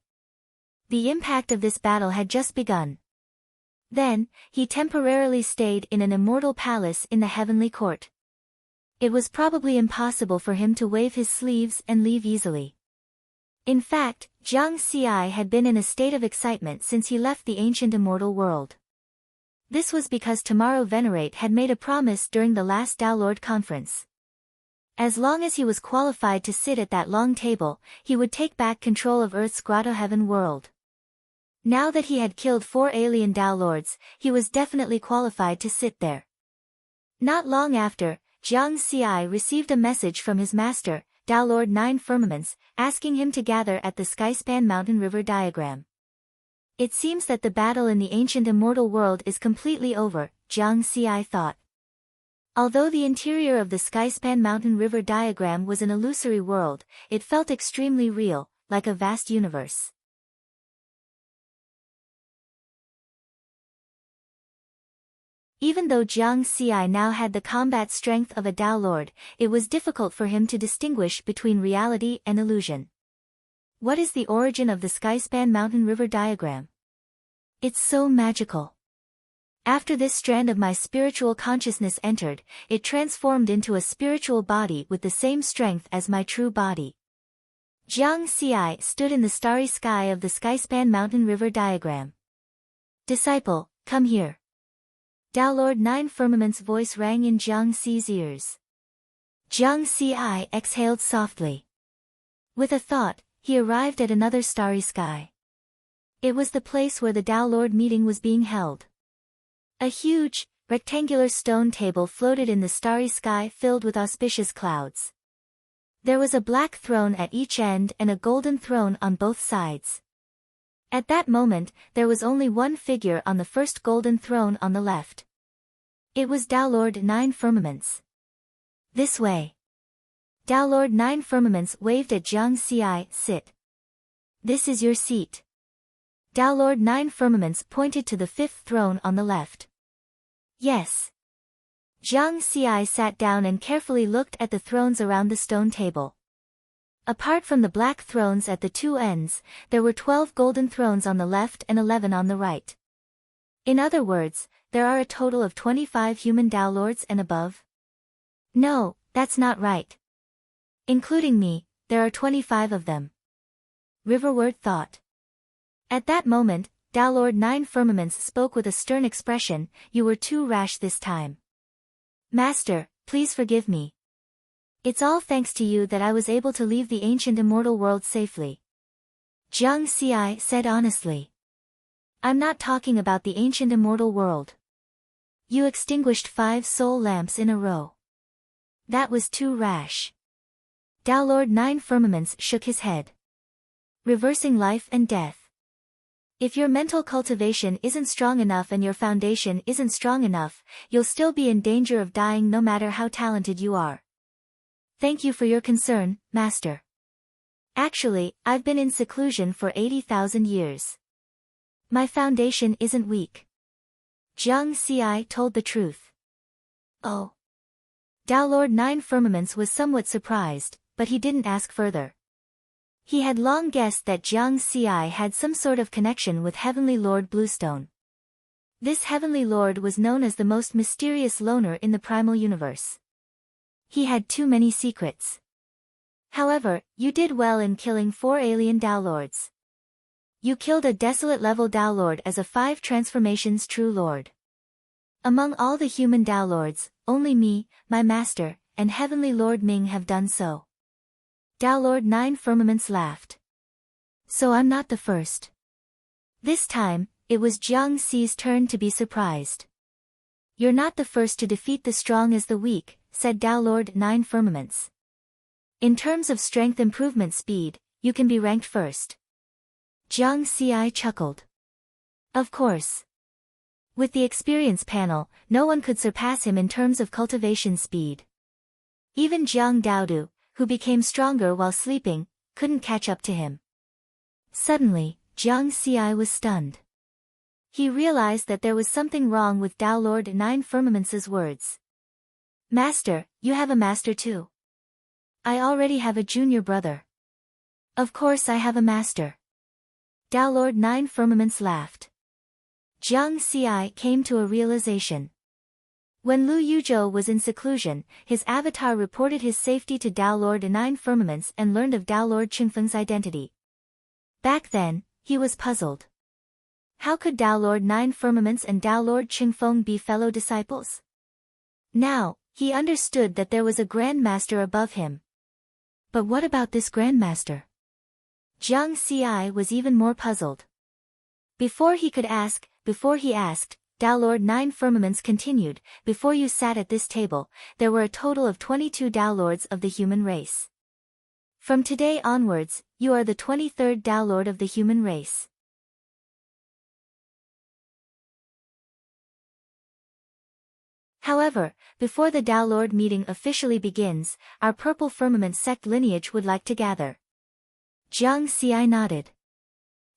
The impact of this battle had just begun. Then, he temporarily stayed in an immortal palace in the heavenly court. It was probably impossible for him to wave his sleeves and leave easily. In fact, Jiang Xi had been in a state of excitement since he left the ancient immortal world. This was because Tomorrow Venerate had made a promise during the last Downlord conference. As long as he was qualified to sit at that long table, he would take back control of Earth's Grotto Heaven world. Now that he had killed 4 alien Downlords, he was definitely qualified to sit there. Not long after, Jiang Xi received a message from his master, Downlord 9 Firmaments, asking him to gather at the Skyspan Mountain River diagram. It seems that the battle in the ancient immortal world is completely over, Jiang Xi thought. Although the interior of the Skyspan Mountain River diagram was an illusory world, it felt extremely real, like a vast universe. Even though Jiang Xi now had the combat strength of a Tao Lord, it was difficult for him to distinguish between reality and illusion. What is the origin of the Skyspan Mountain River diagram? It's so magical. After this strand of my spiritual consciousness entered, it transformed into a spiritual body with the same strength as my true body. Jiang Xi stood in the starry sky of the Skyspan Mountain River diagram. Disciple, come here. Tao Lord Nine Firmament's voice rang in Jiang Xi's ears. Jiang Xi exhaled softly. With a thought, he arrived at another starry sky. It was the place where the Tao Lord meeting was being held. A huge, rectangular stone table floated in the starry sky filled with auspicious clouds. There was a black throne at each end and a golden throne on both sides. At that moment, there was only one figure on the first golden throne on the left. It was Tao Lord Nine Firmaments. This way. Tao Lord Nine Firmaments waved at Jiang Xi, sit. This is your seat. Tao Lord Nine Firmaments pointed to the fifth throne on the left. Yes. Jiang Xi sat down and carefully looked at the thrones around the stone table. Apart from the black thrones at the two ends, there were 12 golden thrones on the left and 11 on the right. In other words, there are a total of 25 human Tao Lords and above? No, that's not right. Including me, there are 25 of them. Riverward thought. At that moment, Tao Lord Nine Firmaments spoke with a stern expression, you were too rash this time. Master, please forgive me. It's all thanks to you that I was able to leave the ancient immortal world safely. Jiang Xi said honestly. I'm not talking about the ancient immortal world. You extinguished 5 soul lamps in a row. That was too rash. Tao Lord Nine Firmaments shook his head. Reversing life and death. If your mental cultivation isn't strong enough and your foundation isn't strong enough, you'll still be in danger of dying no matter how talented you are. Thank you for your concern, Master. Actually, I've been in seclusion for 80,000 years. My foundation isn't weak. Jiang Xi told the truth. Oh. Tao Lord Nine Firmaments was somewhat surprised, but he didn't ask further. He had long guessed that Jiang Xi had some sort of connection with Heavenly Lord Bluestone. This Heavenly Lord was known as the most mysterious loner in the primal universe. He had too many secrets. However, you did well in killing 4 alien Tao Lords. You killed a desolate level Tao Lord as a 5 transformations true Lord. Among all the human Tao Lords, only me, my master, and Heavenly Lord Ming have done so. Tao Lord Nine Firmaments laughed. So I'm not the first. This time, it was Jiang Xi's turn to be surprised. You're not the first to defeat the strong as the weak, said Tao Lord Nine Firmaments. In terms of strength improvement speed, you can be ranked first. Jiang Xi chuckled. Of course. With the experience panel, no one could surpass him in terms of cultivation speed. Even Jiang Daodu, who became stronger while sleeping, couldn't catch up to him. Suddenly, Jiang Xi was stunned. He realized that there was something wrong with Tao Lord Nine Firmaments's words. Master, you have a master too. I already have a junior brother. Of course I have a master. Tao Lord Nine Firmaments laughed. Jiang Xi came to a realization. When Lu Yuzhou was in seclusion, his avatar reported his safety to Tao Lord Nine Firmaments and learned of Tao Lord Qingfeng's identity. Back then, he was puzzled. How could Tao Lord Nine Firmaments and Tao Lord Qingfeng be fellow disciples? Now, he understood that there was a Grand Master above him. But what about this Grand Master? Jiang Xi was even more puzzled. Before he asked, Tao Lord Nine Firmaments continued, before you sat at this table, there were a total of 22 Tao Lords of the human race. From today onwards, you are the 23rd Tao Lord of the human race. However, before the Tao Lord meeting officially begins, our Purple Firmament sect lineage would like to gather. Jiang Xi nodded.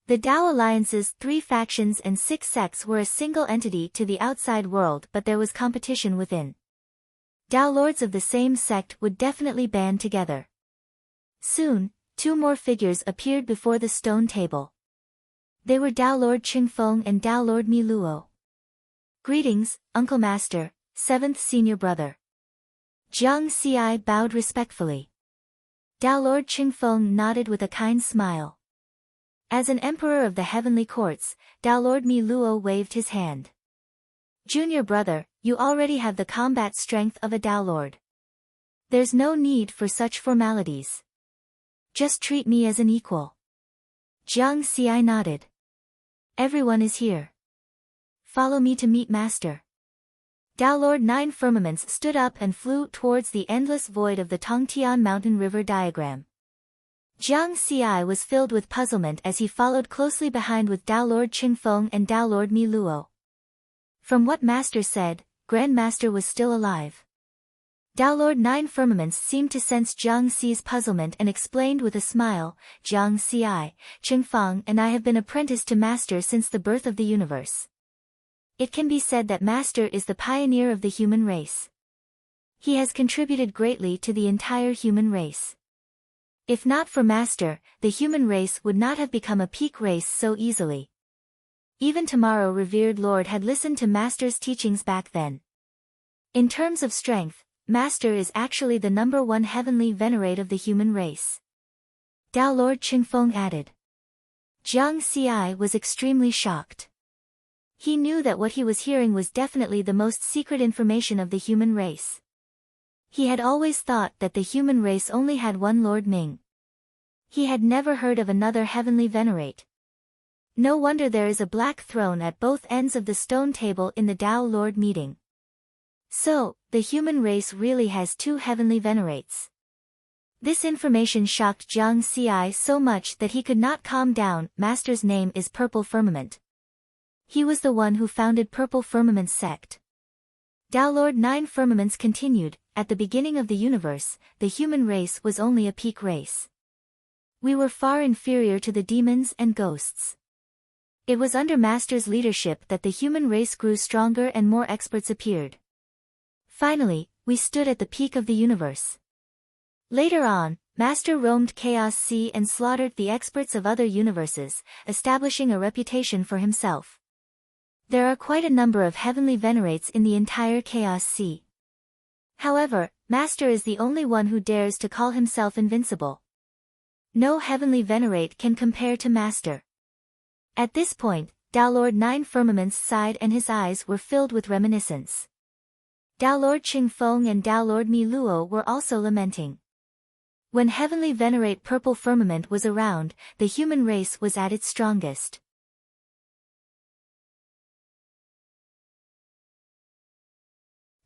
The Tao Alliance's 3 factions and 6 sects were a single entity to the outside world, but there was competition within. Tao lords of the same sect would definitely band together. Soon, 2 more figures appeared before the stone table. They were Tao Lord Qingfeng and Tao Lord Mi Luo. Greetings, Uncle Master, 7th senior brother. Jiang Xi bowed respectfully. Tao Lord Qingfeng nodded with a kind smile. As an emperor of the heavenly courts, Tao Lord Mi Luo waved his hand. Junior brother, you already have the combat strength of a Tao Lord. There's no need for such formalities. Just treat me as an equal. Jiang Xi nodded. Everyone is here. Follow me to meet Master. Tao Lord 9 Firmaments stood up and flew towards the endless void of the Tongtian Mountain River diagram. Jiang Xi was filled with puzzlement as he followed closely behind with Tao Lord Qingfeng and Tao Lord Mi Luo. From what Master said, Grand Master was still alive. Tao Lord 9 Firmaments seemed to sense Jiang Xi's puzzlement and explained with a smile, Jiang Xi, Qingfeng and I have been apprenticed to Master since the birth of the universe. It can be said that Master is the pioneer of the human race. He has contributed greatly to the entire human race. If not for Master, the human race would not have become a peak race so easily. Even tomorrow revered Lord had listened to Master's teachings back then. In terms of strength, Master is actually the #1 heavenly venerate of the human race. Tao Lord Qingfeng added. Jiang Xi was extremely shocked. He knew that what he was hearing was definitely the most secret information of the human race. He had always thought that the human race only had one Lord Ming. He had never heard of another heavenly venerate. No wonder there is a black throne at both ends of the stone table in the Tao Lord meeting. So, the human race really has 2 heavenly venerates. This information shocked Jiang Xi so much that he could not calm down. Master's name is Purple Firmament. He was the one who founded Purple Firmament sect. Tao Lord 9 Firmaments continued, at the beginning of the universe, the human race was only a peak race. We were far inferior to the demons and ghosts. It was under Master's leadership that the human race grew stronger and more experts appeared. Finally, we stood at the peak of the universe. Later on, Master roamed Chaos Sea and slaughtered the experts of other universes, establishing a reputation for himself. There are quite a number of heavenly venerates in the entire Chaos Sea. However, Master is the only one who dares to call himself invincible. No heavenly venerate can compare to Master. At this point, Tao Lord 9 Firmaments sighed and his eyes were filled with reminiscence. Tao Lord Qingfeng and Tao Lord Mi Luo were also lamenting. When heavenly venerate Purple Firmament was around, the human race was at its strongest.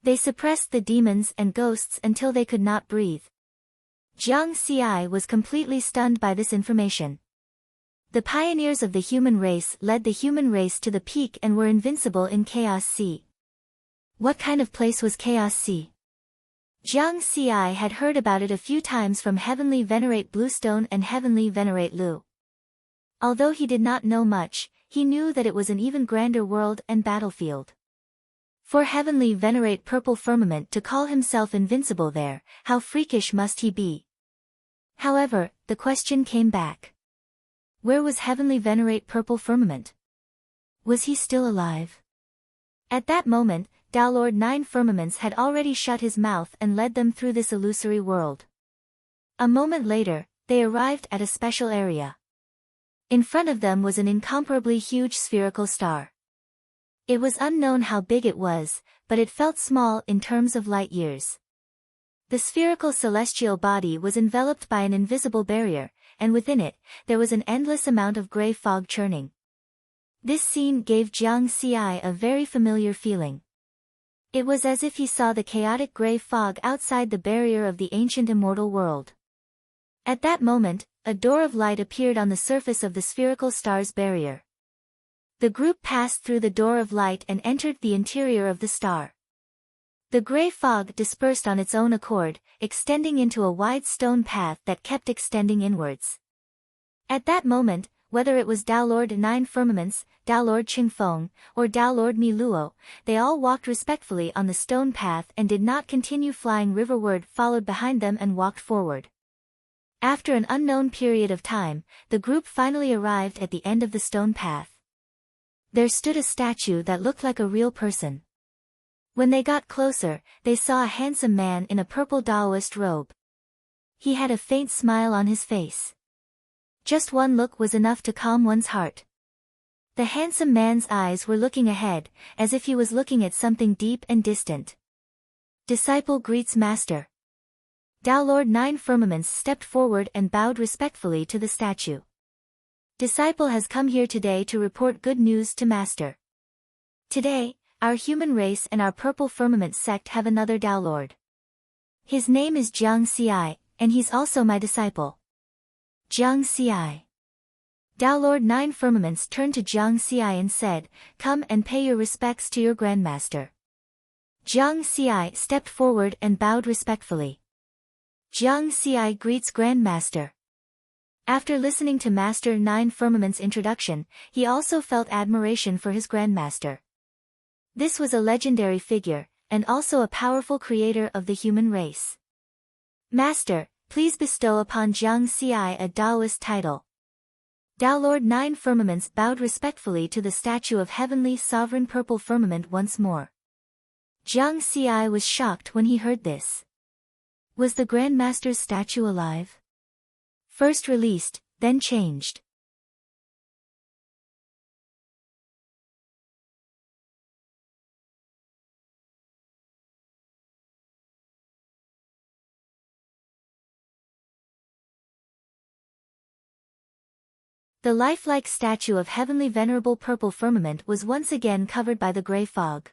They suppressed the demons and ghosts until they could not breathe. Jiang Xi was completely stunned by this information. The pioneers of the human race led the human race to the peak and were invincible in Chaos Sea. What kind of place was Chaos Sea? Jiang Xi had heard about it a few times from Heavenly Venerate Bluestone and Heavenly Venerate Lu. Although he did not know much, he knew that it was an even grander world and battlefield. For Heavenly Venerate Purple Firmament to call himself invincible there, how freakish must he be? However, the question came back. Where was Heavenly Venerate Purple Firmament? Was he still alive? At that moment, Tao Lord 9 Firmaments had already shut his mouth and led them through this illusory world. A moment later, they arrived at a special area. In front of them was an incomparably huge spherical star. It was unknown how big it was, but it felt small in terms of light years. The spherical celestial body was enveloped by an invisible barrier, and within it, there was an endless amount of gray fog churning. This scene gave Jiang Xi a very familiar feeling. It was as if he saw the chaotic gray fog outside the barrier of the ancient immortal world. At that moment, a door of light appeared on the surface of the spherical star's barrier. The group passed through the door of light and entered the interior of the star. The gray fog dispersed on its own accord, extending into a wide stone path that kept extending inwards. At that moment, whether it was Tao Lord Nine Firmaments, Tao Lord Qingfeng, or Tao Lord Mi Luo, they all walked respectfully on the stone path and did not continue flying riverward, followed behind them and walked forward. After an unknown period of time, the group finally arrived at the end of the stone path. There stood a statue that looked like a real person. When they got closer, they saw a handsome man in a purple Taoist robe. He had a faint smile on his face. Just one look was enough to calm one's heart. The handsome man's eyes were looking ahead, as if he was looking at something deep and distant. Disciple greets Master. Tao Lord Nine Firmaments stepped forward and bowed respectfully to the statue. Disciple has come here today to report good news to Master. Today, our human race and our Purple Firmament sect have another Tao Lord. His name is Jiang Ci, and he's also my disciple. Jiang Ci. Tao Lord Nine Firmaments turned to Jiang Ci and said, "Come and pay your respects to your Grandmaster." Jiang Ci stepped forward and bowed respectfully. Jiang Ci greets Grandmaster. After listening to Master Nine Firmament's introduction, he also felt admiration for his Grandmaster. This was a legendary figure, and also a powerful creator of the human race. Master, please bestow upon Jiang Ci a Taoist title. Tao Lord Nine Firmaments bowed respectfully to the statue of Heavenly Sovereign Purple Firmament once more. Jiang Ci was shocked when he heard this. Was the Grandmaster's statue alive? First released, then changed. The lifelike statue of Heavenly Venerable Purple Firmament was once again covered by the gray fog.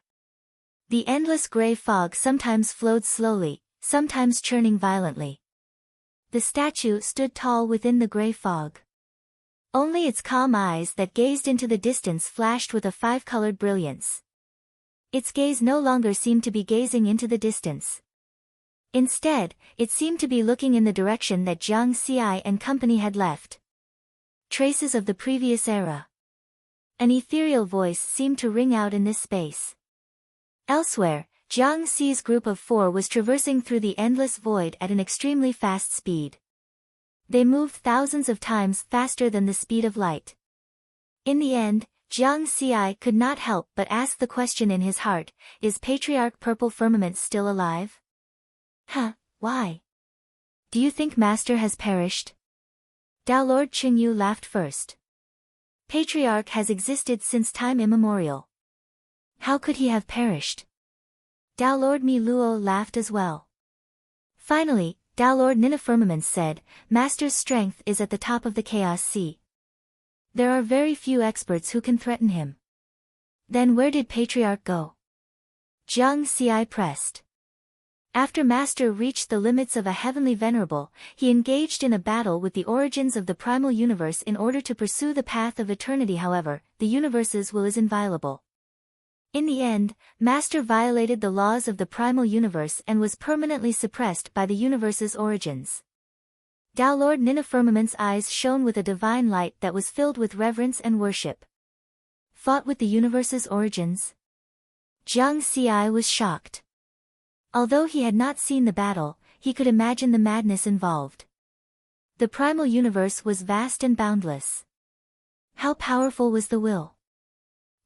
The endless gray fog sometimes flowed slowly, sometimes churning violently. The statue stood tall within the gray fog. Only its calm eyes that gazed into the distance flashed with a five-colored brilliance. Its gaze no longer seemed to be gazing into the distance. Instead, it seemed to be looking in the direction that Jiang Ci and company had left. Traces of the previous era. An ethereal voice seemed to ring out in this space. Elsewhere, Jiang Ci's group of four was traversing through the endless void at an extremely fast speed. They moved thousands of times faster than the speed of light. In the end, Jiang Ci could not help but ask the question in his heart, is Patriarch Purple Firmament still alive? Why? Do you think Master has perished? Tao Lord Qingyu laughed first. Patriarch has existed since time immemorial. How could he have perished? Tao Lord Mi Luo laughed as well. Finally, Tao Lord Nina Firmament said, Master's strength is at the top of the Chaos Sea. There are very few experts who can threaten him. Then where did Patriarch go? Jiang Ci pressed. After Master reached the limits of a heavenly venerable, he engaged in a battle with the origins of the primal universe in order to pursue the path of eternity. However, the universe's will is inviolable. In the end, Master violated the laws of the primal universe and was permanently suppressed by the universe's origins. Tao Lord Nina Firmament's eyes shone with a divine light that was filled with reverence and worship. Fought with the universe's origins? Jiang Ci was shocked. Although he had not seen the battle, he could imagine the madness involved. The primal universe was vast and boundless. How powerful was the will?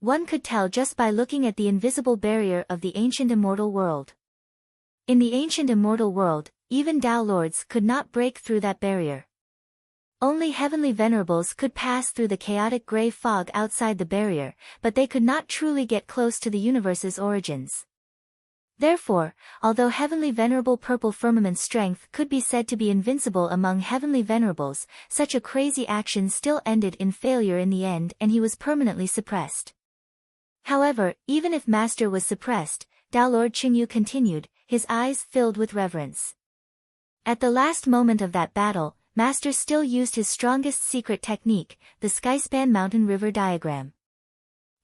One could tell just by looking at the invisible barrier of the ancient immortal world. In the ancient immortal world, even Tao Lords could not break through that barrier. Only heavenly venerables could pass through the chaotic gray fog outside the barrier, but they could not truly get close to the universe's origins. Therefore, although Heavenly Venerable Purple Firmament's strength could be said to be invincible among Heavenly Venerables, such a crazy action still ended in failure in the end and he was permanently suppressed. However, even if Master was suppressed, Tao Lord Qingyu continued, his eyes filled with reverence. At the last moment of that battle, Master still used his strongest secret technique, the Skyspan Mountain River Diagram.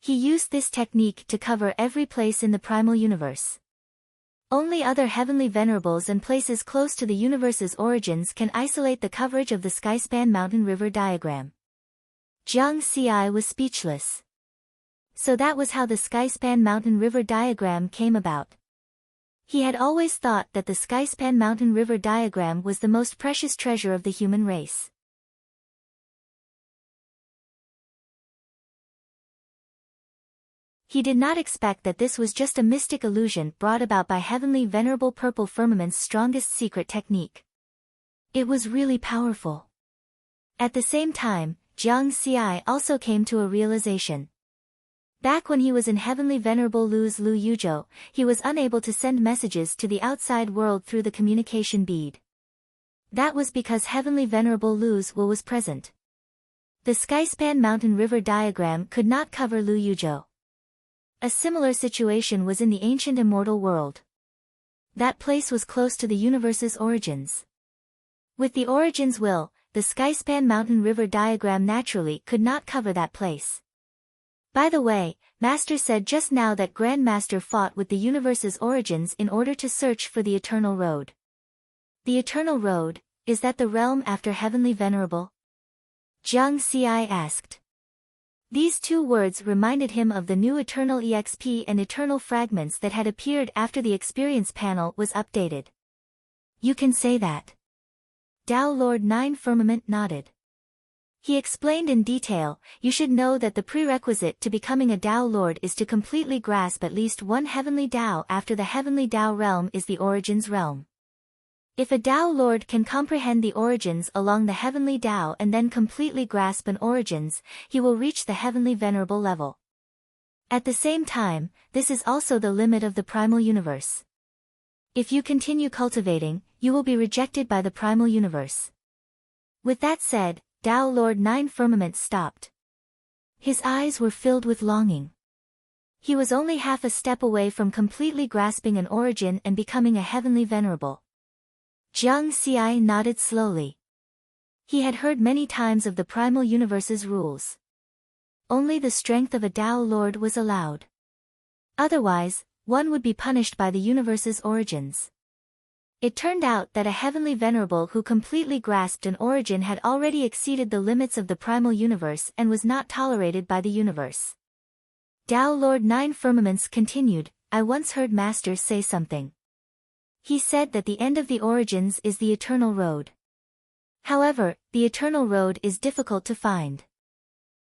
He used this technique to cover every place in the primal universe. Only other heavenly venerables and places close to the universe's origins can isolate the coverage of the skyspan mountain river diagram. Jiang Ci was speechless. So that was how the skyspan mountain river diagram came about. He had always thought that the skyspan mountain river diagram was the most precious treasure of the human race. He did not expect that this was just a mystic illusion brought about by heavenly venerable purple firmament's strongest secret technique. It was really powerful. At the same time, Jiang Ci also came to a realization. Back when he was in heavenly venerable Lu's Lu Yuzhou, he was unable to send messages to the outside world through the communication bead. That was because heavenly venerable Lu's will was present. The skyspan mountain river diagram could not cover Lu Yuzhou. A similar situation was in the ancient immortal world. That place was close to the universe's origins. With the origins will, the skyspan mountain river diagram naturally could not cover that place. By the way, Master said just now that Grandmaster fought with the universe's origins in order to search for the Eternal Road. The Eternal Road, is that the realm after Heavenly Venerable? Jiang Ci asked. These two words reminded him of the new Eternal EXP and Eternal Fragments that had appeared after the experience panel was updated. You can say that. Tao Lord 9 Firmament nodded. He explained in detail, you should know that the prerequisite to becoming a Tao Lord is to completely grasp at least one heavenly Tao after the heavenly Tao realm is the origins realm. If a Tao Lord can comprehend the origins along the heavenly Tao and then completely grasp an origins, he will reach the heavenly venerable level. At the same time, this is also the limit of the primal universe. If you continue cultivating, you will be rejected by the primal universe. With that said, Tao Lord 9 Firmament stopped. His eyes were filled with longing. He was only half a step away from completely grasping an origin and becoming a heavenly venerable. Jiang Ci nodded slowly. He had heard many times of the primal universe's rules. Only the strength of a Tao Lord was allowed. Otherwise, one would be punished by the universe's origins. It turned out that a heavenly venerable who completely grasped an origin had already exceeded the limits of the primal universe and was not tolerated by the universe. Tao Lord 9 Firmaments continued, I once heard Master say something. He said that the end of the origins is the Eternal Road. However, the Eternal Road is difficult to find.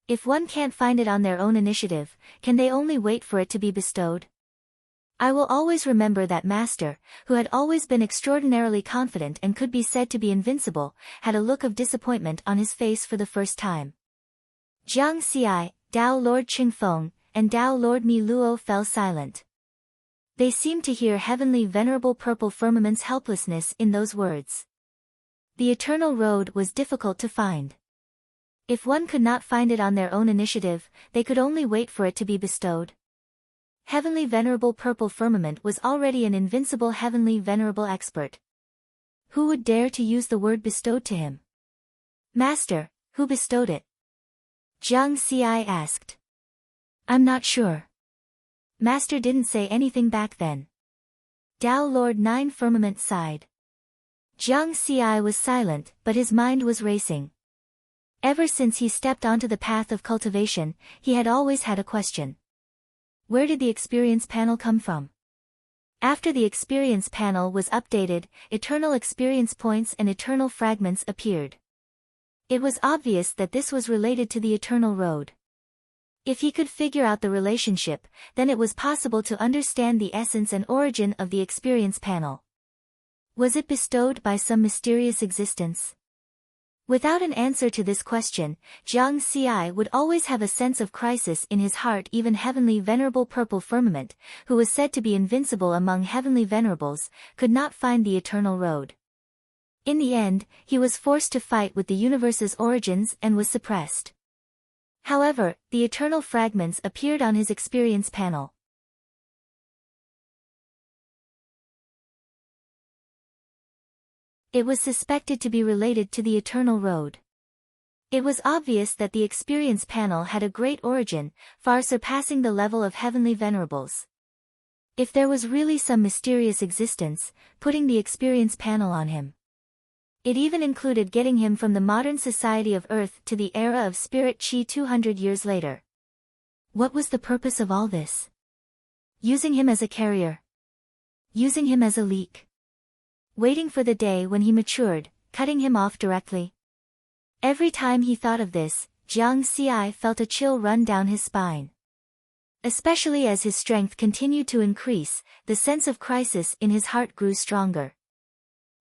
If one can't find it on their own initiative, can they only wait for it to be bestowed? I will always remember that Master, who had always been extraordinarily confident and could be said to be invincible, had a look of disappointment on his face for the first time. Jiang Ci, Tao Lord Qingfeng, and Tao Lord Mi Luo fell silent. They seemed to hear heavenly venerable purple firmament's helplessness in those words. The Eternal Road was difficult to find. If one could not find it on their own initiative, they could only wait for it to be bestowed. Heavenly Venerable Purple Firmament was already an invincible Heavenly Venerable expert. Who would dare to use the word bestowed to him? Master, who bestowed it? Jiang Ci asked. I'm not sure. Master didn't say anything back then. Tao Lord 9 Firmament sighed. Jiang Ci was silent, but his mind was racing. Ever since he stepped onto the path of cultivation, he had always had a question. Where did the experience panel come from? After the experience panel was updated, eternal experience points and eternal fragments appeared. It was obvious that this was related to the Eternal Road. If he could figure out the relationship, then it was possible to understand the essence and origin of the experience panel. Was it bestowed by some mysterious existence? Without an answer to this question, Jiang Ci would always have a sense of crisis in his heart. Even Heavenly Venerable Purple Firmament, who was said to be invincible among Heavenly Venerables, could not find the Eternal Road. In the end, he was forced to fight with the universe's origins and was suppressed. However, the eternal fragments appeared on his experience panel. It was suspected to be related to the Eternal Road. It was obvious that the experience panel had a great origin, far surpassing the level of Heavenly Venerables. If there was really some mysterious existence, putting the experience panel on him. It even included getting him from the modern society of Earth to the era of Spirit Chi 200 years later. What was the purpose of all this? Using him as a carrier. Using him as a leak. Waiting for the day when he matured, cutting him off directly. Every time he thought of this, Jiang Xi felt a chill run down his spine. Especially as his strength continued to increase, the sense of crisis in his heart grew stronger.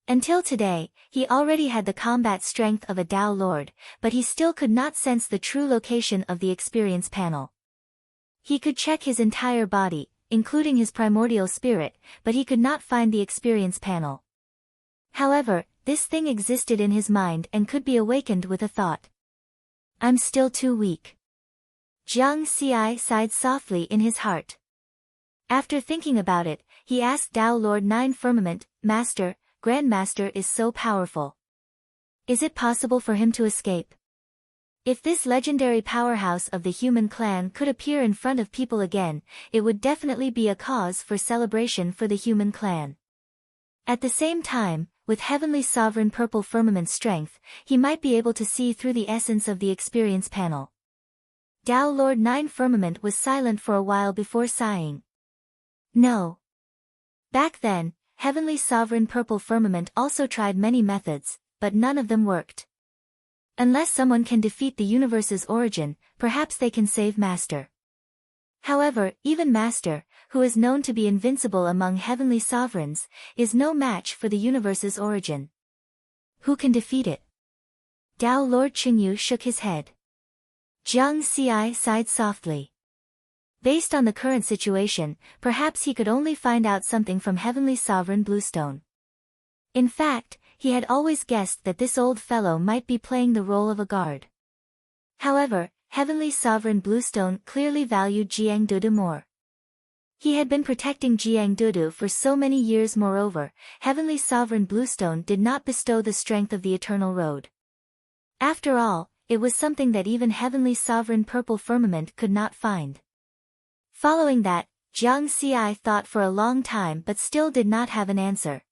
Until today, he already had the combat strength of a Tao Lord, but he still could not sense the true location of the experience panel. He could check his entire body, including his primordial spirit, but he could not find the experience panel. However, this thing existed in his mind and could be awakened with a thought. I'm still too weak. Jiang Xi sighed softly in his heart. After thinking about it, he asked Tao Lord Nine Firmament, Master, Grandmaster is so powerful. Is it possible for him to escape? If this legendary powerhouse of the human clan could appear in front of people again, it would definitely be a cause for celebration for the human clan. At the same time, with Heavenly Sovereign Purple Firmament's strength, he might be able to see through the essence of the experience panel. Tao Lord Nine Firmament was silent for a while before sighing. No. Back then, Heavenly Sovereign Purple Firmament also tried many methods, but none of them worked. Unless someone can defeat the universe's origin, perhaps they can save Master. However, even Master, who is known to be invincible among heavenly sovereigns, is no match for the universe's origin. Who can defeat it? Tao Lord Qingyu shook his head. Jiang Xi sighed softly. Based on the current situation, perhaps he could only find out something from Heavenly Sovereign Bluestone. In fact, he had always guessed that this old fellow might be playing the role of a guard. However, Heavenly Sovereign Bluestone clearly valued Jiang Dudu more. He had been protecting Jiang Dudu for so many years. Moreover, Heavenly Sovereign Bluestone did not bestow the strength of the Eternal Road. After all, it was something that even Heavenly Sovereign Purple Firmament could not find. Following that, Jiang Xi thought for a long time but still did not have an answer.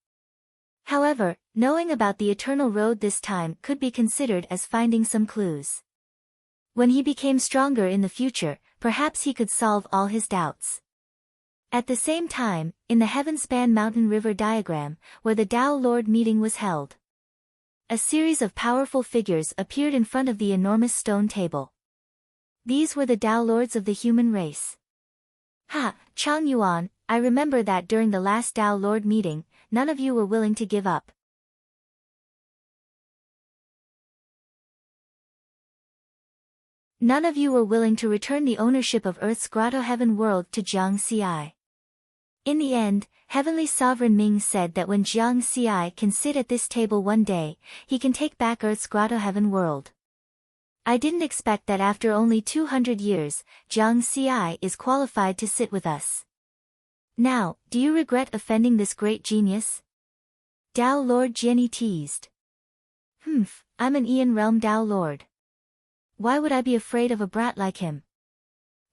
However, knowing about the Eternal Road this time could be considered as finding some clues. When he became stronger in the future, perhaps he could solve all his doubts. At the same time, in the Heavenspan Mountain River diagram, where the Tao Lord meeting was held, a series of powerful figures appeared in front of the enormous stone table. These were the Tao Lords of the human race. Ha, Chang Yuan, I remember that during the last Tao Lord meeting, none of you were willing to give up. None of you were willing to return the ownership of Earth's Grotto Heaven World to Jiang Xi. In the end, Heavenly Sovereign Ming said that when Jiang Xi can sit at this table one day, he can take back Earth's Grotto Heaven World. I didn't expect that after only 200 years, Jiang Xi is qualified to sit with us. Now, do you regret offending this great genius? Tao Lord Jianyi teased. I'm an Aeon Realm Tao Lord. Why would I be afraid of a brat like him?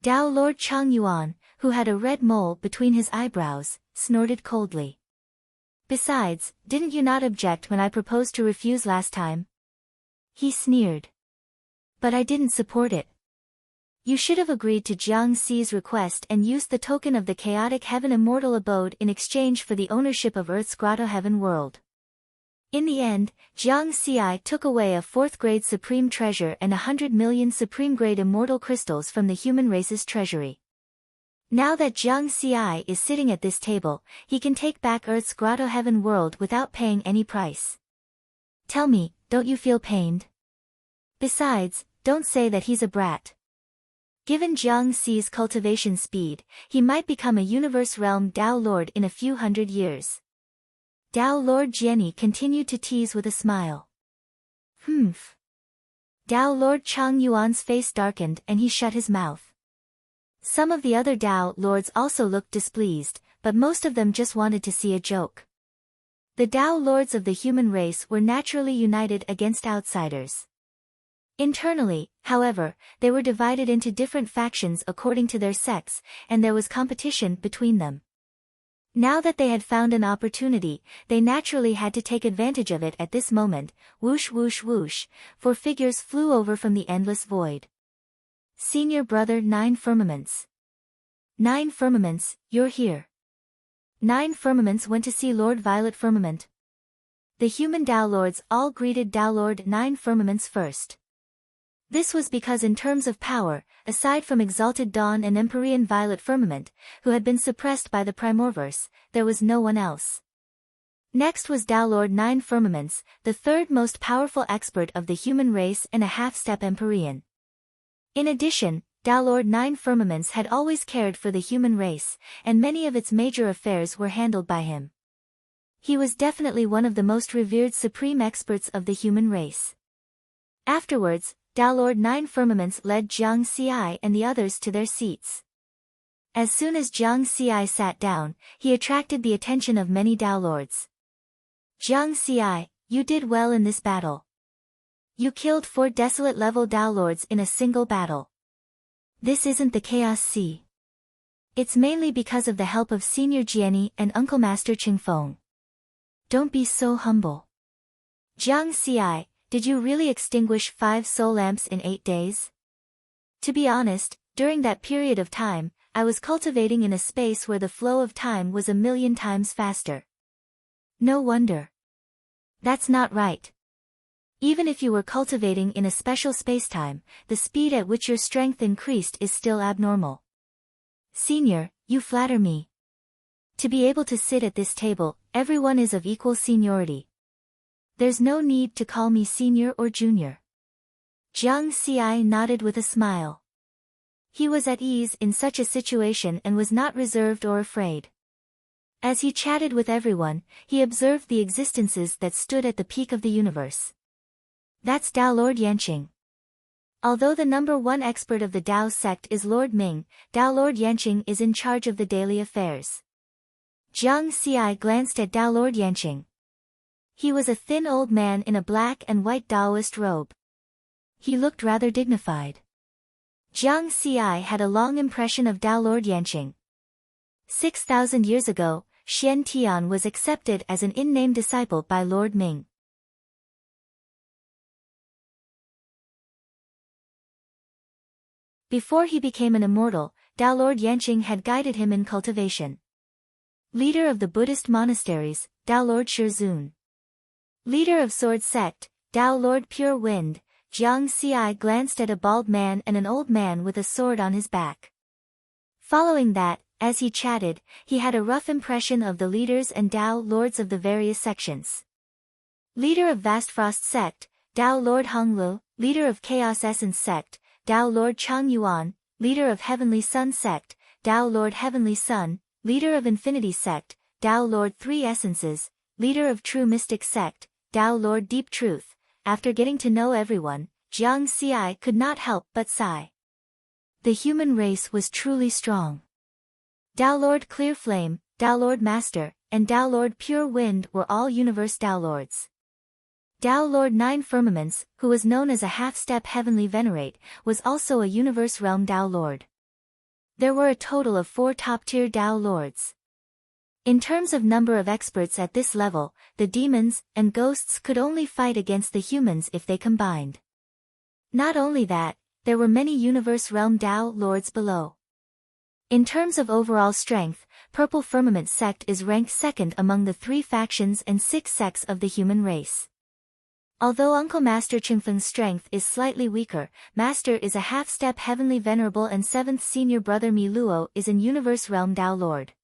Tao Lord Chang Yuan, who had a red mole between his eyebrows, snorted coldly. Besides, didn't you not object when I proposed to refuse last time? He sneered. But I didn't support it. You should have agreed to Jiang Xi's request and used the token of the chaotic heaven immortal abode in exchange for the ownership of Earth's Grotto Heaven World. In the end, Jiang Xi took away a 4th-grade supreme treasure and 100 million supreme-grade immortal crystals from the human race's treasury. Now that Jiang Xi is sitting at this table, he can take back Earth's Grotto Heaven World without paying any price. Tell me, don't you feel pained? Besides, don't say that he's a brat. Given Jiang Xi's cultivation speed, he might become a universe realm Tao Lord in a few hundred years. Tao Lord Jianyi continued to tease with a smile. Tao Lord Chang Yuan's face darkened and he shut his mouth. Some of the other Tao Lords also looked displeased, but most of them just wanted to see a joke. The Tao Lords of the human race were naturally united against outsiders. Internally, however, they were divided into different factions according to their sex, and there was competition between them. Now that they had found an opportunity, they naturally had to take advantage of it at this moment. Whoosh whoosh whoosh, 4 figures flew over from the endless void. Senior brother 9 firmaments. 9 firmaments, you're here. 9 firmaments went to see Lord Violet Firmament. The human Tao Lords all greeted Tao Lord 9 firmaments first. This was because in terms of power, aside from Exalted Dawn and Empyrean Violet Firmament, who had been suppressed by the Primorverse, there was no one else. Next was Tao Lord 9 Firmaments, the third most powerful expert of the human race and a half-step Empyrean. In addition, Tao Lord 9 Firmaments had always cared for the human race, and many of its major affairs were handled by him. He was definitely one of the most revered supreme experts of the human race. Afterwards, Tao Lord 9 Firmaments led Jiang Ci and the others to their seats. As soon as Jiang Ci sat down, he attracted the attention of many Tao Lords. Jiang Ci, you did well in this battle. You killed 4 desolate level Tao Lords in a single battle. This isn't the Chaos Sea. It's mainly because of the help of Senior Jianni and Uncle Master Qingfeng. Don't be so humble. Jiang Ci, did you really extinguish 5 soul lamps in 8 days? To be honest, during that period of time, I was cultivating in a space where the flow of time was 1,000,000 times faster. No wonder. That's not right. Even if you were cultivating in a special spacetime, the speed at which your strength increased is still abnormal. Senior, you flatter me. To be able to sit at this table, everyone is of equal seniority. There's no need to call me senior or junior. Jiang Ci nodded with a smile. He was at ease in such a situation and was not reserved or afraid. As he chatted with everyone, he observed the existences that stood at the peak of the universe. That's Tao Lord Yanqing. Although the number 1 expert of the Tao sect is Lord Ming, Tao Lord Yanqing is in charge of the daily affairs. Jiang Ci glanced at Tao Lord Yanqing. He was a thin old man in a black and white Taoist robe. He looked rather dignified. Jiang Ci had a long impression of Tao Lord Yanqing. 6,000 years ago, Xian Tian was accepted as an in-name disciple by Lord Ming. Before he became an immortal, Tao Lord Yanqing had guided him in cultivation. Leader of the Buddhist monasteries, Tao Lord Shizun. Leader of Sword Sect, Tao Lord Pure Wind. Jiang Ci glanced at a bald man and an old man with a sword on his back. Following that, as he chatted, he had a rough impression of the leaders and Tao Lords of the various sections. Leader of Vast Frost Sect, Tao Lord Honglu. Leader of Chaos Essence Sect, Tao Lord Chang Yuan. Leader of Heavenly Sun Sect, Tao Lord Heavenly Sun. Leader of Infinity Sect, Tao Lord 3 Essences. Leader of True Mystic Sect, Tao Lord Deep Truth. After getting to know everyone, Jiang Ci could not help but sigh. The human race was truly strong. Tao Lord Clear Flame, Tao Lord Master, and Tao Lord Pure Wind were all universe Tao Lords. Tao Lord 9 Firmaments, who was known as a half-step Heavenly Venerate, was also a universe realm Tao Lord. There were a total of 4 top-tier Tao Lords. In terms of number of experts at this level, the demons and ghosts could only fight against the humans if they combined. Not only that, there were many universe realm Tao Lords below. In terms of overall strength, Purple Firmament Sect is ranked second among the 3 factions and 6 sects of the human race. Although Uncle Master Qingfeng's strength is slightly weaker, Master is a half-step Heavenly Venerable and 7th senior brother Mi Luo is an universe realm Tao Lord.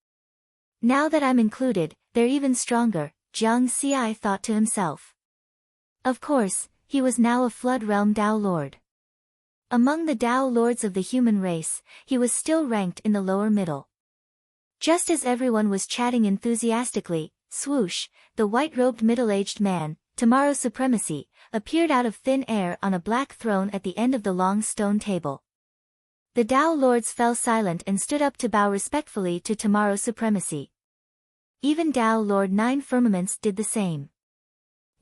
Now that I'm included, they're even stronger, Jiang Ci thought to himself. Of course, he was now a Flood Realm Tao Lord. Among the Tao Lords of the human race, he was still ranked in the lower middle. Just as everyone was chatting enthusiastically, swoosh, the white-robed middle-aged man, Tomorrow's Supremacy, appeared out of thin air on a black throne at the end of the long stone table. The Tao Lords fell silent and stood up to bow respectfully to Tomorrow's Supremacy. Even Tao Lord 9 Firmaments did the same.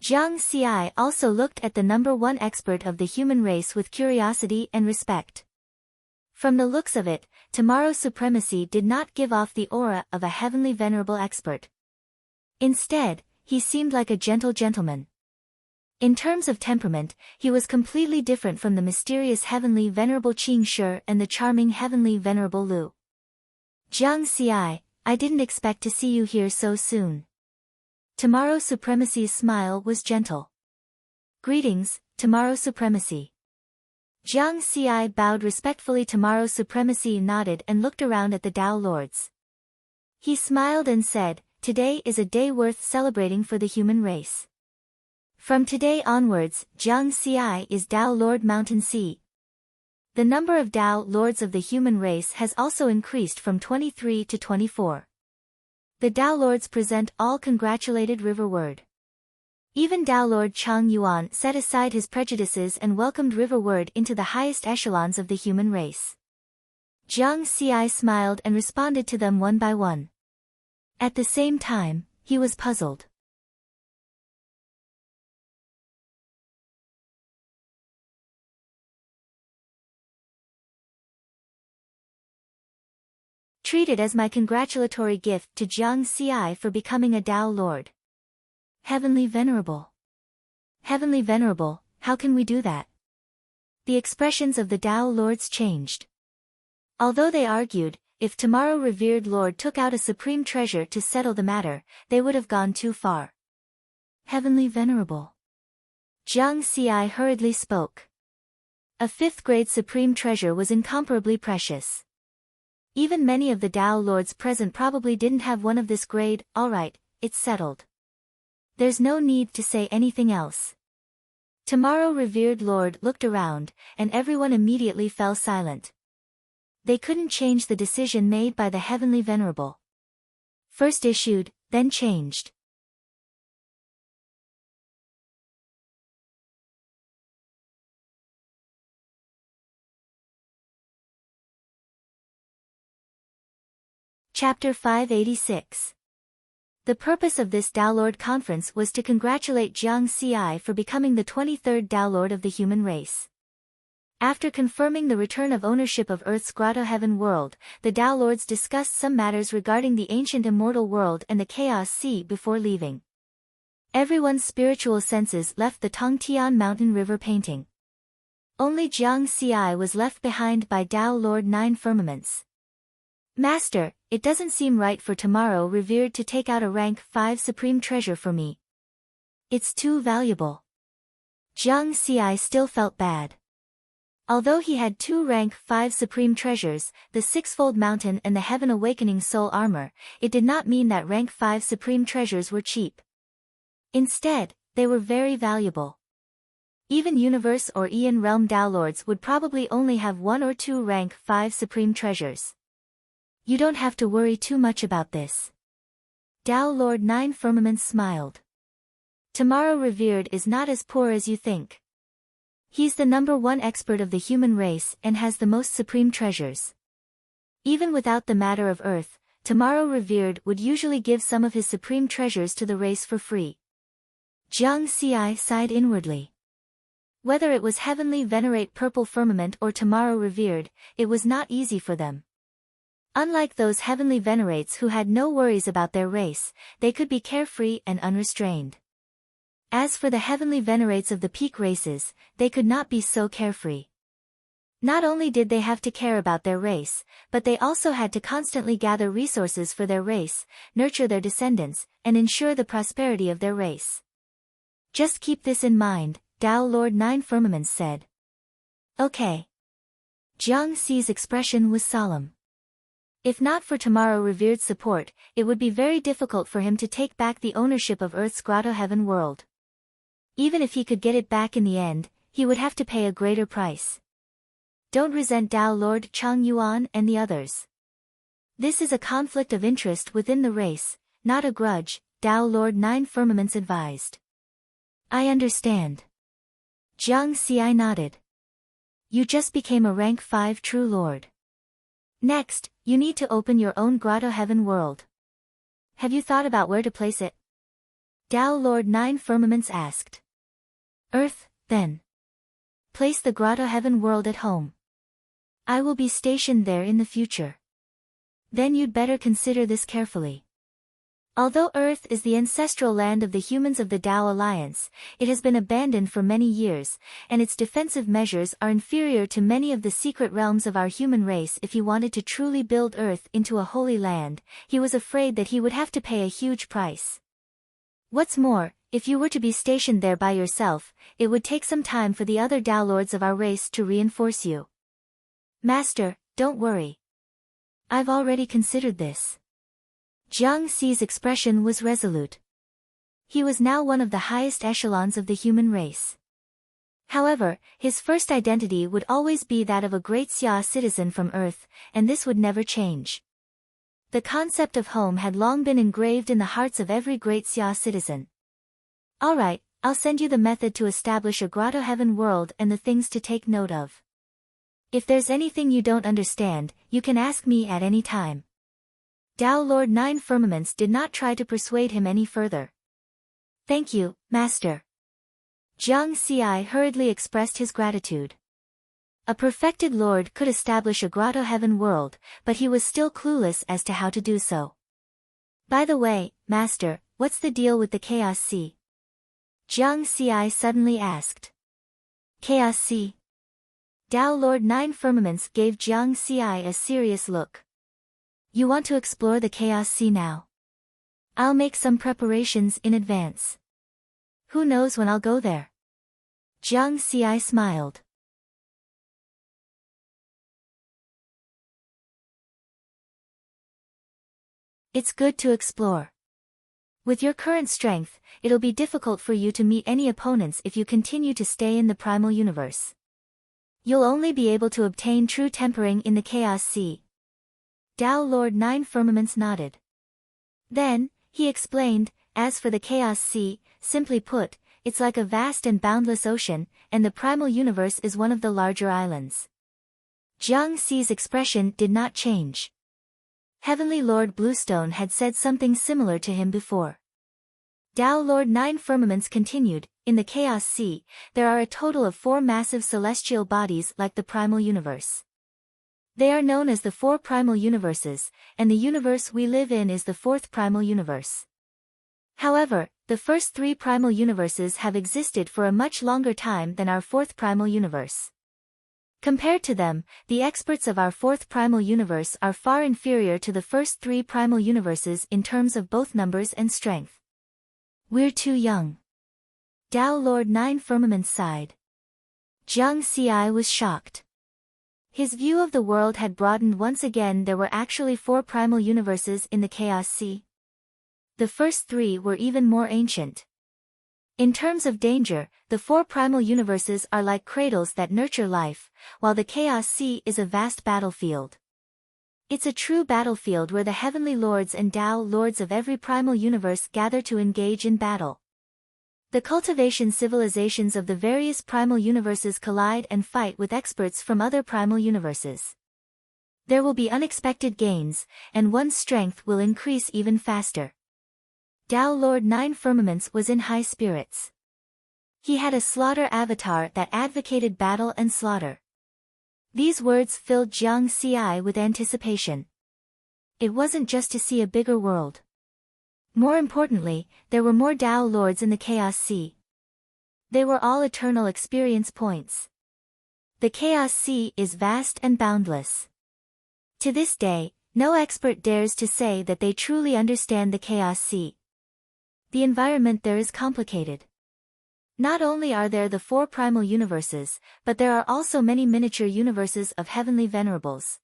Jiang Ci also looked at the number 1 expert of the human race with curiosity and respect. From the looks of it, tomorrow's supremacy did not give off the aura of a heavenly venerable expert. Instead, he seemed like a gentle gentleman. In terms of temperament, he was completely different from the mysterious heavenly venerable Qing Shi and the charming heavenly venerable Lu. Jiang Xi, I didn't expect to see you here so soon. Tomorrow Supremacy's smile was gentle. Greetings, Tomorrow Supremacy. Jiang Xi bowed respectfully. Tomorrow Supremacy nodded and looked around at the Tao Lords. He smiled and said, today is a day worth celebrating for the human race. From today onwards, Jiang Xi is Tao Lord Mountain Sea. The number of Tao Lords of the human race has also increased from 23 to 24. The Tao Lords present all congratulated Riverward. Even Tao Lord Chang Yuan set aside his prejudices and welcomed Riverward into the highest echelons of the human race. Jiang Xi smiled and responded to them one by one. At the same time, he was puzzled. Treat it as my congratulatory gift to Jiang Xi for becoming a Tao Lord. Heavenly Venerable. Heavenly Venerable, how can we do that? The expressions of the Tao Lords changed. Although they argued, if tomorrow revered Lord took out a supreme treasure to settle the matter, they would have gone too far. Heavenly Venerable. Jiang Xi hurriedly spoke. A fifth-grade supreme treasure was incomparably precious. Even many of the Tao Lords present probably didn't have one of this grade. All right, it's settled. There's no need to say anything else. Tomorrow revered Lord looked around, and everyone immediately fell silent. They couldn't change the decision made by the Heavenly Venerable. First issued, then changed. Chapter 586. The purpose of this Tao Lord conference was to congratulate Jiang Xi for becoming the 23rd Tao Lord of the human race. After confirming the return of ownership of Earth's Grotto Heaven world, the Tao Lords discussed some matters regarding the ancient immortal world and the Chaos Sea before leaving. Everyone's spiritual senses left the Tongtian Mountain River painting. Only Jiang Xi was left behind by Tao Lord Nine Firmaments. Master, it doesn't seem right for tomorrow revered to take out a rank 5 supreme treasure for me. It's too valuable. Jiang Xi still felt bad. Although he had 2 rank 5 supreme treasures, the Sixfold Mountain and the Heaven Awakening Soul Armor, it did not mean that rank 5 supreme treasures were cheap. Instead, they were very valuable. Even Universe or Aeon Realm Tao Lords would probably only have 1 or 2 rank 5 supreme treasures. You don't have to worry too much about this. Tao Lord Nine Firmaments smiled. Tomorrow revered is not as poor as you think. He's the #1 expert of the human race and has the most supreme treasures. Even without the matter of Earth, tomorrow revered would usually give some of his supreme treasures to the race for free. Jiang Xi sighed inwardly. Whether it was Heavenly Venerate Purple Firmament or tomorrow revered, it was not easy for them. Unlike those heavenly venerates who had no worries about their race, they could be carefree and unrestrained. As for the heavenly venerates of the peak races, they could not be so carefree. Not only did they have to care about their race, but they also had to constantly gather resources for their race, nurture their descendants, and ensure the prosperity of their race. Just keep this in mind, Tao Lord Nine Firmaments said. Okay. Jiang Xi's expression was solemn. If not for tomorrow revered support, it would be very difficult for him to take back the ownership of Earth's Grotto Heaven world. Even if he could get it back in the end, he would have to pay a greater price. Don't resent Tao Lord Chang Yuan and the others. This is a conflict of interest within the race, not a grudge, Tao Lord Nine Firmaments advised. I understand. Jiang Xi nodded. You just became a rank 5 true lord. Next, you need to open your own Grotto Heaven world. Have you thought about where to place it? Tao Lord Nine Firmaments asked. Earth, then. Place the Grotto Heaven world at home. I will be stationed there in the future. Then you'd better consider this carefully. Although Earth is the ancestral land of the humans of the Tao Alliance, it has been abandoned for many years, and its defensive measures are inferior to many of the secret realms of our human race. If he wanted to truly build Earth into a holy land, he was afraid that he would have to pay a huge price. What's more, if you were to be stationed there by yourself, it would take some time for the other Tao Lords of our race to reinforce you. Master, don't worry. I've already considered this. Jiang Xi's expression was resolute. He was now one of the highest echelons of the human race. However, his first identity would always be that of a great Xia citizen from Earth, and this would never change. The concept of home had long been engraved in the hearts of every great Xia citizen. Alright, I'll send you the method to establish a grotto heaven world and the things to take note of. If there's anything you don't understand, you can ask me at any time. Tao Lord Nine Firmaments did not try to persuade him any further. Thank you, Master. Jiang Xi hurriedly expressed his gratitude. A perfected lord could establish a grotto heaven world, but he was still clueless as to how to do so. By the way, Master, what's the deal with the Chaos Sea? Jiang Xi suddenly asked. Chaos Sea? Tao Lord Nine Firmaments gave Jiang Xi a serious look. You want to explore the Chaos Sea now? I'll make some preparations in advance. Who knows when I'll go there? Jiang Xi smiled. It's good to explore. With your current strength, it'll be difficult for you to meet any opponents if you continue to stay in the primal universe. You'll only be able to obtain true tempering in the Chaos Sea. Tao Lord Nine Firmaments nodded. Then, he explained, as for the Chaos Sea, simply put, it's like a vast and boundless ocean, and the primal universe is one of the larger islands. Jiang Xi's expression did not change. Heavenly Lord Bluestone had said something similar to him before. Tao Lord Nine Firmaments continued, in the Chaos Sea, there are a total of 4 massive celestial bodies like the primal universe. They are known as the 4 primal universes, and the universe we live in is the 4th primal universe. However, the first 3 primal universes have existed for a much longer time than our 4th primal universe. Compared to them, the experts of our 4th primal universe are far inferior to the first 3 primal universes in terms of both numbers and strength. We're too young. Tao Lord Nine Firmaments sighed. Jiang Xi was shocked. His view of the world had broadened once again. There were actually 4 primal universes in the Chaos Sea. The first 3 were even more ancient. In terms of danger, the 4 primal universes are like cradles that nurture life, while the Chaos Sea is a vast battlefield. It's a true battlefield where the heavenly lords and Tao lords of every primal universe gather to engage in battle. The cultivation civilizations of the various primal universes collide and fight with experts from other primal universes. There will be unexpected gains, and one's strength will increase even faster. Tao Lord Nine Firmaments was in high spirits. He had a slaughter avatar that advocated battle and slaughter. These words filled Jiang Xi with anticipation. It wasn't just to see a bigger world. More importantly, there were more Tao Lords in the Chaos Sea. They were all eternal experience points. The Chaos Sea is vast and boundless. To this day, no expert dares to say that they truly understand the Chaos Sea. The environment there is complicated. Not only are there the 4 primal universes, but there are also many miniature universes of heavenly venerables.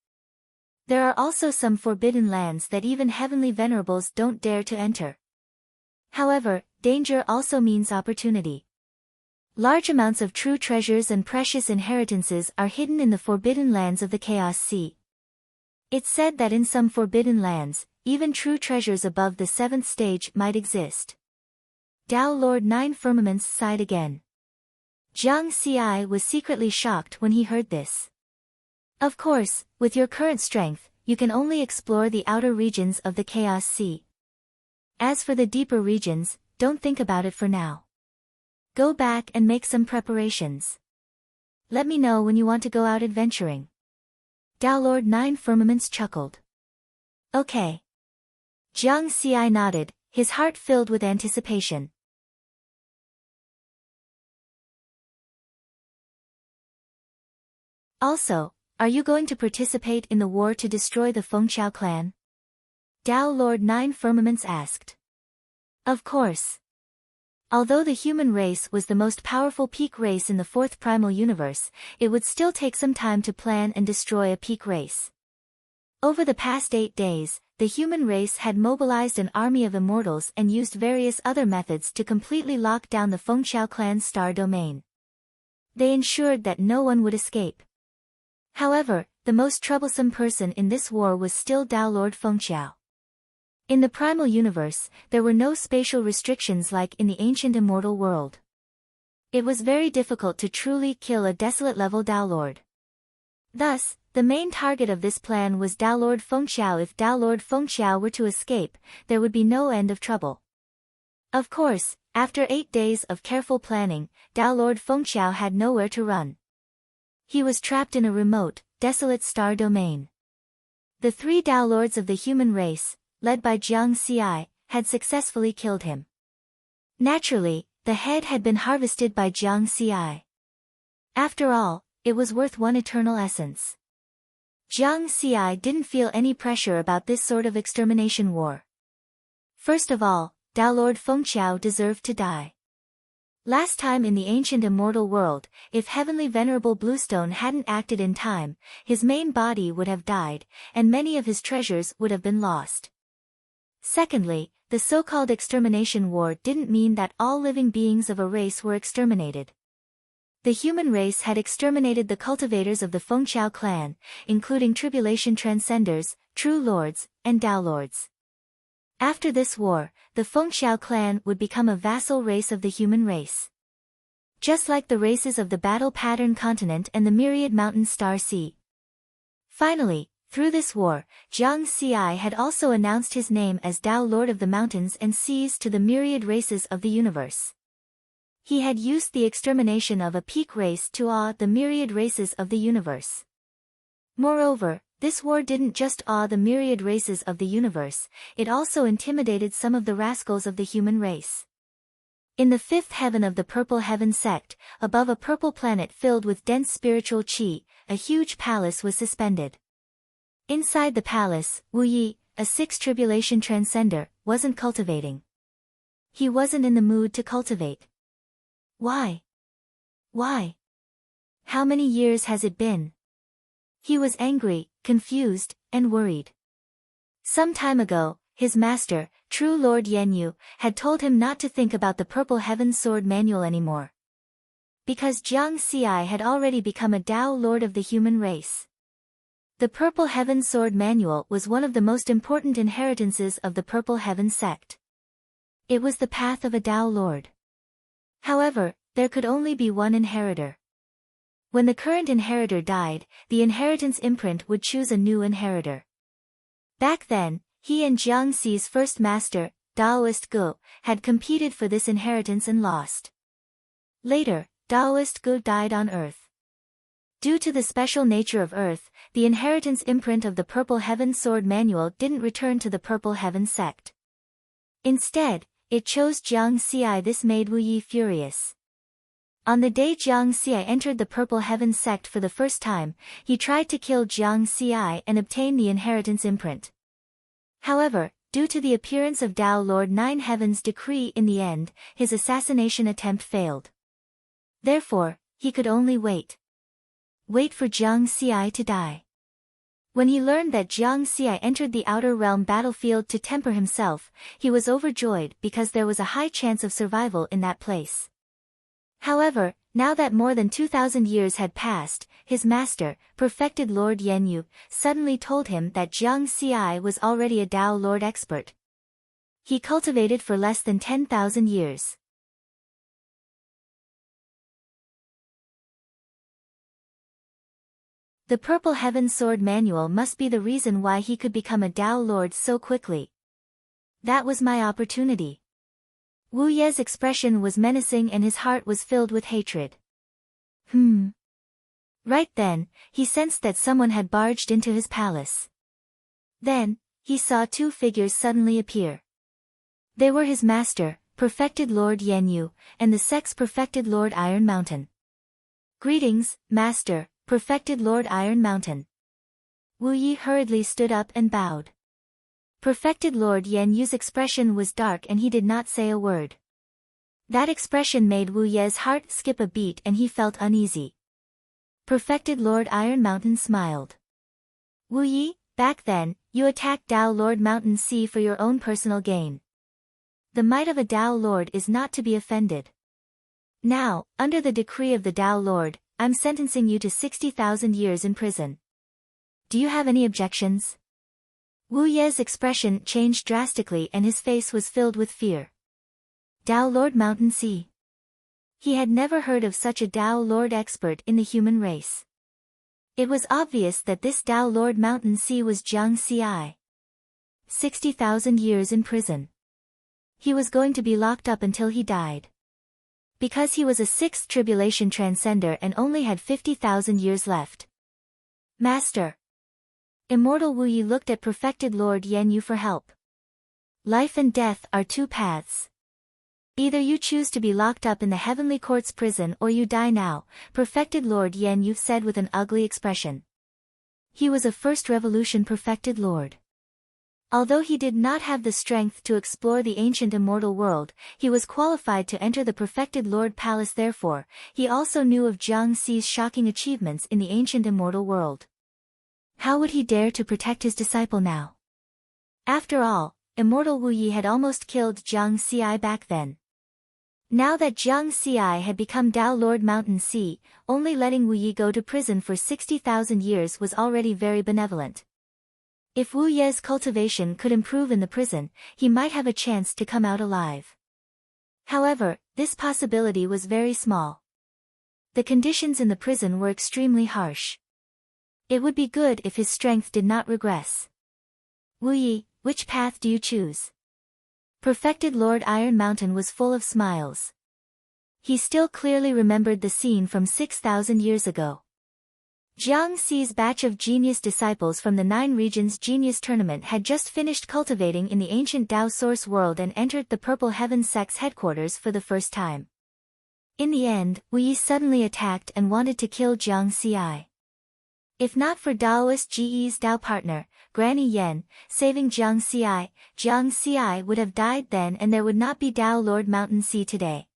There are also some forbidden lands that even heavenly venerables don't dare to enter. However, danger also means opportunity. Large amounts of true treasures and precious inheritances are hidden in the forbidden lands of the Chaos Sea. It's said that in some forbidden lands, even true treasures above the 7th stage might exist. Tao Lord Nine Firmaments sighed again. Jiang Xi was secretly shocked when he heard this. Of course, with your current strength, you can only explore the outer regions of the Chaos Sea. As for the deeper regions, don't think about it for now. Go back and make some preparations. Let me know when you want to go out adventuring. Tao Lord Nine Firmaments chuckled. Okay. Jiang Xi nodded, his heart filled with anticipation. Also, are you going to participate in the war to destroy the Fengqiao clan? Tao Lord Nine Firmaments asked. Of course. Although the human race was the most powerful peak race in the fourth primal universe, it would still take some time to plan and destroy a peak race. Over the past 8 days, the human race had mobilized an army of immortals and used various other methods to completely lock down the Fengqiao clan's star domain. They ensured that no one would escape. However, the most troublesome person in this war was still Tao Lord Fengqiao. In the primal universe, there were no spatial restrictions like in the ancient immortal world. It was very difficult to truly kill a desolate-level Tao Lord. Thus, the main target of this plan was Tao Lord Fengqiao. If Tao Lord Fengqiao were to escape, there would be no end of trouble. Of course, after 8 days of careful planning, Tao Lord Fengqiao had nowhere to run. He was trapped in a remote, desolate star domain. The 3 Tao Lords of the human race, led by Jiang Xi, had successfully killed him. Naturally, the head had been harvested by Jiang Xi. After all, it was worth 1 eternal essence. Jiang Xi didn't feel any pressure about this sort of extermination war. First of all, Tao Lord Fengqiao deserved to die. Last time in the ancient immortal world, if Heavenly Venerable Bluestone hadn't acted in time, his main body would have died, and many of his treasures would have been lost. Secondly, the so-called extermination war didn't mean that all living beings of a race were exterminated. The human race had exterminated the cultivators of the Fengqiao clan, including Tribulation Transcenders, True Lords, and Tao Lords. After this war, the Fengqiao clan would become a vassal race of the human race. Just like the races of the Battle Pattern Continent and the Myriad Mountain Star Sea. Finally, through this war, Jiang Xi had also announced his name as Tao Lord of the Mountains and Seas to the myriad races of the universe. He had used the extermination of a peak race to awe the myriad races of the universe. Moreover, this war didn't just awe the myriad races of the universe, it also intimidated some of the rascals of the human race. In the 5th heaven of the Purple Heaven sect, above a purple planet filled with dense spiritual qi, a huge palace was suspended. Inside the palace, Wu Yi, a 6th Tribulation Transcender, wasn't cultivating. He wasn't in the mood to cultivate. Why? Why? How many years has it been? He was angry, confused, and worried. Some time ago, his master, True Lord Yanyu, had told him not to think about the Purple Heaven Sword Manual anymore. Because Jiang Xi had already become a Tao Lord of the human race. The Purple Heaven Sword Manual was one of the most important inheritances of the Purple Heaven sect. It was the path of a Tao Lord. However, there could only be one inheritor. When the current inheritor died, the inheritance imprint would choose a new inheritor. Back then, he and Jiang Xi's first master, Daoist Gu, had competed for this inheritance and lost. Later, Daoist Gu died on Earth. Due to the special nature of Earth, the inheritance imprint of the Purple Heaven Sword Manual didn't return to the Purple Heaven sect. Instead, it chose Jiang Xi. This made Wu Yi furious. On the day Jiang Xi entered the Purple Heaven sect for the first time, he tried to kill Jiang Xi and obtain the inheritance imprint. However, due to the appearance of Tao Lord Nine Heaven's decree in the end, his assassination attempt failed. Therefore, he could only wait. Wait for Jiang Xi to die. When he learned that Jiang Xi entered the Outer Realm battlefield to temper himself, he was overjoyed because there was a high chance of survival in that place. However, now that more than 2,000 years had passed, his master, perfected Lord Yanyu, suddenly told him that Jiang Xi was already a Tao Lord expert. He cultivated for less than 10,000 years. The Purple Heaven Sword Manual must be the reason why he could become a Tao Lord so quickly. That was my opportunity. Wu Ye's expression was menacing and his heart was filled with hatred. Right then, he sensed that someone had barged into his palace. Then, he saw two figures suddenly appear. They were his master, perfected Lord Yanyu, and the sex-perfected Lord Iron Mountain. "Greetings, Master, perfected Lord Iron Mountain." Wu Yi hurriedly stood up and bowed. Perfected Lord Yanyu's expression was dark and he did not say a word. That expression made Wu Ye's heart skip a beat and he felt uneasy. Perfected Lord Iron Mountain smiled. "Wu Yi, back then, you attacked Dao Lord Mountain Sea for your own personal gain. The might of a Dao Lord is not to be offended. Now, under the decree of the Dao Lord, I'm sentencing you to 60,000 years in prison. Do you have any objections?" Wu Ye's expression changed drastically and his face was filled with fear. Dao Lord Mountain Sea. He had never heard of such a Dao Lord expert in the human race. It was obvious that this Dao Lord Mountain Sea was Jiang Xi. 60,000 years in prison. He was going to be locked up until he died. Because he was a sixth tribulation transcender and only had 50,000 years left. "Master." Immortal Wu Yi looked at perfected Lord Yanyu for help. "Life and death are two paths. Either you choose to be locked up in the heavenly court's prison or you die now," perfected Lord Yanyu said with an ugly expression. He was a first revolution perfected lord. Although he did not have the strength to explore the ancient immortal world, he was qualified to enter the perfected Lord Palace. Therefore, he also knew of Jiang Xi's shocking achievements in the ancient immortal world. How would he dare to protect his disciple now? After all, immortal Wu Yi had almost killed Jiang Xi back then. Now that Jiang Xi had become Dao Lord Mountain Sea, only letting Wu Yi go to prison for 60,000 years was already very benevolent. If Wu Ye's cultivation could improve in the prison, he might have a chance to come out alive. However, this possibility was very small. The conditions in the prison were extremely harsh. It would be good if his strength did not regress. "Wu Yi, which path do you choose?" Perfected Lord Iron Mountain was full of smiles. He still clearly remembered the scene from 6,000 years ago. Jiang Xi's batch of genius disciples from the 9 Regions Genius Tournament had just finished cultivating in the ancient Dao Source world and entered the Purple Heaven Sect's headquarters for the first time. In the end, Wu Yi suddenly attacked and wanted to kill Jiang Xi. If not for Daoist Ge's Dao partner, Granny Yen, saving Jiang Xi would have died then and there would not be Dao Lord Mountain Sea today.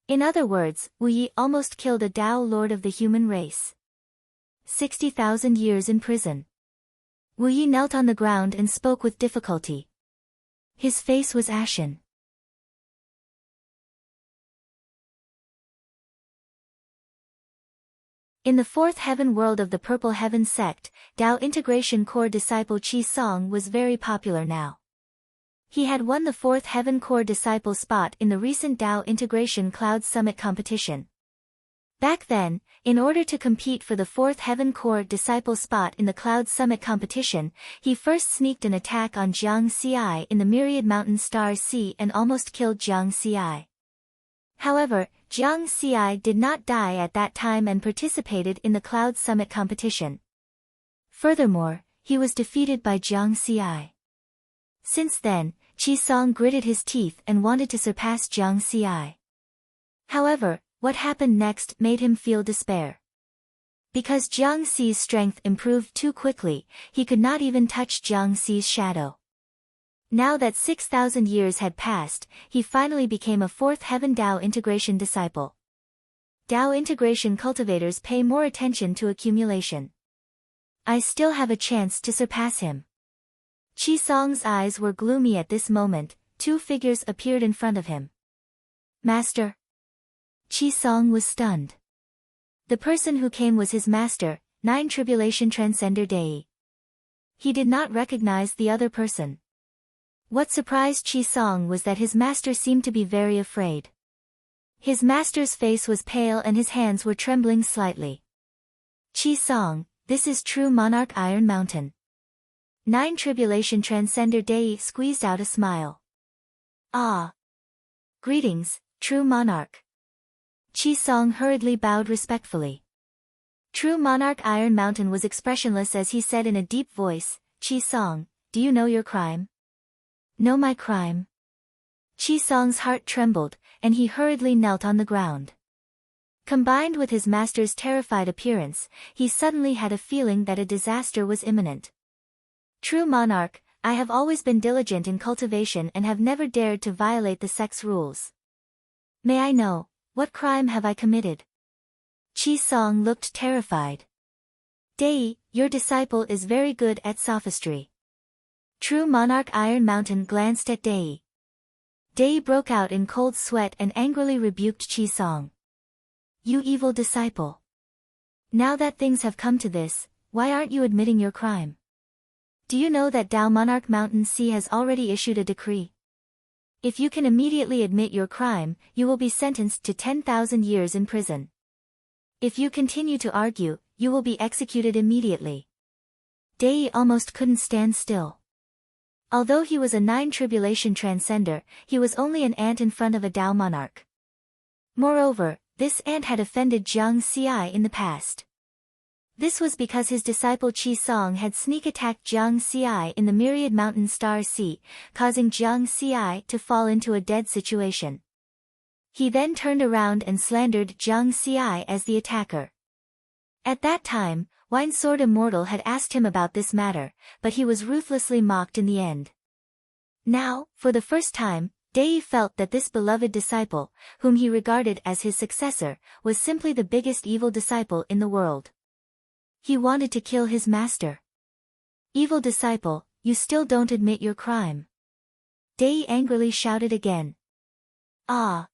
In other words, Wu Yi almost killed a Dao Lord of the human race. 60,000 years in prison. Wu Yi knelt on the ground and spoke with difficulty. His face was ashen. In the fourth heaven world of the Purple Heaven sect, Dao Integration Core disciple Qi Song was very popular now. He had won the fourth heaven core disciple spot in the recent Dao Integration Cloud Summit competition. Back then, in order to compete for the fourth heaven core disciple spot in the Cloud Summit competition, he first sneaked an attack on Jiang Xi in the Myriad Mountain Star Sea and almost killed Jiang Xi. However, Jiang Xi did not die at that time and participated in the Cloud Summit competition. Furthermore, he was defeated by Jiang Xi. Since then, Qi Song gritted his teeth and wanted to surpass Jiang Xi. However, what happened next made him feel despair. Because Jiang Xi's strength improved too quickly, he could not even touch Jiang Xi's shadow. Now that 6,000 years had passed, he finally became a fourth heaven Dao integration disciple. Dao integration cultivators pay more attention to accumulation. I still have a chance to surpass him. Qi Song's eyes were gloomy at this moment. 2 figures appeared in front of him. Master. Qi Song was stunned. The person who came was his master, 9 Tribulation Transcender Dei. He did not recognize the other person. What surprised Qi Song was that his master seemed to be very afraid. His master's face was pale and his hands were trembling slightly. Qi Song, this is true monarch Iron Mountain. 9 Tribulation Transcender Dei squeezed out a smile. Ah. Greetings, true monarch. Qi Song hurriedly bowed respectfully. True monarch Iron Mountain was expressionless as he said in a deep voice, "Chi Song, do you know your crime?" "Know my crime?" Chi Song's heart trembled, and he hurriedly knelt on the ground. Combined with his master's terrified appearance, he suddenly had a feeling that a disaster was imminent. "True monarch, I have always been diligent in cultivation and have never dared to violate the sect's rules. May I know, what crime have I committed?" Chi Song looked terrified. "Dei, your disciple is very good at sophistry." True monarch Iron Mountain glanced at Dei. Dei broke out in cold sweat and angrily rebuked Chi Song. "You evil disciple. Now that things have come to this, why aren't you admitting your crime? Do you know that Dao Monarch Mountain Sea has already issued a decree? If you can immediately admit your crime, you will be sentenced to 10,000 years in prison. If you continue to argue, you will be executed immediately." Dei almost couldn't stand still. Although he was a 9 tribulation transcender, he was only an ant in front of a Dao monarch. Moreover, this ant had offended Jiang Xi in the past. This was because his disciple Chi Song had sneak-attacked Jiang Xi in the Myriad Mountain Star Sea, causing Jiang Xi to fall into a dead situation. He then turned around and slandered Jiang Xi as the attacker. At that time, Wine Sword Immortal had asked him about this matter, but he was ruthlessly mocked in the end. Now, for the first time, Dei felt that this beloved disciple, whom he regarded as his successor, was simply the biggest evil disciple in the world. He wanted to kill his master. "Evil disciple, you still don't admit your crime." Dei angrily shouted again. "Ah!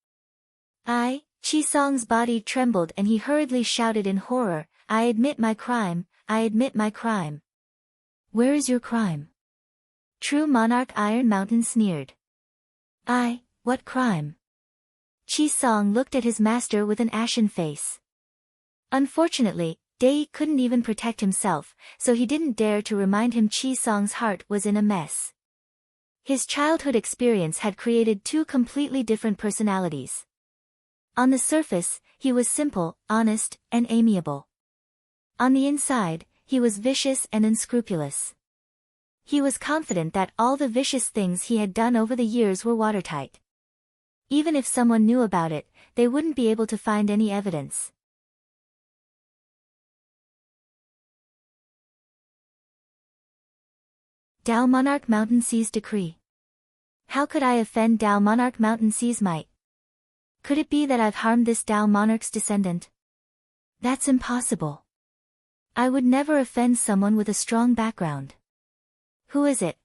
Chi Song's body trembled and he hurriedly shouted in horror, "I admit my crime, I admit my crime." "Where is your crime?" True monarch Iron Mountain sneered. What crime?" Chi Song looked at his master with an ashen face. Unfortunately, Dei couldn't even protect himself, so he didn't dare to remind him Chi Song's heart was in a mess. His childhood experience had created 2 completely different personalities. On the surface, he was simple, honest, and amiable. On the inside, he was vicious and unscrupulous. He was confident that all the vicious things he had done over the years were watertight. Even if someone knew about it, they wouldn't be able to find any evidence. Dao Monarch Mountain Sea's decree. How could I offend Dao Monarch Mountain Sea's might? Could it be that I've harmed this Dao Monarch's descendant? That's impossible. I would never offend someone with a strong background. Who is it?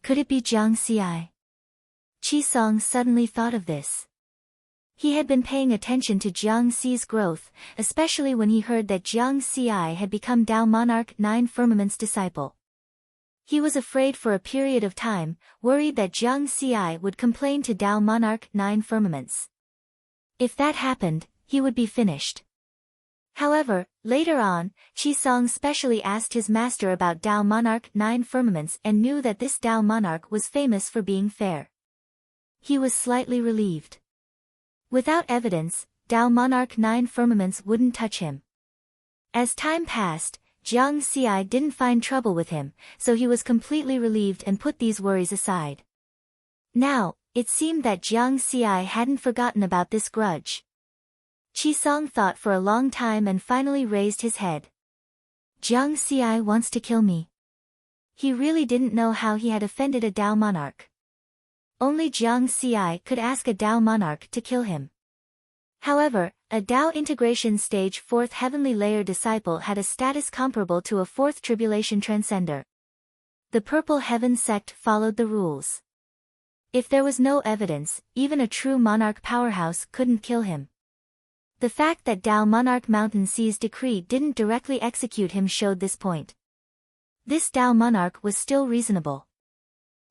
Could it be Jiang Xi? Chi Song suddenly thought of this. He had been paying attention to Jiang Xi's growth, especially when he heard that Jiang Xi had become Dao Monarch 9 Firmament's disciple. He was afraid for a period of time, worried that Jiang Xi would complain to Dao Monarch 9 Firmaments. If that happened, he would be finished. However, later on, Chi Song specially asked his master about Dao Monarch 9 Firmaments and knew that this Dao Monarch was famous for being fair. He was slightly relieved. Without evidence, Dao Monarch 9 Firmaments wouldn't touch him. As time passed, Jiang Xi didn't find trouble with him, so he was completely relieved and put these worries aside. Now, it seemed that Jiang Xi hadn't forgotten about this grudge. Chi Song thought for a long time and finally raised his head. Jiang Xi wants to kill me. He really didn't know how he had offended a Dao Monarch. Only Jiang Xi could ask a Dao Monarch to kill him. However, a Dao Integration Stage 4th Heavenly Layer disciple had a status comparable to a 4th Tribulation Transcender. The Purple Heaven sect followed the rules. If there was no evidence, even a true monarch powerhouse couldn't kill him. The fact that Dao Monarch Mountain Sea's decree didn't directly execute him showed this point. This Dao Monarch was still reasonable.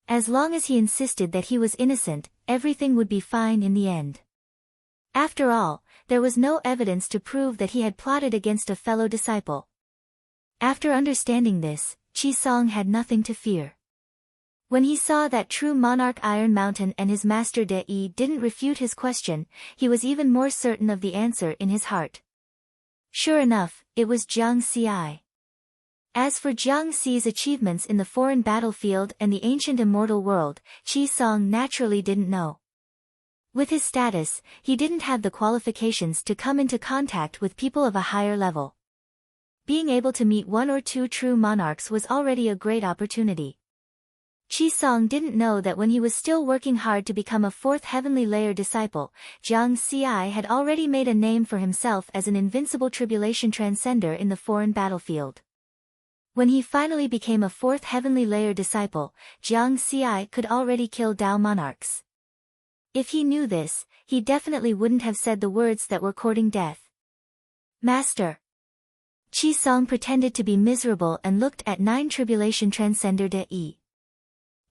As long as he insisted that he was innocent, everything would be fine in the end. After all, there was no evidence to prove that he had plotted against a fellow disciple. After understanding this, Chi Song had nothing to fear. When he saw that true monarch Iron Mountain and his master Dei didn't refute his question, he was even more certain of the answer in his heart. Sure enough, it was Jiang Xi. As for Jiang Xi's achievements in the foreign battlefield and the ancient immortal world, Qi Song naturally didn't know. With his status, he didn't have the qualifications to come into contact with people of a higher level. Being able to meet one or two true monarchs was already a great opportunity. Qi Song didn't know that when he was still working hard to become a fourth heavenly layer disciple, Jiang Xi had already made a name for himself as an invincible tribulation transcender in the foreign battlefield. When he finally became a fourth heavenly layer disciple, Jiang Xi could already kill Dao monarchs. If he knew this, he definitely wouldn't have said the words that were courting death. Master. Qi Song pretended to be miserable and looked at 9 tribulation transcender De.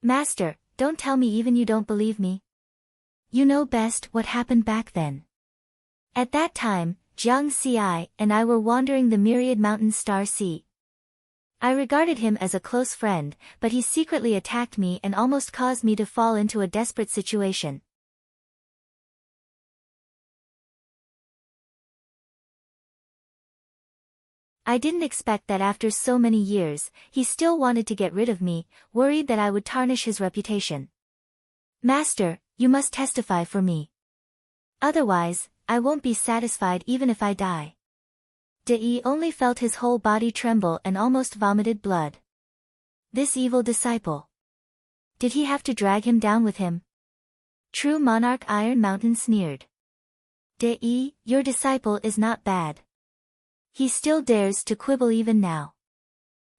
Master, don't tell me even you don't believe me. You know best what happened back then. At that time, Jiang Xi and I were wandering the myriad mountain star sea. I regarded him as a close friend, but he secretly attacked me and almost caused me to fall into a desperate situation. I didn't expect that after so many years, he still wanted to get rid of me, worried that I would tarnish his reputation. Master, you must testify for me. Otherwise, I won't be satisfied even if I die. De only felt his whole body tremble and almost vomited blood. This evil disciple. Did he have to drag him down with him? True monarch Iron Mountain sneered. De, your disciple is not bad. He still dares to quibble even now.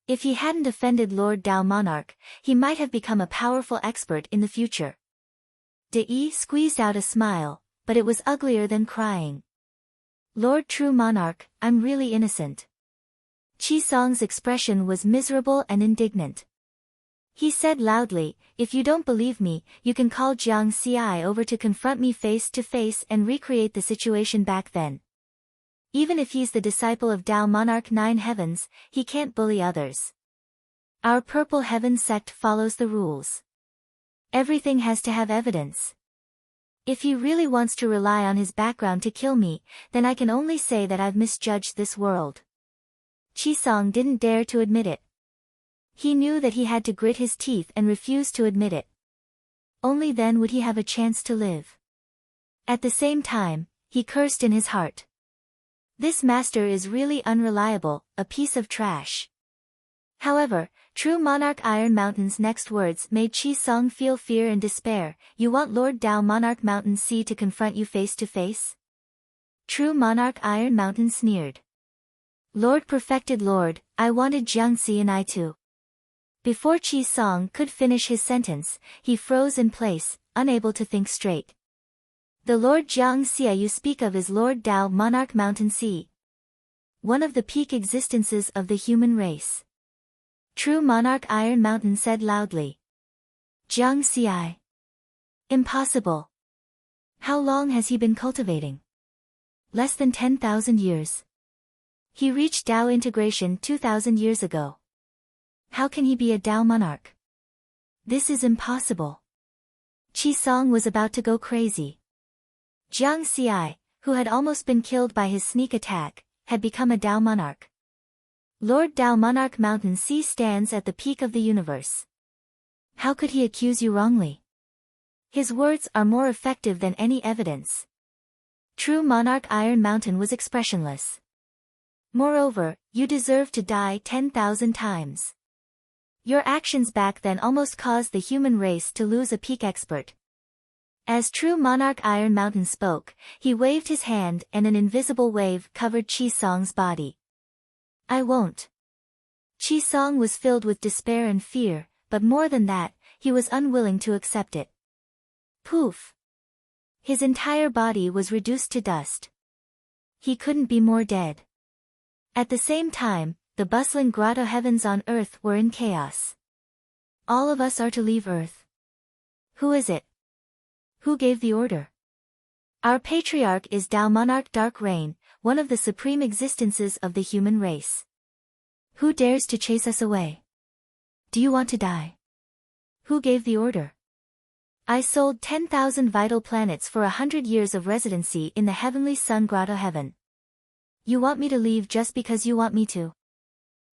If he hadn't offended Lord Dao Monarch, he might have become a powerful expert in the future. De squeezed out a smile, but it was uglier than crying. Lord True Monarch, I'm really innocent. Qi Song's expression was miserable and indignant. He said loudly, if you don't believe me, you can call Jiang Xi over to confront me face to face and recreate the situation back then. Even if he's the disciple of Dao Monarch 9 Heavens, he can't bully others. Our Purple Heaven sect follows the rules. Everything has to have evidence. If he really wants to rely on his background to kill me, then I can only say that I've misjudged this world. Qi Song didn't dare to admit it. He knew that he had to grit his teeth and refuse to admit it. Only then would he have a chance to live. At the same time, he cursed in his heart. This master is really unreliable, a piece of trash. However, True Monarch Iron Mountain's next words made Qi Song feel fear and despair. You want Lord Dao Monarch Mountain Sea to confront you face to face? True Monarch Iron Mountain sneered. Lord Perfected Lord, I wanted Jiang Xi and I too. Before Qi Song could finish his sentence, he froze in place, unable to think straight. The Lord Jiang Xi you speak of is Lord Dao Monarch Mountain Sea. One of the peak existences of the human race. True Monarch Iron Mountain said loudly. Jiang Xi. Impossible. How long has he been cultivating? Less than 10,000 years. He reached Dao integration 2,000 years ago. How can he be a Dao monarch? This is impossible. Qi Song was about to go crazy. Jiang Xi, who had almost been killed by his sneak attack, had become a Dao monarch. Lord Dao Monarch Mountain Sea stands at the peak of the universe. How could he accuse you wrongly? His words are more effective than any evidence. True Monarch Iron Mountain was expressionless. Moreover, you deserve to die 10,000 times. Your actions back then almost caused the human race to lose a peak expert. As True Monarch Iron Mountain spoke, he waved his hand and an invisible wave covered Qi Song's body. I won't. Qi Song was filled with despair and fear, but more than that, he was unwilling to accept it. Poof! His entire body was reduced to dust. He couldn't be more dead. At the same time, the bustling grotto heavens on Earth were in chaos. All of us are to leave Earth. Who is it? Who gave the order? Our patriarch is Dao Monarch Dark Reign, one of the supreme existences of the human race. Who dares to chase us away? Do you want to die? Who gave the order? I sold 10,000 vital planets for 100 years of residency in the heavenly sun grotto heaven. You want me to leave just because you want me to?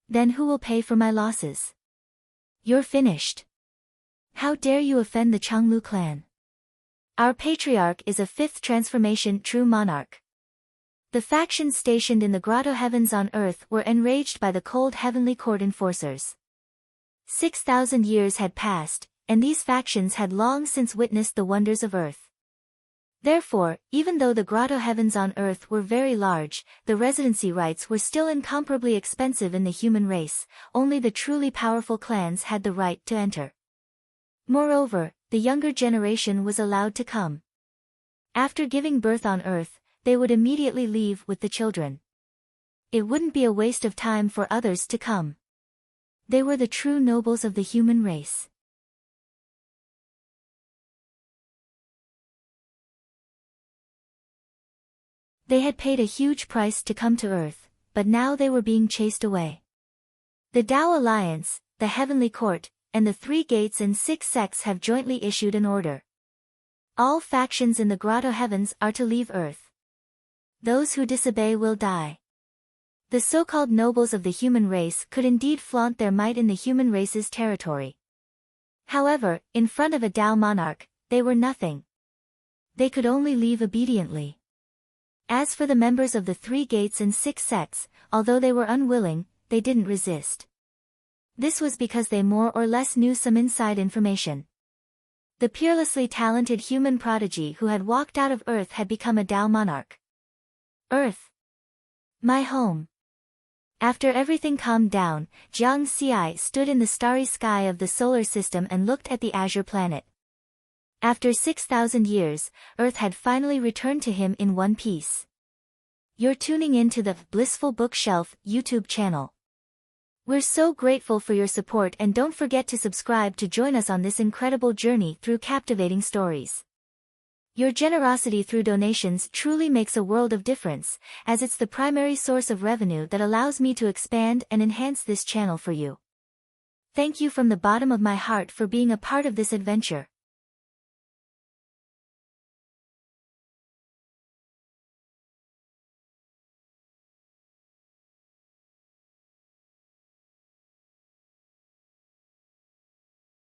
Then who will pay for my losses? You're finished. How dare you offend the Changlu clan? Our patriarch is a fifth transformation true monarch. The factions stationed in the grotto heavens on earth were enraged by the cold heavenly court enforcers. 6,000 years had passed, and these factions had long since witnessed the wonders of earth. Therefore, even though the grotto heavens on earth were very large, the residency rights were still incomparably expensive in the human race. Only the truly powerful clans had the right to enter. Moreover, the younger generation was allowed to come. After giving birth on earth, they would immediately leave with the children. It wouldn't be a waste of time for others to come. They were the true nobles of the human race. They had paid a huge price to come to Earth, but now they were being chased away. The Tao Alliance, the Heavenly Court, and the 3 Gates and 6 sects have jointly issued an order. All factions in the grotto heavens are to leave Earth. Those who disobey will die. The so-called nobles of the human race could indeed flaunt their might in the human race's territory. However, in front of a Tao monarch, they were nothing. They could only leave obediently. As for the members of the 3 Gates and 6 sects, although they were unwilling, they didn't resist. This was because they more or less knew some inside information. The peerlessly talented human prodigy who had walked out of Earth had become a Tao monarch. Earth. My home. After everything calmed down, Jiang Xi stood in the starry sky of the solar system and looked at the azure planet. After 6,000 years, Earth had finally returned to him in one piece. You're tuning in to the Blissful Bookshelf YouTube channel. We're so grateful for your support, and don't forget to subscribe to join us on this incredible journey through captivating stories. Your generosity through donations truly makes a world of difference, as it's the primary source of revenue that allows me to expand and enhance this channel for you. Thank you from the bottom of my heart for being a part of this adventure.